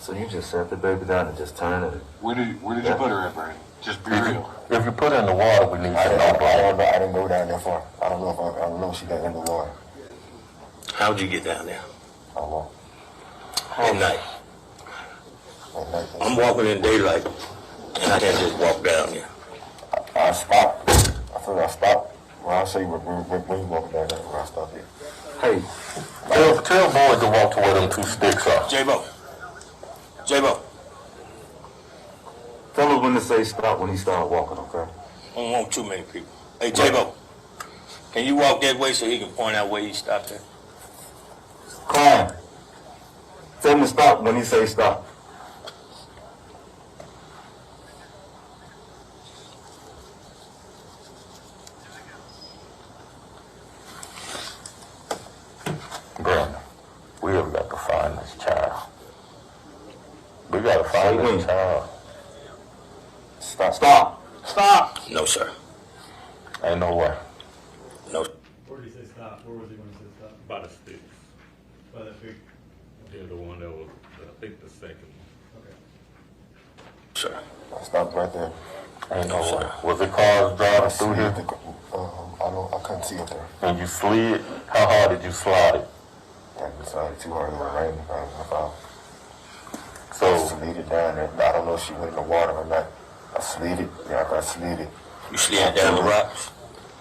so you just sat the baby down and just turned it? Where did you put her at, Brandon? Just be real. If you put her in the water, we need to know. I didn't go down there far. I don't know if she got in the water. How'd you get down there? I don't know. At night. I'm walking in daylight, and I can't just walk down there. I stopped. I figured I stopped. Well, I'll show you when you walk down there where I stopped here. Hey, tell boys to walk to where them 2 sticks are. J-Bo. Tell him when to say stop when he started walking, okay? I don't want too many people. Hey, J-Bo, can you walk that way so he can point out where you stopped at? Klein, tell him to stop when he say stop. Brandon, we have got to find this child. We got to find this child. Stop. No, sir. Ain't no way. No. Where did he say stop? Where was he when he said stop? By the sticks. By that big. Yeah, the one that was, I think, the second one. Okay. Sir. I stopped right there. Ain't no way. Was the cars driving through here? I couldn't see it there. And you slid? How hard did you slide it? I decided too hard. It was raining. So I slid it down there. I don't know if she went in the water or not. I slid it. Yeah, after I slid it. You slid down the rocks?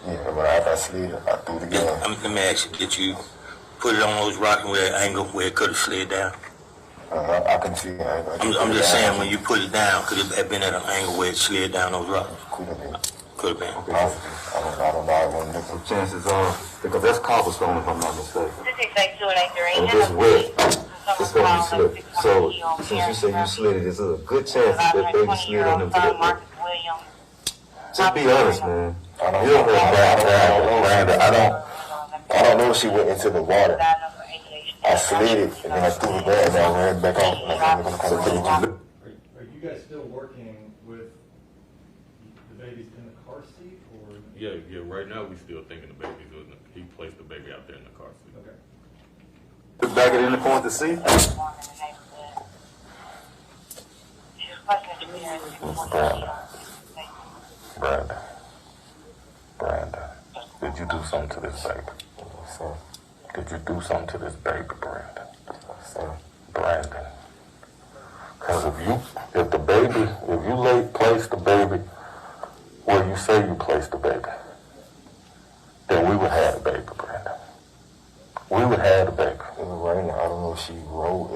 Yeah, but after I slid it, I threw it again. Let me ask you, did you put it on those rocks where that angle where it could have slid down? I couldn't see it. I'm just saying, when you put it down, could it have been at an angle where it slid down those rocks? Could have been. Could have been. Okay. I don't know. I wasn't looking. Chances are, because that's cobblestone if I'm not mistaken. And this wet, it's going to be slick. So, since you say you slid it, there's a good chance that baby slid on into that. Just be honest, man. I don't know if she went into the water. I slid it, and then I threw it there, and I ran back on. Are you guys still working with the babies in the car seat, or? Yeah, right now we still thinking the baby's in the, he placed the baby out there in the car seat. Okay. Look back at any point to see. Brandon, did you do something to this baby? Sir. Did you do something to this baby, Brandon? Sir. Brandon. Because if you place the baby where you say you placed the baby, then we would have the baby, Brandon. We would have the baby. It was raining. I don't know if she rolled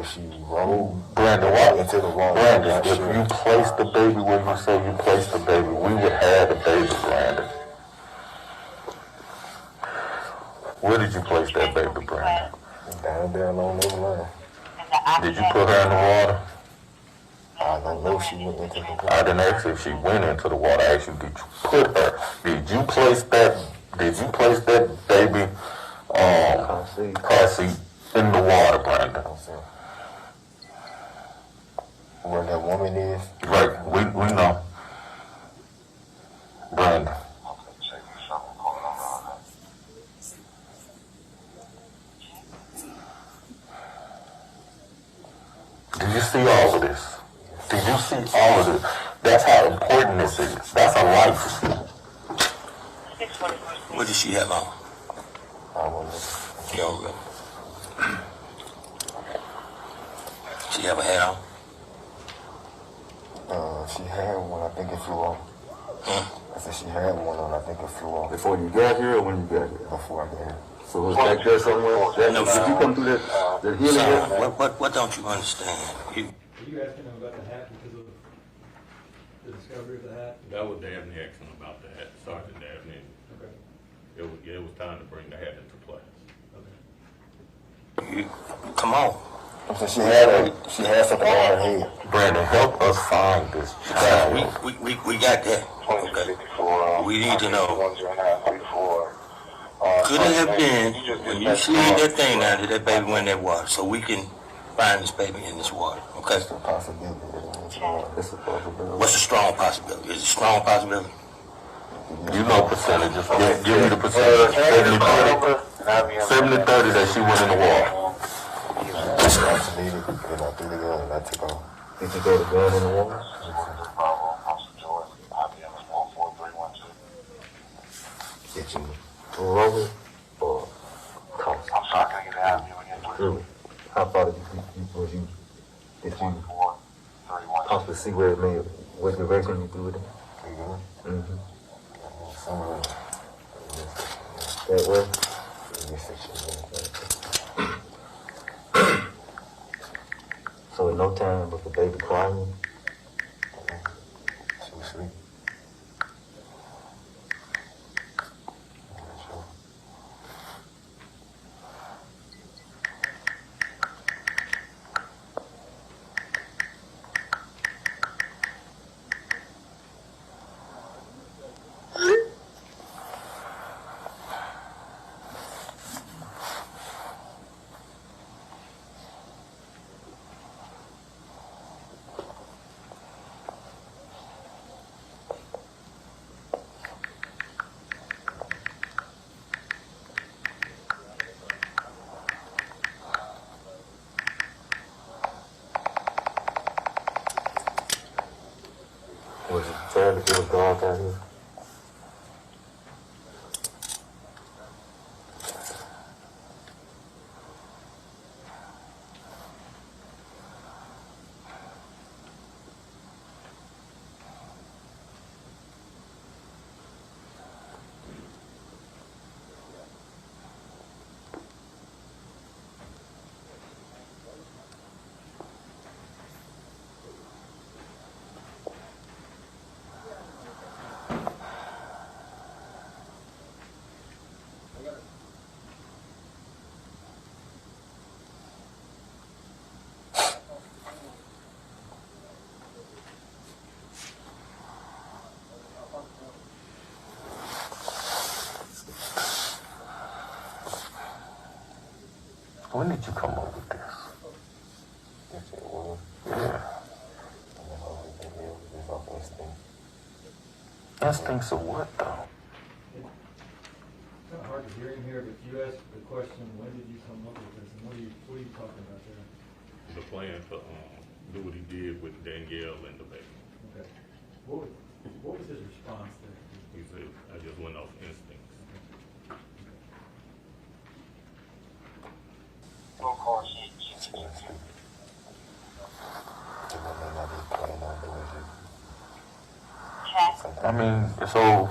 Brandon, what? Into the wall. Brandon, if you place the baby where you say you placed the baby, we would have the baby, Brandon. Where did you place that baby, Brandon? Down there along the line. Did you put her in the water? I don't know if she went into the water. I didn't ask if she went into the water. I asked you, did you put her? Did you place that baby car seat in the water, Brandon? Where that woman is? Right, we know. Brandon. Did you see all of this? Did you see all of this? That's how important this is. That's a life. What did she have on? She have a hat on? She had one, I think it flew off. I said she had one on, I think it flew off. Before you got here or when you got here? Before I got here. So it was back there somewhere? No, did you come through that healing area? What don't you understand? Are you asking them about the hat because of the discovery of the hat? That was Dabney asking about the hat, Sergeant Dabney. Okay. It was time to bring the hat into play. Okay. Come on. So she had something on her head. Brandon, help us find this child. We got that. Okay. We need to know. Could it have been when you see that thing down there, that baby went in that water, so we can find this baby in this water, okay? It's a possibility. It's a possibility. What's a strong possibility? Is it a strong possibility? You know percentages. Give me the percentage. 70-30. 70-30 that she went in the water. I needed, and I threw the gun and I took off. Did you throw the gun in the water? Did you roll it or toss it? I'm sorry, can I get out of you again, please? Really? How far did you toss the see where it made? What direction you threw it in? Mm-hmm. Somewhere that way? So in no time with the baby crying, she was asleep. Was it sad to feel dark out here? When did you come up with this? Yeah. Instincts of what, though? It's kind of hard to hear in here, but you asked the question, when did you come up with this, and what are you talking about there? The plan to do what he did with Danielle and the baby. Okay. What was his response there? He said, I just went off instincts. I mean, so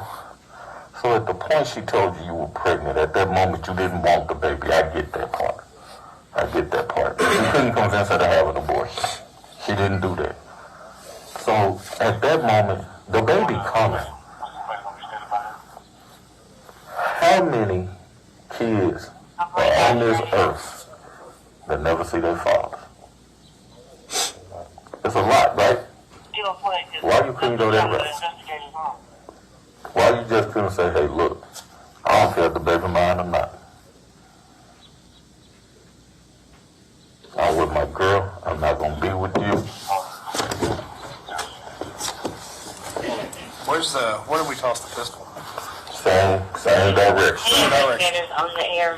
at the point she told you were pregnant, at that moment you didn't want the baby. I get that part. You couldn't convince her to have an abortion. She didn't do that. So at that moment, the baby coming. How many kids are on this earth that never see their father? It's a lot, right? Why you couldn't go that route? Why you just couldn't say, hey, look, I don't care if the baby mine or not. I'm with my girl. I'm not going to be with you. Where did we toss the pistol? Same direction. Same direction.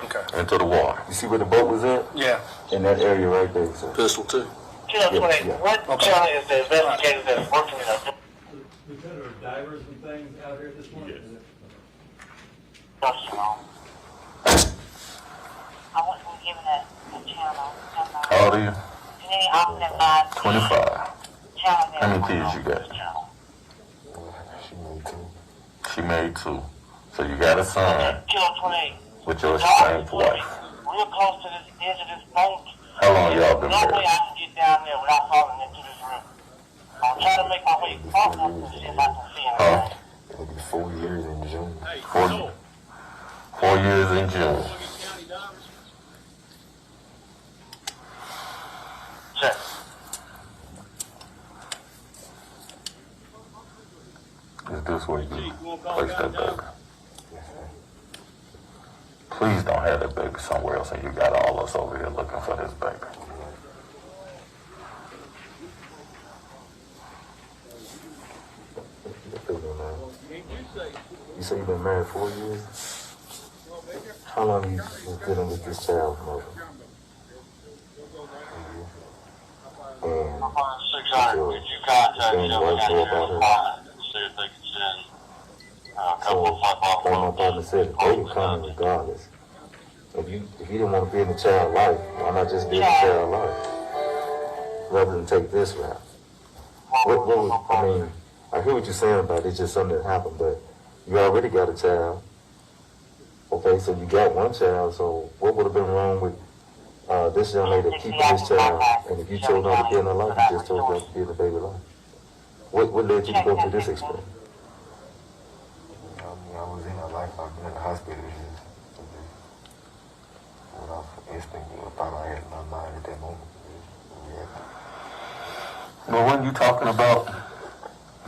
Okay. Into the water. You see where the boat was at? Yeah. In that area right there. So. Pistol too. What county is the investigator that's working in a... Lieutenant, are divers and things out here at this point? Yes. I want to be given a channel. How old are you? 25. How many kids you got? She married 2. So you got a son with your estranged wife. Real close to this edge of this bank. How long y'all been No way married? I can get down there without falling into this river. I'm trying to make my way across this if I can see anything. Huh? It'll be 4 years in June. 4 years in June. Check. Is this where you place that baby? Please don't have that baby somewhere else and you got all us over here looking for this baby. You say you've been married 4 years? How long have you been dealing with this child, mother? And 600, could you contact them and see if they can send a couple of football like my partner said, they can come regardless. If you didn't want to be in the child life, why not just be in the child life? Rather than take this route. I mean, I hear what you're saying about it's just something that happened, but you already got a child. Okay, so you got one child, so what would have been wrong with this young lady keeping this child? And if you chose not to be in her life, you just chose not to be in the baby life. What led you to go through this experience? I was in her life. I've been in the hospital. Without instinct, I thought I had my mind at that moment. But when you talking about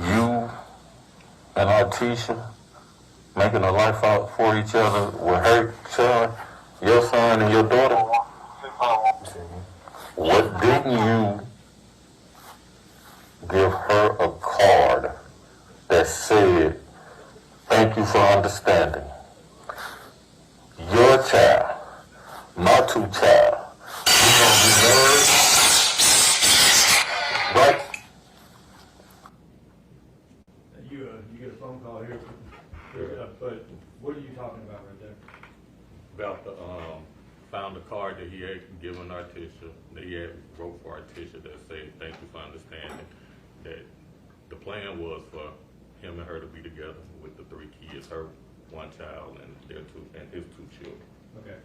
you and Artisha making a life out for each other with her son, your son and your daughter, what didn't you give her a card that said, thank you for understanding. Your child, my 2 child, we're going to be married, right? You get a phone call here, but what are you talking about right there? About the, found a card that he had given Artisha, that he had wrote for Artisha that said, thank you for understanding, that the plan was for him and her to be together with the 3 kids, her 1 child and his 2 children. Okay.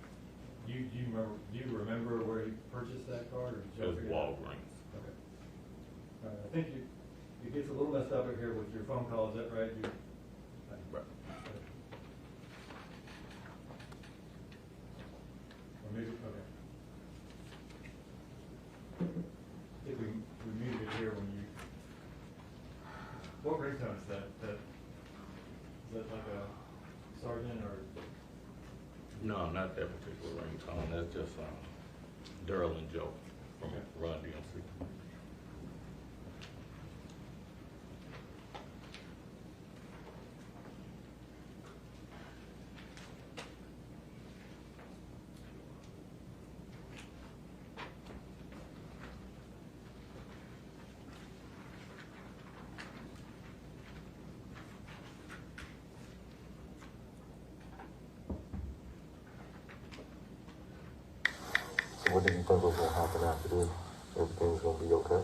Do you remember where you purchased that card? Or It was Walgreens. Okay. I think it gets a little messed up here with your phone call. Is that right? Right. Or maybe, okay. I think we muted it here when you. What ringtone is that? Is that like a sergeant or? No, not that particular ringtone. That's just Daryl and Joe from Run DMC. What did you think was going to happen after this? Everything's going to be okay?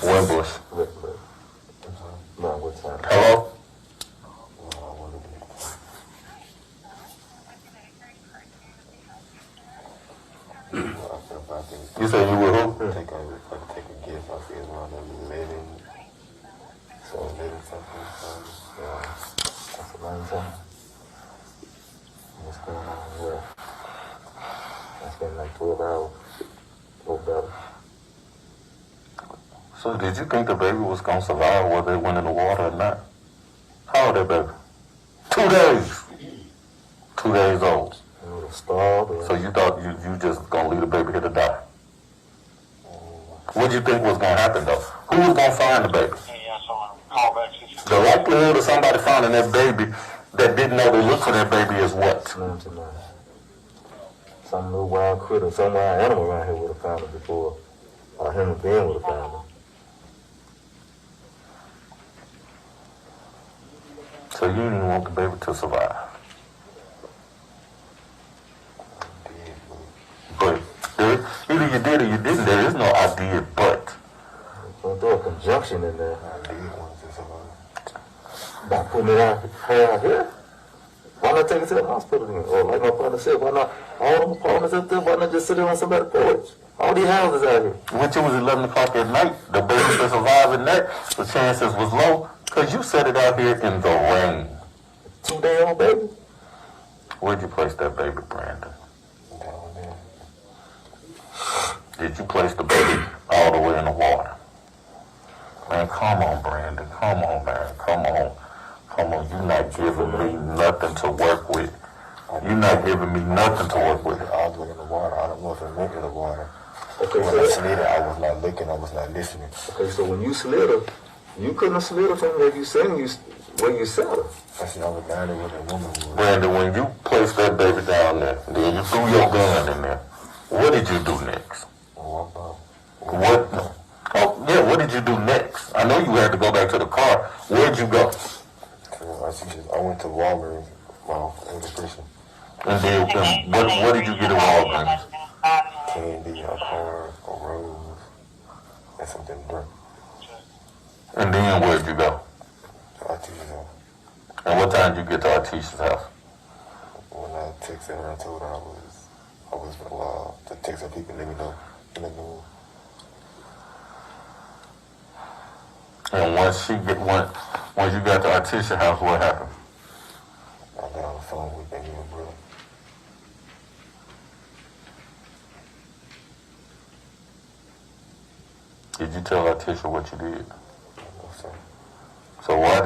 Winbush. No, what time? Hello? You said you were who? I think I take a guess. I think it's around 11. So 11 something. Yeah, that's a long time. What's going on here? It's been like 12 hours. Or better. So did you think the baby was going to survive whether it went in the water or not? How old that baby? 2 days. 2 days old. It would have starved. So you thought you just going to leave the baby here to die? What did you think was going to happen though? Who was going to find the baby? The likelihood of somebody finding that baby that didn't know to look for that baby is what? Some little wild critter, some wild animal around here would have found it before a human being would have found it. So you didn't want the baby to survive? But either you did or you didn't. There is no I did, but. So throw a conjunction in there. I did want it to survive. By putting it out here? Why not take it to the hospital then? Or like my brother said, why not all them apartments up there, why not just sit there on somebody's porch? All these houses out here. Which it was 11 o'clock at night. The baby to survive in that, the chances was low. Because you set it out here in the rain. 2-day-old baby? Where'd you place that baby, Brandon? Did you place the baby all the way in the water? Man, come on, Brandon. Come on, man. Come on. Come on. You're not giving me nothing to work with. You're not giving me nothing to work with. I was in the water. I don't know if it went in the water. Okay, when I slid her, I was not looking. I was not listening. Okay, so when you slid her, you couldn't have slid her from where you said where you sat her. I said I was down there where that woman was. Brandon, when you placed that baby down there, then you threw your gun in there, what did you do next? What? Oh, yeah, what did you do next? I know you had to go back to the car. Where'd you go? I went to Walgreens, in the prison. And then, what did you get at Walgreens? Candy, a corn, a rose, and something to drink. And then where'd you go? To Artesia's house. And what time did you get to Artesia's house? When I texted her, I told her I was to text her people, let me know. And once you got to Artesia's house, what happened? I got on the phone with Danielle Hoyle. Did you tell Artesia what you did? No, sir. So why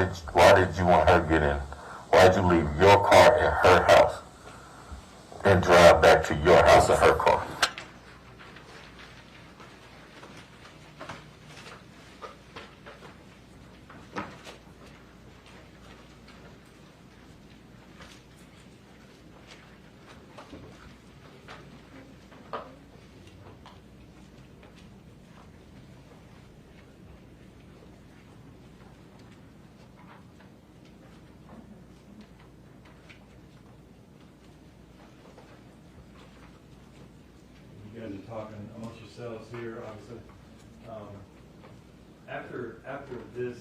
did you want her to get in? Why did you leave your car at her house and drive back to your house in her car? You guys are talking amongst yourselves here, obviously. After this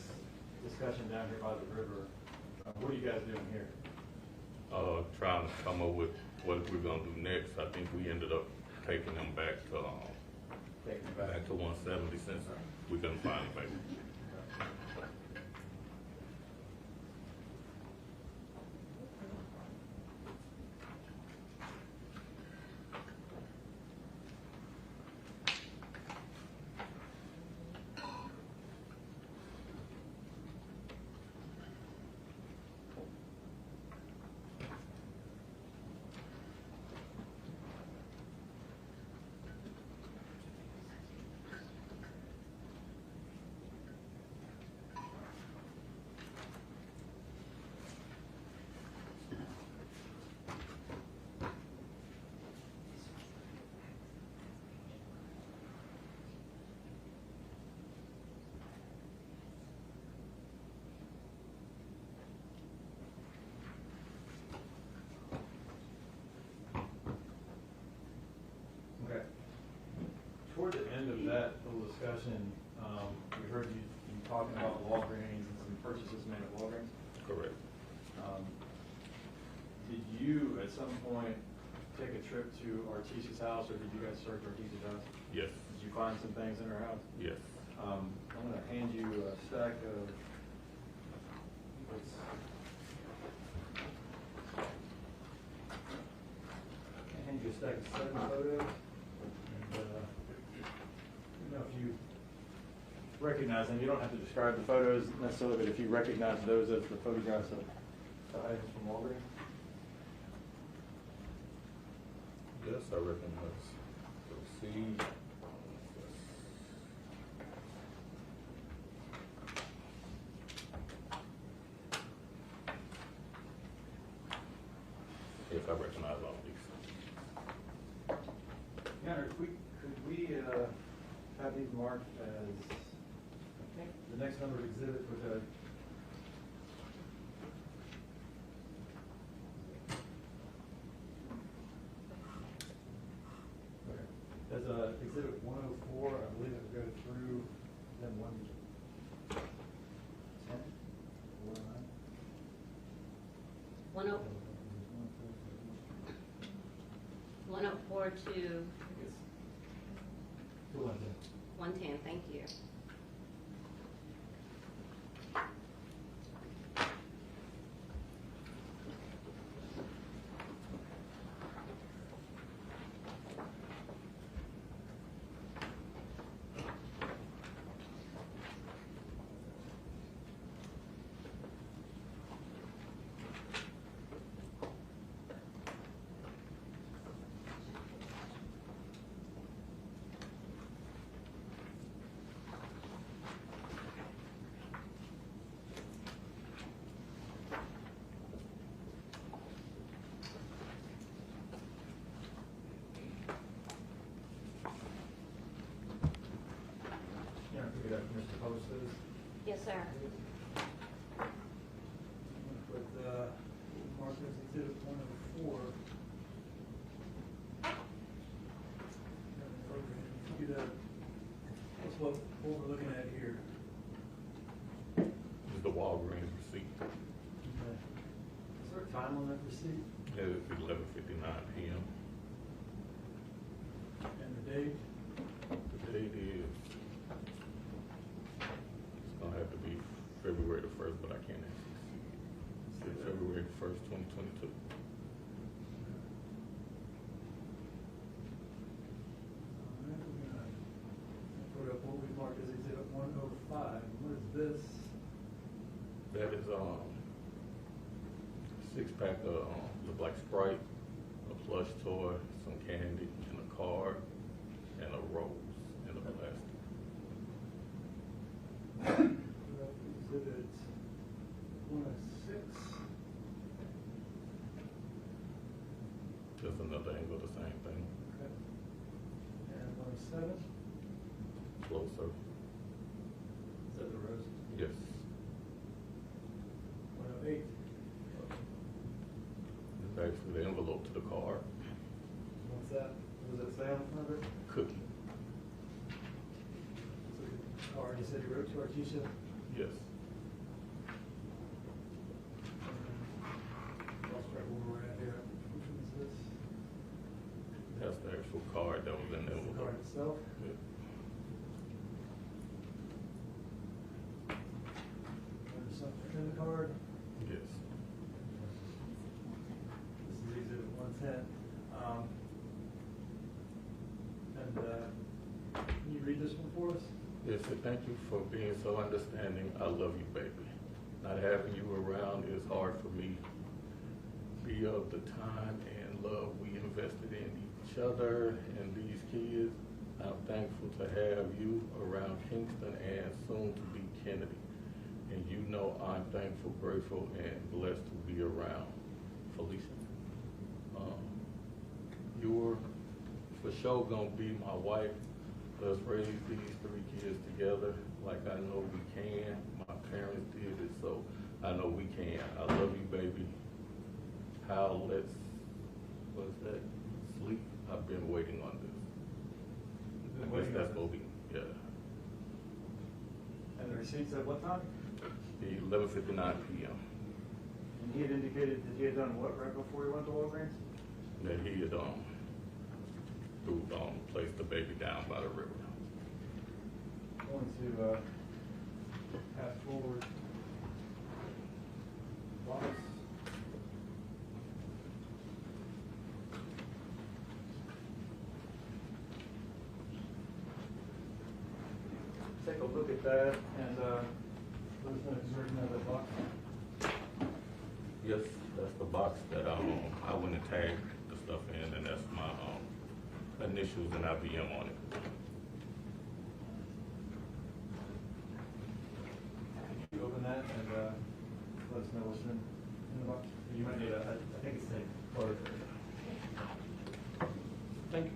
discussion down here by the river, what are you guys doing here? Trying to come up with what we're gonna do next. I think we ended up taking them back to 170 since we couldn't find the baby. Toward the end of that little discussion, We heard you talking about Walgreens and some purchases made at Walgreens. Correct. Did you, at some point, take a trip to Artesia's house, or did you guys search Artesia's house? Yes. Did you find some things in her house? Yes. I'm going to hand you a stack of, seven photos. And, you know, if you recognize them, you don't have to describe the photos necessarily, but if you recognize those as the photographs of items from Walgreens. Yes, I recognize. Let's see. Yes, I recognize all of these. Yeah, could we have these marked as, I think, the next number of exhibit with a as exhibit 104, I believe it would go through then 110, 109. 104 to 110, thank you. Yes, sir. With mark as exhibit 104. That's what we're looking at here. This is the Walgreens receipt. Okay. Is there a time on that receipt? It's 11:59 p.m. And the date? The date is, it's going to have to be February the 1st, but I can't actually see it. It says February 1st, 2022. Put up what we marked as exhibit 105. What is this? That is a 6-pack of the Black Sprite, a plush toy, some candy, and a card, and a rose in a plastic. Exhibit 106. Just another angle of the same thing. Okay. And 107. Closer. Is that the rose? Yes. 108. It's actually the envelope to the card. What's that? What does it say on the front of it? Cookie. Card, you said you wrote to Artesia? Yes. Lost track of where we're at here. Which one is this? That's the actual card that was in the envelope. The card itself? Yeah. There's something in the card? Yes. This is exhibit 110. Can you read this one for us? Yes, and thank you for being so understanding. I love you, baby. Not having you around is hard for me. Be of the time and love we invested in each other and these kids. I'm thankful to have you around Kingston and soon to be Kennedy. And you know I'm thankful, grateful, and blessed to be around Felicia. You're for sure gonna be my wife. Let's raise these 3 kids together like I know we can. My parents did it, so I know we can. I love you, baby. How let's, what's that? Sleep. I've been waiting on this. I guess that's what we, yeah. receipts at what time? 11:59 p.m. And he had indicated that he had done what right before he went to Walgreens? That he had placed the baby down by the river. Going to pass forward. Box. Take a look at that and let us know if you're working out of that box. Yes, that's the box that I went and tagged the stuff in, and that's my initials and IBM on it. You open that and let us know what's in the box. You might need I think it's a card. Thank you.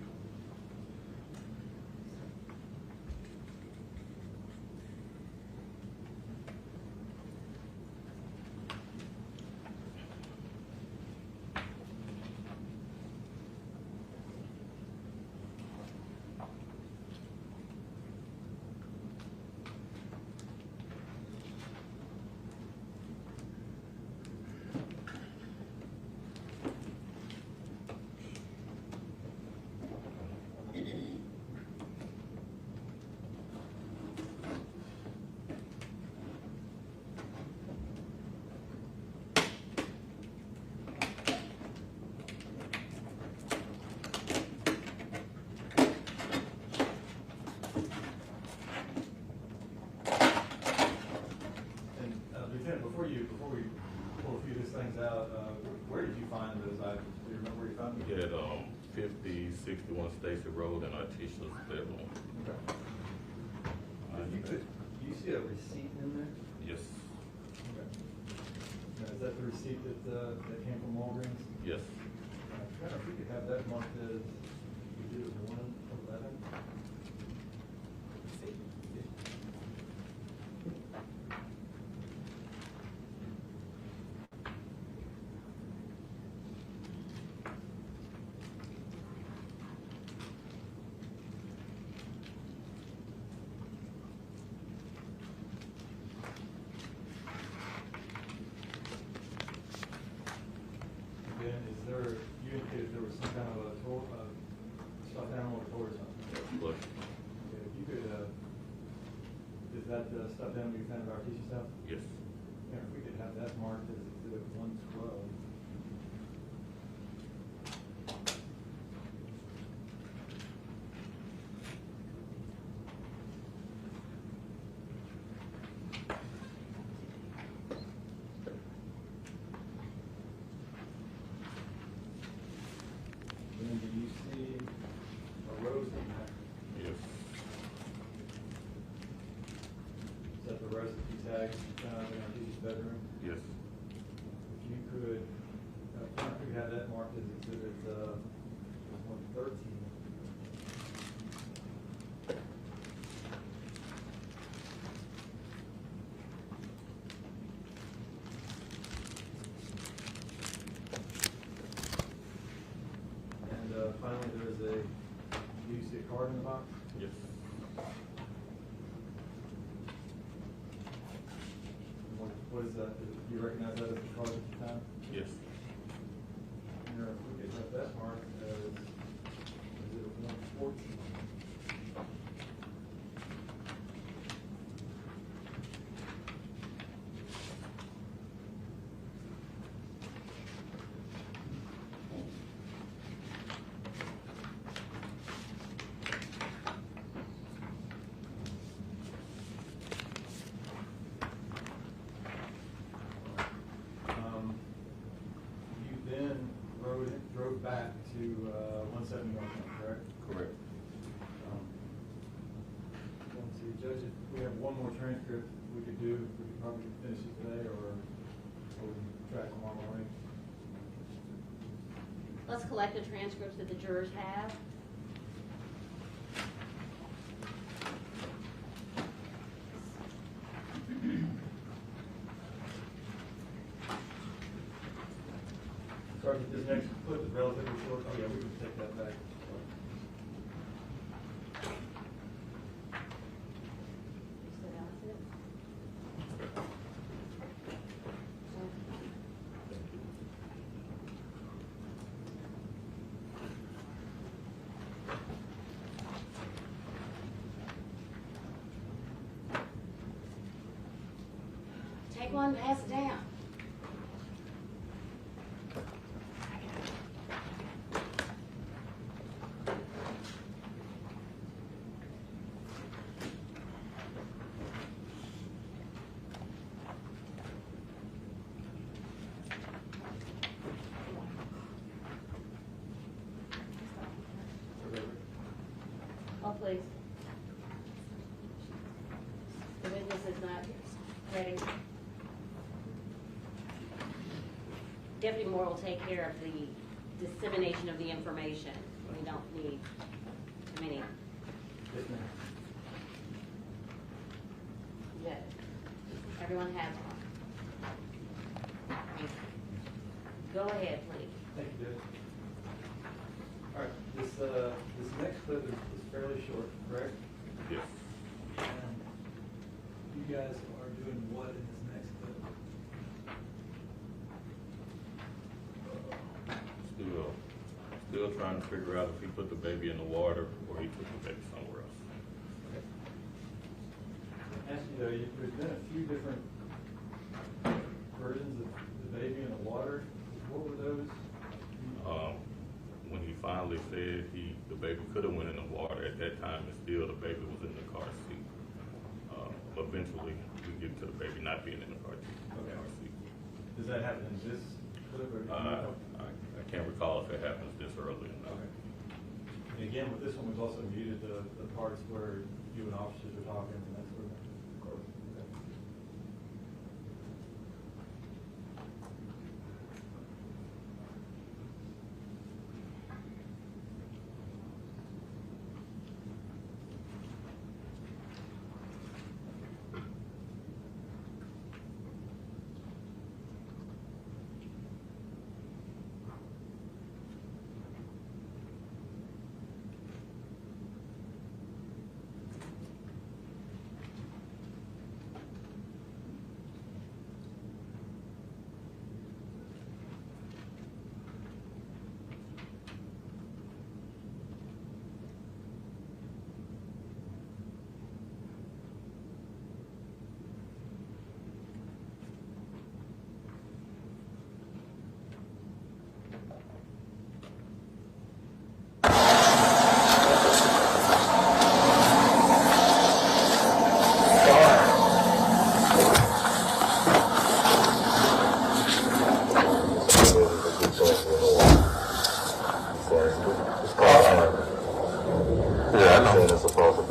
Before we pull a few of these things out, where did you find those items? Do you remember where you found them? We had 5061 Stacy Road in Artisha's bedroom. Okay. Do you see a receipt in there? Yes. Okay. Now, is that the receipt that came from Walgreens? Yes. I don't know if we could have that marked as we did it 111. You indicated there was some kind of a stuffed animal or something. Look. Okay, if you could, is that the stuffed animal you found at Artisha's house? Yes. Yeah, if we could have that marked as exhibit 112. And do you see a rose in there? Yes. Is that the rose that you tagged found in Artisha's bedroom? Yes. If you could, if you have that marked as exhibit 113. And finally, there's do you see a card in the box? Yes. What is that? Do you recognize that as the card at the time? Yes. Here, if we could have that marked as exhibit 114. You then drove back to 171, correct? Correct. Let's see, Judge, if we have one more transcript we could do, we could probably finish it today, or we can try tomorrow morning. Let's collect the transcripts that the jurors have. Sergeant, this next clip is relatively short. Oh yeah, we can take that back. one, pass it down. Oh, please. The witness is not ready. Deputy Moore will take care of the dissemination of the information. We don't need too many. Yeah. Everyone has one. Go ahead, please. Thank you, Judge. All right, this next clip is fairly short, correct? Yes. And you guys are doing what in this next clip? Still trying to figure out if he put the baby in the water or he took the baby somewhere else. As you know, there's been a few different versions of the baby in the water. What were those? When he finally said the baby could have went in the water at that time, and still the baby was in the car seat. Eventually, we get to the baby not being in the car seat. Does that happen in this clip? Or I can't recall if it happens this early or not. And again, with this one, we've also muted the parts where you and officers are talking and that sort of thing.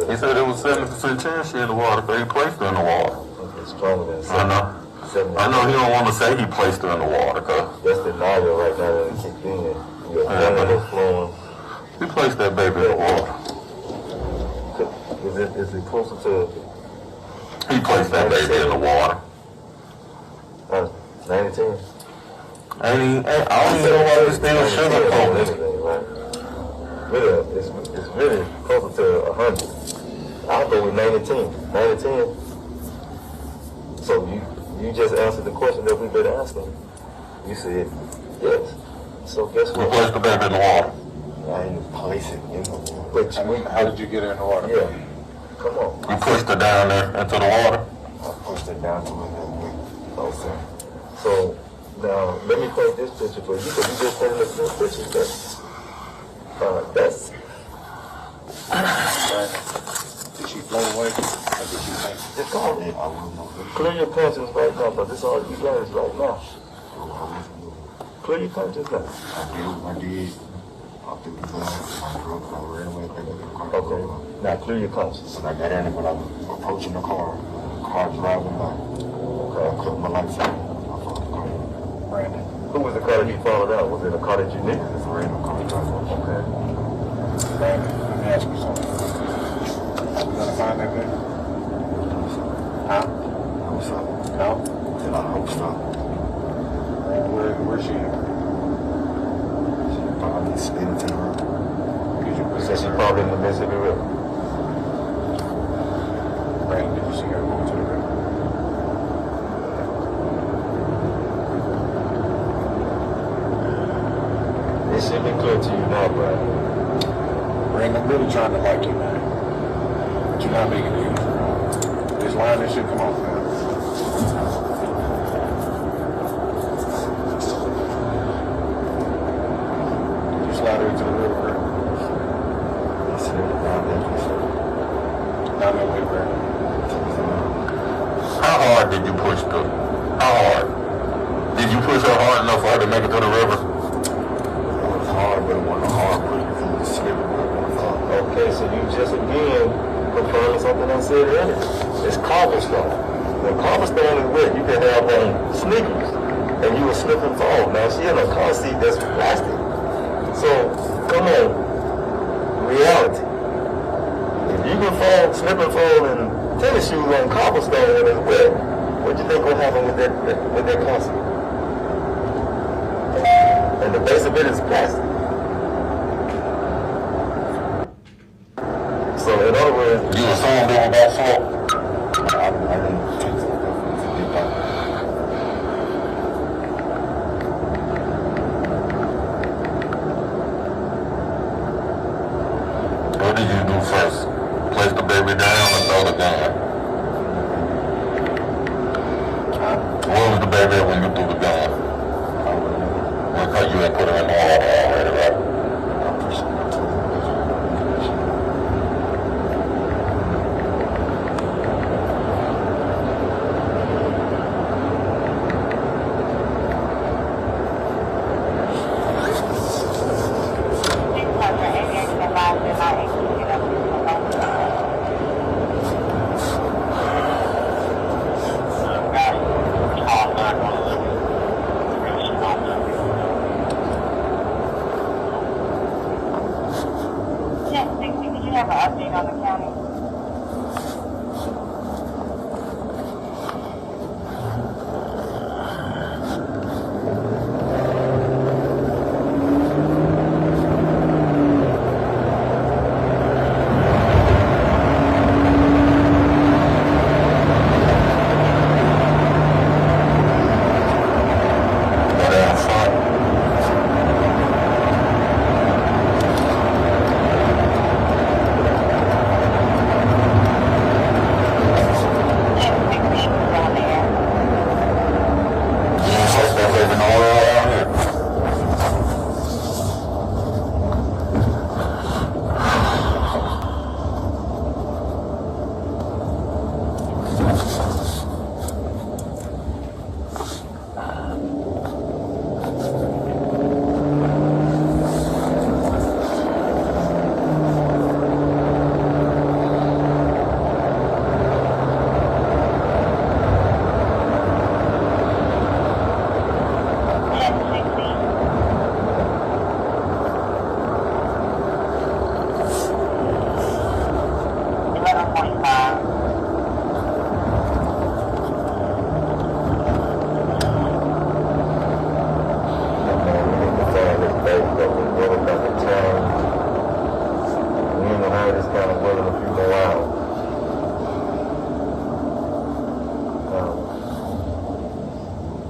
He said it was 70% chance she in the water, but he placed her in the water. It's stronger than I know he don't want to say he placed her in the water, cause that's denial right now that it kicked in. Your blood is flowing. He placed that baby in the water. Is it closer to? He placed that baby in the water. 19? I don't even know why he's still sugarcoating it. Really, it's really closer to 100. I'll go with 19. 19. So you just answered the question that we've been asking. You said yes. So guess what? You placed the baby in the water. I didn't place it in the water. But How did you get her in the water? Yeah. Come on. You pushed her down there into the water. I pushed it down to it that way. Okay. So now let me paint this picture for you because you just painted a few pictures. That's. Did she float away? Or did she think? It's all it. Clear your conscience right now, but this is all you got is right now. Clear your conscience now. I did. I threw the gun, my drugs, I ran away back in the car. Okay. Now clear your conscience. When I got in it, when I was approaching the car driving by. Okay. I clipped my lights on. I followed the car. Brandon. Who was the car that you followed out? Was it a car that you knew? It's a random car driver. Okay. Brandon, let me ask you something. Are we gonna find that baby? Huh? I hope so. No? Then I hope so. Where's she at? She probably spinning to her. So she probably in the Mississippi River. Brandon, did you see her going to the river? It should be clear to you now, Brandon. Brandon, I'm really trying to like you, man. But you're not making it easy. This line, this shit, come on, man. hard did you push her? How hard? Did you push her hard enough for her to make it to the river? It was hard, but it wasn't a hard push because it was slippery. Okay, so you just again confirming something I said earlier. It's cobblestone. When cobblestone is wet, you can have on sneakers and you will slip and fall. Now she in a car seat that's plastic. So come on, reality. If you can fall, slip and fall in tennis shoes on cobblestone when it's wet, what do you think will happen with that car seat? And the base of it is plastic. So in other words, you assumed they were that fault? I didn't think so. What did you do first? Place the baby down or throw the gun? Where was the baby at when you threw the gun? Because you had put her in the water already, right?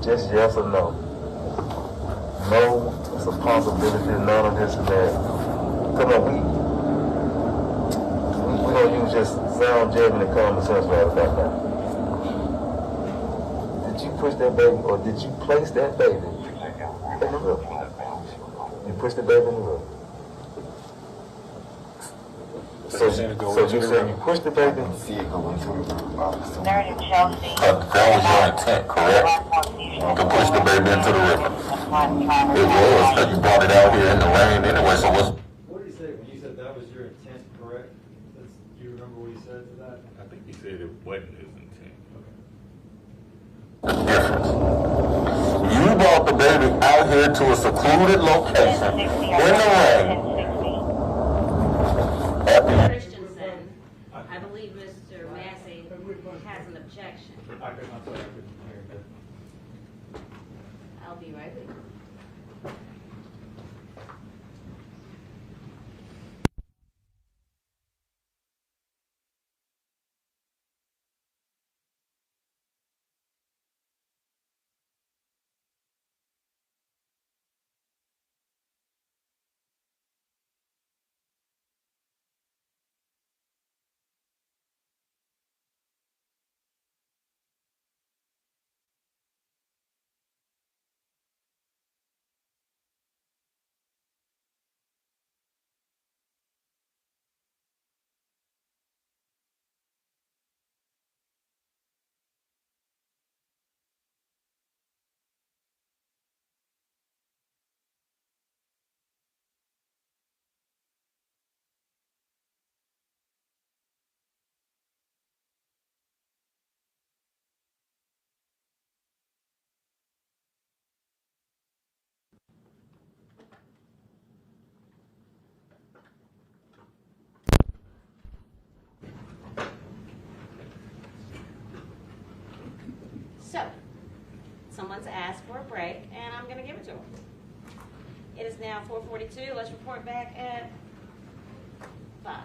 Just yes or no. No, it's a possibility, none of this and that. Come on, we don't use just sound judgment and common sense right about that. Did you push that baby, or did you place that baby in the river? You pushed the baby in the river. So you said you pushed the baby and see it go into the river. That was your intent, correct? To push the baby into the river. It was, because you brought it out here in the rain anyway, so what's... What did he say when you said that was your intent, correct? Do you remember what he said to that? I think he said it wasn't his intent. The difference. You brought the baby out here to a secluded location in the rain. Christensen, I believe Mr. Massey has an objection. I'm sorry, I couldn't hear that. I'll be right with you. So, someone's asked for a break, and I'm gonna give it to them. It is now 4:42, let's report back at 5.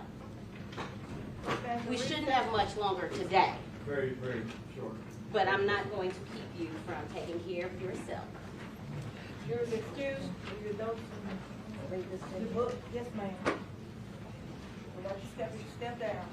We shouldn't have much longer today, Very, very short. but I'm not going to keep you from taking care of yourself. You're excused, your notes, your book, yes ma'am. Without your step down.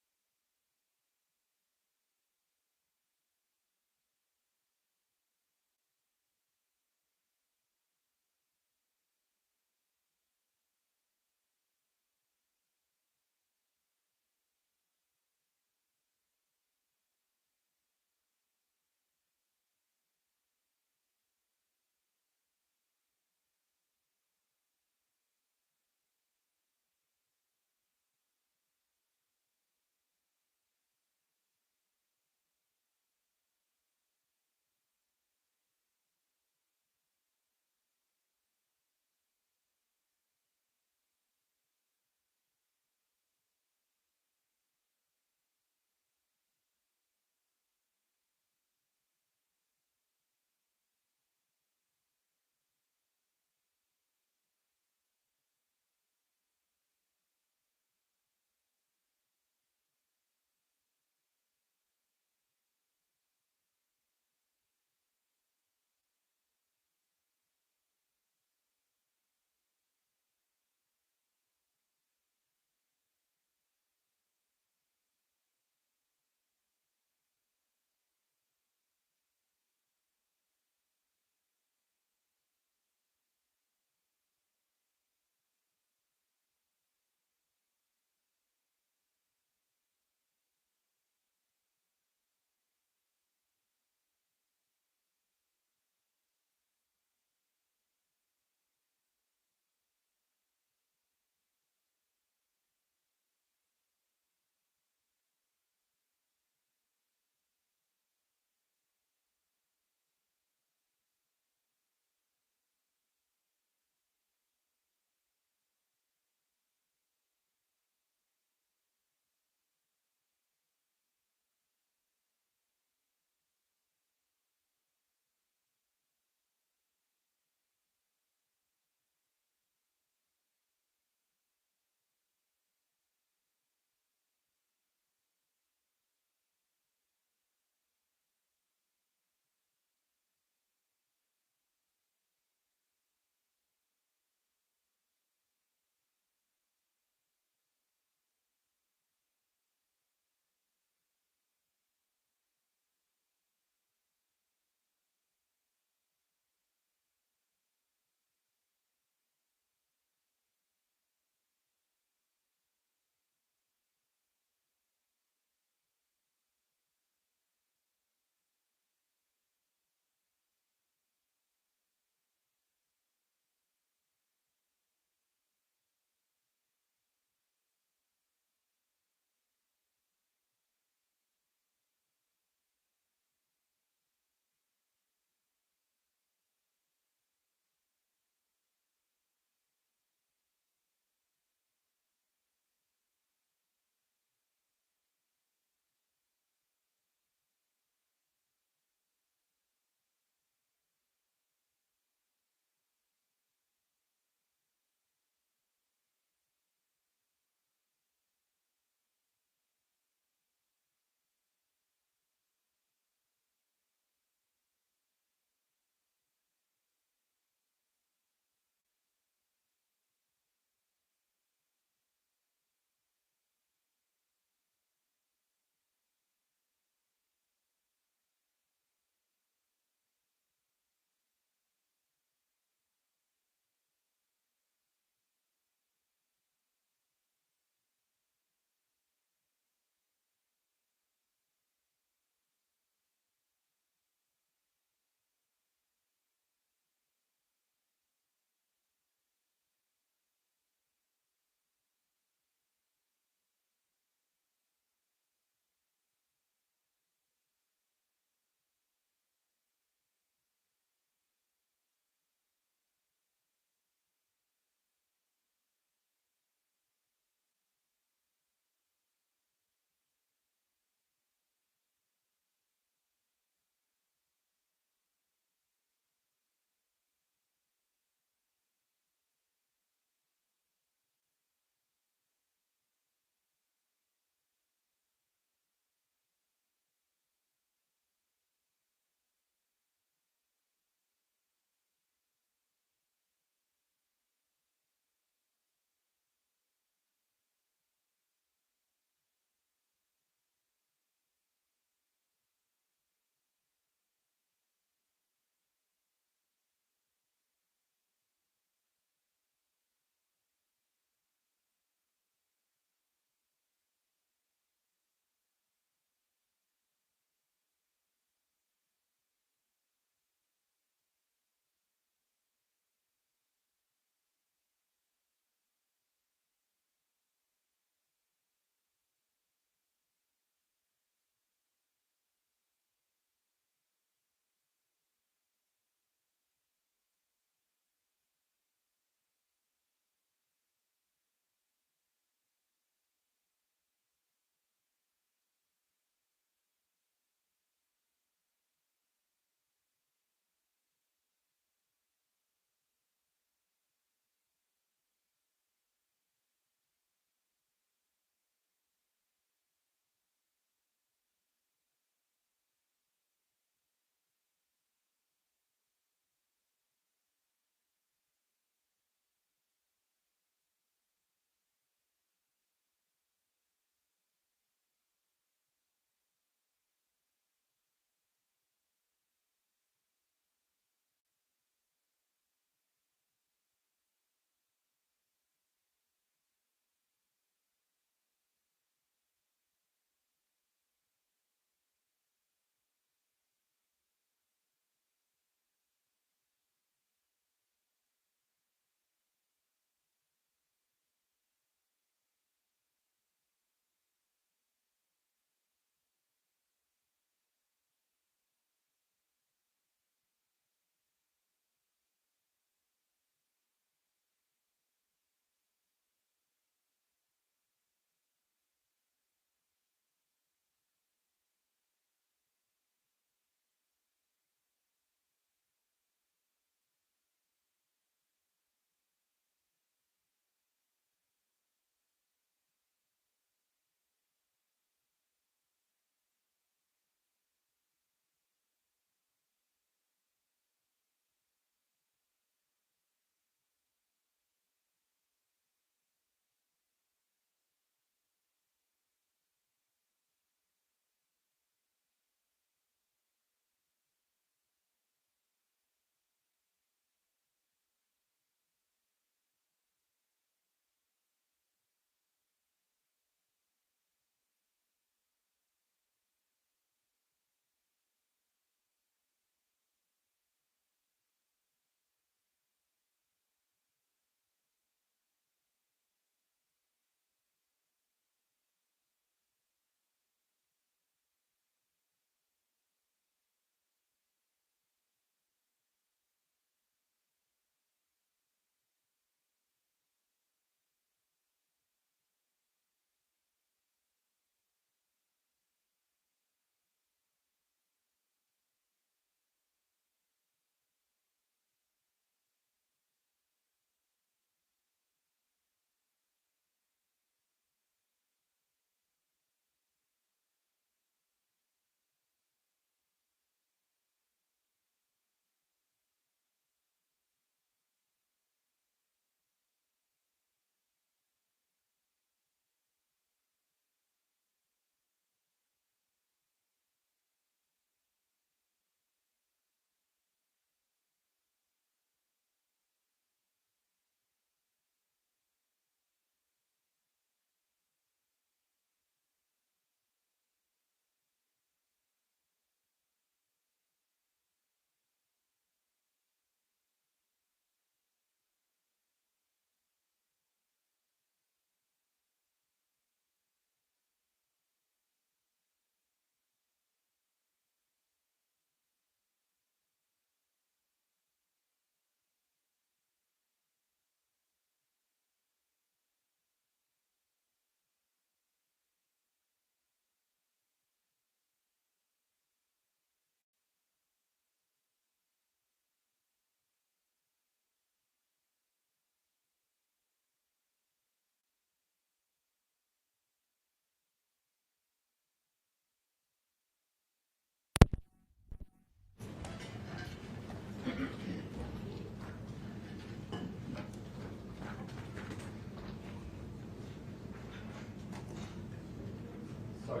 So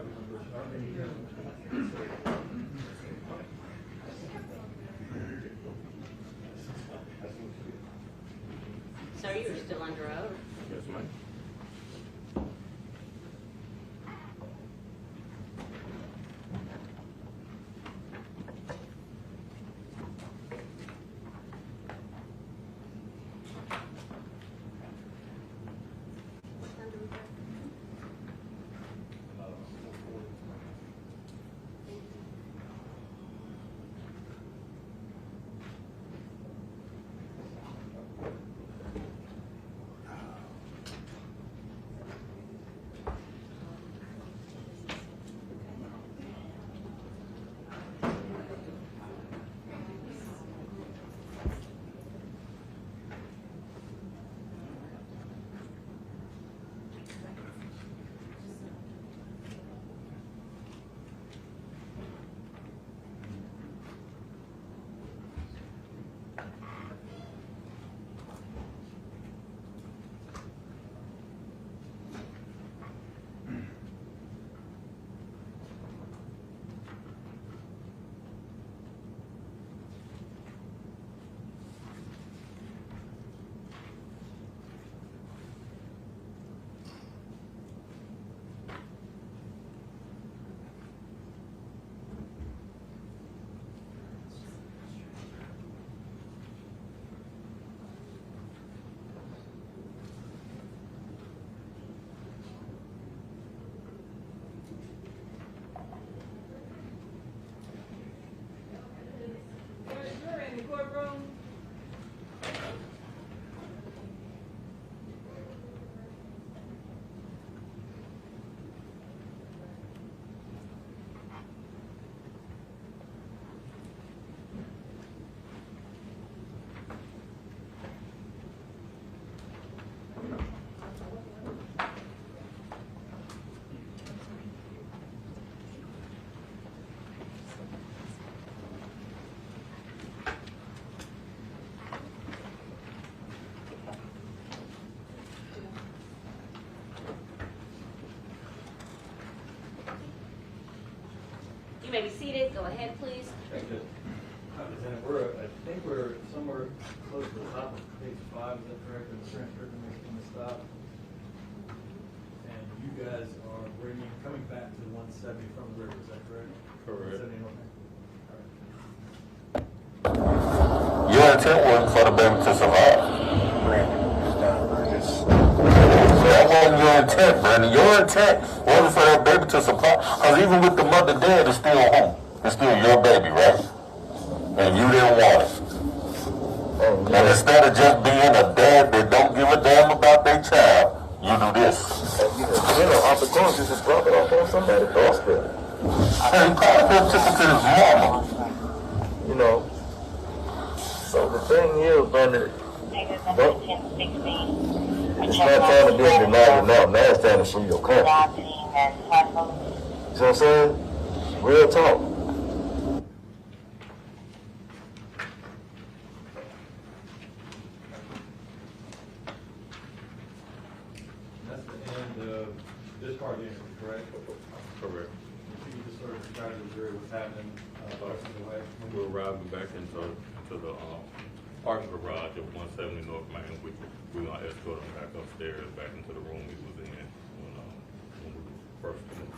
you're still under oath? Yes, ma'am. You may be seated. Go ahead, please. Thank you. I think we're somewhere close to the top of page 5, is that correct, in the transcript in the stop? And you guys are coming back to 170 from the river, is that correct? Correct. 170 north. Your intent wasn't for the baby to survive. That wasn't your intent, Brandon. Your intent wasn't for that baby to survive. Because even with the mother dead, it's still home. It's still your baby, right? And you didn't want it. And instead of just being a dad that don't give a damn about their child, you do this. You know, opportunities to drop it off on somebody's doorstep. And probably just took it to his mama. You know. So the thing is, Brandon, it's not time to be in denial now. Now it's time to free your country. You see what I'm saying? Real talk. That's the end of this part of the interview, correct? Correct. If you could just sort of describe to the jury what's happening the rest of the way. We're arriving back into the parking garage of 170 North Main. We're going to escort him back upstairs, back into the room he was in when we first came in.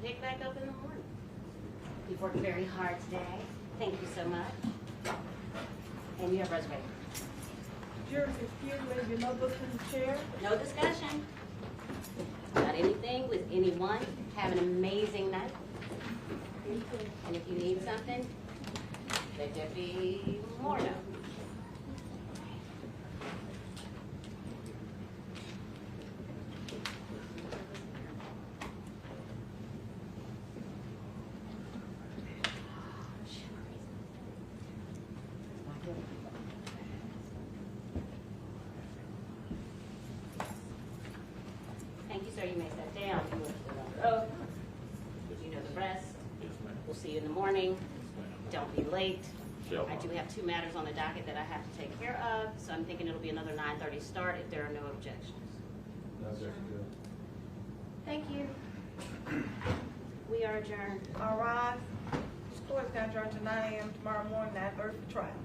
pick back up in the morning. You've worked very hard today. Thank you so much. And you have reservations. Jurors, excuse me, your notebook in the chair. No discussion. Not anything with anyone. Have an amazing night. And if you need something, let there be more know. Thank you, sir. You may sit down. You will sit on the road. You know the rest. We'll see you in the morning. Don't be late. I do have 2 matters on the docket that I have to take care of, so I'm thinking it'll be another 9:30 start if there are no objections. No objection, Judge. Thank you. We are adjourned. All rise. This court's going to adjourn to 9 a.m. tomorrow morning, 9:30 for trial.